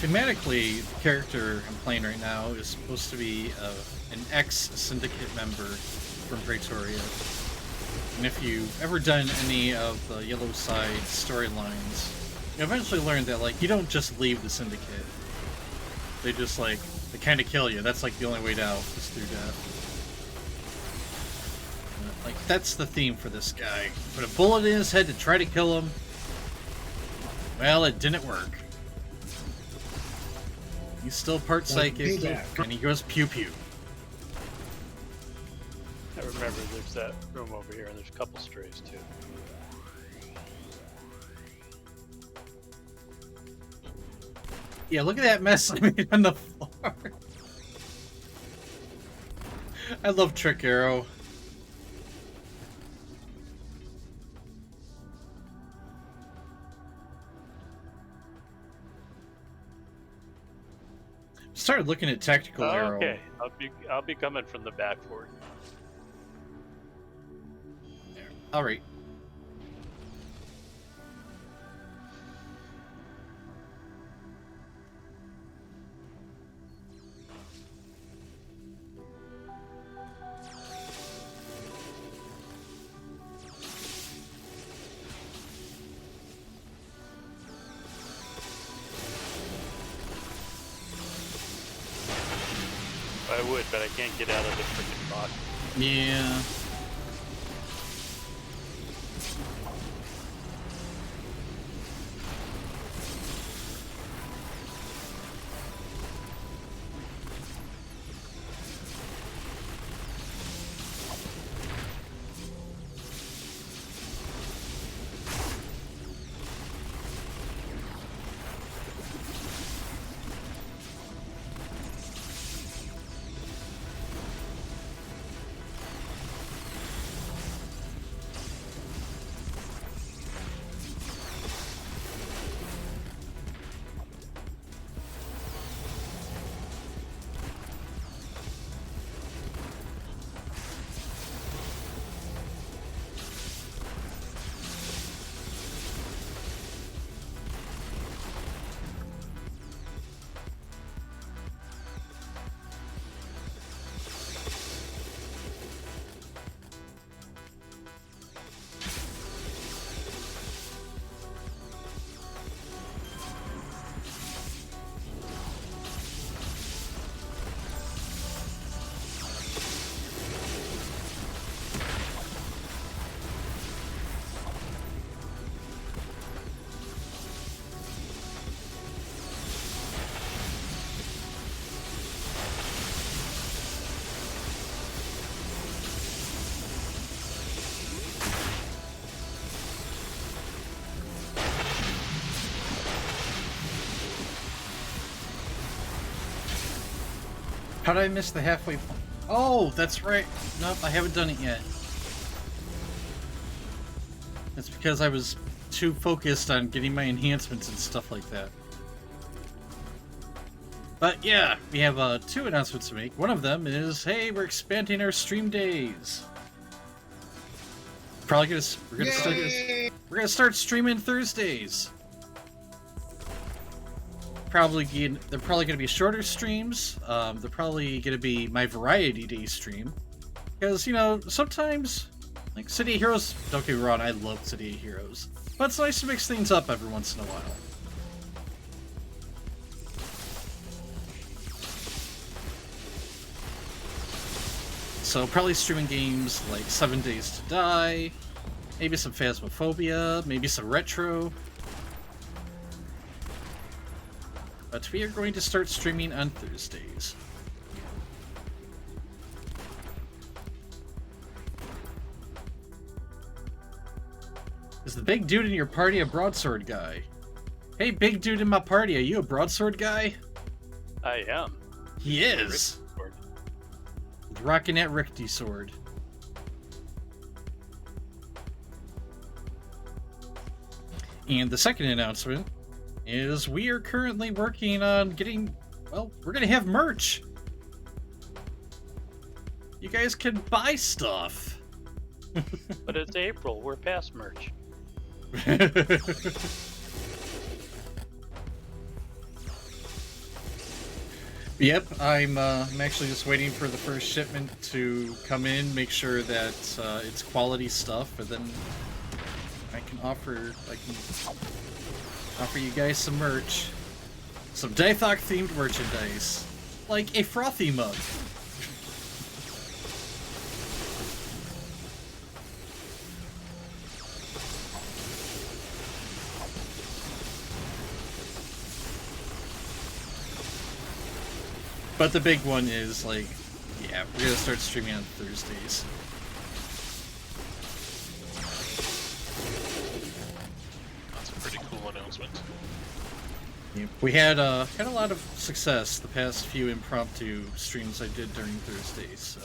Thematically, the character I'm playing right now is supposed to be an ex-Syndicate member from Praetoria. And if you've ever done any of the Yellow Side storylines, you eventually learn that, like, you don't just leave the Syndicate. They just, like, they kind of kill you. That's, like, the only way out, is through death. Like, that's the theme for this guy. Put a bullet in his head to try to kill him. Well, it didn't work. He's still part psychic, and he goes pew-pew. I remember there's that room over here, and there's a couple strays, too. Yeah, look at that mess I made on the floor. I love Trick Arrow. Started looking at Tactical Arrow. Okay, I'll be coming from the back for it. All right. I would, but I can't get out of the freaking box. Yeah. How did I miss the halfway point? Oh, that's right. Nope, I haven't done it yet. That's because I was too focused on getting my enhancements and stuff like that. But yeah, we have 2 announcements to make. One of them is, hey, we're expanding our stream days. We're gonna start streaming Thursdays. They're probably going to be shorter streams. They're probably going to be my Variety Day stream. Because, you know, sometimes, like, City of Heroes, don't get me wrong, I love City of Heroes. But it's nice to mix things up every once in a while. So probably streaming games like 7 Days to Die, maybe some Phasmophobia, maybe some Retro. But we are going to start streaming on Thursdays. Is the big dude in your party a broadsword guy? Hey, big dude in my party, are you a broadsword guy? I am. He is. Rocking that Rickety sword. And the second announcement is we are currently working on getting, well, we're gonna have merch. You guys can buy stuff. But it's April. We're past merch. Yep, I'm actually just waiting for the first shipment to come in, make sure that it's quality stuff, and then I can offer you guys some merch. Some Dythok themed merchandise. Like a frothy mug. But the big one is, like, yeah, we're gonna start streaming on Thursdays. That's a pretty cool announcement. Yep. We had a lot of success the past few impromptu streams I did during Thursdays, so.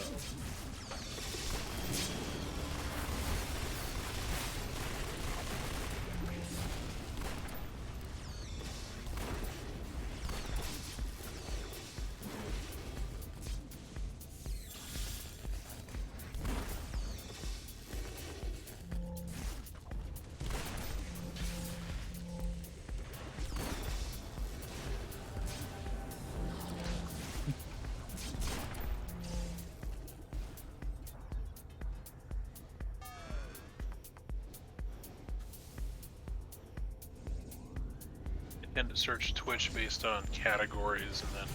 Tend to search Twitch based on categories and then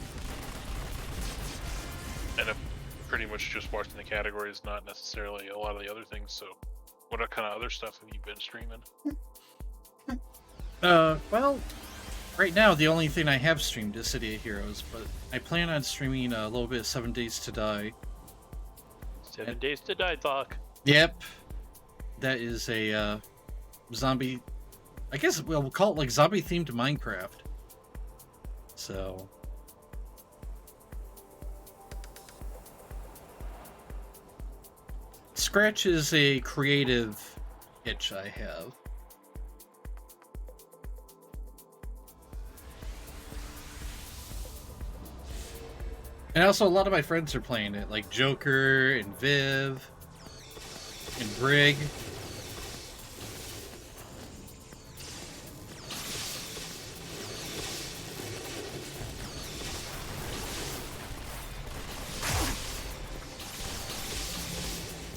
end up pretty much just watching the categories, not necessarily a lot of the other things. So what kind of other stuff have you been streaming? Well, right now the only thing I have streamed is City of Heroes, but I plan on streaming a little bit of 7 Days to Die. 7 Days to Die talk. Yep. That is a zombie, I guess we'll call it like zombie themed Minecraft. So Scratch is a creative itch I have. And also a lot of my friends are playing it, like Joker and Viv and Brig.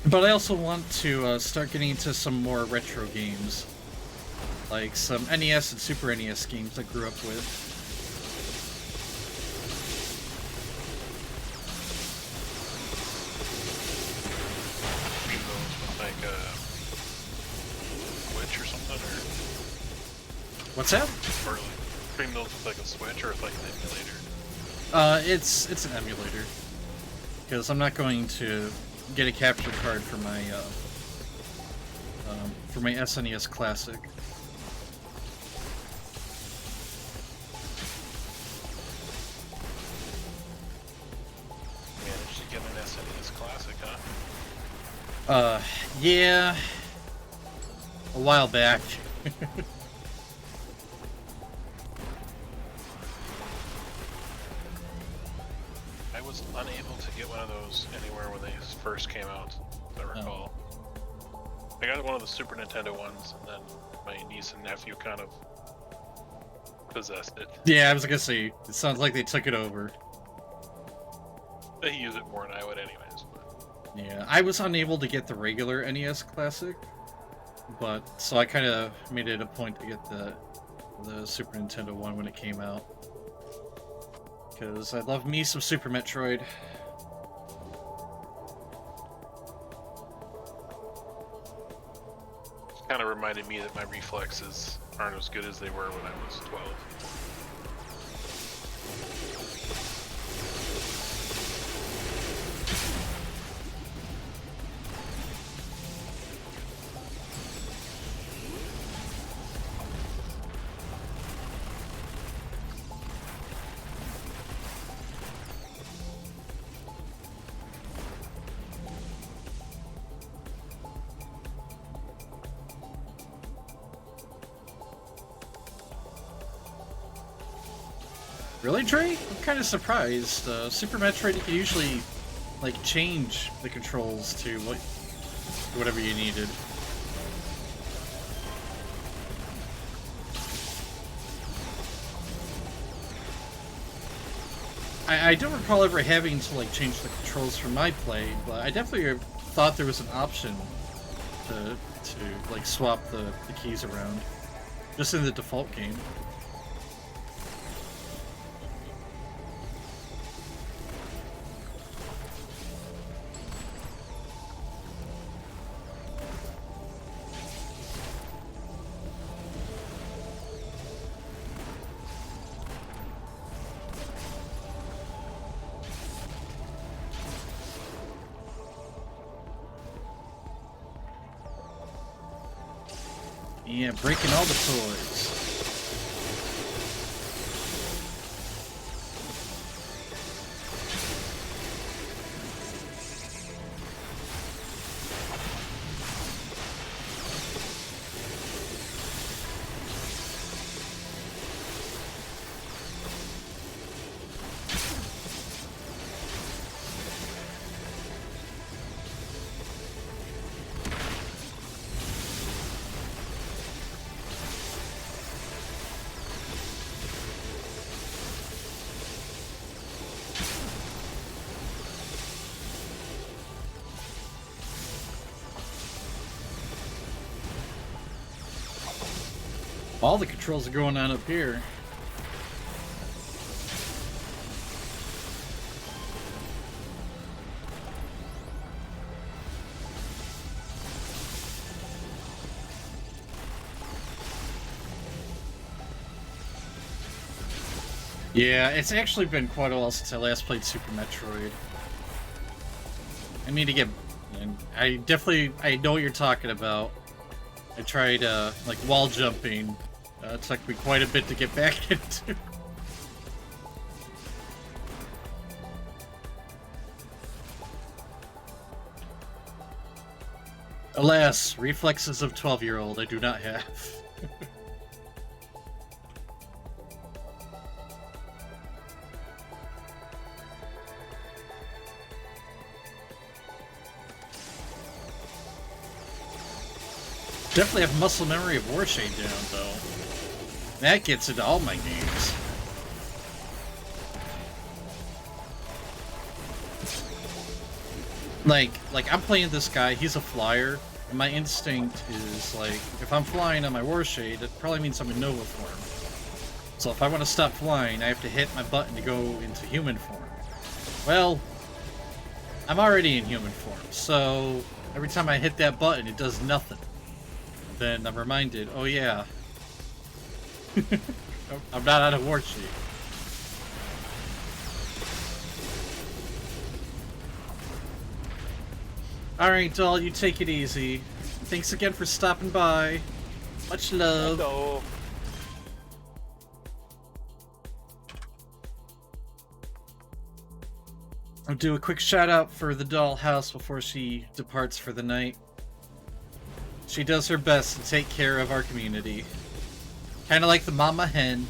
But I also want to start getting into some more retro games, like some NES and Super NES games I grew up with. Like Switch or something, or What's that? or like stream those with like a Switch or with like an emulator? It's an emulator, because I'm not going to get a capture card for my SNES Classic. Managed to get an SNES Classic, huh? Yeah, a while back. I was unable to get one of those anywhere when they first came out, if I recall. I got one of the Super Nintendo ones, and then my niece and nephew kind of possessed it. Yeah, I was gonna say, it sounds like they took it over. They use it more than I would anyways. But Yeah, I was unable to get the regular NES Classic, but so I kind of made it a point to get the Super Nintendo one when it came out, because I love me some Super Metroid. kind of reminded me that my reflexes aren't as good as they were when I was 12. Really, Dre? I'm kind of surprised. Super Metroid, you can usually, like, change the controls to whatever you needed. I don't recall ever having to, like, change the controls for my play, but I definitely thought there was an option to like, swap the keys around. Just in the default game. Yeah, breaking all the toys. All the controls are going on up here. Yeah, it's actually been quite a while since I last played Super Metroid. I need to get... I know what you're talking about. I tried, like, wall jumping. It took me quite a bit to get back into. Alas, reflexes of 12-year-old I do not have. Definitely have muscle memory of Warshade down, though. That gets into all my games. Like I'm playing this guy, he's a flyer, and my instinct is, like, if I'm flying on my Warshade, it probably means I'm in Nova form. So if I want to stop flying, I have to hit my button to go into human form. Well, I'm already in human form, so every time I hit that button, it does nothing. Then I'm reminded, oh yeah, I'm not out of Warshade. Alright, doll, you take it easy. Thanks again for stopping by. Much love. Hello. I'll do a quick shout out for the doll house before she departs for the night. She does her best to take care of our community. Kind of like the mama hen.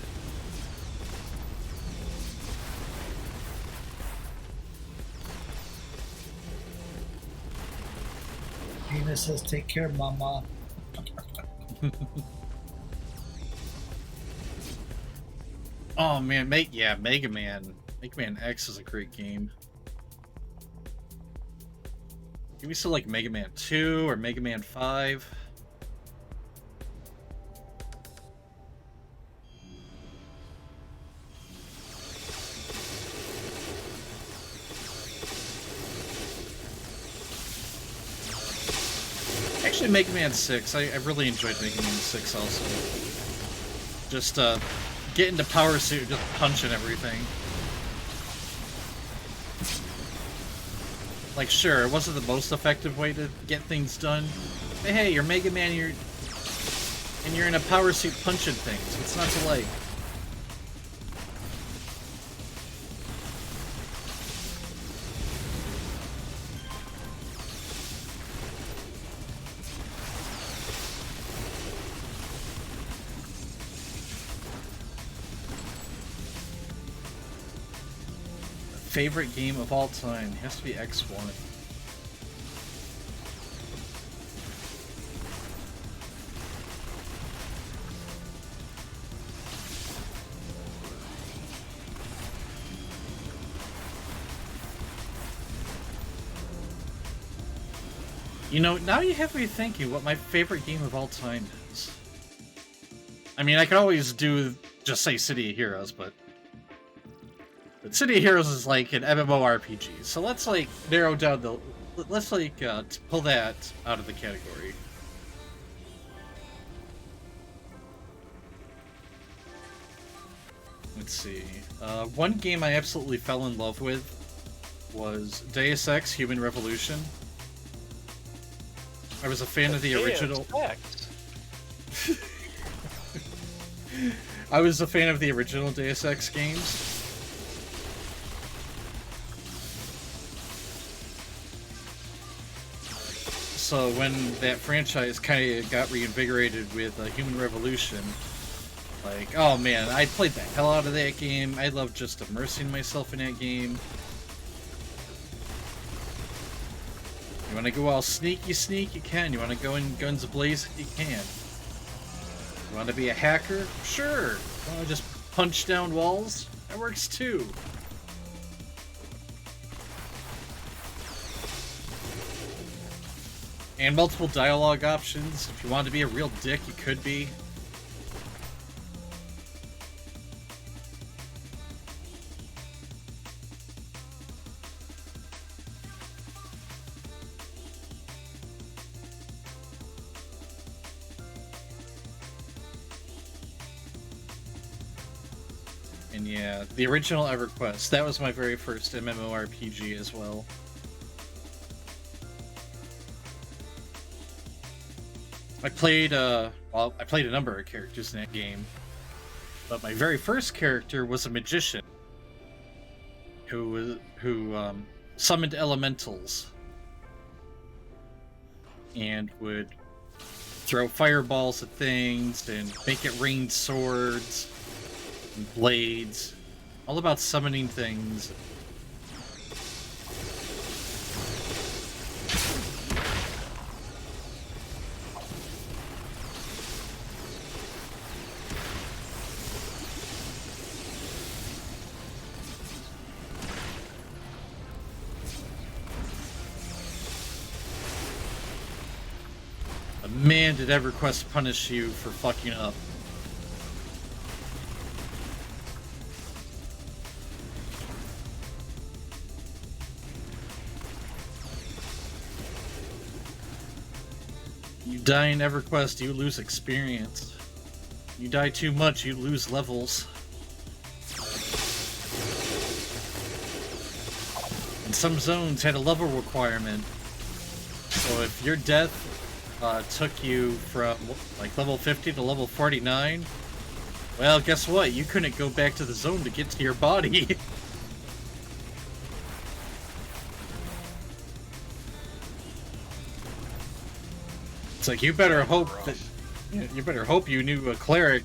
Gina says, take care, mama. Oh man, Mega Man. Mega Man X is a great game. Give me some like Mega Man 2 or Mega Man 5. Actually, Mega Man 6. I really enjoyed Mega Man 6 also. Just get into Power Suit, just punching everything. Like, sure, it wasn't the most effective way to get things done. But hey, you're Mega Man, and you're in a Power Suit punching things. What's not to like? favorite game of all time. It has to be X1. You know, now you have me thinking what my favorite game of all time is. I mean, I could always just say City of Heroes, but City of Heroes is like an MMORPG. So let's like narrow down let's like pull that out of the category. Let's see. One game I absolutely fell in love with was Deus Ex: Human Revolution. I was a fan of the original. I was a fan of the original Deus Ex games. So when that franchise kind of got reinvigorated with Human Revolution, like, oh man, I played the hell out of that game. I loved just immersing myself in that game. You want to go all sneaky, you can. You want to go in guns blazing, you can. You want to be a hacker? Sure. You want to just punch down walls? That works too. And multiple dialogue options. If you want to be a real dick, you could be. And yeah, the original EverQuest, that was my very first MMORPG as well. I played a number of characters in that game, but my very first character was a magician who summoned elementals and would throw fireballs at things and make it rain swords and blades, all about summoning things. But man, did EverQuest punish you for fucking up. You die in EverQuest, you lose experience. You die too much, you lose levels. And some zones had a level requirement. So if your death took you from like level 50 to level 49, well, guess what? You couldn't go back to the zone to get to your body. It's like you better hope that you knew a cleric.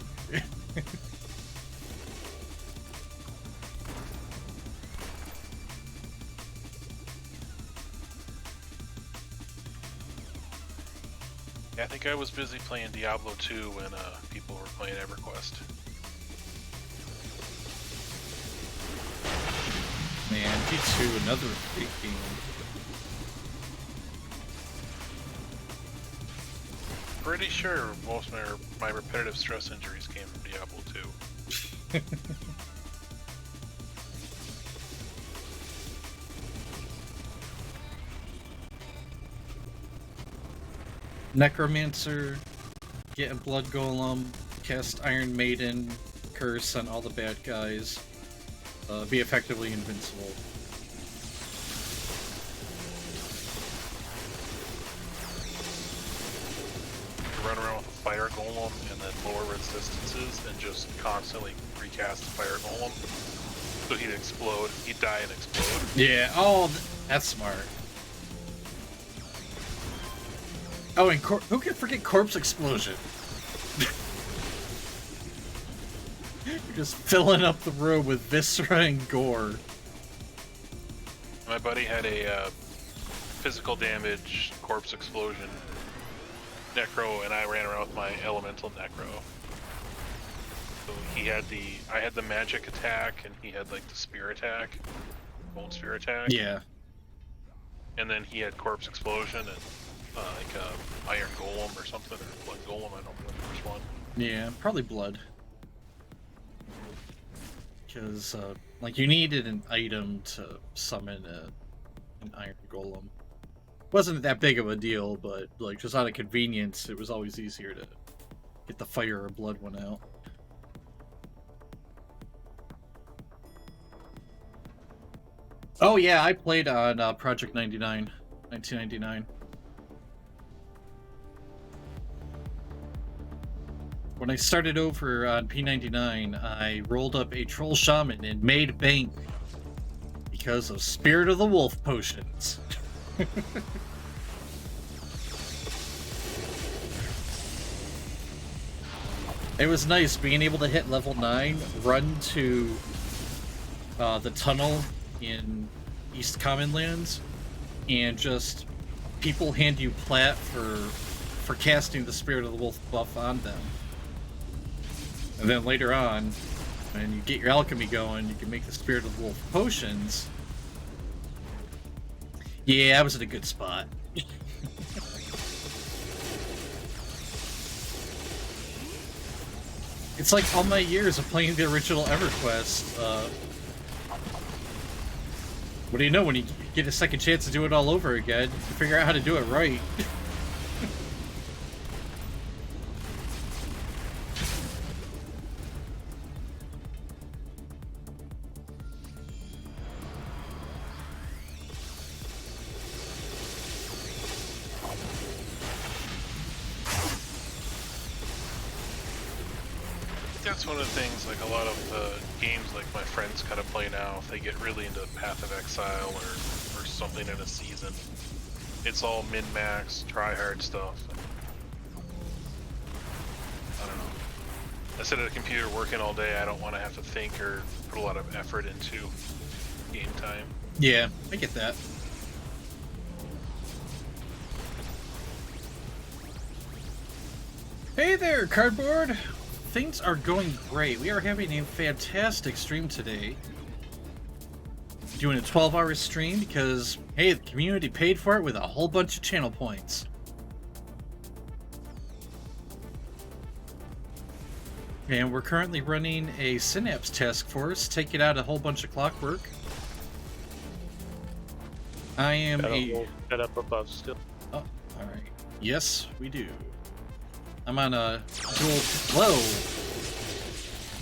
Yeah, I think I was busy playing Diablo 2 when people were playing EverQuest. Man, D2, another great game. Pretty sure most of my repetitive stress injuries came from Diablo 2. Necromancer, get a Blood Golem, cast Iron Maiden, curse on all the bad guys, be effectively invincible. Run around with a fire golem and then lower resistances and just constantly recast the fire golem. So he'd explode, he'd die and explode. Yeah, oh, that's smart. Oh, and who can forget Corpse Explosion? You're just filling up the room with viscera and gore. My buddy had a physical damage corpse explosion necro, and I ran around with my elemental necro. So I had the magic attack, and he had like the spear attack, bone spear attack. Yeah. And then he had corpse explosion and like iron golem or something, or blood golem. I don't remember which one. Yeah, probably blood. Because like you needed an item to summon an iron golem. Wasn't that big of a deal, but like just out of convenience, it was always easier to get the fire or blood one out. Oh yeah, I played on Project 99, 1999. When I started over on P99, I rolled up a Troll Shaman and made bank because of Spirit of the Wolf potions. It was nice being able to hit level 9, run to the tunnel in East Commonlands, and just people hand you plat for casting the Spirit of the Wolf buff on them. And then later on, when you get your alchemy going, you can make the Spirit of the Wolf potions. Yeah, I was in a good spot. It's like all my years of playing the original EverQuest. What do you know, when you get a second chance to do it all over again, you figure out how to do it right. That's one of the things, like a lot of the games like my friends kind of play now, if they get really into Path of Exile or something in a season, it's all min-max, try-hard stuff. I don't know. I sit at a computer working all day, I don't want to have to think or put a lot of effort into game time. Yeah, I get that. Hey there, Cardboard! Things are going great. We are having a fantastic stream today. Doing a 12-hour stream because, hey, the community paid for it with a whole bunch of channel points. And we're currently running a Synapse task force, taking out a whole bunch of clockwork. I am set up above still. Oh, alright. Yes, we do. I'm on a dual... Whoa!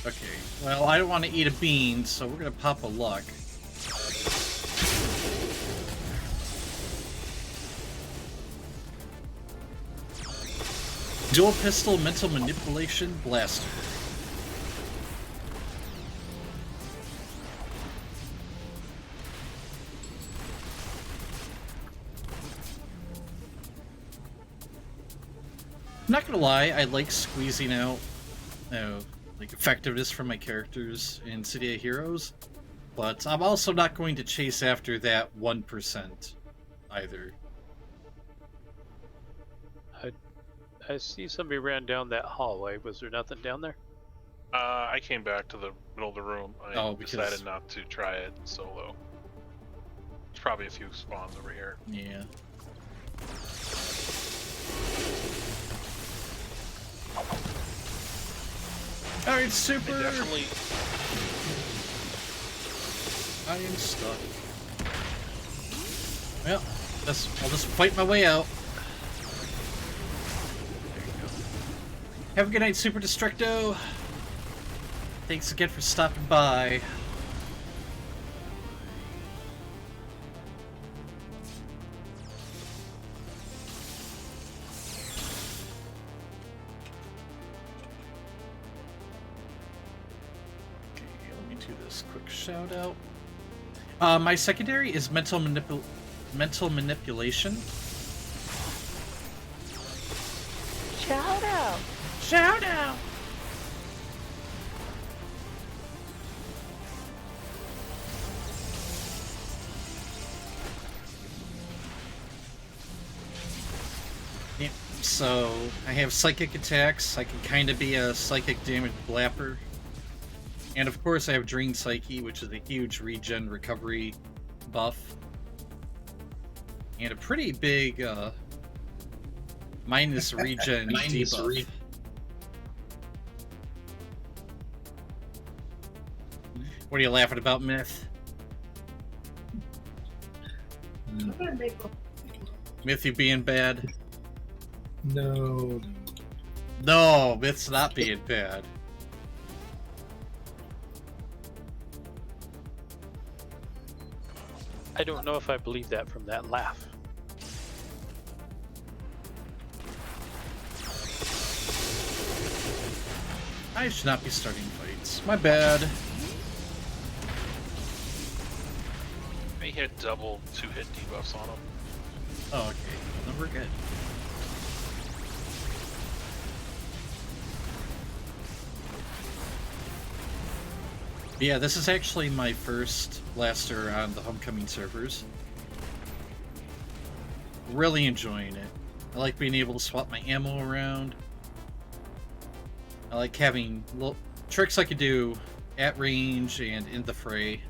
Okay, well, I don't want to eat a bean, so we're going to pop a luck. Dual pistol, mental manipulation, blaster. I'm not gonna lie, I like squeezing out like effectiveness from my characters in City of Heroes, but I'm also not going to chase after that 1% either. I see somebody ran down that hallway. Was there nothing down there? I came back to the middle of the room. I decided not to try it solo. There's probably a few spawns over here. Yeah. Alright, super! Definitely. I am stuck. Well, I'll just fight my way out. There you go. Have a good night, Super Destructo. Thanks again for stopping by. Shout out. My secondary is mental manipulation. Shout out. Shout out. So, I have psychic attacks. I can kind of be a psychic damage blapper. And of course, I have Drain Psyche, which is a huge regen recovery buff. And a pretty big minus regen debuff. What are you laughing about, Myth? Myth, you being bad? No. No, Myth's not being bad. I don't know if I believe that from that laugh. I should not be starting fights. My bad. He had double 2-hit debuffs on him. Oh, okay. Then we're good. Yeah, this is actually my first blaster on the Homecoming servers. Really enjoying it. I like being able to swap my ammo around. I like having little tricks I could do at range and in the fray.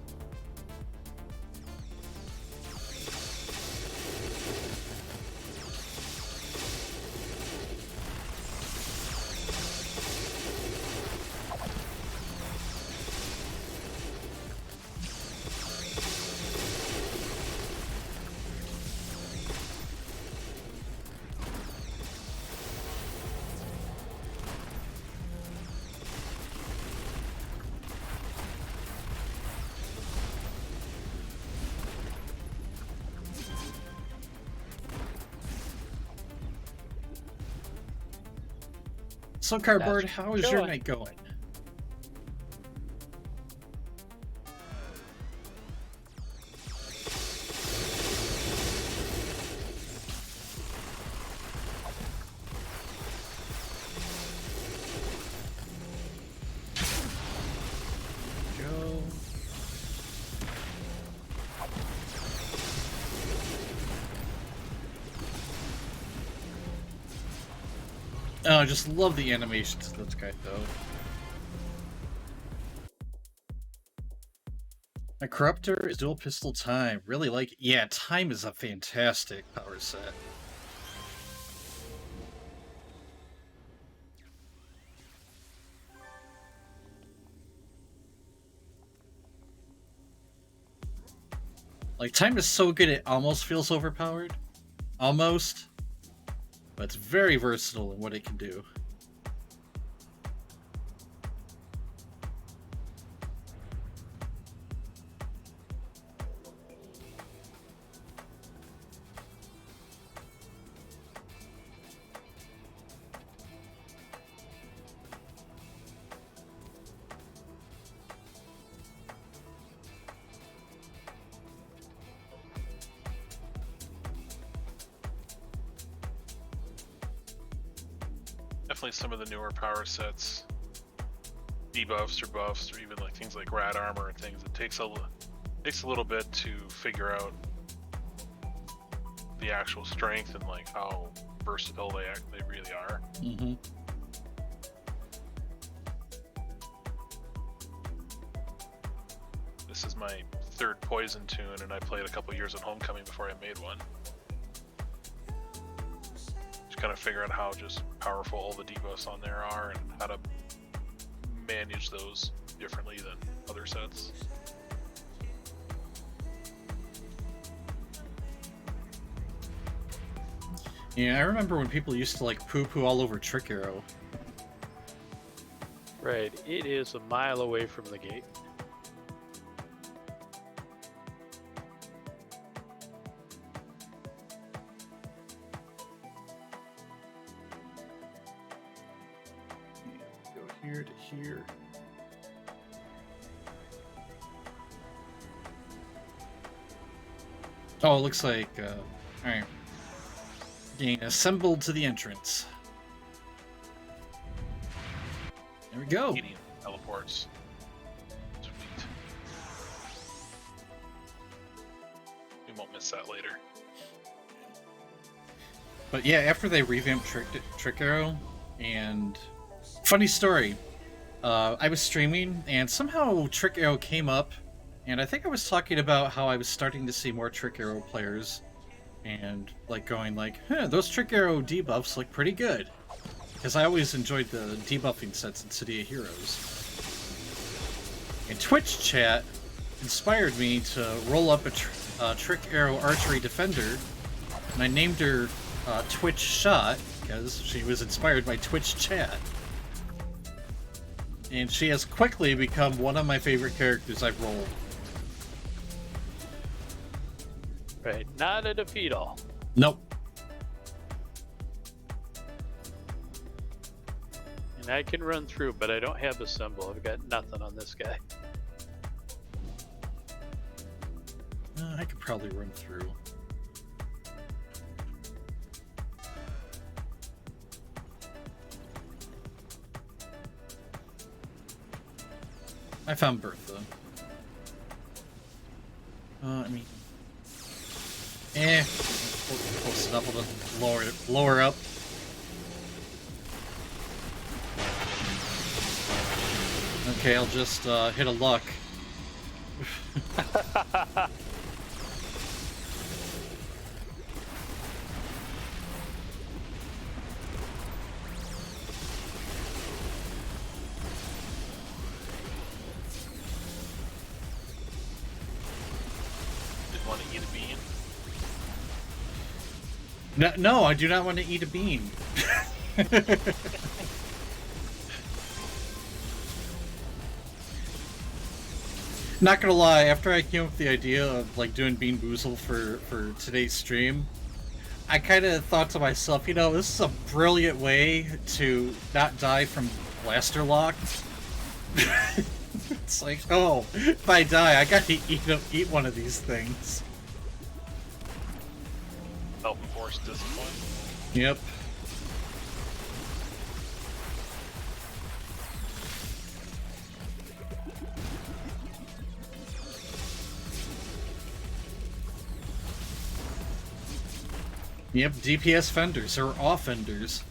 So, Cardboard, how is your night going? Go. Oh, I just love the animations of this guy, though. A Corruptor is dual pistol time. Really like it. Yeah, time is a fantastic power set. Like, time is so good it almost feels overpowered. Almost. But it's very versatile in what it can do. Definitely some of the newer power sets, debuffs or buffs, or even like things like rad armor and things. It takes a little bit to figure out the actual strength and like how versatile they really are. Mm-hmm. This is my third Poison tune, and I played a couple years at Homecoming before I made one. Kind of figure out how just powerful all the debuffs on there are and how to manage those differently than other sets. Yeah, I remember when people used to like poo-poo all over Trick Arrow. Right, it is a mile away from the gate. Here to here. Oh, it looks like, alright. Getting assembled to the entrance. There we go. Eating teleports. Sweet. We won't miss that later. But yeah, after they revamped Trick Arrow, and funny story, I was streaming and somehow Trick Arrow came up, and I think I was talking about how I was starting to see more Trick Arrow players, and like going like, huh, those Trick Arrow debuffs look pretty good, because I always enjoyed the debuffing sets in City of Heroes. And Twitch chat inspired me to roll up a Trick Arrow Archery Defender, and I named her Twitch Shot because she was inspired by Twitch chat. And she has quickly become one of my favorite characters I've rolled. Right, not a defeat all. Nope. And I can run through, but I don't have a symbol. I've got nothing on this guy. I could probably run through. I found Bertha. I mean, close enough to lower up. Okay, I'll just hit a luck. Want to eat a bean? No, I do not want to eat a bean. Not gonna lie, after I came up with the idea of like doing Bean Boozled for today's stream, I kind of thought to myself, you know, this is a brilliant way to not die from blaster lock. It's like, oh, if I die, I gotta eat one of these things. Self-enforced discipline. Yep. Yep, DPS fenders, or offenders.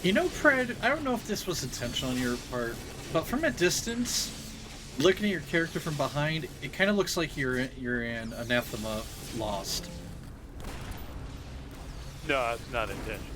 You know, Pred, I don't know if this was intentional on your part, but from a distance, looking at your character from behind, it kind of looks like you're in Anathema Lost. No, it's not intentional.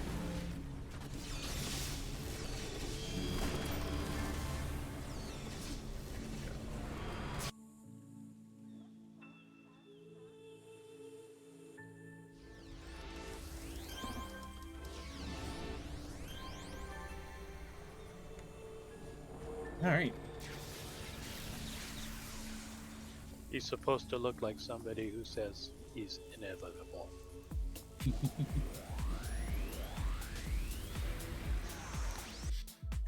Alright. He's supposed to look like somebody who says he's inevitable.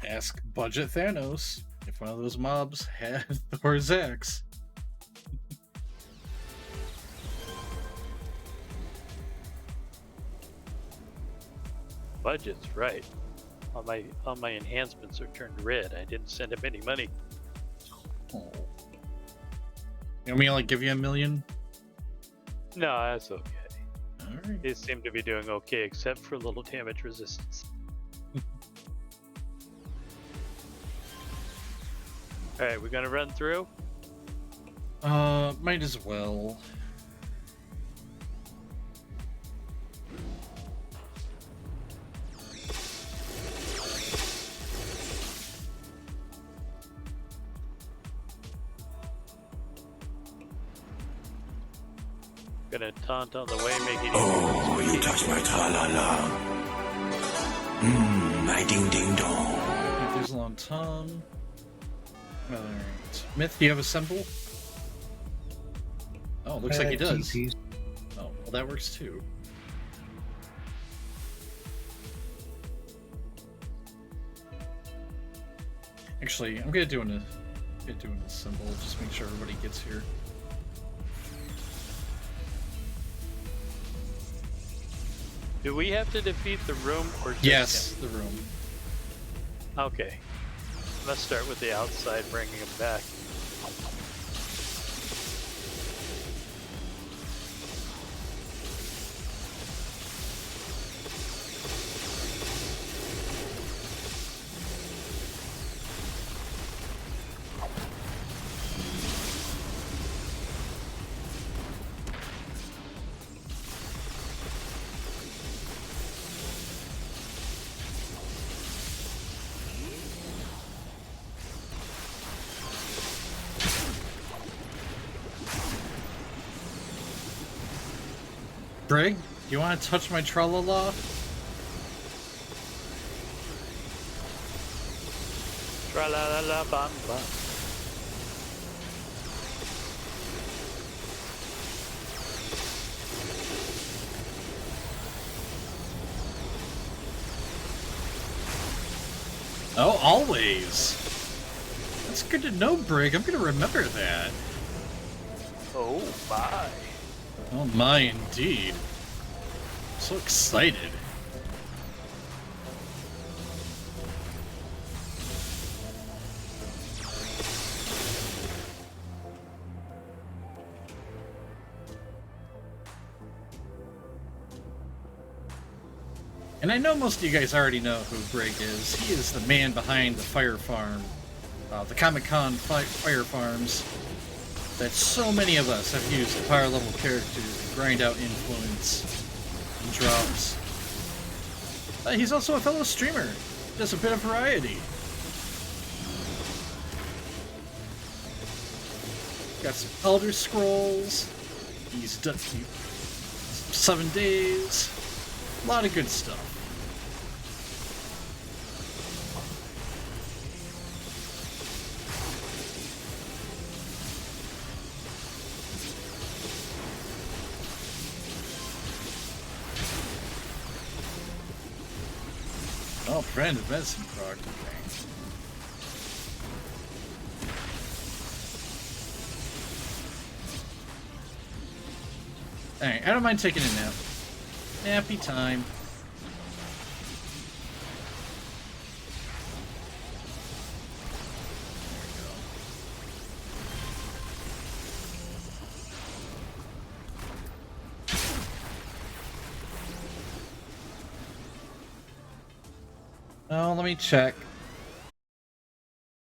Ask Budget Thanos if one of those mobs had Thor's axe. Budget's right. All my enhancements are turned red. I didn't send him any money. Oh. You want me to like give you $1 million? No, that's okay. Alright. They seem to be doing okay, except for little damage resistance. Alright, we're gonna run through? Might as well. Gonna taunt on the way, make it easy. Oh, you touch my tra-la-la. My ding-ding-dong. There's a long tongue. Alright. Myth, do you have a symbol? Oh, looks like he does. TPs. Oh, well that works too. Actually, I'm gonna do a symbol. Just make sure everybody gets here. Do we have to defeat the room or just Yes, him? the room. Okay. Let's start with the outside, bringing him back. Brig, you want to touch my Tralala? Tra-la-la-la-bam-bam. Oh, always. That's good to know, Brig. I'm gonna remember that. Oh my. Oh my, indeed. I'm so excited. And I know most of you guys already know who Brig is. He is the man behind the Fire Farm, the Comic-Con Fire Farms, that so many of us have used the power level characters to grind out influence and drops. He's also a fellow streamer, does a bit of variety. Got some Elder Scrolls, he's done 7 days, a lot of good stuff. Oh, friend of medicine product. Alright, I don't mind taking a nap. Nappy time. Oh, let me check.